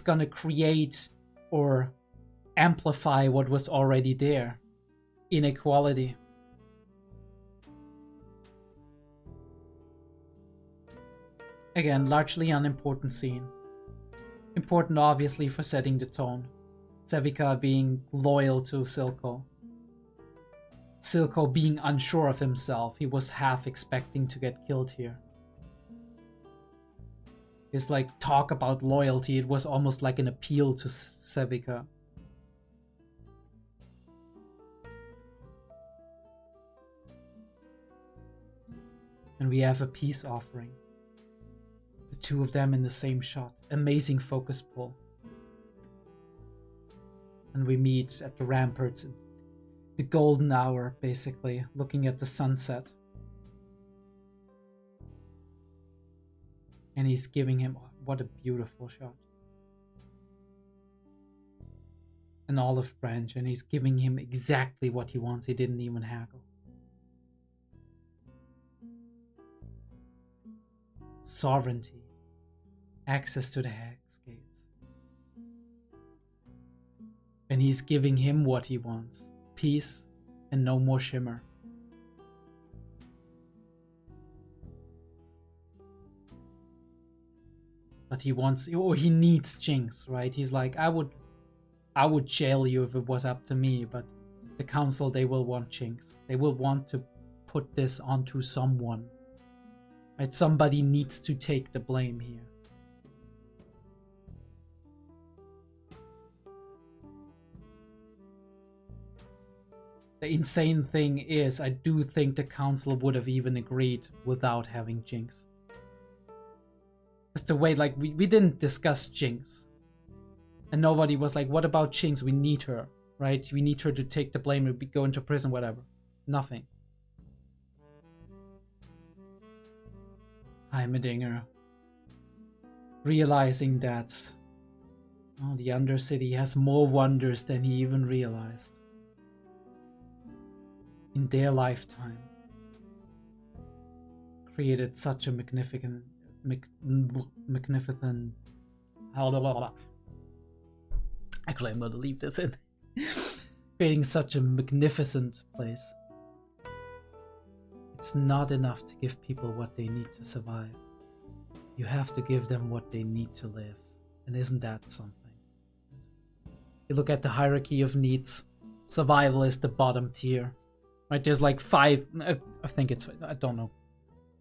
gonna create or amplify what was already there. Inequality. Again, largely unimportant scene. Important obviously for setting the tone. Sevika being loyal to Silco. Silco being unsure of himself. He was half expecting to get killed here. His like talk about loyalty, it was almost like an appeal to Sevika. And we have a peace offering. The two of them in the same shot. Amazing focus pull. And we meet at the ramparts. The golden hour, basically, looking at the sunset. And he's giving him, what a beautiful shot. An olive branch, and he's giving him exactly what he wants. He didn't even haggle. Sovereignty. Access to the Hex Gates. And he's giving him what he wants. Peace and no more shimmer. But he wants, or he needs Jinx, right? He's like, I would jail you if it was up to me, but the council, they will want Jinx. They will want to put this onto someone. Right? Somebody needs to take the blame here. The insane thing is, I do think the council would have even agreed without having Jinx. Just the way, like, we didn't discuss Jinx. And nobody was like, what about Jinx? We need her, right? We need her to take the blame and go into prison, whatever. Nothing. Heimerdinger. Realizing that the Undercity has more wonders than he even realized. In their lifetime, created such a magnificent, actually I'm gonna leave this in. Creating such a magnificent place. It's not enough to give people what they need to survive. You have to give them what they need to live. And isn't that something? You look at the hierarchy of needs, survival is the bottom tier. Right, there's like 5, I think it's, I don't know.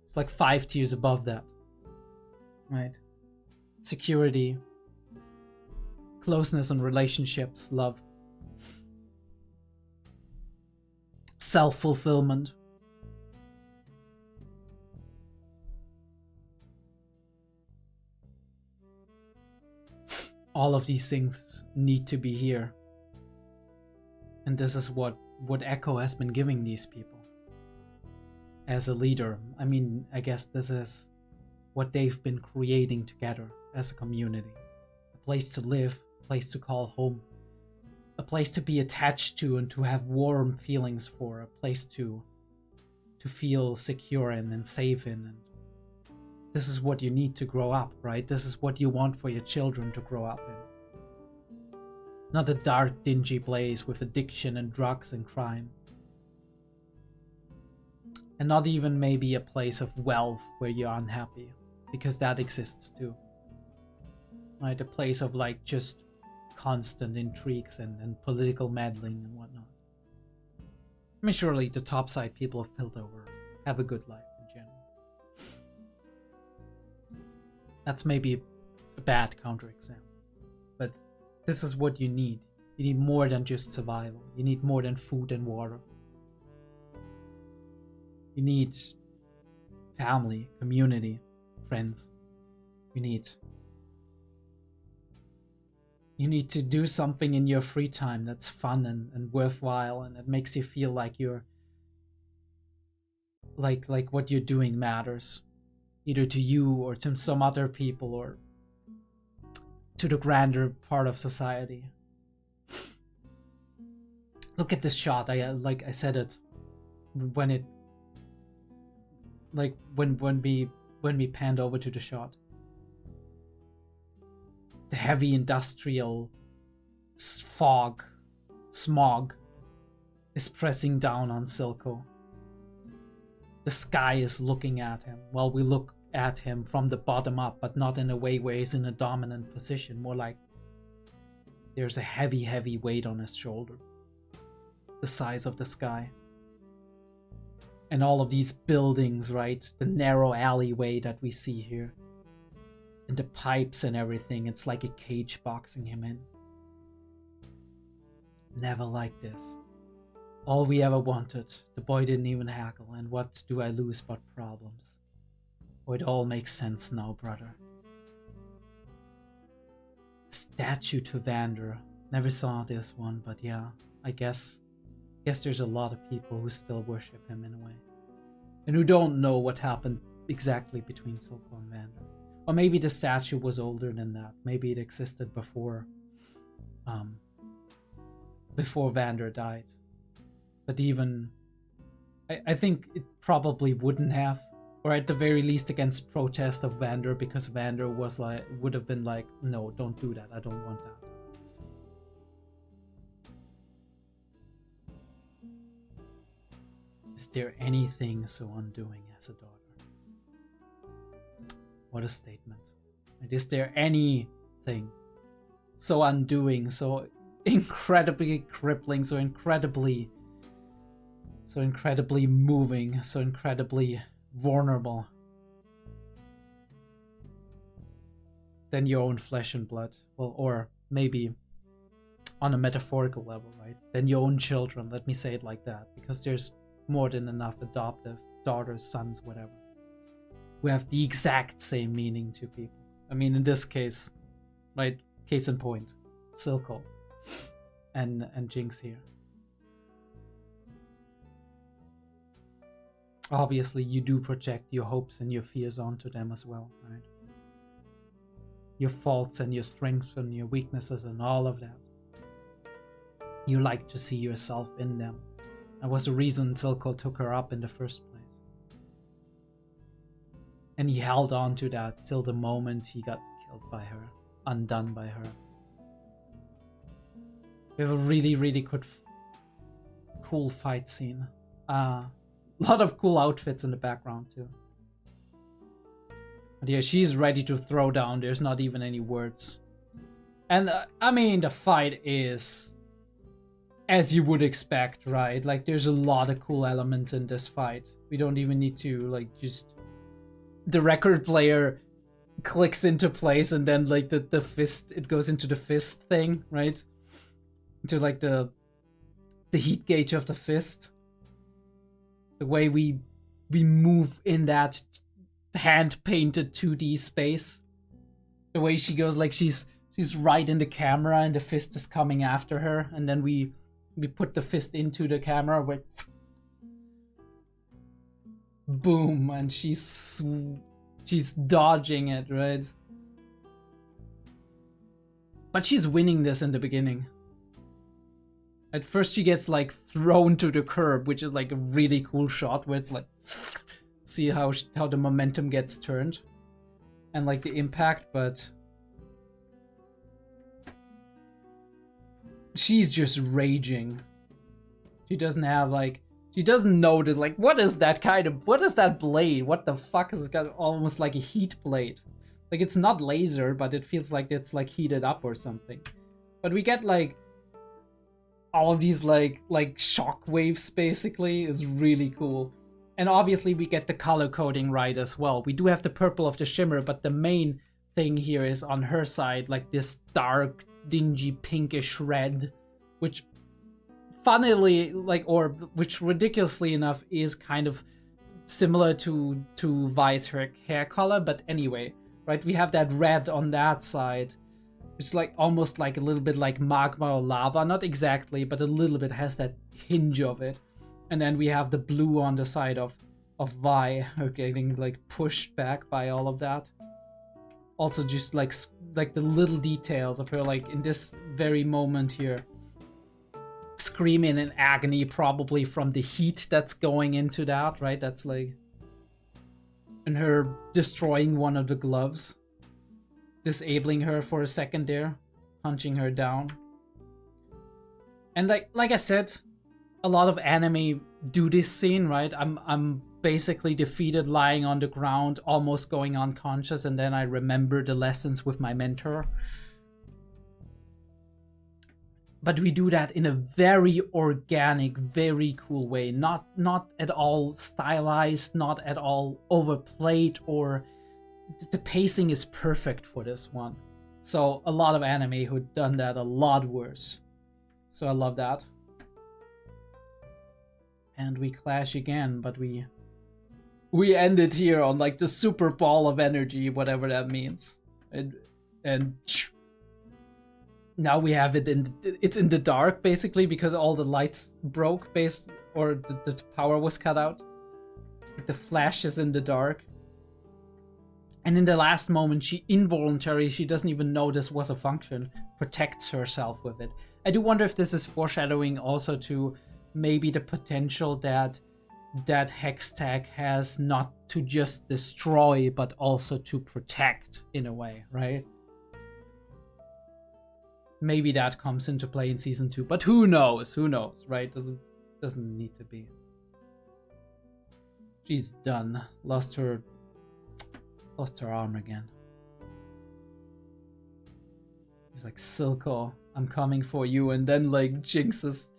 It's like 5 tiers above that. Right? Security, closeness and relationships, love. Self-fulfillment. All of these things need to be here. And this is what Echo has been giving these people. As a leader, I mean, I guess this is what they've been creating together as a community. A place to live, a place to call home, a place to be attached to and to have warm feelings for, a place to feel secure in and safe in. And this is what you need to grow up, right? This is what you want for your children to grow up in. Not a dark, dingy place with addiction and drugs and crime. And not even maybe a place of wealth where you're unhappy, because that exists too. Right? A place of like just constant intrigues and political meddling and whatnot. I mean, surely the topside people of Piltover have a good life in general. That's maybe a bad counterexample. But this is what you need. You need more than just survival. You need more than food and water. You need family, community, friends. You need to do something in your free time that's fun and worthwhile, and that makes you feel like you're like what you're doing matters, either to you or to some other people or to the grander part of society. Look at this shot. I said it when it when we panned over to the shot. The heavy industrial smog is pressing down on Silco. The sky is looking at him while we look at him from the bottom up, but not in a way where he's in a dominant position. More like there's a heavy weight on his shoulder. The size of the sky. And all of these buildings, right? The narrow alleyway that we see here. And the pipes and everything, it's like a cage boxing him in. Never like this. All we ever wanted, the boy didn't even hackle, and what do I lose but problems? Oh, it all makes sense now, brother. Statue to Vander. Never saw this one, but yeah, I guess there's a lot of people who still worship him in a way. And who don't know what happened exactly between Silco and Vander. Or maybe the statue was older than that. Maybe it existed before Vander died. But even I think it probably wouldn't have, or at the very least against protest of Vander, because Vander would have been like, no, don't do that. I don't want that. Is there anything so undoing as a daughter? What a statement. And is there anything so undoing, so incredibly crippling, so incredibly moving, so incredibly vulnerable than your own flesh and blood? Well, or maybe on a metaphorical level, right? Than your own children, let me say it like that, because there's more than enough adoptive daughters, sons, whatever, who have the exact same meaning to people. I mean, in this case, right, case in point, Silco and Jinx here. Obviously, you do project your hopes and your fears onto them as well, right? Your faults and your strengths and your weaknesses and all of that. You like to see yourself in them. That was the reason Silco took her up in the first place. And he held on to that till the moment he got killed by her, undone by her. We have a really good, cool fight scene. A lot of cool outfits in the background too. But yeah, she's ready to throw down. There's not even any words. And I mean, the fight is as you would expect, right? Like, there's a lot of cool elements in this fight. We don't even need to, like, just... The record player clicks into place and then, like, the fist... It goes into the fist thing, right? Into, like, the heat gauge of the fist. The way we move in that hand-painted 2D space. The way she goes, like, she's right in the camera and the fist is coming after her, and then we put the fist into the camera with boom, and she's dodging it, right? But she's winning this in the beginning. At first she gets, like, thrown to the curb, which is, like, a really cool shot where it's like, see how the momentum gets turned and, like, the impact, but she's just raging. She doesn't have, like, she doesn't notice, like, what is that blade? What the fuck is it? Got almost like a heat blade. Like, it's not laser, but it feels like it's, like, heated up or something. But we get, like, all of these like shock waves basically is really cool. And obviously we get the color coding right as well. We do have the purple of the shimmer, but the main thing here is on her side, like this dark, dingy, pinkish red, which funnily, which ridiculously enough is kind of similar to Vi's hair color, but anyway, right? We have that red on that side. It's like almost like a little bit like magma or lava, not exactly, but a little bit has that hinge of it. And then we have the blue on the side of Vi, getting like pushed back by all of that. Also, just like the little details of her, like in this very moment here, screaming in agony, probably from the heat that's going into that, right? That's like, and her destroying one of the gloves, disabling her for a second there, punching her down. And like I said, a lot of anime do this scene, right? I'm basically defeated, lying on the ground, almost going unconscious, and then I remember the lessons with my mentor. But we do that in a very organic, very cool way. Not at all stylized, not at all overplayed, or the pacing is perfect for this one. So a lot of anime who done that a lot worse. So I love that. And we clash again, but we end it here on like the super ball of energy, whatever that means. And now we have it it's in the dark basically because all the lights broke or the power was cut out. The flash is in the dark. And in the last moment, she doesn't even know this was a function, protects herself with it. I do wonder if this is foreshadowing also to maybe the potential that hex tag has, not to just destroy, but also to protect in a way, right? Maybe that comes into play in season 2, but who knows, right? It doesn't need to be. She's done. Lost her arm again. He's like, Silco, I'm coming for you. And then like Jinx is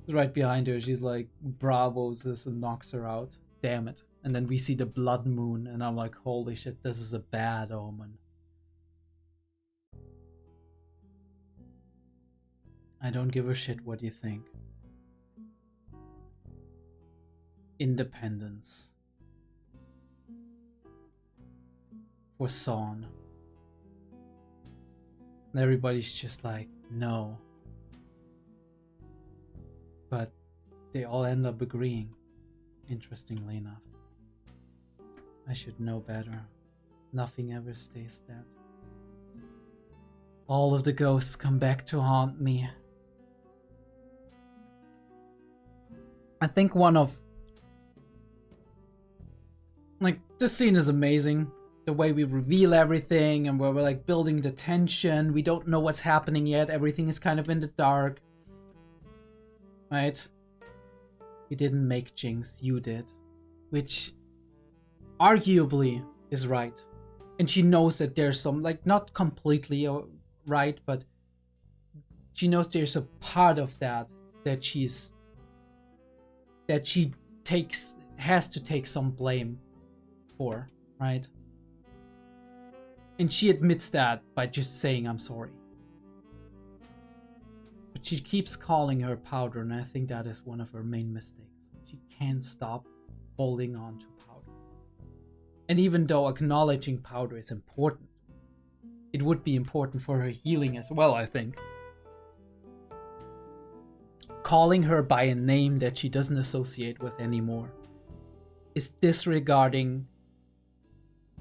right behind her. She's like, bravos this, and knocks her out. Damn it. And then we see the blood moon, and I'm like, holy shit, this is a bad omen. I don't give a shit what you think. Independence. For Son. And everybody's just like, no. But they all end up agreeing, interestingly enough. I should know better. Nothing ever stays dead. All of the ghosts come back to haunt me. I think one of... like, this scene is amazing. The way we reveal everything and where we're like building the tension. We don't know what's happening yet. Everything is kind of in the dark. Right? You didn't make Jinx, you did. Which arguably is right. And she knows that there's some, like, not completely right, but she knows there's a part of that she has to take some blame for, right? And she admits that by just saying, I'm sorry. But she keeps calling her Powder, and I think that is one of her main mistakes. She can't stop holding on to Powder. And even though acknowledging Powder is important, it would be important for her healing as well, I think. Calling her by a name that she doesn't associate with anymore is disregarding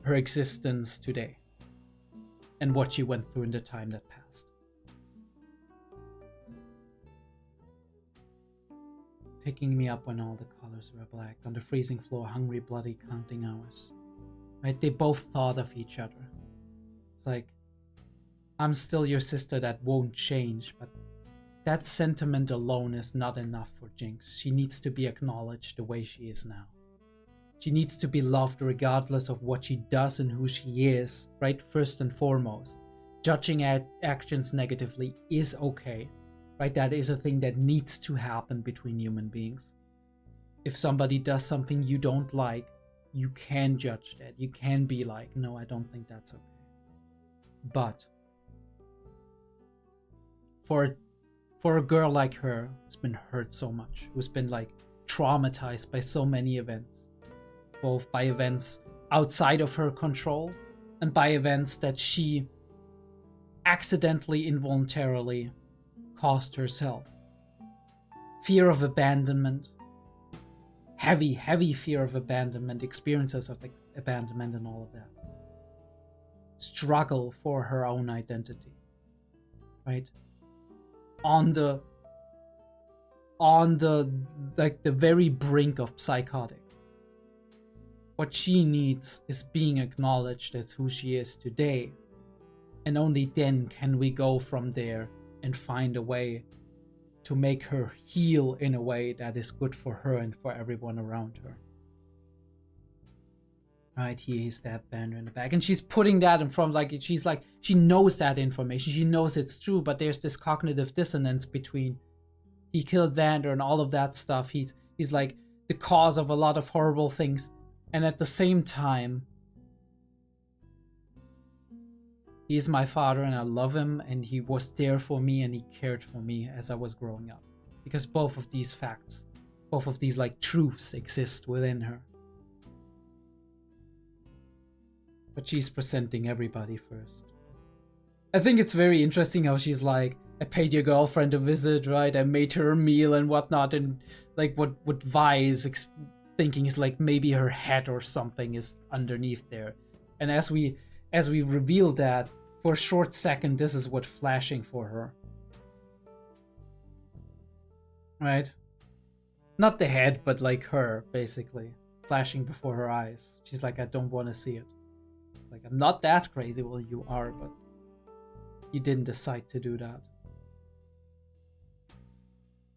her existence today and what she went through in the time that passed. Picking me up when all the colors were black, on the freezing floor, hungry, bloody, counting hours. Right? They both thought of each other. It's like, I'm still your sister, that won't change, but that sentiment alone is not enough for Jinx. She needs to be acknowledged the way she is now. She needs to be loved regardless of what she does and who she is, right? First and foremost. Judging actions negatively is okay, right? That is a thing that needs to happen between human beings. If somebody does something you don't like, you can judge that. You can be like, no, I don't think that's okay. But for a girl like her who's been hurt so much, who's been like traumatized by so many events, both by events outside of her control and by events that she accidentally, involuntarily caused herself. Fear of abandonment, heavy fear of abandonment, experiences of abandonment and all of that. Struggle for her own identity, right? On the like the very brink of psychotic. What she needs is being acknowledged as who she is today. And only then can we go from there and find a way to make her heal in a way that is good for her and for everyone around her. Right, he's that banner in the back. And she's putting that in front, like, she's like, she knows that information. She knows it's true, but there's this cognitive dissonance between he killed Vander and all of that stuff. He's like the cause of a lot of horrible things. And at the same time, he's my father and I love him and he was there for me and he cared for me as I was growing up. Because both of these facts, both of these like truths exist within her. But she's presenting everybody first. I think it's very interesting how she's like, I paid your girlfriend a visit, right? I made her a meal and whatnot. And like what Vi is thinking is like maybe her head or something is underneath there. And as we reveal that, for a short second, this is what's flashing for her. Right? Not the head, but like her, basically. Flashing before her eyes. She's like, I don't want to see it. Like, I'm not that crazy. Well, you are, but you didn't decide to do that.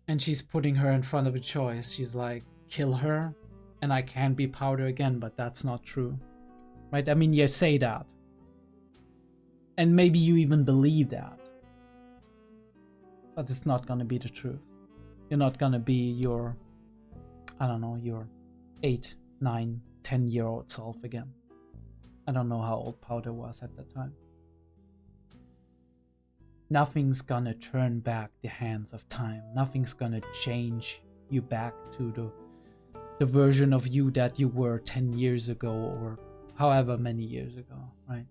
And she's putting her in front of a choice. She's like, kill her, and I can be Powder again, but that's not true. Right? I mean, you say that. And maybe you even believe that. But it's not gonna be the truth. You're not gonna be your, I don't know, your 8, 9, 10-year-old self again. I don't know how old Powder was at that time. Nothing's gonna turn back the hands of time. Nothing's gonna change you back to the version of you that you were 10 years ago or however many years ago, right?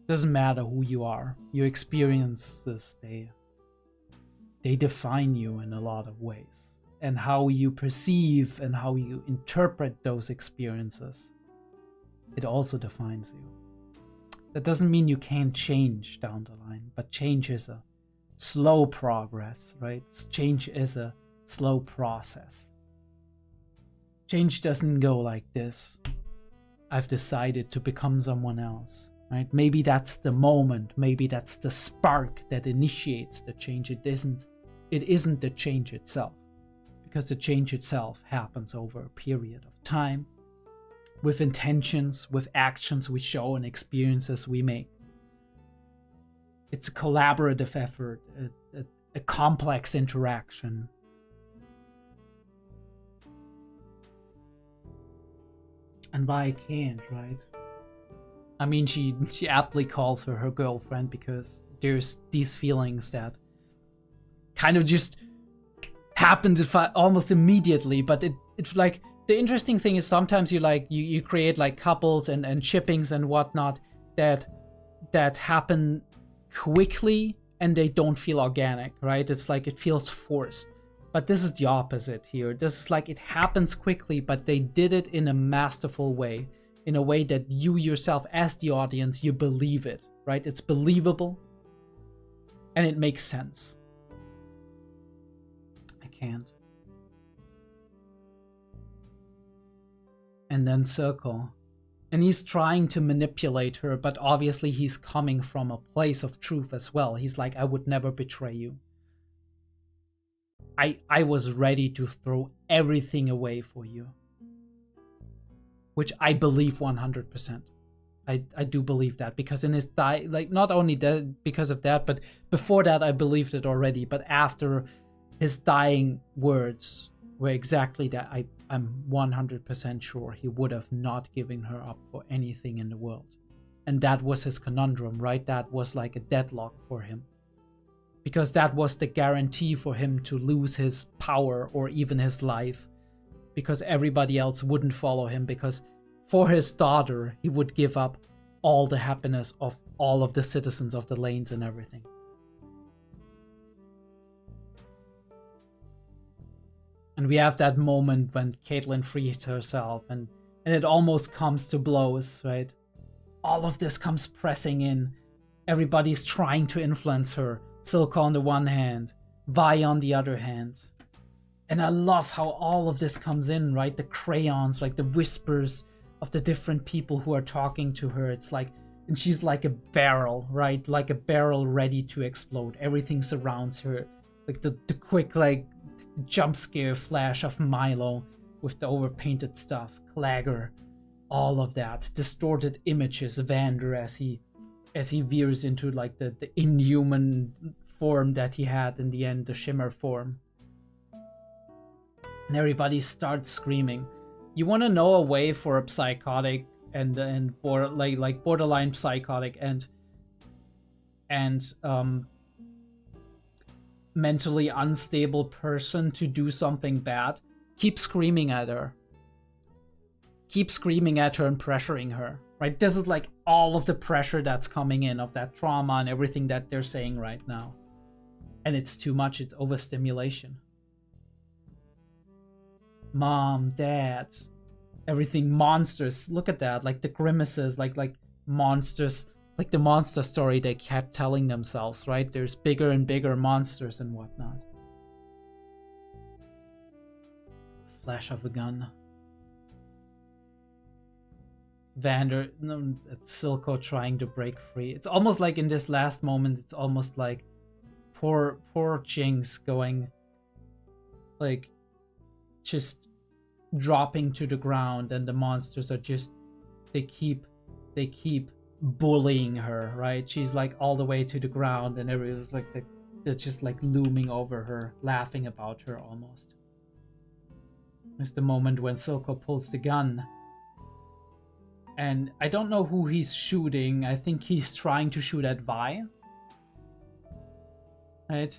Doesn't matter who you are. Your experiences, they define you in a lot of ways. And how you perceive and how you interpret those experiences, it also defines you. That doesn't mean you can't change down the line, but change is a slow progress, right? Change is a slow process. Change doesn't go like this. I've decided to become someone else, right? Maybe that's the moment, maybe that's the spark that initiates the change. It isn't the change itself, because the change itself happens over a period of time, with intentions, with actions we show and experiences we make. It's a collaborative effort, a complex interaction. And Vi can't, right? I mean, she aptly calls her girlfriend because there's these feelings that kind of just happened almost immediately, but it's like, the interesting thing is sometimes you create like couples and shippings and whatnot that happen quickly and they don't feel organic, right? It's like it feels forced. But this is the opposite here. This is like it happens quickly, but they did it in a masterful way, in a way that you yourself as the audience, you believe it, right? It's believable and it makes sense. I can't. And then Silco. And he's trying to manipulate her, but obviously he's coming from a place of truth as well. He's like, I would never betray you. I was ready to throw everything away for you. Which I believe 100%. I do believe that, because in his like, not only that, because of that, but before that I believed it already, but after his dying words were exactly that, I'm 100% sure he would have not given her up for anything in the world. And that was his conundrum, right? That was like a deadlock for him. Because that was the guarantee for him to lose his power or even his life. Because everybody else wouldn't follow him, because for his daughter, he would give up all the happiness of all of the citizens of the lanes and everything. And we have that moment when Caitlyn frees herself, and it almost comes to blows, right? All of this comes pressing in. Everybody's trying to influence her. Silco on the one hand, Vi on the other hand. And I love how all of this comes in, right? The crayons, like the whispers of the different people who are talking to her. It's like, and she's like a barrel, right? Like a barrel ready to explode. Everything surrounds her. Like the quick, like, jump scare flash of Milo with the overpainted stuff. Clagger, all of that. Distorted images, Vander as he veers into like the inhuman form that he had in the end, the Shimmer form. And everybody starts screaming. You want to know a way for a psychotic and borderline psychotic and mentally unstable person to do something bad? Keep screaming at her. Keep screaming at her and pressuring her. Right? This is like all of the pressure that's coming in of that trauma and everything that they're saying right now. And it's too much. It's overstimulation. Mom, Dad, everything, monsters. Look at that, like the grimaces, like monsters, like the monster story they kept telling themselves, right? There's bigger and bigger monsters and whatnot. Flash of a gun. Vander, no, Silco trying to break free. It's almost like in this last moment, it's almost like poor Jinx going, like, just dropping to the ground, and the monsters are just, they keep bullying her, right? She's like all the way to the ground, and everybody's like they're just like looming over her, laughing about her almost. It's the moment when Silco pulls the gun, and I don't know who he's shooting. I think he's trying to shoot at Vi, right?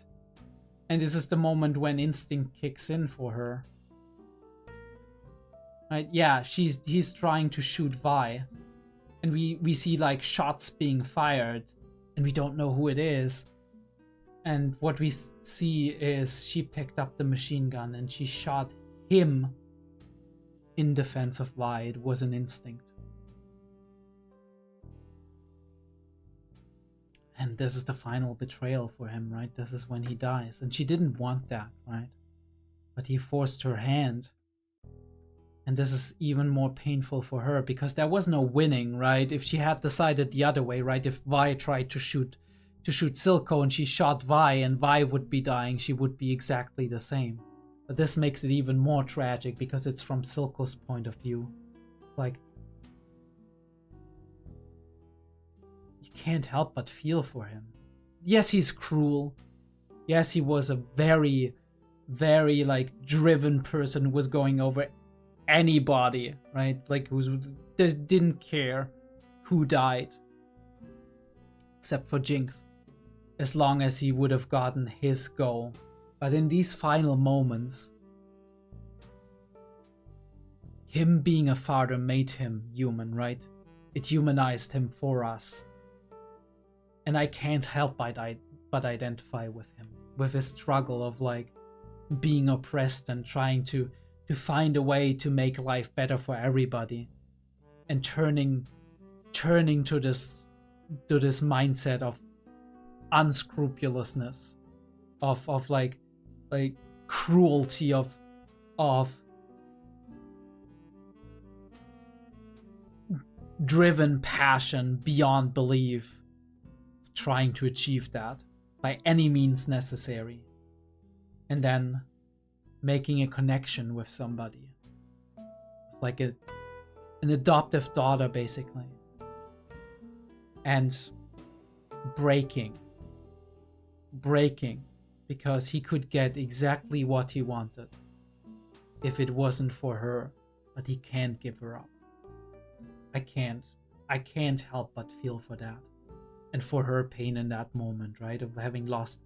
And this is the moment when instinct kicks in for her. Right, yeah, he's trying to shoot Vi. And we see like shots being fired, and we don't know who it is. And what we see is she picked up the machine gun and she shot him in defense of Vi. It was an instinct. And this is the final betrayal for him, right? This is when he dies. And she didn't want that, right? But he forced her hand. And this is even more painful for her, because there was no winning, right? If she had decided the other way, right? If Vi tried to shoot Silco and she shot Vi and Vi would be dying, she would be exactly the same. But this makes it even more tragic because it's from Silco's point of view. It's like, you can't help but feel for him. Yes, he's cruel. Yes, he was a very, very like driven person who was going over anybody, right? Like, who didn't care who died, except for Jinx, as long as he would have gotten his goal. But in these final moments, him being a father made him human, right? It humanized him for us. And I can't help but identify with him, with his struggle of like being oppressed and trying to find a way to make life better for everybody, and turning to this mindset of unscrupulousness, of like cruelty, of driven passion beyond belief, trying to achieve that by any means necessary, and then making a connection with somebody, like an adoptive daughter, basically. and breaking because he could get exactly what he wanted if it wasn't for her, but he can't give her up. I can't help but feel for that and for her pain in that moment, right, of having lost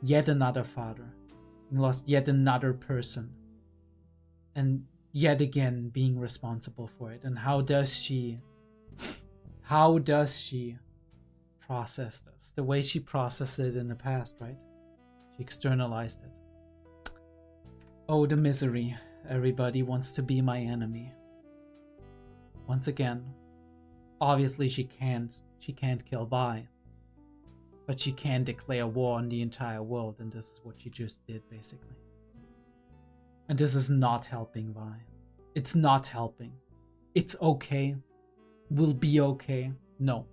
yet another father, lost yet another person, and yet again being responsible for it. And how does she process this the way she processed it in the past, right? She externalized it. Oh, the misery. Everybody wants to be my enemy. Once again, obviously she can't kill Vi, but she can declare war on the entire world, and this is what she just did, basically. And this is not helping Vi. It's not helping. It's okay. We'll be okay. No.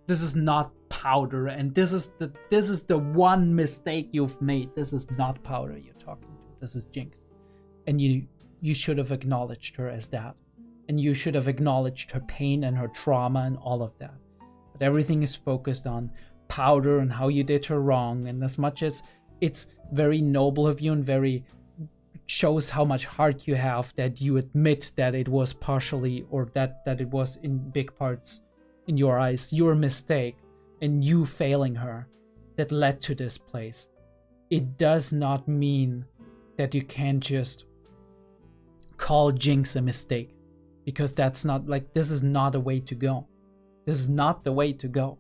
This is not Powder, and this is the one mistake you've made. This is not Powder you're talking to. This is Jinx. And you should have acknowledged her as that. And you should have acknowledged her pain and her trauma and all of that. But everything is focused on Powder and how you did her wrong. And as much as it's very noble of you and very shows how much heart you have that you admit that it was partially, or that it was in big parts in your eyes, your mistake and you failing her that led to this place. It does not mean that you can't just call Jinx a mistake, because that's not, like, this is not a way to go. This is not the way to go.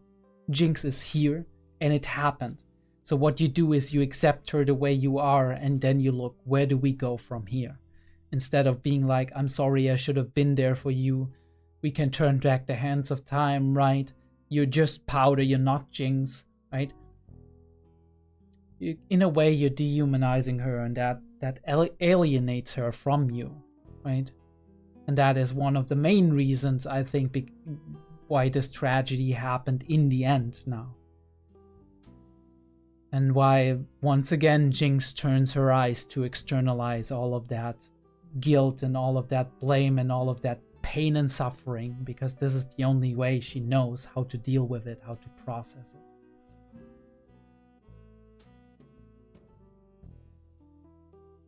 Jinx is here and it happened. So what you do is you accept her the way you are, and then you look, where do we go from here? Instead of being like, I'm sorry, I should have been there for you. We can turn back the hands of time, right? You're just Powder, you're not Jinx, right? In a way, you're dehumanizing her, and that alienates her from you, right? And that is one of the main reasons, I think, why this tragedy happened in the end now. And why, once again, Jinx turns her eyes to externalize all of that guilt and all of that blame and all of that pain and suffering, because this is the only way she knows how to deal with it, how to process it.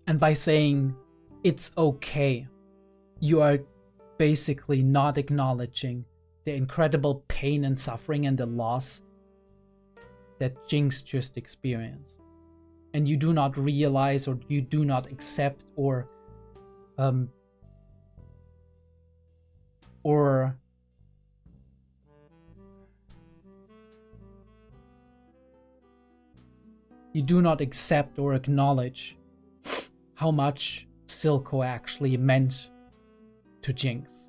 And by saying it's okay, you are basically not acknowledging the incredible pain and suffering and the loss that Jinx just experienced. And you do not realize, or you do not accept, or you do not accept or acknowledge how much Silco actually meant to Jinx.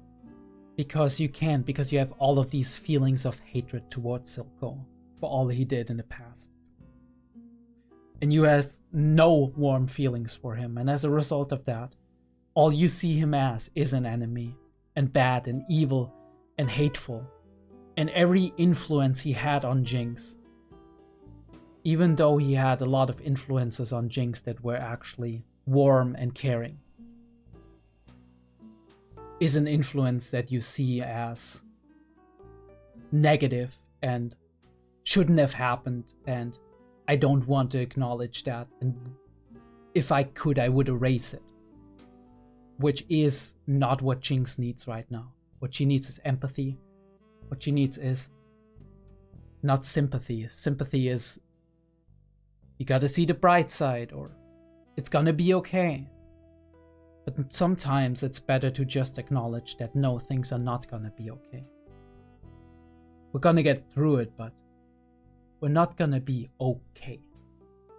Because you can't, because you have all of these feelings of hatred towards Silco for all he did in the past. And you have no warm feelings for him, and as a result of that, all you see him as is an enemy, and bad and evil and hateful. And every influence he had on Jinx, even though he had a lot of influences on Jinx that were actually warm and caring, is an influence that you see as negative and shouldn't have happened, and I don't want to acknowledge that, and if I could, I would erase it. Which is not what Jinx needs right now. What she needs is empathy. What she needs is not sympathy. Sympathy is, you gotta see the bright side, or it's gonna be okay. But sometimes it's better to just acknowledge that no, things are not gonna be okay. We're gonna get through it, but we're not gonna be okay.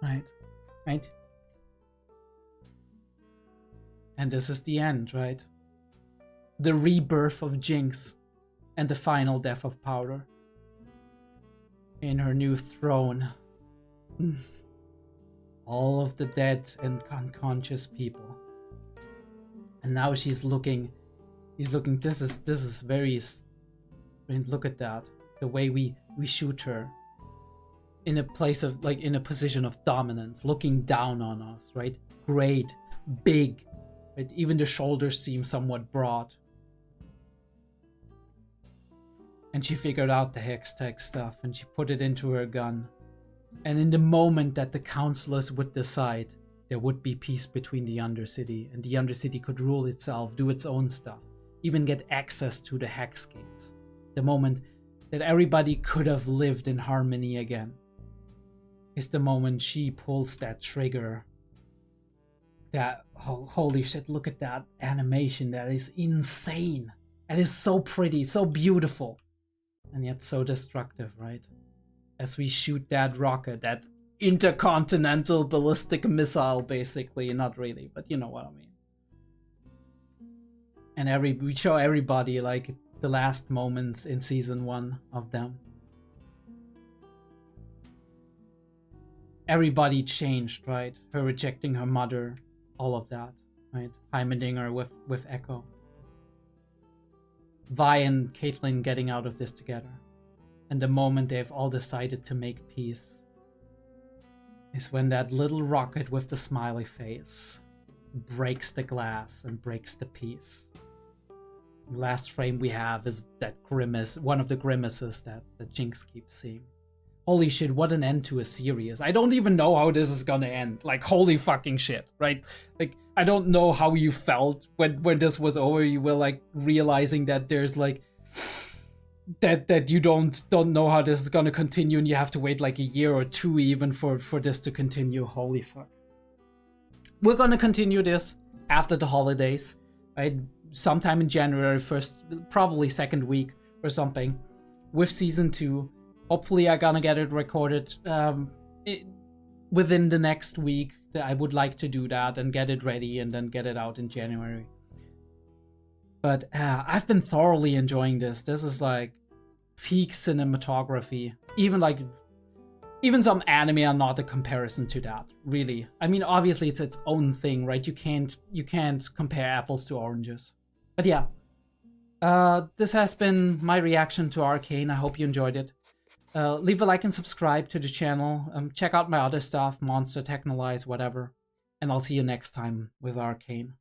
Right? Right? And this is the end, right? The rebirth of Jinx and the final death of Powder in her new throne. All of the dead and unconscious people. And now she's looking, this is very, I mean, look at that. The way we shoot her in a place of, like, in a position of dominance, looking down on us, right? Great, big, right? Even the shoulders seem somewhat broad. And she figured out the hex tech stuff and she put it into her gun. And in the moment that the councillors would decide, there would be peace between the Undercity, and the Undercity could rule itself, do its own stuff, even get access to the hex gates. The moment that everybody could have lived in harmony again is the moment she pulls that trigger. That, holy shit, look at that animation. That is insane. That is so pretty, so beautiful, and yet so destructive, right? As we shoot that rocket, that intercontinental ballistic missile, basically. Not really, but you know what I mean. And we show everybody like the last moments in season 1 of them. Everybody changed, right? Her rejecting her mother, all of that, right? Heimendinger with Echo. Vi and Caitlyn getting out of this together. And the moment they've all decided to make peace is when that little rocket with the smiley face breaks the glass and breaks the peace. The last frame we have is that grimace, one of the grimaces that Jinx keeps seeing. Holy shit, what an end to a series. I don't even know how this is gonna end. Like, holy fucking shit, right? Like, I don't know how you felt when this was over. You were like realizing that there's like that you don't know how this is gonna continue, and you have to wait like a year or 2 even for this to continue. Holy fuck. We're gonna continue this after the holidays, right? Sometime in January, probably second week or something, with season 2. Hopefully I'm gonna get it recorded within the next week. I would like to do that and get it ready and then get it out in January. But I've been thoroughly enjoying this. This is like peak cinematography. Even some anime are not a comparison to that, really. I mean, obviously it's its own thing, right? You can't compare apples to oranges. But yeah, this has been my reaction to Arcane. I hope you enjoyed it. Leave a like and subscribe to the channel. Check out my other stuff, Monster, Technolize, whatever. And I'll see you next time with Arcane.